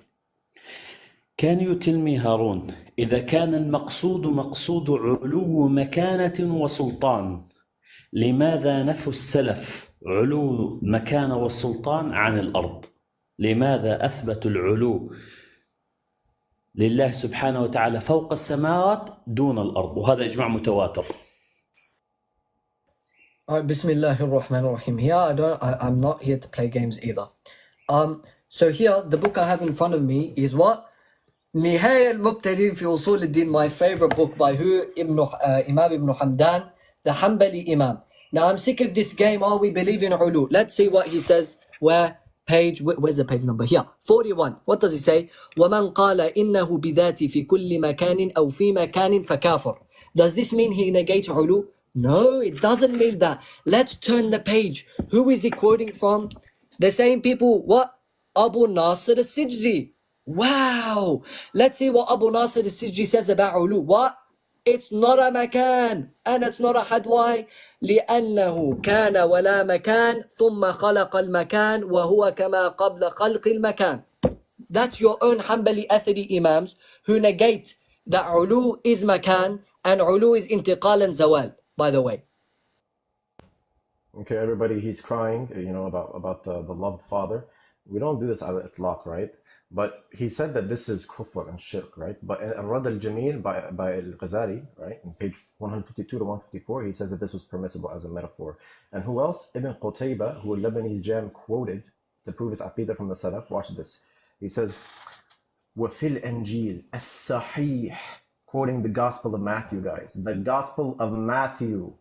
Can you tell me هارون إذا كان المقصود مقصود علو مكانة وسلطان، لماذا نفوا السلف علو مكانة والسلطان عن الأرض؟ لماذا أثبتوا العلو لله سبحانه وتعالى فوق السماوات دون الأرض؟ وهذا إجماع متواتر. Bismillahir Rahmanir Rahim. Here I'm not here to play games either. So here the book I have in front of me is what? نهاية المبتدئين في أصول الدين, my favorite book by who? Imam Ibn Hamdan, the Hanbali Imam. Now I'm sick of this game, we believe in ulu. Let's see what he says. Where's the page number? Here, 41. What does he say? وَمَنْ قَالَ إِنَّهُ بِذَاتِ فِي كُلِّ مَكَانٍ أَوْ فِي مَكَانٍ فَكَافِرٌ. Does this mean he negates ulu? No, it doesn't mean that. Let's turn the page. Who is he quoting from? The same people, what? Abu Nasr al-Sijzi. Wow! Let's see what Abu Nasr al-Sijzi says about ulu. What? It's not a makan and it's not a had. Why? لأنه كان ولا مكان ثم خلق المكان وهو كما قبل خلق المكان. That's your own Hanbali Athari Imams who negate that ulu is makan and ulu is intiqal and zawal, by the way. Okay, everybody, he's crying, about the loved father. We don't do this out of itlaq, right? But he said that this is kufr and shirk, right? But in Rad al-Jamil by al-Ghazali, right, in page 152 to 154, he says that this was permissible as a metaphor. And who else? Ibn Qutayba, who Lebanese Jam quoted to prove his aqidah from the Salaf. Watch this. He says, وَفِي الْأَنْجِيلِ الصَّحِيحِ, quoting the Gospel of Matthew, guys. The Gospel of Matthew.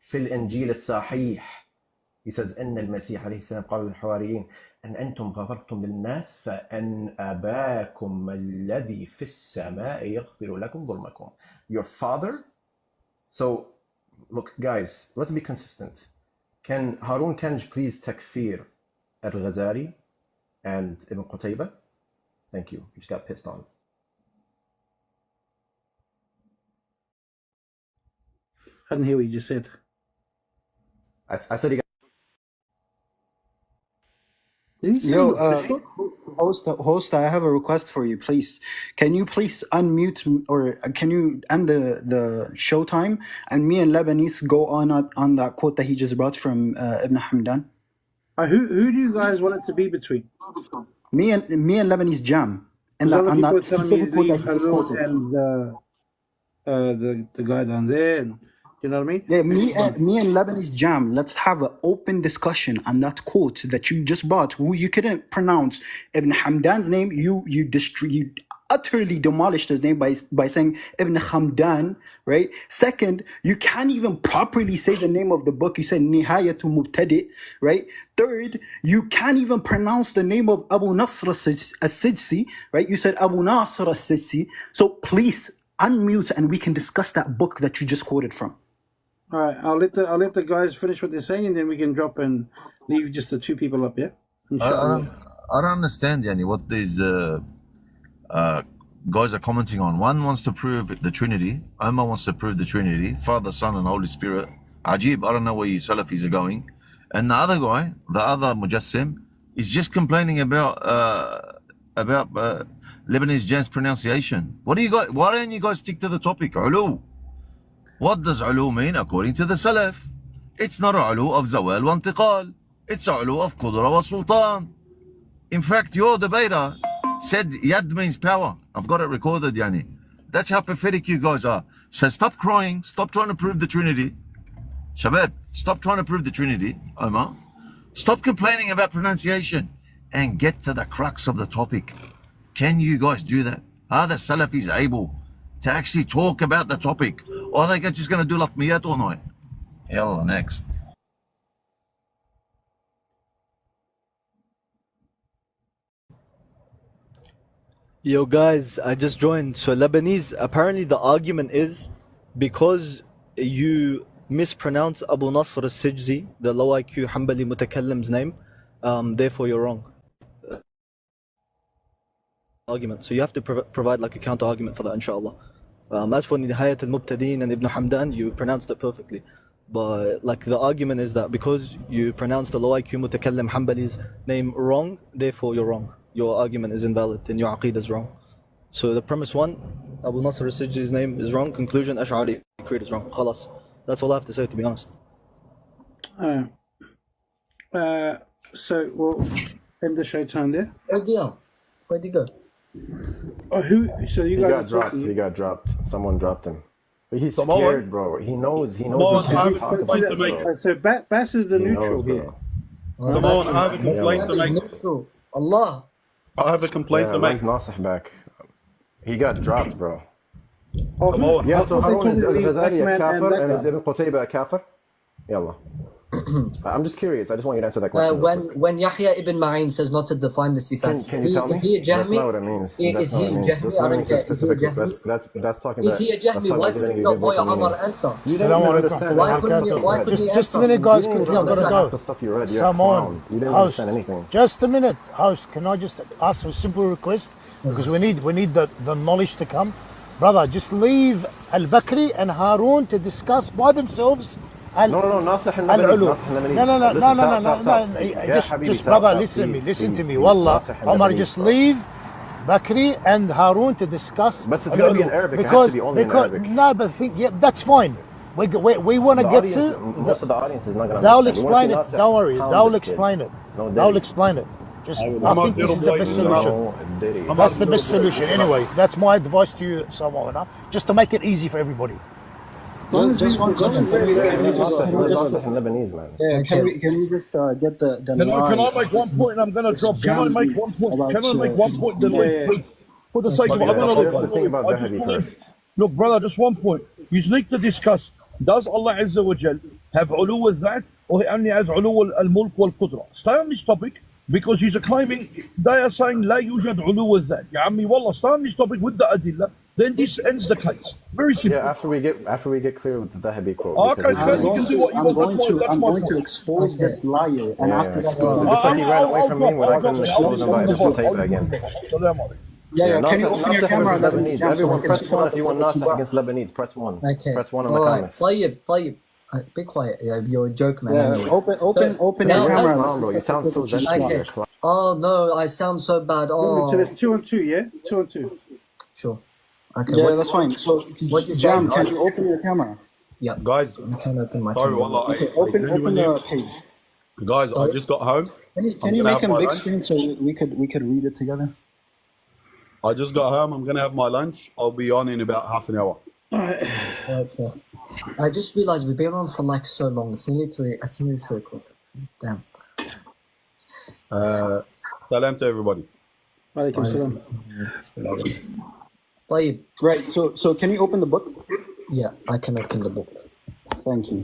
في الإنجيل الصحيح. He says, إن المسيح عليه السلام قال للحواريين أن أنتم غفرتم للناس فأن أباكم الذي في السماء يغفر لكم ظلمكم. Your father. So, look, guys, let's be consistent. Can Harun Kanj please takfir al-Ghazali and Ibn Qutayba? Thank you. You just got pissed on. I didn't hear what you just said. I said he got... Yo, host, I have a request for you, please. Can you please unmute or can you end the show time and me and Lebanese go on that quote that he just brought from Ibn Hamdan? Who do you guys want it to be between? Me and Lebanese Jam. And that specific quote that he just quoted. And the guy down there. And, you know what I mean? Yeah, me and Lebanese Jam, let's have an open discussion on that quote that you just brought. Who you couldn't pronounce Ibn Hamdan's name. You utterly demolished his name by saying Ibn Hamdan, right? Second, you can't even properly say the name of the book. You said Nihayatu Mubtadi', right? Third, you can't even pronounce the name of Abu Nasr al-Sijzi, right? You said Abu Nasr al-Sijzi. So please unmute and we can discuss that book that you just quoted from. All right, I'll let the guys finish what they're saying, and then we can drop and leave just the two people up. Yeah. I don't understand, Yani, what these guys are commenting on. One wants to prove the Trinity. Omar wants to prove the Trinity, Father, Son, and Holy Spirit. Ajib, I don't know where you Salafis are going. And the other guy, the other Mujassim, is just complaining about Lebanese Jan's pronunciation. What do you guys? Why don't you guys stick to the topic? Ulu. What does ulu mean according to the Salaf? It's not a ulu of zawal wa intiqal. It's a ulu of qudra wa sultan. In fact, your debater said yad means power. I've got it recorded, Yani. That's how pathetic you guys are. So stop crying. Stop trying to prove the Trinity. Shabab, stop trying to prove the Trinity. Omar, stop complaining about pronunciation and get to the crux of the topic. Can you guys do that? Are the Salafis able to actually talk about the topic? Or are they just going to do Latmiyat all night? Yalla, next. Yo guys, I just joined. So Lebanese, apparently the argument is because you mispronounce Abu Nasr al-Sijzi, the low IQ Hanbali mutakallim's name, therefore you're wrong. Argument. So you have to provide like a counter argument for that, inshallah. As for Nihayat al-Mubtadeen and Ibn Hamdan, you pronounced it perfectly. But like the argument is that because you pronounced the low IQ mutakallim Hanbali's name wrong, therefore you're wrong. Your argument is invalid and your aqeedah is wrong. So the premise one, Abu Nasr al-Sijzi's name is wrong. Conclusion, Ash'ari creed is wrong. Khalas. That's all I have to say, to be honest. So we'll end the show time there. Where'd he go? Oh, who? So you guys got dropped. He got dropped. Someone dropped him. But he's Someone? scared, bro. He knows he can't talk about this, bro. So Bass is the neutral here. Someone, I have a complaint to make. Allah. I have a complaint to make. Nasih back. He got dropped, bro. Oh, Come on. Yeah, so Harun is Al-Ghazali a Ahmed kafir and and is Ibn Qutayba a kafir? Yalla. I'm just curious. I just want you to answer that question. When Yahya ibn Ma'in says not to define the sifat, Can you tell me? is he a Jahmi? That's not what it means. Is he a Jahmi? I don't care. Is he a Jahmi? That's talking about. Is he a Jahmi? Why couldn't your boy Omar answer? You didn't understand. Why couldn't he Just a minute, guys, because I've got to go. The stuff you read, Someone, you didn't host, understand anything. just a minute, host. Can I just ask a simple request? Because we need the knowledge to come, brother. Just leave Al-Bakri and Harun to discuss by themselves. No, Nasih al-Lebanese. No. Just brother, listen to me. Wallah, Omar, just leave Bakri and Harun to discuss. But it's going to be in Arabic. It has to be only in Arabic. No, but that's fine. We want to get to. Most of the audience is not going to They'll understand. explain it. Don't worry. They'll explain it. They'll explain it. Just, I think this is the best solution. That's the best solution. Anyway, that's my advice to you, Samoana, just to make it easy for everybody. Just 1 second. Can we just Lebanese, man. Yeah, can we just get the Can I make one point? I'm gonna drop. Can I make one point? Can I make one point? Please, for the sake of look, brother, just 1 point. You need to discuss. Does Allah Azza wa Jal have ulu al-that, or he only has ulu al-mulk wal-qudra? Stay on this topic. Because he's claiming, they are saying لا يوجد علو الذات. يا عمي والله stay on this topic with the adilla. Then this ends the case. Very simple. Yeah, after we get clear with the Dhahabi quote. Okay, I'm going to expose this liar, and after that, just like he ran away from me when I couldn't expose him, I just tape it again. Yeah, can you open your camera? Lebanese. Everyone press 1 if you want Nasih against Lebanese. Press 1. Okay. Press 1 on the comments. Tayyib. Be quiet. Yeah, you're a joke, man. Yeah, anyway. open your camera. Bro, you sound so gentle. Oh no, I sound so bad. Oh. So there's 2 on 2, yeah? 2 on 2. Sure. Okay. Yeah, that's fine. So, Jam, can you open your camera? Yeah. Guys, I can open my sorry, camera. wallah, Okay, open the page. Guys, I just got home. Can you make a big screen so we could read it together? I just got home. I'm gonna have my lunch. I'll be on in about half an hour. Okay. I just realized we've been on for like so long. It's nearly 3 o'clock. Damn. Salam to everybody. Walaikum salam. Tayyib. Right, so can you open the book? Yeah, I can open the book. Thank you.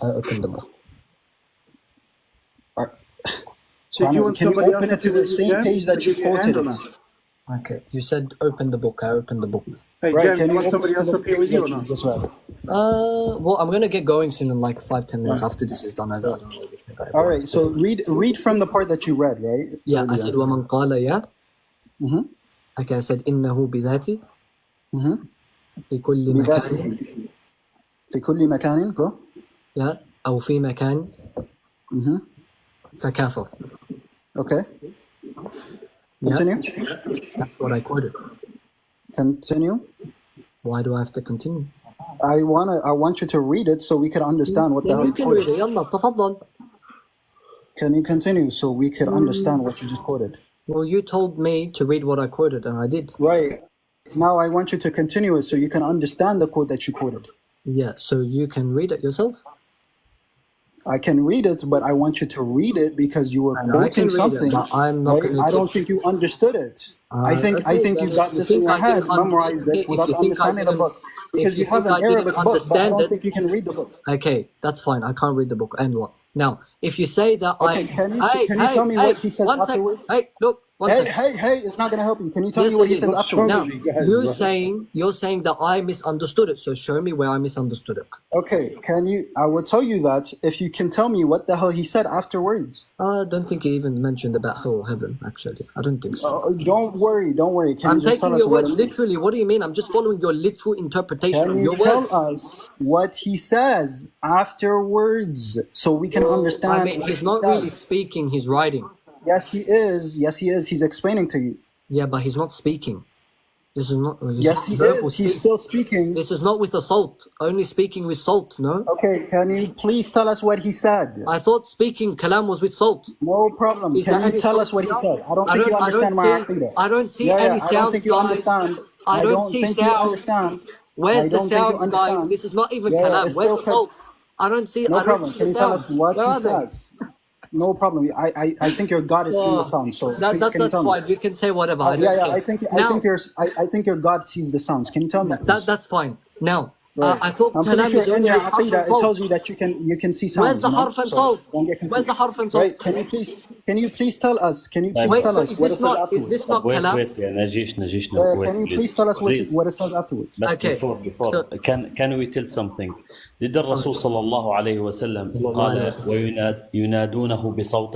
I opened the book. So do you want can you somebody open else it to the same page that you quoted it? Okay, you said open the book. I opened the book. Hey, Right, Jem, can you want you somebody open else the up here with page you or that not? just read? Well, I'm gonna get going soon in like 5-10 minutes after this is done. All right, so read from the part that you read, right? Yeah, I said وَمَنْ قَالَ يَا. Mm-hmm. Okay, I said إِنَّهُ بِذَاتِ Mm-hmm. في كل مكان. في كل مكان go. Yeah, أو في مكان. Mm-hmm. فكافر. Okay. Yeah. Continue. That's what I quoted. Continue. Why do I have to continue? I want you to read it so we can understand what the hell You you can read quoted. it. يلا تفضل. Can you continue so we can understand what you just quoted? Well, you told me to read what I quoted, and I did. Right. Now I want you to continue it so you can understand the quote that you quoted. Yeah, so you can read it yourself? I can read it, but I want you to read it because you were I can quoting read it, something. but I'm not right? gonna I don't teach. think you understood it. I think Okay, you then got if you this in think your I head, didn't memorized it without understanding the book. Because you have an Arabic book, but I don't think you can read the book. Okay, that's fine. I can't read the book. And what? Now, if you say that Okay, can you tell me what he says one sec. afterwards? Hey, look, One Hey, second. hey, it's not gonna help you. Can you tell me Listen, what he says afterwards? now you're saying that I misunderstood it. So show me where I misunderstood it. Okay, can you? I will tell you that if you can tell me what the hell he said afterwards. I don't think he even mentioned about hell or heaven. Actually, I don't think so. Don't worry. Can I'm you just taking tell us your what words it means? literally. What do you mean? I'm just following your literal interpretation Can of you your tell words. us what he says afterwards so we can understand? I mean, what he's he not says? really speaking. He's writing. Yes, he is. Yes, he is. He's explaining to you. Yeah, but he's not speaking. This is not. Yes, he is. He's still speaking. This is not with a salt. Only speaking with salt. No. Okay, can you please tell us what he said? I thought speaking kalam was with salt. No problem. Is Can there you any tell salt us what he now? said? I don't think you understand my aqidah. I don't see Yeah, any I don't sounds, think you guys. understand. I don't see think you sounds. understand. Where's I the don't think you sounds, guys? understand. This is not even Yeah, kalam. it's Where's still the salt? I don't see. No I don't problem. see Can the you tell us sounds. what Where he are they? says? No problem. I think your God is seeing the sound. So please, can you That's tell me? fine. You can say whatever. I don't Yeah, care. I think your God sees the sounds. Can you tell me? Please? That's fine. Now, Right. I thought I'm pretty kalam sure is in only your with harf and aqidah it salt. tells you that you can see sounds. Where's the harf and salt? Don't get confused. Where's the harf and salt? Right? Can you please tell us? Can you please Wait, tell so us is what it this says not? Is afterwards? this not wait, kalam? wait, yeah, Najish, Can you please tell us what it says afterwards? But Okay. before, can we tell something? Did the Rasul صلى الله عليه وسلم قال وينادونه بصوت؟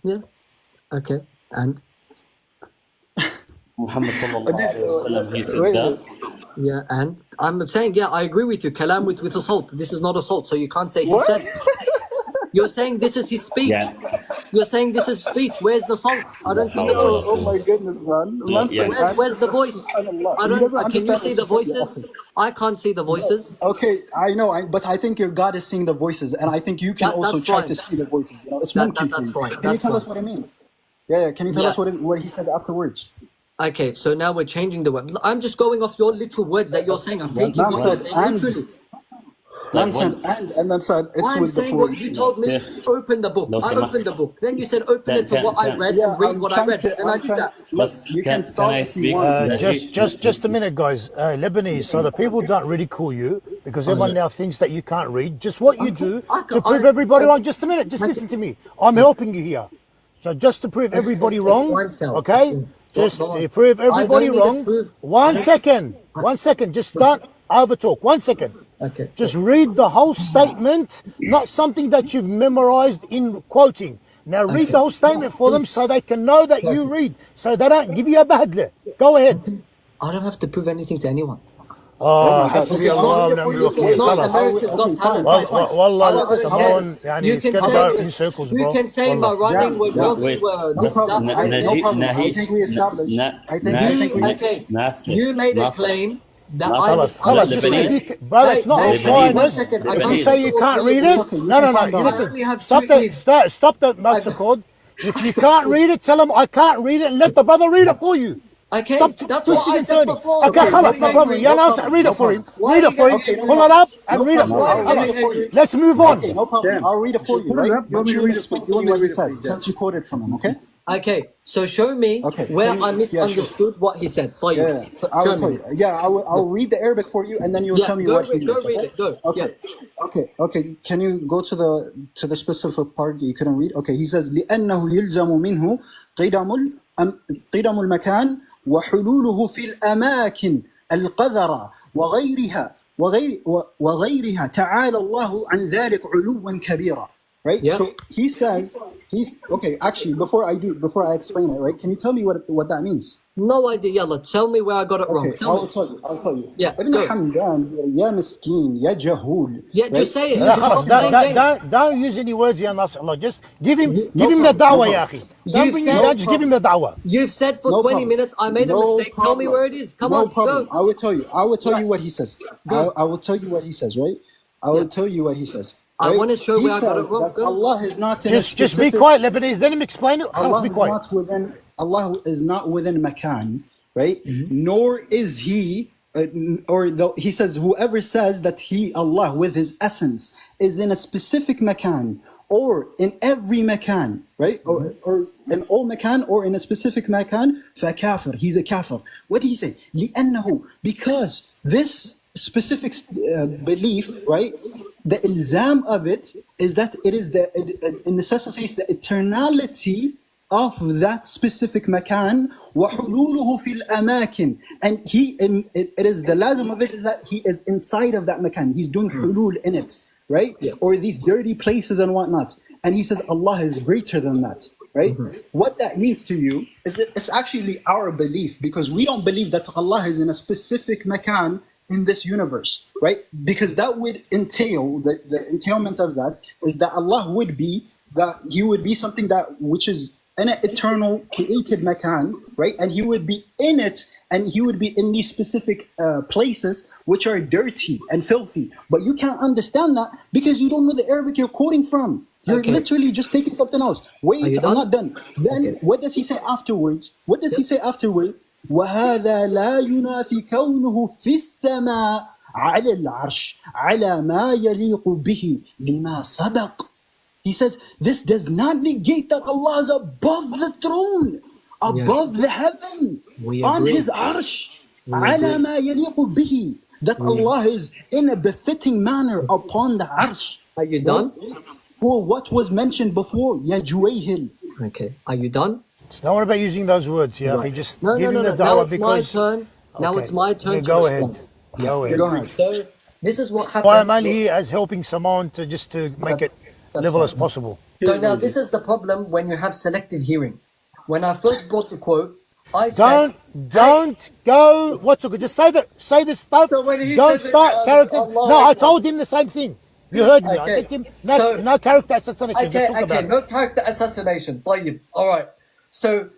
Yeah. Okay. And Muhammad صلى الله عليه وسلم he said that. yeah, and I'm saying, yeah, I agree with you. Kalam with assault. This is not assault, so you can't say he What? said. You're saying this is his speech. Yeah. You're saying this is speech. Where's the salt? I don't see the voice. Oh my goodness, man. Where's the voice? I don't. Can you see the voices? I can't see the voices. Okay, I know, but I think your God is seeing the voices, and I think you can also that's try fine. to see the voices. You know, it's That's mumkin for you. fine. Can you That's tell us fine. what I mean? Yeah. Can you tell Yeah. us what he said afterwards? Okay, so now we're changing the word. I'm just going off your literal words that you're saying. I'm taking what you're saying literally. Man said, and then said it's I'm with the saying full. what you told me. Open the book. I opened the book. Then you said open it to what I read and read what I read. Then I did that. You can stop if you want. Just a minute, guys. Lebanese, so the people don't ridicule you because everyone now thinks that you can't read. Just what you do to prove everybody wrong. Just a minute. Just listen to me. I'm helping you here. So just to prove everybody wrong, okay? Just to prove everybody wrong. 1 second. 1 second. Just don't overtalk. 1 second. Okay. Just read the whole statement, not something that you've memorized in quoting. Now read the whole statement for them so they can know that you read, so they don't give you a badle. Go ahead. I don't have to prove anything to anyone. حسبي الله ونعم الوكيل خلاص والله سمون يعني You can it's gonna say, go in circles, bro. you can say by running, we're jogging, we're this, that. I think we established. I think we. Okay, you made a claim that I خلاص just if you brother, it's not shyness. If you say you can't read it, no, you listen. Stop the motor code. If you can't read it, tell them I can't read it and let the brother read it for you. Okay, Stop that's twisting what I and said turning. before. Okay, خلاص, no problem. Yeah, now read it for him. Read it for him. Pull it up and read it for him. خلاص. Let's move on. Okay, no problem. I'll read it for you, right? But you explain what he says since you quoted from him, okay? Okay, so show me where I misunderstood what he said. I will tell you. Yeah, I will read the Arabic for you, and then you'll tell me what he means. Go read it. Go. Okay. Can you go to the specific part you couldn't read? Okay, he says لأنه يلزم منه قدم المكان وحلوله في الأماكن القذرة وغيرها تعالى الله عن ذلك علوا كبيرا. Right? Yeah. So he says okay. Actually, before I explain it, right? Can you tell me what that means? No idea. Yalla, tell me where I got it wrong. I'll tell you. Yeah. Ibn Hamdan, ya miskin, ya jahul. Yeah, just say it. Don't use any words, ya Nasrullah. Just give him the da'wah, ya akhi. Don't bring him down, just give him the da'wah. You've said for 20 minutes, I made a mistake. Tell me where it is. Come on, go. I will tell you. I will tell you what he says. I will tell you what he says, right? I will tell you what he says. I want to show where I got it wrong. Allah is not in just be quiet, Lebanese. Let him explain it. Allah be quiet. Allah is not within makan, right? Nor is he, he says, whoever says that Allah, with his essence, is in a specific makan, or in every makan, right? Or in all makan, or in a specific makan, فَكَافِر. He's a kafir. What did he say? لِأَنَّهُ. Because this specific belief, right? The ilzam of it is that it necessitates the eternality of that specific makan, وحلوله في الأماكن, and it is the lazim of it is that he is inside of that makan. He's doing hulul in it, right? Or these dirty places and whatnot. And he says Allah is greater than that, right? What that means to you is it's actually our belief, because we don't believe that Allah is in a specific makan in this universe, right? Because that would entail, the entailment of that is that Allah would be, that he would be something that which is in an eternal created makan, right? And he would be in it, and he would be in these specific places which are dirty and filthy. But you can't understand that because you don't know the Arabic you're quoting from. You're literally just taking something else. Wait, I'm not done. Then what does he say afterwards? What does he say afterwards? وهذا لا ينافي كونه في السماء على العرش على ما يليق به لما سبق. He says this does not negate that Allah is above the throne, above the heaven, on his arsh, على ما يليق به, that Allah is in a befitting manner upon the arsh. Are you done? For what was mentioned before, Ya Juwayhil. Okay, are you done? It's not about using those words, yeah. Right. Just no. The Now it's because... my turn. Now it's my turn to respond. Go ahead. So this is what happened. Why I'm only here as helping someone to just to make it level as possible. So now this is the problem when you have selective hearing. When I first brought the quote, I said, Don't go. What's okay? Just say the stuff. So when he don't said start characters. No, I told him the same thing. You heard me. I said to him, no character assassination. Just talk about it. No character assassination. طيب. All right. So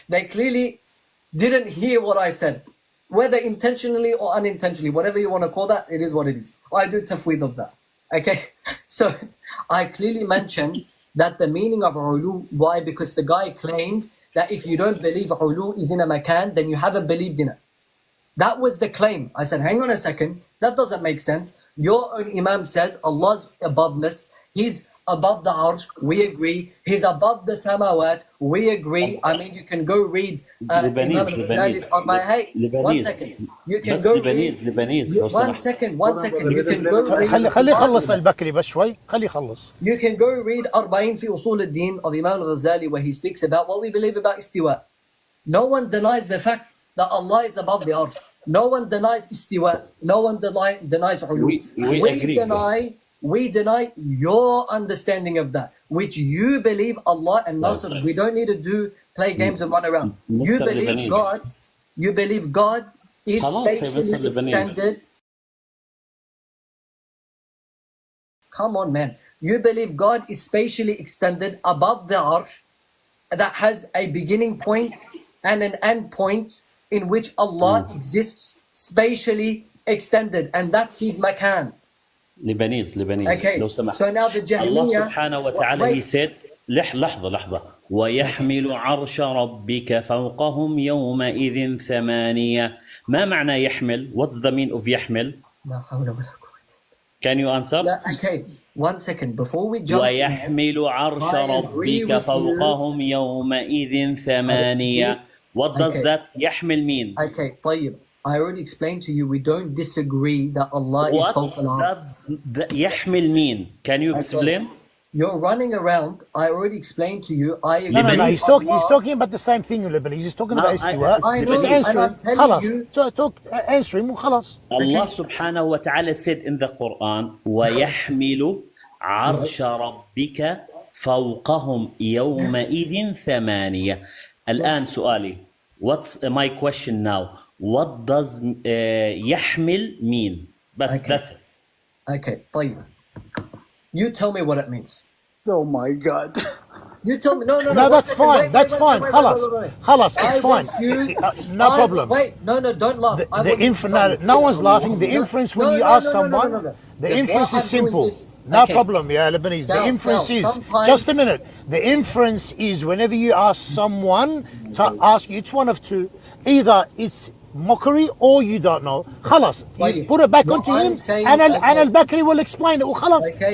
they clearly didn't hear what I said, whether intentionally or unintentionally, whatever you want to call that, it is what it is. I do tafwīd of that. Okay, so I clearly mentioned that the meaning of ulu, why? Because the guy claimed that if you don't believe ulu is in a makan, then you haven't believed in it. That was the claim. I said, hang on a second, that doesn't make sense. Your own Imam says Allah's aboveness, He's above the arsh, we agree. He's above the samawat, we agree. I mean, you can go read Imam al-Ghazali's on my hey. One second. You can go read. One second. You can go read. خليه يخلص البكري بس شوي. خليه يخلص. You can go read 40 في أصول الدين of Imam al-Ghazali, where he speaks about what we believe about istiwa. No one denies the fact that Allah is above the arsh. No one denies istiwa. No one denies ulu. We deny your understanding of that, which you believe Allah and Nasr. We don't need to play games and run around. You believe God is spatially extended. Come on, man. You believe God is spatially extended above the arsh, that has a beginning point and an end point, in which Allah exists spatially extended, and that's his makan. Lebanese. Okay. لو سمحت. So now the Jahmiyyah. Allah subhanahu wa ta'ala, he said, لحظة. ويحمل عرش ربك فوقهم يومئذ ثمانية. ما معنى يحمل? What's the meaning of يحمل? Can you answer? Okay. 1 second. Before we jump. ويحمل عرش ربك فوقهم يومئذ ثمانية. What does that يحمل mean? Okay. طيب. I already explained to you, we don't disagree that Allah is fawq al-arsh. What does يحمل mean? Can you explain? You're running around. I already explained to you. I agree. No. He's talking about the same thing, Lebanese. He's talking about istiwa. Just answer him. خلاص. Answer him وخلاص. Allah subhanahu wa ta'ala said in the Quran, ويحمل عرش ربك فوقهم يومئذ ثمانية. الآن سؤالي. What's my question now? What does يحمل mean? But that's it. Okay, طيب. You tell me what it means. Oh my God. You tell me. No. That's fine. That's fine. خلاص. It's fine. No problem. No, don't laugh. No one's laughing. The inference when you ask someone, the inference is simple. No problem, yeah, Lebanese. The inference is, just a minute. The inference is whenever you ask someone to ask you, it's one of two. Either it's mockery or you don't know. خلاص. You put it back onto him and Al-Bakri will explain it. وخلاص. Okay,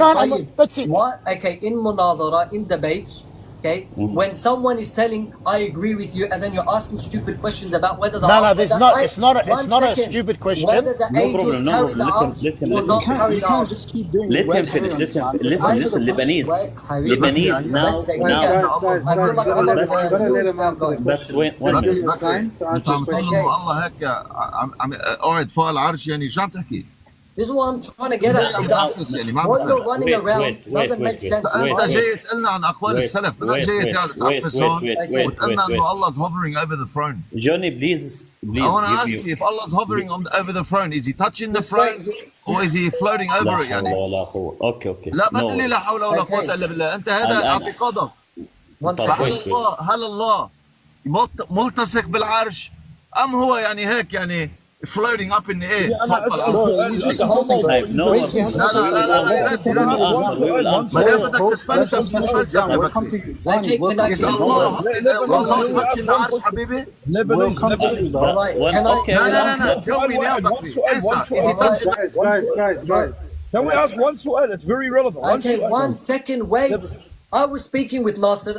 that's it. Okay, in munadara, in debates, okay? When someone is telling, I agree with you, and then you're asking stupid questions about whether the No, there's not. It's not. One It's not a second. stupid question. Whether the angels carry the arch or not carry You the can't arch. just keep doing Let him red finish. herrings, Let him. man. Just Listen, answer the listen. question. Lebanese. Now, بس now. دقيقة. I feel like I'm let him answer the بس وين one Give minute. him time to answer انت عم his تقول question. انه الله هيك عم قاعد فوق العرش، يعني شو عم تحكي؟ This is what I'm trying to get at. عم تعفس يعني ما عم What you're بفهم. running around doesn't make sense. انت جاي تقلنا عن اقوال السلف، بدك جاي تعفس هون وتقلنا انه Allah is hovering over the throne. Johnny, please. I want to ask you, if Allah is hovering over the throne, is he touching the throne or is he floating over it يعني؟ اوكي لا ما تقول لي لا حول ولا قوة الا بالله، انت هذا اعتقادك. هل الله ملتصق بالعرش ام هو يعني هيك يعني floating up in the air؟ Guys. Can we ask one سؤال? It's very relevant. Okay, 1 second, wait. I was speaking with Nasser,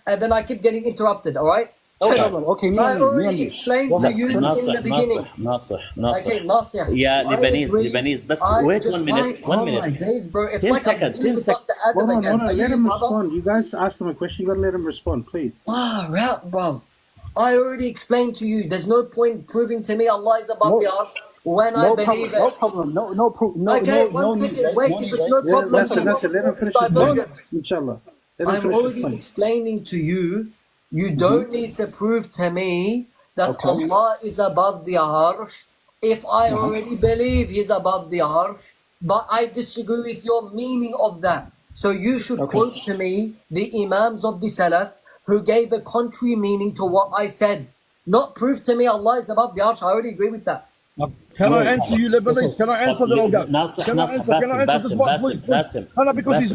and then I keep getting interrupted, all right? Okay, I already explained to you in the beginning. ناصح Okay, Nasser. يا لبنانيز بس wait 1 minute. Oh my days, bro. It's 10 like seconds, I'm dealing with 10 Dr. Adam again. Let him respond. You guys asked him a question. You gotta let him respond, please. Far out, bro. I already explained to you. There's no point proving to me Allah is above the arch when I believe it. No problem. No proof. Okay, 1 second. Wait, if it's no problem. Let him finish his point. Inshallah. I'm already explaining to you. You don't need to prove to me that Allah is above the arsh if I already believe He's above the arsh, but I disagree with your meaning of that. So you should quote to me the Imams of the Salaf who gave a contrary meaning to what I said. Not prove to me Allah is above the arsh. I already agree with that. Can I answer you, Lebanese? Can I answer the Can I answer this one, please? أنا because he's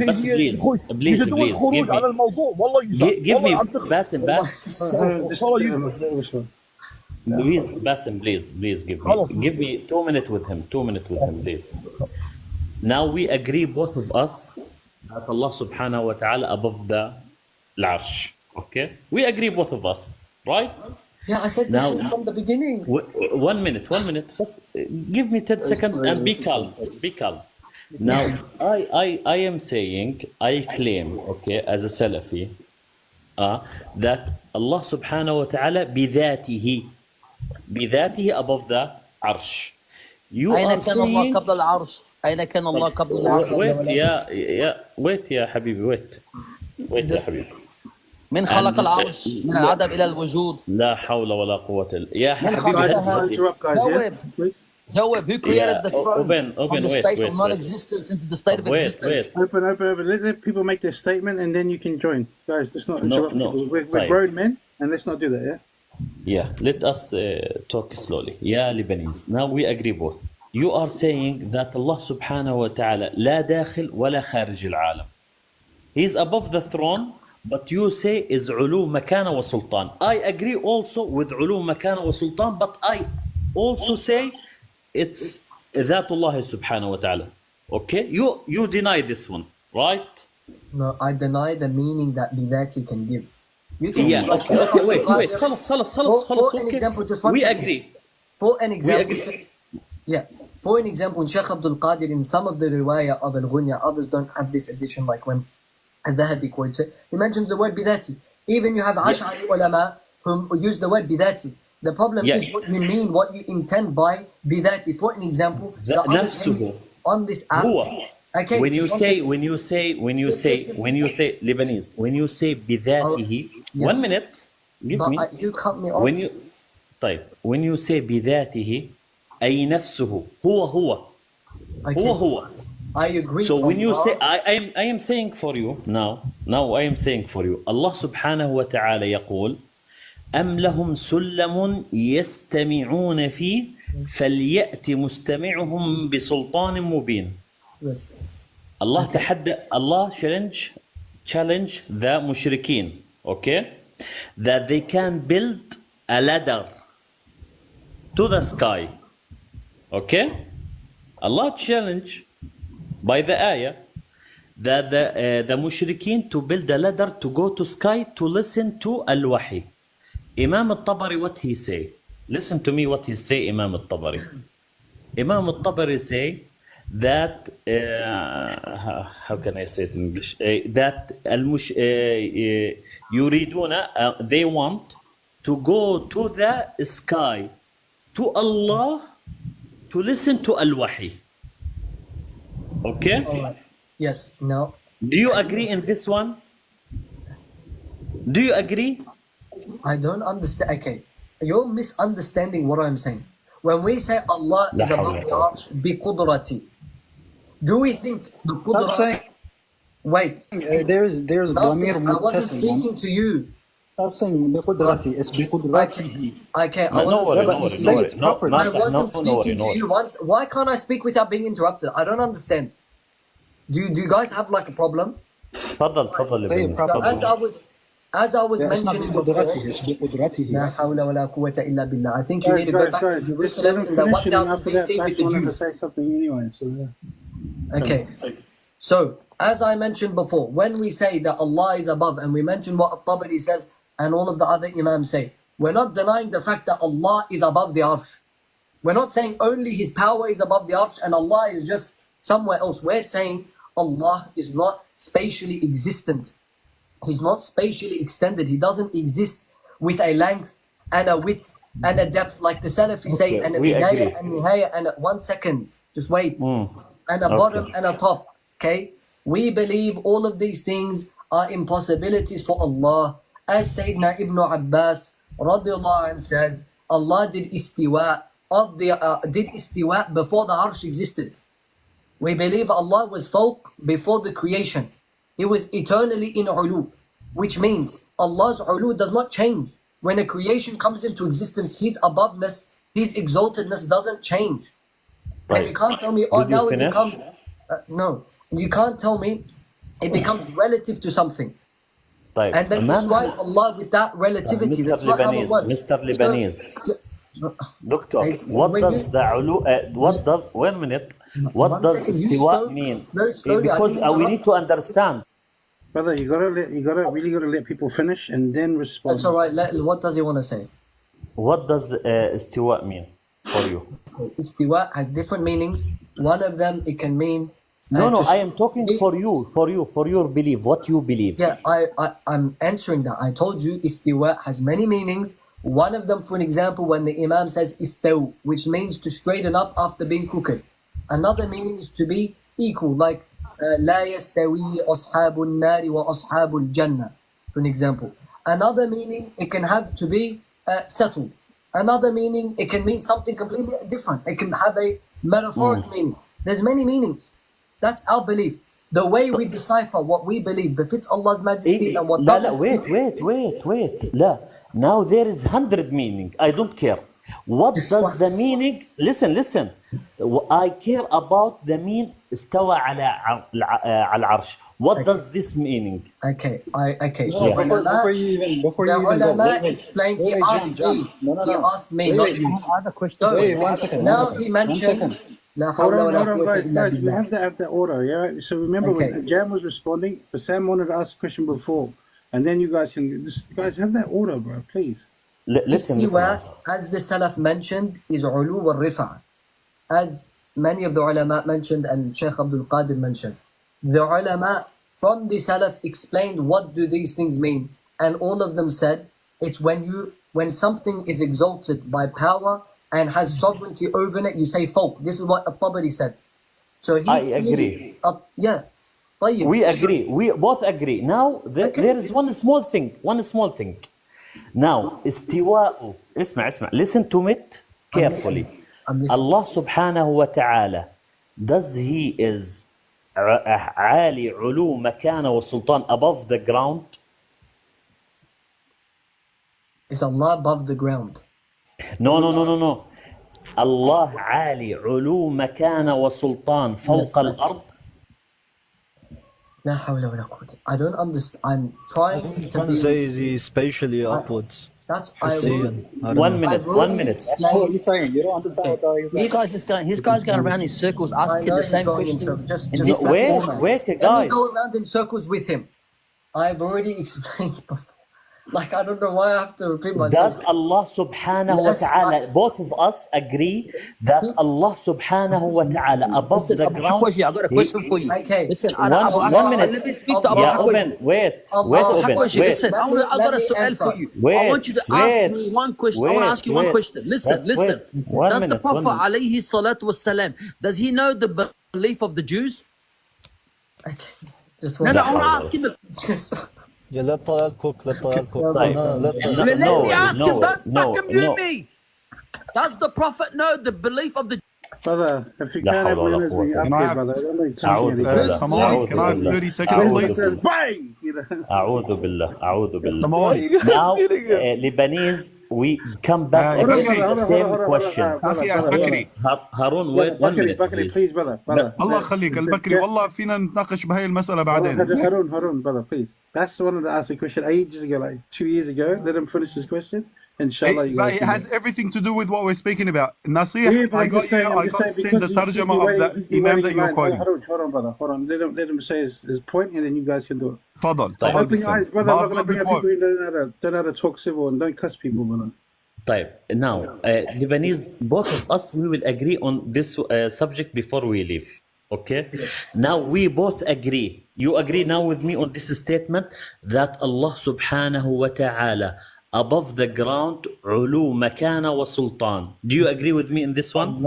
please خروج على الموضوع. والله give me Basim please give me 2 minutes with him please. Now we agree both of us that Allah subhanahu wa ta'ala above the Arsh. Okay, we agree both of us, right? Yeah, I said this from the beginning. 1 minute. Just give me 10 seconds and be calm. Now, I am saying, I claim, okay, as a Salafi, that Allah subhanahu wa ta'ala بذاته above the arsh. You أين are كان الله saying... قبل العرش؟ أين كان الله قبل العرش؟ wait يا حبيبي wait يا حبيبي. من خلق العرش من العدم إلى الوجود؟ لا حول ولا قوة إلا يا حبيبي. جاوب. Who created the throne from the state of non-existence into the state of existence? Open. Let people make their statement and then you can join. Guys, let's not interrupt people. We're grown men and let's not do that, yeah? Yeah, let us talk slowly. Yeah, Lebanese. Now we agree both. You are saying that Allah subhanahu wa ta'ala لا داخل ولا خارج العالم. He is above the throne, but you say is علو مكانة وسلطان. I agree also with علو مكانة وسلطان, but I also say it's ذات الله سبحانه وتعالى. Okay? You deny this one, right? No, I deny the meaning that بذاتي can give. You can okay, wait. خلص. For an example, just one we second. agree. For an example, for an example, in Sheikh Abdul Qadir, in some of the riwayah of Al-Ghunya, others don't have this edition, like when Al-Dhahabi quotes it, he mentions the word bidati. Even you have Ash'ari ulama who use the word bidati. The problem is what you mean, what you intend by bidati. For an example, the other on this app. Okay, when you say Lebanese, when you say بذاته, 1 minute, give me. You cut me off. When you say بذاته, أي نفسه هو. I agree. So when you say, I am saying for you now I am saying for you, Allah subhanahu wa ta'ala يقول أم لهم سلم يستمعون فيه فليأت مستمعهم بسلطان مبين. Yes. Allah challenge the mushrikeen, okay, that they can build a ladder to the sky, okay. Allah challenge by the ayah that the mushrikeen to build a ladder to go to sky to listen to al-wahi. Imam al-Tabari, what he say? Listen to me what he say, Imam al-Tabari. Imam al-Tabari say that, how can I say it in English? That yuriduna, they want to go to the sky, to Allah, to listen to al-wahi. Okay? Yes, no. Do you agree in this one? Do you agree? I don't understand. Okay, you're misunderstanding what I'm saying. When we say Allah is above the arsh bi-qudrati, do we think the qudra... saying. Wait. There's ضمير I wasn't متصل. speaking to you. Stop saying بقدرتي. It's بقدرته. Okay, I wasn't say it properly. I wasn't speaking to you once. Why can't I speak without being interrupted? I don't understand. Do you guys have like a problem? تفضل تفضل. As I was mentioning before, it's بقدرته. لا حول ولا قوة إلا بالله. I think you need to go back to Jerusalem in the 1000 BC with the Jews. Say something anyway, so Okay, so as I mentioned before, when we say that Allah is above, and we mention what Al-Tabari says and all of the other Imams say, we're not denying the fact that Allah is above the arsh. We're not saying only His power is above the arsh and Allah is just somewhere else. We're saying Allah is not spatially existent. He's not spatially extended. He doesn't exist with a length and a width and a depth like the Salafis say, and a bidayah and nihayah and a 1 second. Just wait. And a bottom and a top. Okay? We believe all of these things are impossibilities for Allah. As Sayyidina Ibn Abbas radiallahu anh says, Allah did istiwa before the arsh existed. We believe Allah was fawq before the creation. He was eternally in ulu, which means Allah's ulu does not change. When a creation comes into existence, His aboveness, His exaltedness doesn't change. And you can't tell me, oh, now it becomes... no, you can't tell me it becomes relative to something. And then describe Allah with that relativity. That's not how it works. Mr. Lebanese. Doctor, what does the ulu, wait a minute, what does istiwa mean? Because we need to understand. Brother, you gotta let people finish and then respond. That's all right. What does he want to say? What does istiwa mean for you? Istiwa has different meanings. One of them, it can mean... No, I am talking for your belief, what you believe. Yeah, I'm answering that. I told you istiwa has many meanings. One of them, for an example, when the Imam says istaw, which means to straighten up after being crooked. Another meaning is to be equal, like لا يستوي أصحاب النار وأصحاب الجنة, for an example. Another meaning, it can have to be settled. Another meaning, it can mean something completely different. It can have a metaphoric meaning. There's many meanings. That's our belief. The way we decipher what we believe befits Allah's majesty and what doesn't. Wait. لا. Now there is 100 meaning. I don't care. What does the meaning? Listen. I care about the mean استوى على العرش. What does this meaning? Okay. No, before you even go, explained. He asked me. Not you. I have a question. So, wait, 1 second. Now he mentioned. Hold on, guys. We have to have the order, yeah? So remember when Jam was responding, but Sam wanted to ask a question before. And then you guys can... guys, have that order, bro, please. Istiwa, as the Salaf mentioned, is ulu wal rifa. As many of the ulama mentioned and Shaykh Abdul Qadir mentioned. The ulama from the Salaf explained what do these things mean. And all of them said, it's when something is exalted by power and has sovereignty over it, you say fawq. This is what Al-Tabari said. So I agree. Yeah. We agree. We both agree. Now, there is one small thing. Now, istiwa'u. Isma. Listen to it carefully. Allah subhanahu wa ta'ala, does He is عالي علو مكانة وسلطان above the ground? Is Allah above the ground? No. Allah عالي علو مكانة وسلطان فوق الأرض. لا حول ولا قوة. I don't understand. I'm trying to say is he spatially upwards. That's Hussein, I don't 1 know. minute, 1 minute. What are you saying? You don't understand what This guy's going around in circles asking the same questions. in Just different Wait, formats. wait, let me guys. go around in circles with him. I've already explained before. Like, I don't know why I have to repeat myself. Does Allah subhanahu Yes, wa ta'ala, both of us agree that Allah subhanahu wa ta'ala above Listen, the Abu ground? Hakwashi, I got a question for you. Okay. Listen, One minute. let me speak to Abu Yeah, Hakwashi. Oben, wait, Abu Oben, Hakwashi, wait. listen, I got a su'al for you. I want you to ask me one question. I want to ask you one question. Listen, Let's listen. wait. 1 Does the minute, 1 Prophet minute. alayhi salatu wassalam, does he know the belief of the Jews? Just No, one I want to ask him. Yeah, let Talal cook. Let Talal cook. طيب. No, let Talal Let me ask him. Don't no, fucking mute no. me. Does the Prophet know the belief of the Brother, if you لا can't حول have ولا manners when you're قوة up Can I here, have- brother, it don't make sense أعوذ when you're بالله Samoy, أعوذ can I have بالله 30 seconds, أعوذ please? says بالله bang! You know? أعوذ بالله أعوذ بالله. Samoy. Now, Lebanese, we come back Hold on, again to the same question. أخي البكري Harun, wait 1 minute, Bakri, please. please, brother. الله يخليك البكري والله فينا نتناقش بهاي المسألة بعدين. Harun, brother, please. That's wanted to ask a question ages ago, like 2 years ago. Let him finish his question. Inshallah, you But guys it can has go. everything to do with what we're speaking about. Yeah, Nasih, but I I'm got just saying, you. I got to send the because he's tarjama of that imam that you're quoting. Hold on, brother. Hold on. Let him say his point, and then you guys can do it. تفضل طيب. تفضل Open your eyes, بالسن. brother. ما I'm not going to أفضل bring up بالquote. people who don't know how to talk civil and don't cuss people, brother. طيب, now, Lebanese, both of us, we will agree on this subject before we leave. Okay? Now, we both agree. You agree now with me on this statement that Allah subhanahu wa ta'ala above the ground, ulu, makana wa sultan. Do you agree with me in this one?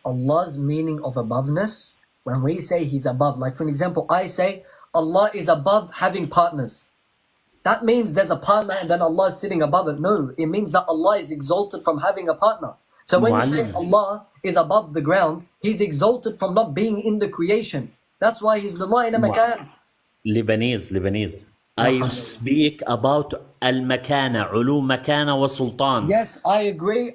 Allah's meaning of aboveness, when we say he's above, like for example, I say Allah is above having partners. That means there's a partner and then Allah is sitting above it. No, it means that Allah is exalted from having a partner. So when you say Allah is above the ground, he's exalted from not being in the creation. That's why he's lillah in a makan. Lebanese. I speak about al-makana, ulu, makana wa sultan. Yes, I agree.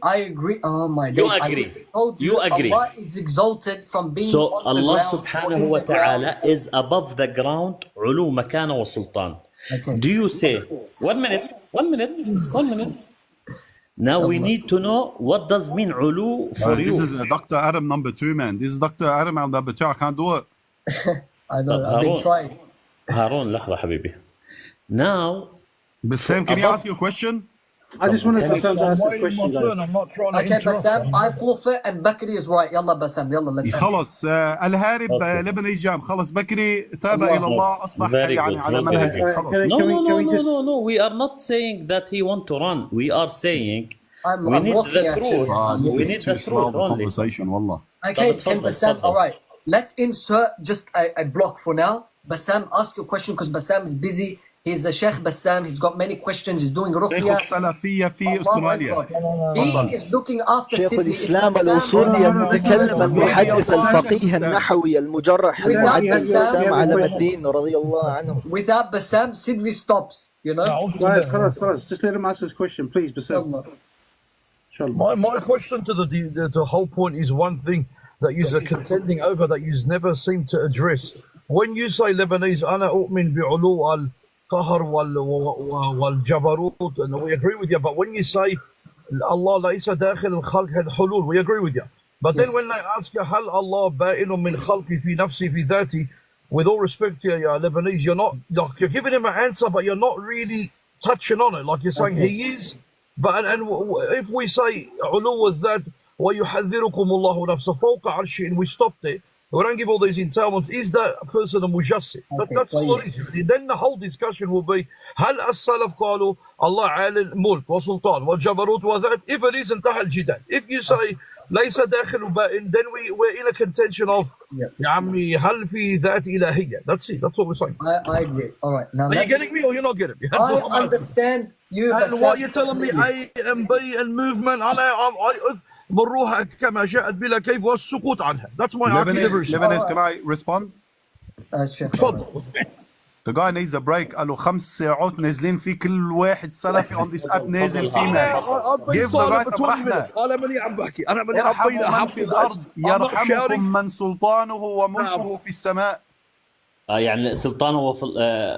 Oh my days. You agree. I just told you, You agree. Allah is exalted from being So on the Allah ground. subhanahu wa ta'ala is above the ground, ulu, makana wa sultan. Okay. Do you say, 1 minute. Now we need to know what does mean ulu for This you. is Dr. Adam number 2, man. This is Dr. Adam number 2. I can't do it. I know, I've been trying. هارون لحظة حبيبي. Now, Bassam, can you ask you a question? I just wanted Bassam to ask I'm this waiting my question, turn. guys. I'm not trying to Okay, interrupt. Bassam, I forfeit and Bakri is right. Yalla Bassam, yalla, let's answer. خلص الهارب لبنانيز جام خلص بكري تاب إلى الله أصبح Very يعني good. على منهج خلص. No. We are not saying that he want to run. We are saying I'm we need walking the actually. truth. This We is need too the slow truth of a only. conversation والله. Okay, Tafadhal, can Bassam, tafadhal. all right. Let's insert just a block for now. Bassam, ask your question because Bassam is busy. He's a Sheikh Bassam. He's got many questions. He's doing شيخ ruqya. السلفية في Allah أستراليا. Akbar. He is looking after شيخ Sydney. الإسلام الأصولي المتكلم المحدث الفقيه النحوي المجرح المعدل بسام علم الدين رضي الله عنه. Without Bassam, Sydney stops. You know. Guys, خلاص. Just let him ask his question, please, Bassam. My question to the whole point is one thing that you're contending over that you never seem to address. When you say Lebanese, أنا أؤمن بعلو القهر والجبروت, and we agree with you. But when you say Allah ليس داخل الخلق هذا حلول, we agree with you. But then when I ask you هل الله بائن من خلقي في نفسي في ذاتي, with all respect to you, Lebanese, you're giving him an answer, but you're not really touching on it. Like you're saying he is. But and if we say علو الذات ويحذركم الله نفسه فوق عرشه, and we stopped it, we don't give all these entailments, is that person a mujassim? That's all it is. Then the whole discussion will be هل السلف قالوا الله عالي الملك وسلطان والجبروت وذات? If it is, انتهى الجدال. If you say ليس داخل بائن, then we're in a contention of يا عمي هل في ذات إلهية? That's it. That's what we're saying. I agree. All right. Now, are you getting me or you're not getting me? I understand you. And Bassam. what you're telling me A and B and movement, I مروها كما جاءت بلا كيف والسقوط عنها. That's my argument. Lebanese, can I respond? تفضل. The guy needs a break. قال له 5 ساعات نازلين في كل واحد سلفي on this app نازل فينا. Give the guy some رحمة. أنا ماني عم بحكي. أنا ماني ارحموا ربينا من في الأرض يرحمكم من سلطانه وملكه في السماء. يعني سلطانه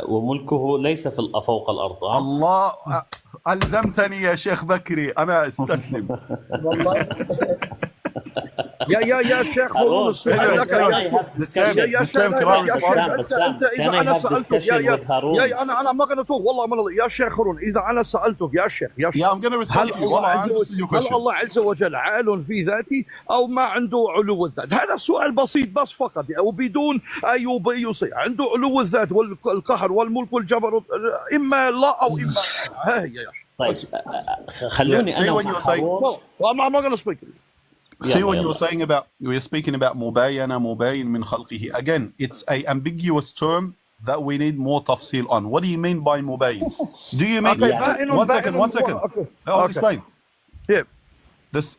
وملكه ليس فوق الأرض. الله ألزمتني يا شيخ بكري أنا استسلم. والله يا شيخ هارون السؤال لك يا شيخ انت اذا انا سالتك يا انا ما قد اتوب والله من الله يا شيخ هارون اذا انا سالتك يا شيخ I'm going to respond to you. هل الله عز وجل عال في ذاته او ما عنده علو الذات؟ هذا سؤال بسيط بس فقط وبدون اي يصير عنده علو الذات والقهر والملك والجبروت اما لا او اما ها هي يا طيب خلوني انا ما going to speak. See when you were speaking about mubayyin min khalqihi. Again, it's a ambiguous term that we need more tafsil on. What do you mean by mubayyin? Do you mean one second. I'll explain. Yeah.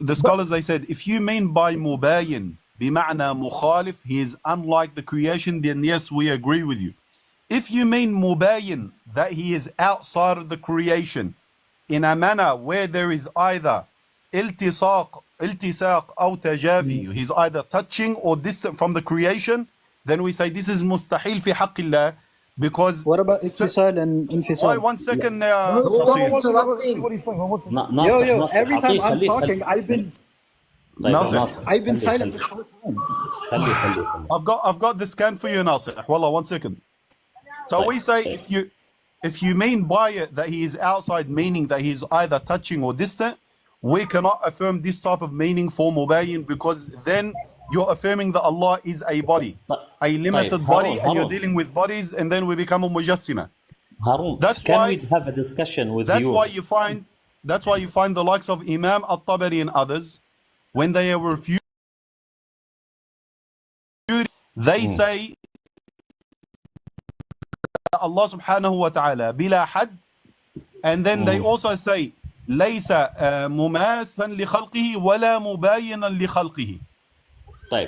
The scholars they said if you mean by mubayyin bima'na mukhalif, he is unlike the creation, then yes, we agree with you. If you mean mubayyin that he is outside of the creation in a manner where there is either التصاق أو تجافي, he's either touching or distant from the creation, then we say this is مستحيل في حق الله because what about اتصال and انفصال? One second every time I'm talking I've been silent. I've got the scan for you, Nasir. Wallah, 1 second. So we say if you mean by it that he is outside, meaning that he is either touching or distant, we cannot affirm this type of meaning for mubayyin because then you're affirming that Allah is a body, a limited body, and you're dealing with bodies, and then we become a mujassima. Can we have a discussion with you? That's why you find the likes of Imam At-Tabari and others, when they are refuted, they say Allah subhanahu wa ta'ala bila had, and then they also say ليس مماسا لخلقه ولا مباينا لخلقه.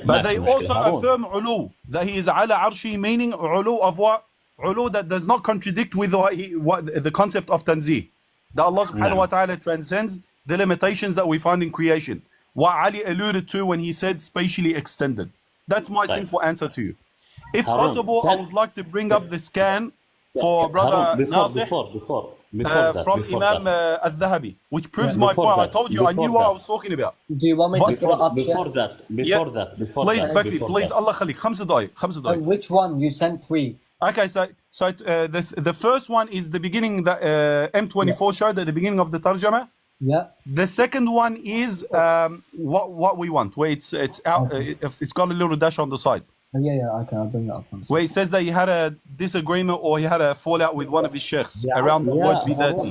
But they also affirm ulu, that he is ala arshi, meaning ulu of what? Ulu that does not contradict with the concept of tanzih. That Allah subhanahu wa ta'ala transcends the limitations that we find in creation. What Ali alluded to when he said spatially extended. That's my simple answer to you. If possible, I would like to bring up the scan for brother Nasir. From Imam Al-Dhahabi, which proves my point. I told you, I knew what I was talking about. Do you want me to put it up? Before that. Please, Bakri, please, Allah khalik, 5 دقائق. Which one? You sent 3. Okay, so the first one is the beginning that M24 showed at the beginning of the tarjama. Yeah. The second one is what we want, where it's got a little dash on the side. Okay, I'll bring it up. Where he says that he had a disagreement or he had a fallout with one of his sheikhs around the word بذاته.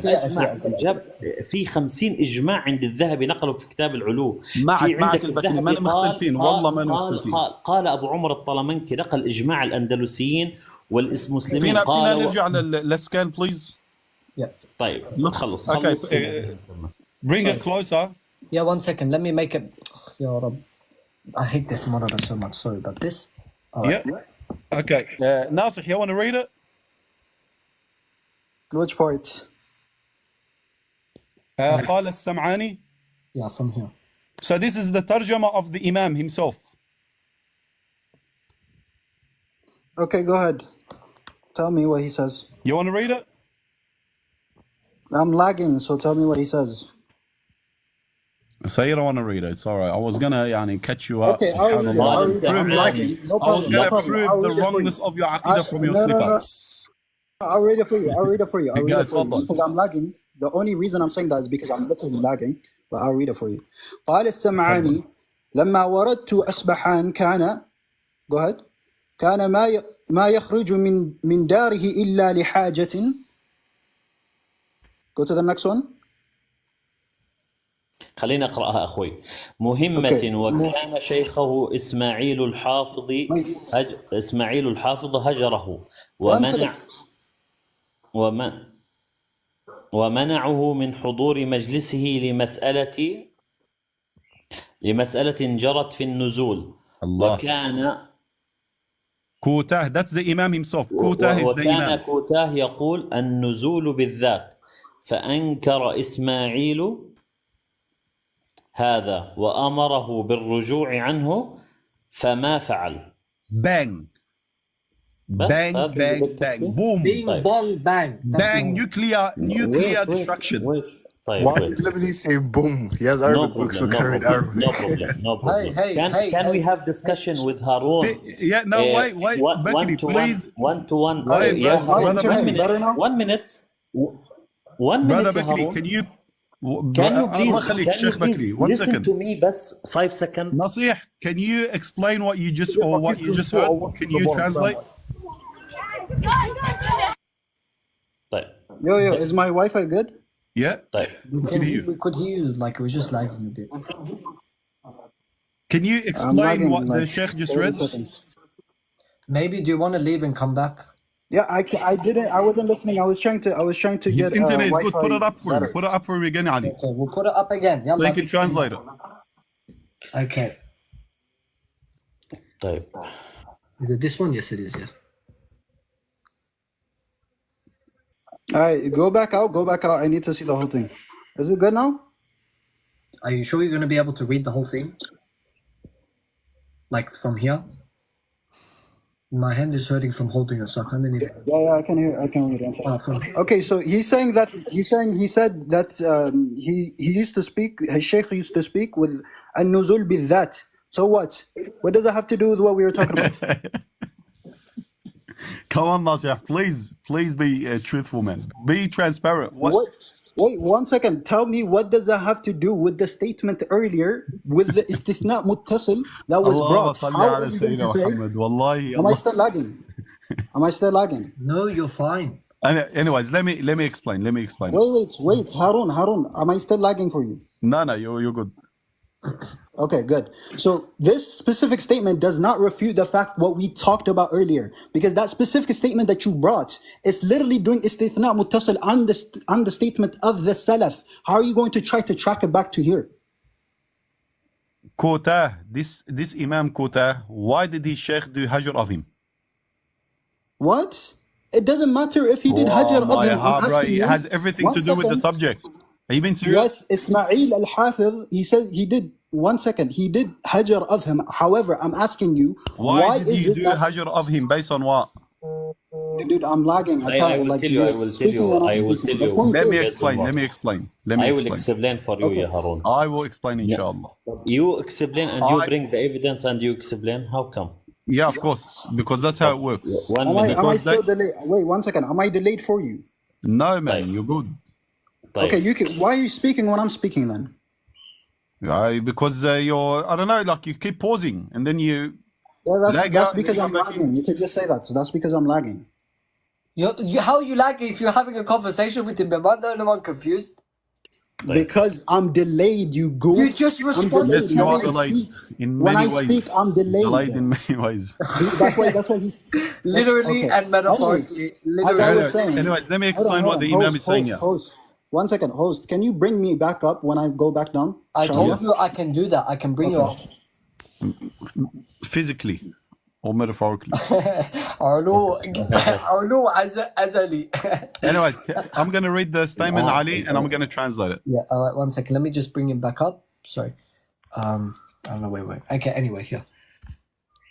في 50 إجماع عند الذهبي نقلوا في كتاب العلو. معك البكري ما مختلفين والله ما مختلفين. قال أبو عمر الطلمنكي نقل إجماع الأندلسيين والمسلمين. فينا نرجع للسكان بليز. طيب خلص. Okay, bring it closer. Yeah, 1 second. Let me make it. يا رب. I hate this monitor so much. Sorry about this. Right. Yeah. Okay. Nasir, you want to read it? Which part? قال السمعاني. Yeah, from here. So this is the tarjama of the Imam himself. Okay, go ahead. Tell me what he says. You want to read it? I'm lagging, so tell me what he says. So you don't want to read it. It's all right. I was gonna catch you up. Okay, I was gonna prove the wrongness of your aqidah from your slip-ups. I'll read it for you. I'll read it for you. Because I'm lagging. The only reason I'm saying that is because I'm literally lagging. But I'll read it for you. قال السمعاني لما وردت أسبحان كان go ahead كان ما يخرج من داره إلا لحاجة. Go to the next one. خلينا أقرأها أخوي. مهمة وكان شيخه إسماعيل الحافظ هجره ومنعه من حضور مجلسه لمسألة جرت في النزول. الله. وكان كوتاه, that's the Imam himself. Kutah is the Imam. وكان كوتاه يقول النزول بالذات فأنكر إسماعيل هذا وأمره بالرجوع عنه فما فعل. Bang. Bang, bang, bang, boom. Bing bong bang. That's Bang, the nuclear destruction. طيب Why wait. is Lebanese saying boom? He has No Arabic books for problem, no carrying problem, Arabic. no problem, no problem. Can we have discussion with Harun? Yeah, no, wait, Bakri, please. One to one. Wait, Yeah, Harun, brother Bakri. 1 minute. 1 minute. Brother يا Bakri, هارون. can you Can you الله please, يخليك can you شيخ please بكري 1 listen second. to me بس 5 seconds. نصيح, can you explain what you just heard? Can you translate? طيب. Yo, is my Wi-Fi good? Yeah. طيب. We can hear you. We could hear you, like it was just lagging a bit. Can you explain lagging, what the like, Sheikh just 30 read? seconds. Maybe do you want to leave and come back? Yeah, I didn't. I wasn't listening. I was trying to His get internet is Wi-Fi good. Put it up for him. better. Put it up for him again, Ali. Okay, we'll put it up again. So Yalla. you can translate it. Okay. طيب. Is it this one? Yes, it is. Yeah. All right, go back out. Go back out. I need to see the whole thing. Is it good now? Are you sure you're going to be able to read the whole thing? Like from here? My hand is hurting from holding it, so I can't even. Yeah, I can hear. I can read it. From Okay, so he said that he used to speak. His sheikh used to speak with an-nuzul bil-that. So what? What does it have to do with what we were talking about? Come on, Nasir. Please be truthful, man. Be transparent. Wait 1 second. Tell me, what does that have to do with the statement earlier with the istithna muttasil that was brought? How are you going to say? Am I still lagging? Am I still lagging? No, you're fine. Anyways, let me explain. Wait, Harun. Am I still lagging for you? No, you're good. Okay, good. So this specific statement does not refute the fact what we talked about earlier, because that specific statement that you brought is literally doing istithna muttasil on the statement of the Salaf. How are you going to try to track it back to here? Kota, this Imam Kota, why did his sheikh do hajr of him? What? It doesn't matter if he did hajr of him. I'm asking it you. has everything to do with the subject. Are you being serious? Yes, Ismail al-Hafiz, he said he did. 1 second, he did hajr of him. However, I'm asking you, why did is you it do that... hajr of him based on what? Dude, I'm lagging. I can't, will like, tell you. I will tell you. Let me explain. I will explain for you, Okay. Ya Harun. I will explain, inshallah. You explain and you bring the evidence and you explain. How come? Yeah, of course, because that's how it works. Am I still delayed? Wait 1 second. Am I delayed for you? No, man, you're good. Okay, you can. Why are you speaking when I'm speaking then? Because you're, I don't know, like you keep pausing and then you. Yeah, that's because I'm lagging. You can just say that. So that's because I'm lagging. How are you lagging if you're having a conversation with him? I'm confused. Because I'm delayed, you goof. You just responded. Yes, you are delayed in when many I ways. speak, I'm delayed. Delayed in many ways. That's why he... Literally and metaphorically. As I was saying. Anyways, let me explain what the Imam is saying here. Host. 1 second, host. Can you bring me back up when I go back down? I told you I can do that. I can bring you up. Physically or metaphorically. Anyways, I'm going to read the statement, Ali, and I'm going to translate it. Yeah, all right, 1 second. Let me just bring him back up. Sorry. I don't know, wait. Okay, anyway, here.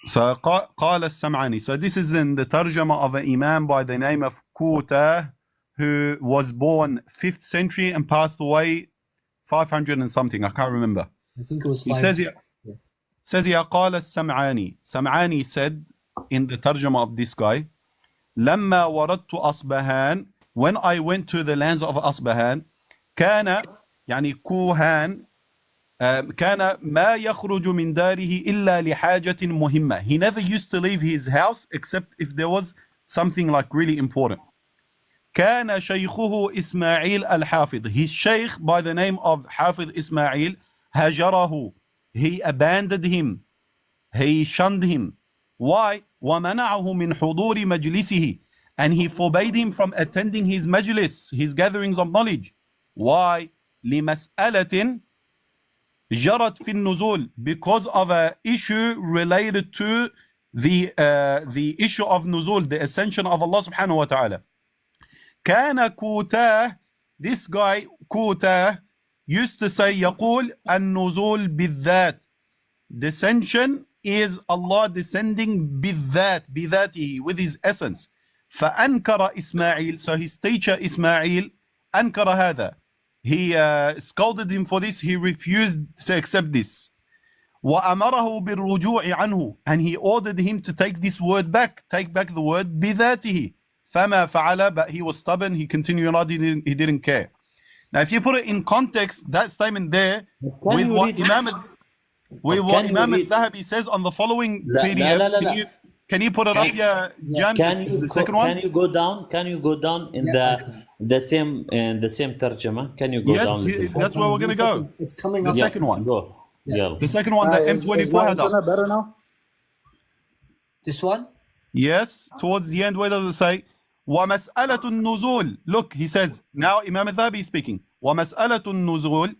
So, قال السمعاني. So this is in the tarjama of an Imam by the name of Kuta, who was born 5th century and passed away 500 and something. I can't remember. I think it was 5. He says here, قال السمعاني. Sam'ani said in the tarjama of this guy, لما وردت أصبهان, when I went to the lands of Asbahan, كان يعني كوهان كان ما يخرج من داره إلا لحاجة مهمة. He never used to leave his house except if there was something like really important. كان شيخه إسماعيل الحافظ. His sheikh by the name of Hafiz Ismail هجره. He abandoned him. He shunned him. Why? ومنعه من حضور مجلسه. And he forbade him from attending his majlis, his gatherings of knowledge. Why? لمسألة جرت في النزول. Because of an issue related to the issue of nuzul, the ascension of Allah subhanahu wa ta'ala. كان كوتاه, this guy كوتاه used to say يقول النزول بالذات, descension is Allah descending بذاته, with his essence. فأنكر إسماعيل, so his teacher Ismail أنكر هذا. He scolded him for this, he refused to accept this. وأمره بالرجوع عنه, and he ordered him to take this word back, take back the word بذاته. فما فعل, but he was stubborn, he continued on, he didn't care. Now if you put it in context, that statement there, with what Imam al-Dhahabi says on the following PDF, can you put it up, yeah, Jan, the second one? Can you go down? Can you go down in the same tarjama? Can you go down? Yes, that's where we're gonna go. It's coming the up. second one. Go. Yeah. The second one, the M24 had up. Better now? This one? Yes, towards the end, where does it say? وَمَسْأَلَةُ النُّزُولِ. Look, he says, now Imam al-Dhahabi is speaking. وَمَسْأَلَةُ النُّزُولِ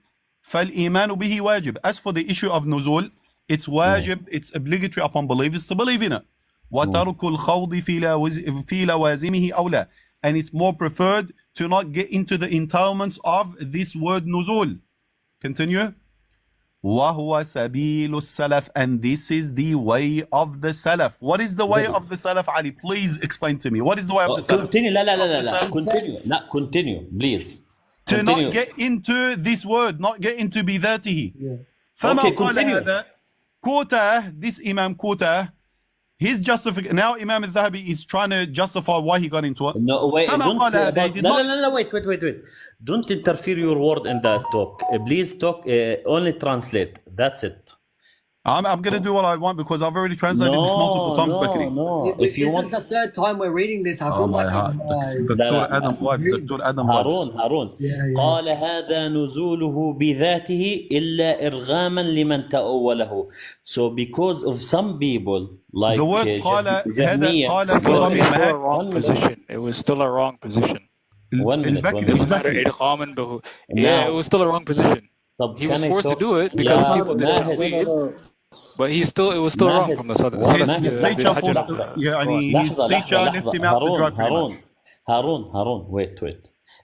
فَالْإِيمَانُ بِهِ واجب. As for the issue of nuzul, it's wajib, it's obligatory upon believers to believe in it. وَتَرْكُ الْخَوْضِ فِي لَوَازِمِهِ أَوْلَى. And it's more preferred to not get into the entitlements of this word nuzul. Continue. وَهُوَ سَبِيلُ السَّلَفِ. And this is the way of the Salaf. What is the way of the Salaf, Ali? Please explain to me. What is the way of the Salaf? Continue. Continue, please. To not get into this word, not get into بذاته. فما Okay, قال continue. هذا Quota, this Imam Quota, his justification. Now Imam al-Dhahabi is trying to justify why he got into it. No, wait. فما Don't, قال هذا, he did not- no, wait. Don't interfere your word in that talk. Please talk, only translate. That's it. I'm going to do what I want because I've already translated this multiple times, Bakri. No. If this is the third time we're reading this, I feel like I'm... دكتور آدم واقف. هارون. قال هذا نزوله بذاته إلا إرغاما لمن تأوله. So because of some people like The word قال هذا قال still a wrong position. It was still a wrong position. 1 minute. It doesn't matter. إدغاما به. Yeah, it was still a wrong position. He was forced to do it because people did Tafwīd. But it was still wrong from the Salaf. His teacher left him out to drug هارون wait.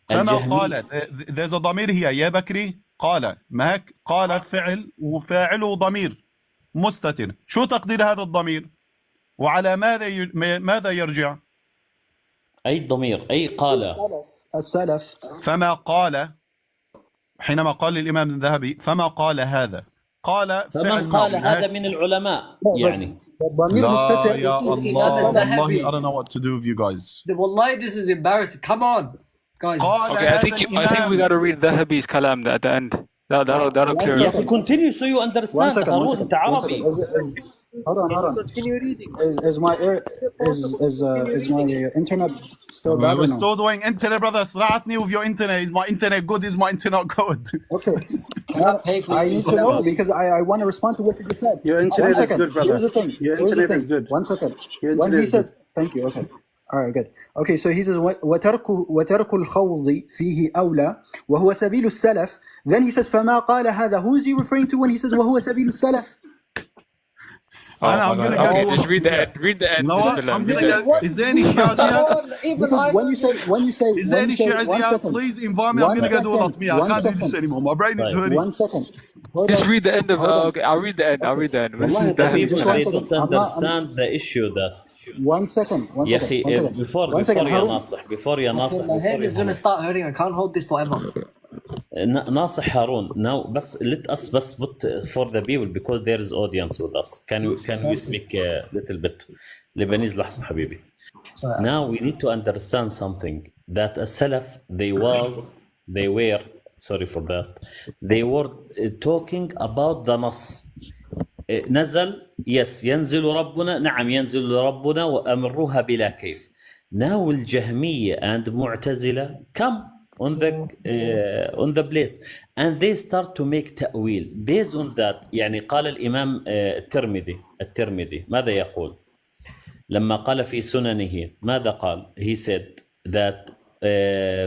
فما قال, there's a ضمير here يا بكري. قال ما قال فعل وفاعله ضمير مستتر. شو تقدير هذا الضمير وعلى ماذا يرجع؟ أي ضمير؟ أي قال السلف. فما قال حينما قال للإمام الذهبي فما قال هذا قال فمن قال هذا من العلماء يعني. ضمير مستتر. يا الله والله I don't know what to do with you guys. Wallahi, this is embarrassing. Come on, guys. Okay, I think we got to read Dhahabi's kalam at the end. That'll clear it up. Continue so you understand. One second. أنت عربي. Hold on. Is my internet still bad? We're still doing internet, brother. صراعتني with your internet. Is my internet good? Is my internet good? Okay. I need to know because I want to respond to what you just said. Your internet is good, brother. Here's the thing. Is good. 1 second. When he says, thank you. Okay. All right, good. Okay, so he says, وَتَرْكُ الْخَوْضِ فِيهِ أَوْلَى وَهُوَ سَبِيلُ السَّلَفِ. Then he says, فَمَا قَالَ هَذا. Who is he referring to when he says, وَهُوَ سَبِيلُ السَّلَف? I'm gonna okay, go. just read the end. Read the end. No, I'm gonna go. Is there any Shias here? Because when you say, is there any Shias here? Please invite me. I'm gonna go do a lot of me. I can't do this anymore. My brain is hurting. 1 second. Just read the end of. Okay, I'll read the end. This is I don't understand the issue that. 1 second. يا أخي before يا ناصح. My head is gonna start hurting. I can't hold this forever. ناصح هارون now بس let us put for the people because there is audience with us. Can you speak a little bit Lebanese لحظة حبيبي. Now we need to understand something that a Salaf they were sorry for that they were talking about the نص. نزل yes ينزل ربنا نعم ينزل ربنا وأمروها بلا كيف. Now الجهمية and معتزلة come on the place and they start to make تأويل based on that. يعني قال الإمام الترمذي ماذا يقول لما قال في سننه ماذا قال؟ He said that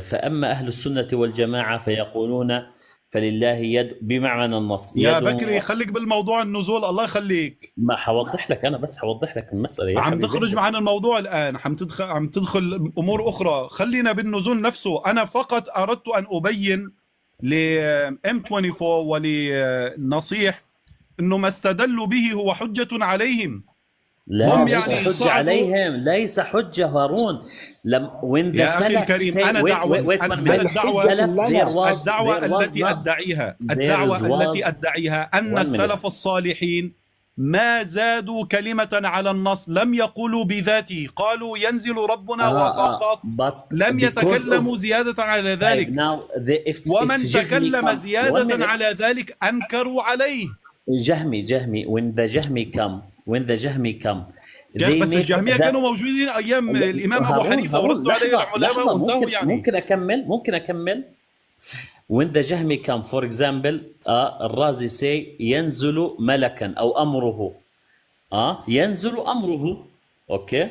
فأما أهل السنة والجماعة فيقولون فلله يد بمعنى النص. يا بكري خليك بالموضوع النزول الله يخليك. ما حوضح لك أنا بس حوضح لك المسألة. عم تخرج معنا الموضوع الآن عم تدخل أمور أخرى. خلينا بالنزول نفسه. أنا فقط أردت أن أبين ل M24 ولنصيح إنه ما استدلوا به هو حجة عليهم. لا ليس حجة عليهم، ليس حجة هارون. when the يا أخي الكريم أنا الدعوة التي أدعيها أن السلف الصالحين ما زادوا كلمة على النص، لم يقولوا بذاته، قالوا ينزل ربنا وفقط، لم يتكلموا زيادة على ذلك، ومن تكلم زيادة على ذلك أنكروا عليه. جهمي when the جهمي come بس الجهمية كانوا موجودين أيام الإمام أبو حنيفة وردوا عليه العلماء وانتهوا يعني. ممكن أكمل. when the جهمي come for example الرازي say ينزل ملكا أو أمره ينزل أمره. okay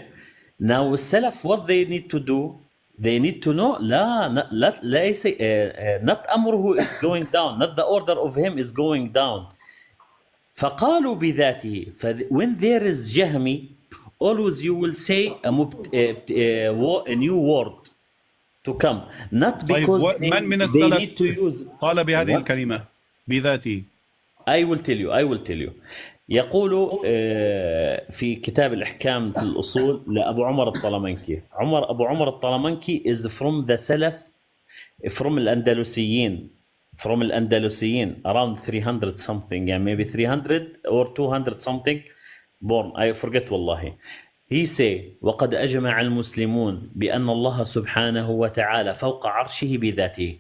now السلف what they need to do, they need to know لا not أمره is going down, not the order of him is going down. فقالوا بذاته. when there is جهمي always you will say a new word to come, not because من من السلف قال بهذه الكلمة بذاته. I will tell you يقول في كتاب الإحكام في الأصول لأبو عمر الطلمنكي. أبو عمر الطلمنكي is from the Salaf, from الأندلسيين around 300 something, yeah, maybe 300 or 200 something born, I forget والله. he say وقد أجمع المسلمون بأن الله سبحانه وتعالى فوق عرشه بذاته.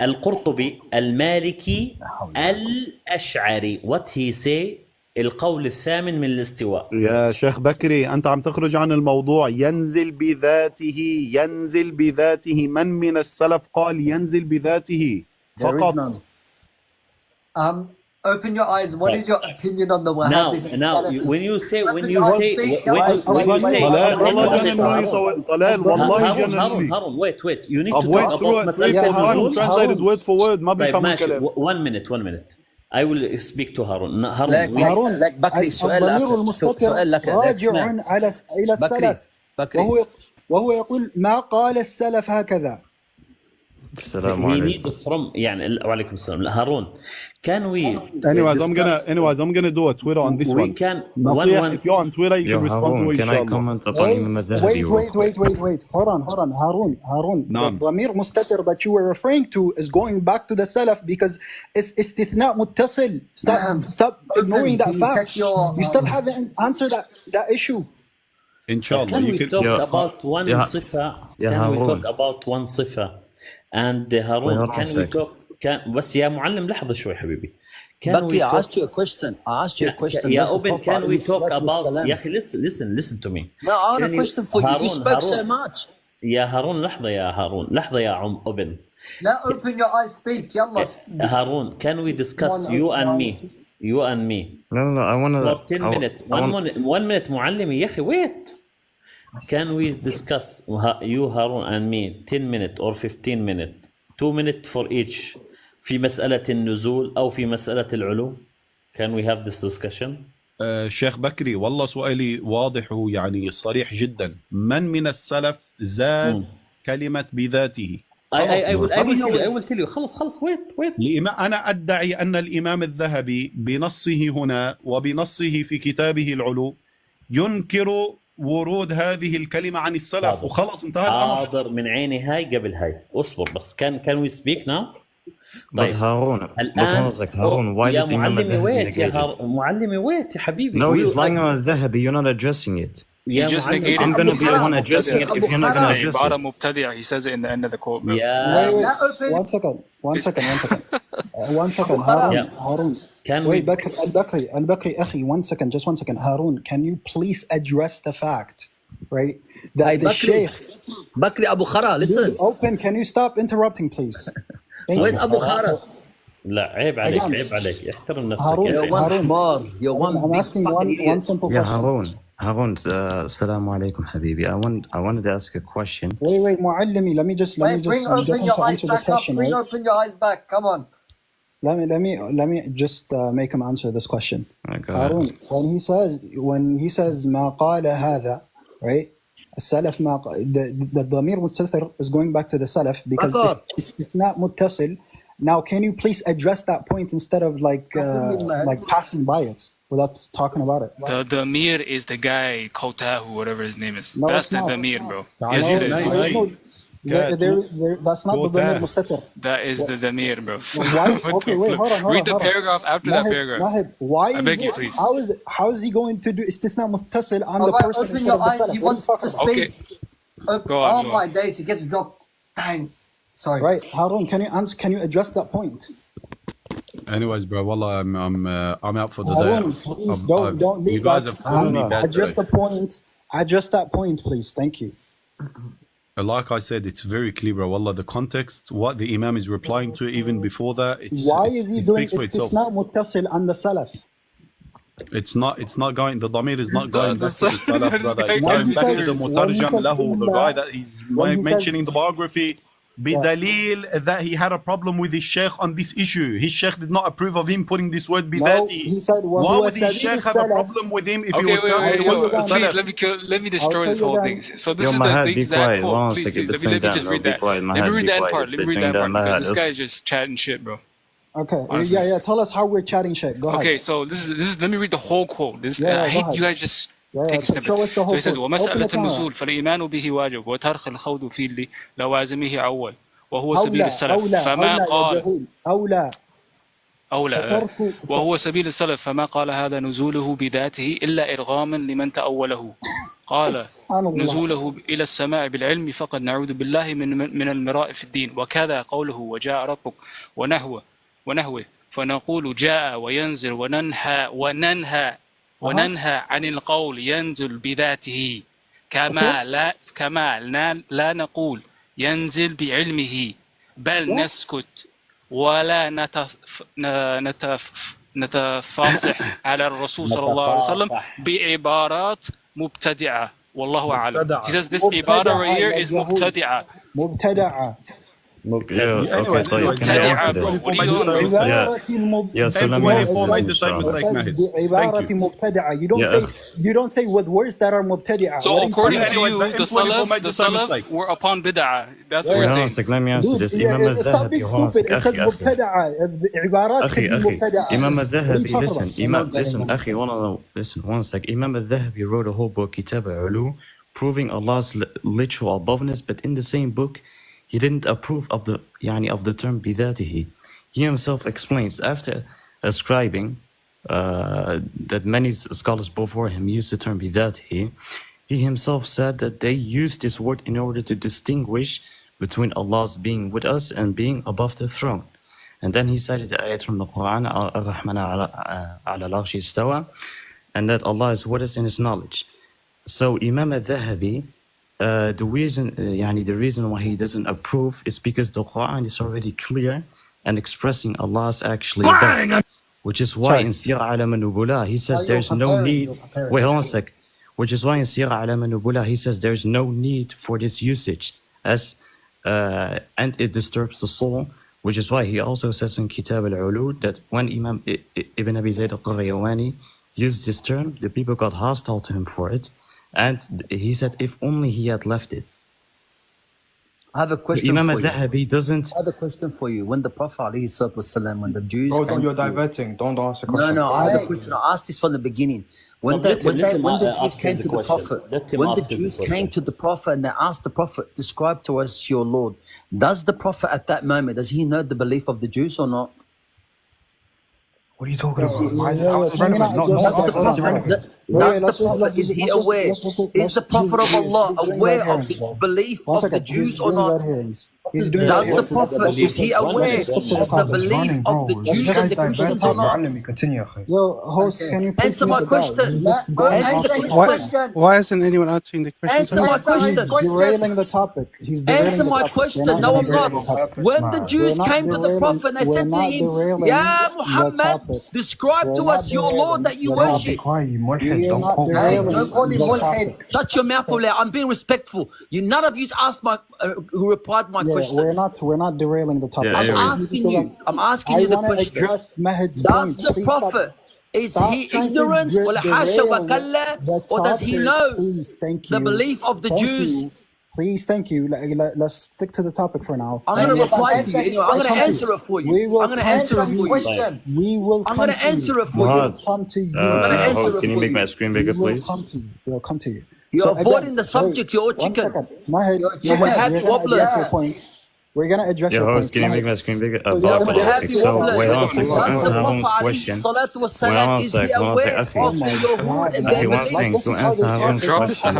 القرطبي المالكي الأشعري what he say القول الثامن من الاستواء. يا شيخ بكري أنت عم تخرج عن الموضوع. ينزل بذاته من السلف قال ينزل بذاته فقط. Open your eyes. What is your opinion on the Wahhabis and Salafis? when you say هارون wait you need to talk about مسألة translated word for word ما بيفهموا الكلام. 1 minute I will speak to هارون. لك بكري سؤال لك راجع إلى السلف وهو يقول ما قال السلف هكذا. السلام عليكم. يعني وعليكم السلام. هارون can we anyways I'm gonna do a Twitter on this one. If you're on Twitter you can respond to it. Can I comment upon wait hold on هارون ضمير مستتر that you were referring to is going back to the Salaf because it's استثناء متصل. Stop ignoring that fact. You still haven't answered that issue. Inshallah. Can we talk about one صفة? Can we talk about one صفة? and هارون can we talk بس يا معلم لحظة شوي حبيبي. Bakri, I asked you a question. يا Oben, can we talk about يا أخي listen to me. No, I have a question for you. You spoke so much. يا هارون لحظة يا Oben. لا open your eyes, speak. يلا. هارون, can we discuss you and me? No, I want to. For 10 minutes. 1 minute معلمي يا أخي wait. Can we discuss you Harun and me 10 minutes or 15 minutes 2 minutes for each في مسألة النزول أو في مسألة العلو. Can we have this discussion? شيخ بكري والله سؤالي واضح يعني صريح جدا. من السلف زاد كلمة بذاته؟ I will tell you. خلص wait. أنا أدعي أن الإمام الذهبي بنصه هنا وبنصه في كتابه العلو ينكر ورود هذه الكلمة عن السلف وخلص انتهى الأمر. حاضر من عيني هاي قبل هاي. اصبر بس can we speak now؟ طيب هارون الآن هارون why يا did معلمي ويت يا ويت يا حبيبي. No, he's lying on الذهبي. You're not addressing it. You just negated. I'm going to be the one addressing it if you're not going to address it. مبتدع. He says it in the end of the quote. One second. هارون. Wait, البكري أخي. 1 second, just 1 second. Harun, can you please address the fact, right? That the Sheikh Bakri Abu Khara, listen. Open, can you stop interrupting, please? Where's Abu Khara? لا عيب عليك احترم نفسك. I'm asking one simple question. Harun, assalamu alaikum habibi. I wanted to ask a question. Wait, معلمي, let me just get him to answer this question. Bring open your eyes back. Come on. Let me just make him answer this question. Harun, when he says ما قال هذا, right? السلف the ضمير مستتر is going back to the Salaf because استثناء متصل Now, can you please address that point instead of like passing by it without talking about it? The Amir is the guy Kotahu, whatever his name is. No, That's it's the not. Amir, bro. No, Yes, it there's is. no- that's not the Damir Mustatir. That is the Damir, bro. Why? Okay, wait, hold on. Read the hold on. paragraph after that Nahid, paragraph. Nahid, why I beg is you, it, please. how is he going to do istisna muttasil on the Alright, person open instead your of the eyes. salaf? He What are you wants talking to about? speak. Go on, Oh go my on. days, he gets dropped. Dang. Sorry. Right, Harun, can you address that point? Anyways, bro, wallah, I'm out for the Harun, day. please don't You leave guys that. have proved me bad Address today. the point. Address that point, please. Thank you. Like I said, it's very clear, bro. Wallah, the context, what the Imam is replying to, even before that, Why is he it doing speaks for itself. istisna muttasil on the salaf? It's not going, the Damir is not The- going the back to the Salaf- Salaf, this brother. guy It's can't going be back to the serious. Mutarjam says Lahu, the illa- guy that he's when he says- mentioning the biography. Bidalil that he had a problem with his sheikh on this issue. His sheikh did not approve of him putting this word bidati. he said, Why would his sheikh have a problem with him if he was Wait, telling him please Salaf? let me destroy this whole thing. So this Yo, is Mahad, the be exact quiet. quote. One Please, second, let me between just them. read Be that. quiet, Let me Mahad, read be that quiet. part. It's Let me read between that them, part because Mahad. this guy is just chatting shit, bro. Okay, Honestly. yeah. Tell us how we're chatting shit. Go ahead. Okay, so this is. Let me read the whole quote. This Yeah, I go hate ahead. you guys just Yeah, take show snippets. us the whole So he says, quote. ومسألة Open the camera. النزول فالإيمان به واجب وترك الخوض فيه لوازمه أول وهو سبيل السلف فما أولى يا قال جهول أولى أولى فترك وهو سبيل السلف فما قال هذا نزوله بذاته إلا إرغاما لمن تأوله قال سبحان الله. نزوله إلى السماء بالعلم فقد نعوذ بالله من المراء في الدين وكذا قوله وجاء ربك ونهوه فنقول جاء وينزل وننهى عن القول ينزل بذاته كما لا نقول ينزل بعلمه بل نسكت ولا نتفاصح على الرسول صلى الله عليه وسلم بعبارات مبتدعة والله أعلم. He says this عبارة right here is مبتدعة. مبتدعة. Okay, طيب. مبتدعة, bro. What are you doing, bro? Yeah, so let me بعبارة مبتدعة. You don't say with words that are مبتدعة. So according to you, the Salaf were upon bid'ah. That's what we're saying. Let me answer this. Imam Stop being stupid. It says مبتدعة. عبارات could be مبتدعة. Imam al-Dhahabi, listen one sec. Imam al-Dhahabi wrote a whole book, Kitab al-Ulu, proving Allah's literal aboveness, but in the same book, he didn't approve of the term bidatihi. He himself explains, after ascribing that many scholars before him used the term bidatihi, he himself said that they used this word in order to distinguish between Allah's being with us and being above the throne. And then he cited the ayat from the Quran, Ar-Rahman ala al-Arshi istawa, and that Allah is with us in His knowledge. So Imam al-Dhahabi, the reason why he doesn't approve is because the Quran is already clear and expressing Allah's actually best, which is why in Sirah Alam al-Nubula he says there's no need. Wait, hold on a sec. Which is why in Sirah Alam al-Nubula he says there's no need for this usage and it disturbs the soul. Which is why he also says in Kitab al-Ulu that when Imam Ibn Abi Zayd al-Qarawani used this term, the people got hostile to him for it. And he said, if only he had left it. I have a question Imam for you. al-Dhahabi doesn't... I have a question for you. When the Prophet ﷺ, when the Jews Bro, came you're to... diverting. Don't ask a question. No, I have a question. I asked this from the beginning. When the Jews came to the Prophet, when the Jews came to the Prophet and they asked the Prophet, describe to us your Lord, does the Prophet at that moment, does he know the belief of the Jews or not? What are you talking about? How is it relevant? Does the Prophet, is he aware? Is the Prophet of Allah aware of the belief of the Jews or not? Does the Prophet, is he aware of the belief of the Jews and the Christians or not? Yo, host, can you answer my question? Why isn't anyone answering the question? Answer my question. He's derailing the topic. Answer my question. No, I'm not. When the Jews came to the Prophet and they said to him, Ya Muhammad, describe to us your Lord that you worship. Don't call me mulhid. Shut your mouth, Ulay. I'm being respectful. None of you asked who replied my question. We're not derailing the topic. I'm asking you the question. Does the Prophet, is he ignorant or does he know the belief of the Jews Please, thank you. Let's stick to the topic for now. I'm going to reply to you. Anyway. I'm going to answer it for you. I'm going to answer it for you. We will I'm going to answer it for you. We'll come to you. Host, can you make my screen bigger, please? We'll come to you. You're avoiding the subject. You're a chicken. You're a chicken. We're gonna address your point. Host, can you make my screen bigger? So, wait on a second, to answer Harun's question. One thing, to answer Harun's question.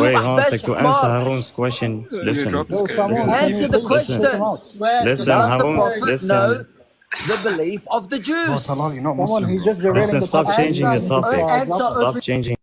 Wait on a second, to answer Harun's question. Listen. Answer the question. Listen, Harun, listen. The belief of the Jews. He's just Listen, stop changing the topic. Stop changing.